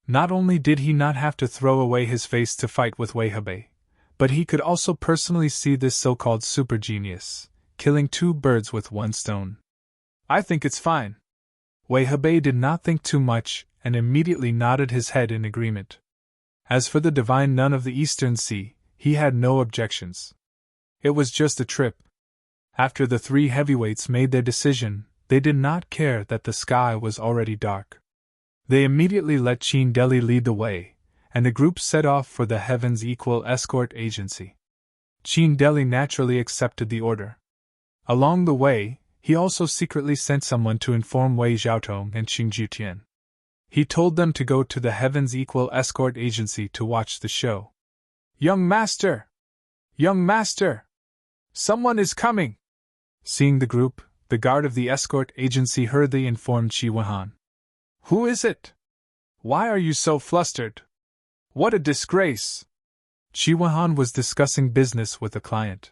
Not only did he not have to throw away his face to fight with Wei Hebei, but he could also personally see this so-called super genius, killing two birds with one stone. I think it's fine. Wei Hebei did not think too much and immediately nodded his head in agreement. As for the divine nun of the Eastern Sea, he had no objections. It was just a trip. After the three heavyweights made their decision, they did not care that the sky was already dark. They immediately let Qin Deli lead the way, and the group set off for the Heaven's Equal Escort Agency. Qin Deli naturally accepted the order. Along the way, he also secretly sent someone to inform Wei Xiaotong and Qing Jutian. He told them to go to the Heaven's Equal Escort Agency to watch the show. Young Master! Young Master! Someone is coming! Seeing the group, the guard of the escort agency hurriedly informed Qi Wenhan. Who is it? Why are you so flustered? What a disgrace! Qi Wenhan was discussing business with a client.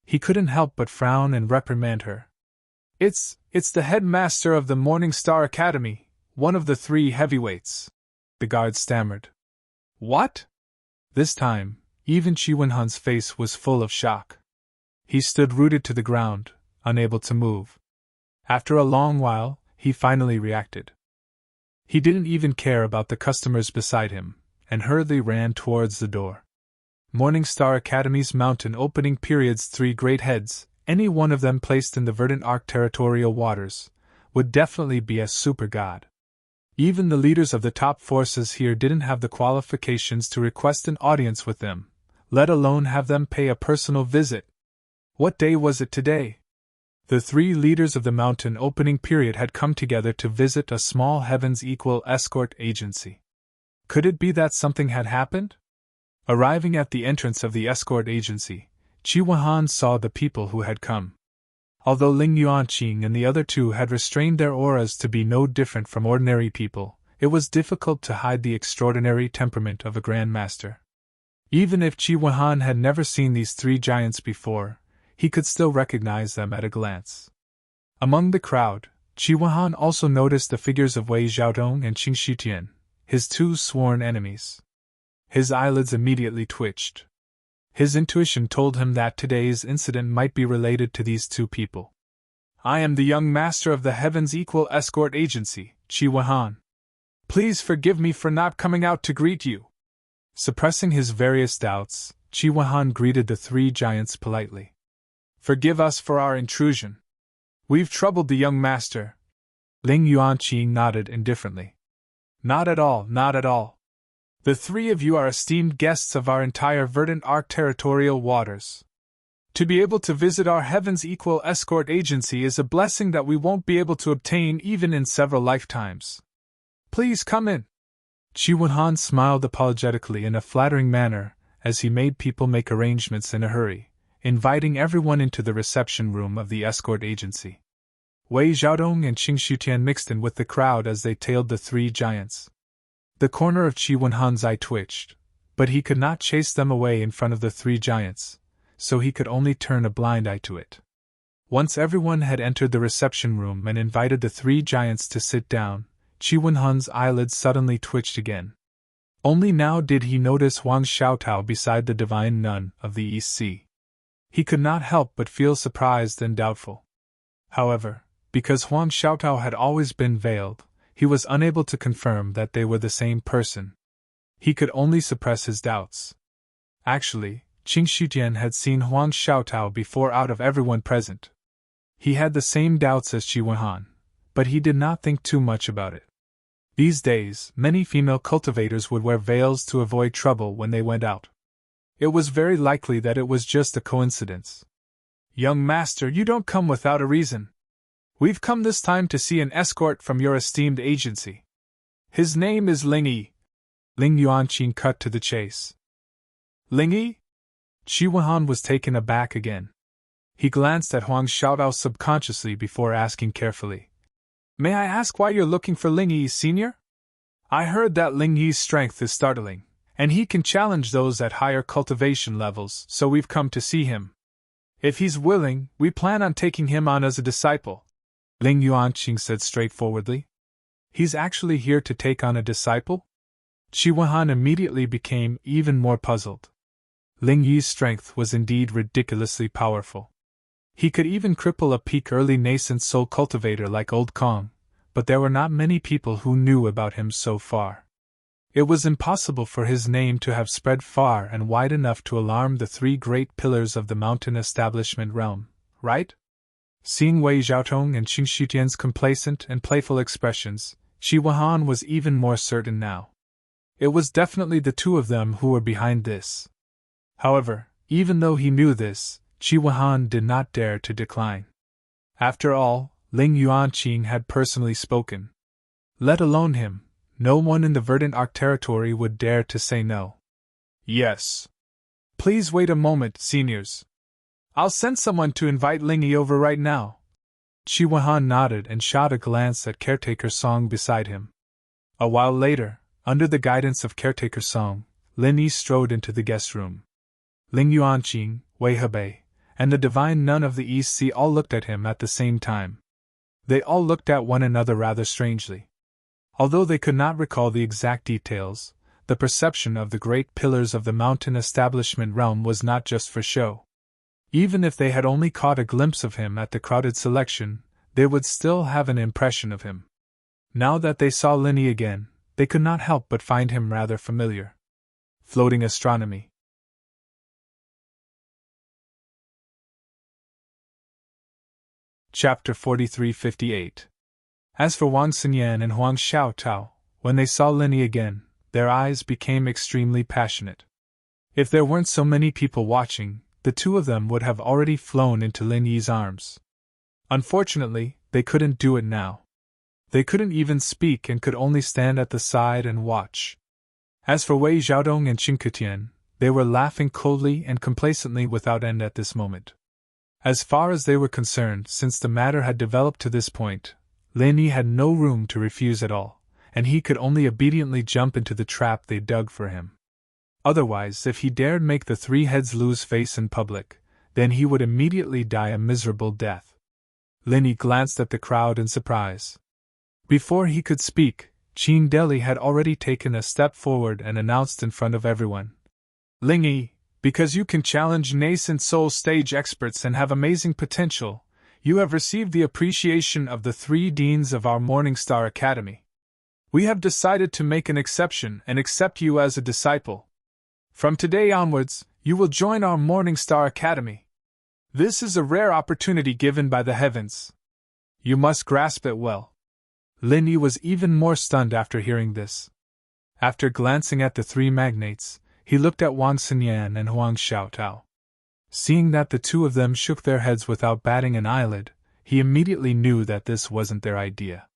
He couldn't help but frown and reprimand her. It's the headmaster of the Morning Star Academy, one of the three heavyweights. The guard stammered. What? This time, even Qi Wenhan's face was full of shock. He stood rooted to the ground, unable to move. After a long while, he finally reacted. He didn't even care about the customers beside him, and hurriedly ran towards the door. Morning Star Academy's mountain opening period's three great heads, any one of them placed in the verdant arc territorial waters, would definitely be a super god. Even the leaders of the top forces here didn't have the qualifications to request an audience with them, let alone have them pay a personal visit. What day was it today? The three leaders of the mountain opening period had come together to visit a small Heaven's Equal Escort Agency. Could it be that something had happened? Arriving at the entrance of the escort agency, Qi Wenhan saw the people who had come. Although Ling Yuanqing and the other two had restrained their auras to be no different from ordinary people, it was difficult to hide the extraordinary temperament of a Grand Master. Even if Qi Wenhan had never seen these three giants before, he could still recognize them at a glance. Among the crowd, Qi Wenhan also noticed the figures of Wei Xiaotong and Qing Shutian, his two sworn enemies. His eyelids immediately twitched. His intuition told him that today's incident might be related to these two people. I am the young master of the Heaven's Equal Escort Agency, Qi Wenhan. Please forgive me for not coming out to greet you. Suppressing his various doubts, Qi Wenhan greeted the three giants politely. Forgive us for our intrusion. We've troubled the young master. Ling Yuanqing nodded indifferently. Not at all, not at all. The three of you are esteemed guests of our entire verdant arc territorial waters. To be able to visit our Heaven's Equal Escort Agency is a blessing that we won't be able to obtain even in several lifetimes. Please come in. Qi Wenhan smiled apologetically in a flattering manner as he made people make arrangements in a hurry, inviting everyone into the reception room of the escort agency. Wei Xiaodong and Qing Shutian mixed in with the crowd as they tailed the three giants. The corner of Qi Wenhan's eye twitched, but he could not chase them away in front of the three giants, so he could only turn a blind eye to it. Once everyone had entered the reception room and invited the three giants to sit down, Qi Wenhan's eyelids suddenly twitched again. Only now did he notice Wang Xiaotao beside the divine nun of the East Sea. He could not help but feel surprised and doubtful. However, Because Huang Xiaotao had always been veiled, he was unable to confirm that they were the same person. He could only suppress his doubts. Actually, Qing Shutian had seen Huang Xiaotao before out of everyone present. He had the same doubts as Qi Wenhan, but he did not think too much about it. These days, many female cultivators would wear veils to avoid trouble when they went out. It was very likely that it was just a coincidence. "Young master, you don't come without a reason. We've come this time to see an escort from your esteemed agency. His name is Ling Yi." Ling Yuanqing cut to the chase. "Ling Yi?" Qi Wenhan was taken aback again. He glanced at Huang Xiaotao subconsciously before asking carefully, "May I ask why you're looking for Ling Yi, senior? I heard that Ling Yi's strength is startling, and he can challenge those at higher cultivation levels, so we've come to see him. If he's willing, we plan on taking him on as a disciple," Ling Yuanqing said straightforwardly. "He's actually here to take on a disciple?" Qi Wenhan immediately became even more puzzled. Ling Yi's strength was indeed ridiculously powerful. He could even cripple a peak early nascent soul cultivator like Old Kong, but there were not many people who knew about him so far. It was impossible for his name to have spread far and wide enough to alarm the three great pillars of the mountain establishment realm, right? Seeing Wei Xiaotong and Qing Shutian's complacent and playful expressions, Qi Wenhan was even more certain now. It was definitely the two of them who were behind this. However, even though he knew this, Qi Wenhan did not dare to decline. After all, Ling Yuanqing had personally spoken. Let alone him, no one in the Verdant Arc territory would dare to say no. "Yes. Please wait a moment, seniors. I'll send someone to invite Ling Yi over right now." Qi Wenhan nodded and shot a glance at Caretaker Song beside him. A while later, under the guidance of Caretaker Song, Lin Yi strode into the guest room. Ling Yuanqing, Wei Hebei, and the divine nun of the East Sea all looked at him at the same time. They all looked at one another rather strangely. Although they could not recall the exact details, the perception of the great pillars of the mountain establishment realm was not just for show. Even if they had only caught a glimpse of him at the crowded selection, they would still have an impression of him. Now that they saw Lin Yi again, they could not help but find him rather familiar. Floating astronomy. Chapter 4358. As for Wang Xinyan and Huang Xiaotao, when they saw Lin Yi again, their eyes became extremely passionate. If there weren't so many people watching, the two of them would have already flown into Lin Yi's arms. Unfortunately, they couldn't do it now. They couldn't even speak and could only stand at the side and watch. As for Wei Xiaodong and Qing Ketian, they were laughing coldly and complacently without end at this moment. As far as they were concerned, since the matter had developed to this point, Lin Yi had no room to refuse at all, and he could only obediently jump into the trap they dug for him. Otherwise, if he dared make the three heads lose face in public, then he would immediately die a miserable death. Lin Yi glanced at the crowd in surprise. Before he could speak, Qin Deli had already taken a step forward and announced in front of everyone, "Ling Yi, because you can challenge nascent soul stage experts and have amazing potential, you have received the appreciation of the three deans of our Morningstar Academy. We have decided to make an exception and accept you as a disciple. From today onwards, you will join our Morningstar Academy. This is a rare opportunity given by the heavens. You must grasp it well." Lin Yi was even more stunned after hearing this. After glancing at the three magnates, he looked at Wang Xinyan and Huang Xiaotao. Seeing that the two of them shook their heads without batting an eyelid, he immediately knew that this wasn't their idea.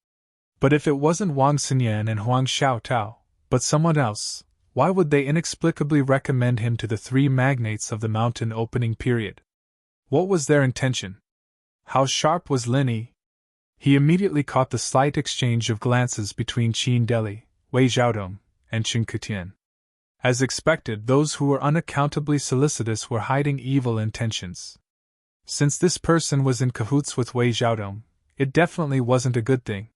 But if it wasn't Wang Xinyan and Huang Xiaotao, but someone else, why would they inexplicably recommend him to the three magnates of the mountain opening period? What was their intention? How sharp was Lin Yi? He immediately caught the slight exchange of glances between Qin Deli, Wei Xiaodong, and Qing Ketian. As expected, those who were unaccountably solicitous were hiding evil intentions. Since this person was in cahoots with Wei Xiaodong, it definitely wasn't a good thing.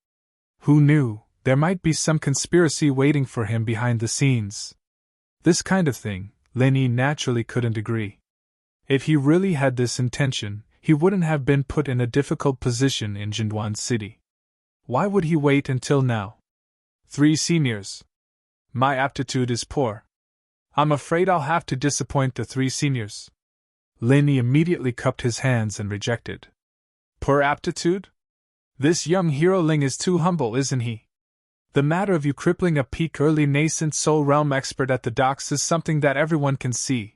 Who knew, there might be some conspiracy waiting for him behind the scenes. This kind of thing, Lin Yi naturally couldn't agree. If he really had this intention, he wouldn't have been put in a difficult position in Jinduan City. Why would he wait until now? 3 seniors. My aptitude is poor. I'm afraid I'll have to disappoint the 3 seniors. Lin Yi immediately cupped his hands and rejected. Poor aptitude? This young hero Ling is too humble, isn't he? The matter of you crippling a peak early nascent soul realm expert at the docks is something that everyone can see.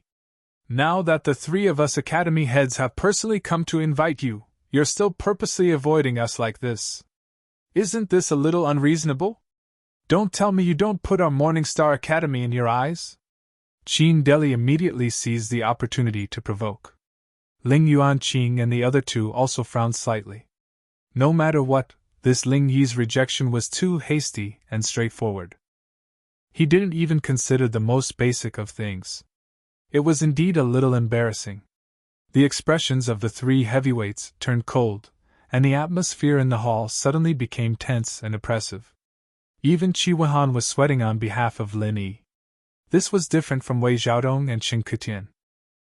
Now that the 3 of us academy heads have personally come to invite you, you're still purposely avoiding us like this. Isn't this a little unreasonable? Don't tell me you don't put our Morningstar Academy in your eyes? Qin Deli immediately seized the opportunity to provoke. Ling Yuanqing and the other 2 also frowned slightly. No matter what, this Ling Yi's rejection was too hasty and straightforward. He didn't even consider the most basic of things. It was indeed a little embarrassing. The expressions of the 3 heavyweights turned cold, and the atmosphere in the hall suddenly became tense and oppressive. Even Qi Weihan was sweating on behalf of Lin Yi. This was different from Wei Xiaodong and Qin Ketian.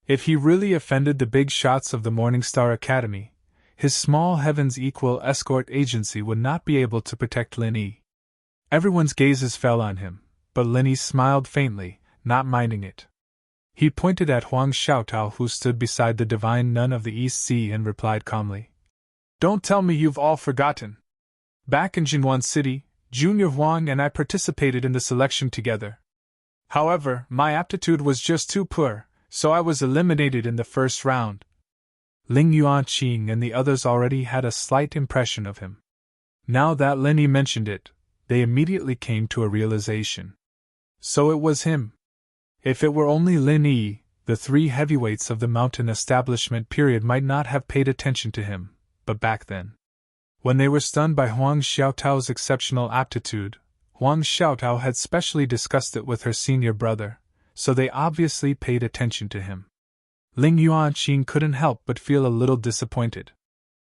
If he really offended the big shots of the Morningstar Academy, his small heavens equal escort agency would not be able to protect Lin Yi. Everyone's gazes fell on him, but Lin Yi smiled faintly, not minding it. He pointed at Huang Xiaotao, who stood beside the divine nun of the East Sea, and replied calmly. Don't tell me you've all forgotten. Back in Jinwan City, Junior Huang and I participated in the selection together. However, my aptitude was just too poor, so I was eliminated in the first round. Ling Yuanqing and the others already had a slight impression of him. Now that Lin Yi mentioned it, they immediately came to a realization. So it was him. If it were only Lin Yi, the 3 heavyweights of the mountain establishment period might not have paid attention to him, but back then, when they were stunned by Huang Xiaotao's exceptional aptitude, Huang Xiaotao had specially discussed it with her senior brother, so they obviously paid attention to him. Ling Yuanqing couldn't help but feel a little disappointed.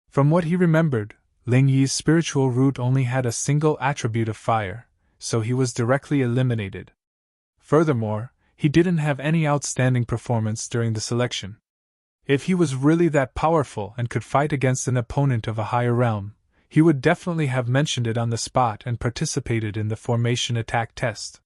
From what he remembered, Ling Yi's spiritual root only had a single attribute of fire, so he was directly eliminated. Furthermore, he didn't have any outstanding performance during the selection. If he was really that powerful and could fight against an opponent of a higher realm, he would definitely have mentioned it on the spot and participated in the formation attack test.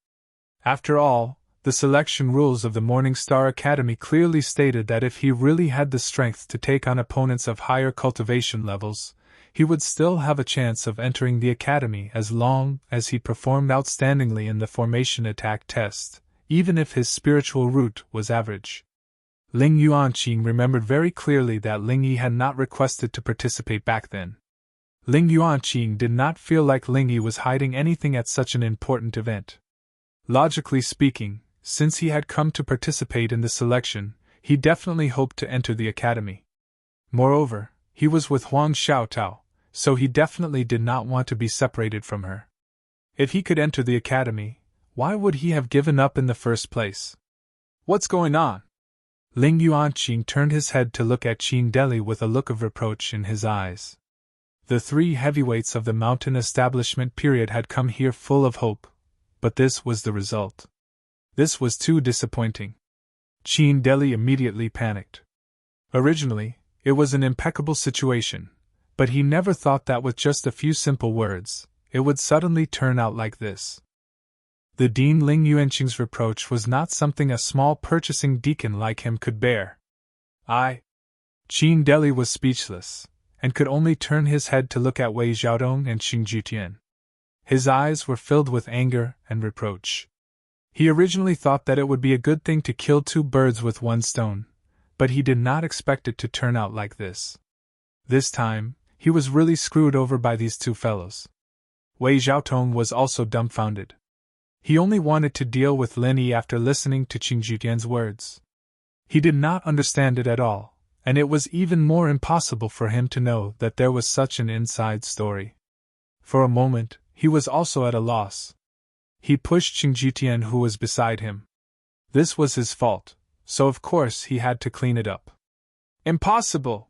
After all, the selection rules of the Morningstar Academy clearly stated that if he really had the strength to take on opponents of higher cultivation levels, he would still have a chance of entering the academy as long as he performed outstandingly in the formation attack test, even if his spiritual root was average. Ling Yuanqing remembered very clearly that Ling Yi had not requested to participate back then. Ling Yuanqing did not feel like Ling Yi was hiding anything at such an important event. Logically speaking, since he had come to participate in the selection, he definitely hoped to enter the academy. Moreover, he was with Huang Xiaotao, so he definitely did not want to be separated from her. If he could enter the academy, why would he have given up in the first place? What's going on? Ling Yuanqing turned his head to look at Qin Deli with a look of reproach in his eyes. The 3 heavyweights of the mountain establishment period had come here full of hope, but this was the result. This was too disappointing. Qin Deli immediately panicked. Originally, it was an impeccable situation, but he never thought that with just a few simple words, it would suddenly turn out like this. The Dean Ling Yuanqing's reproach was not something a small purchasing deacon like him could bear. Qin Deli was speechless, and could only turn his head to look at Wei Xiaodong and Xing Jutian. His eyes were filled with anger and reproach. He originally thought that it would be a good thing to kill 2 birds with 1 stone, but he did not expect it to turn out like this. This time, he was really screwed over by these 2 fellows. Wei Xiaotong was also dumbfounded. He only wanted to deal with Lin Yi after listening to Xing Jutian's words. He did not understand it at all, and it was even more impossible for him to know that there was such an inside story. For a moment, he was also at a loss. He pushed Xing Jutian, who was beside him. This was his fault, so of course he had to clean it up. Impossible!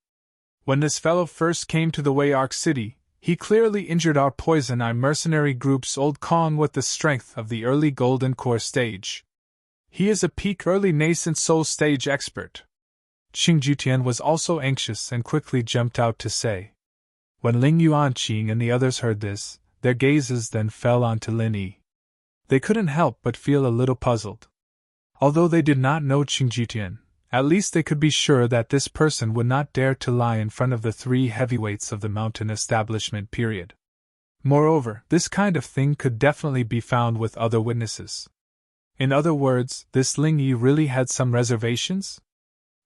When this fellow first came to the Wei Arc City, he clearly injured our Poison Eye mercenary group's old Kong with the strength of the early Golden Core stage. He is a peak early nascent soul stage expert. Qing Jutian was also anxious and quickly jumped out to say. When Ling Yuanqing and the others heard this, their gazes then fell onto Lin Yi. They couldn't help but feel a little puzzled. Although they did not know Qing Jutian, at least they could be sure that this person would not dare to lie in front of the three heavyweights of the mountain establishment period. Moreover, this kind of thing could definitely be found with other witnesses. In other words, this Ling Yi really had some reservations?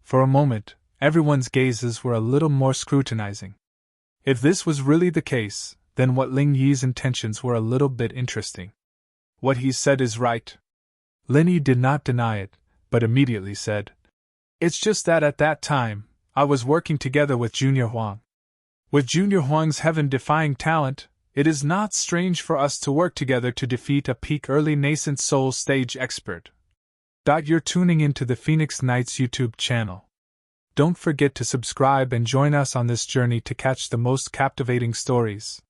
For a moment, everyone's gazes were a little more scrutinizing. If this was really the case, then what Ling Yi's intentions were a little bit interesting. What he said is right. Lin Yi did not deny it, but immediately said, It's just that at that time, I was working together with Junior Huang. With Junior Huang's heaven-defying talent, it is not strange for us to work together to defeat a peak early nascent soul stage expert. You're tuning into the Phoenix Knights YouTube channel. Don't forget to subscribe and join us on this journey to catch the most captivating stories.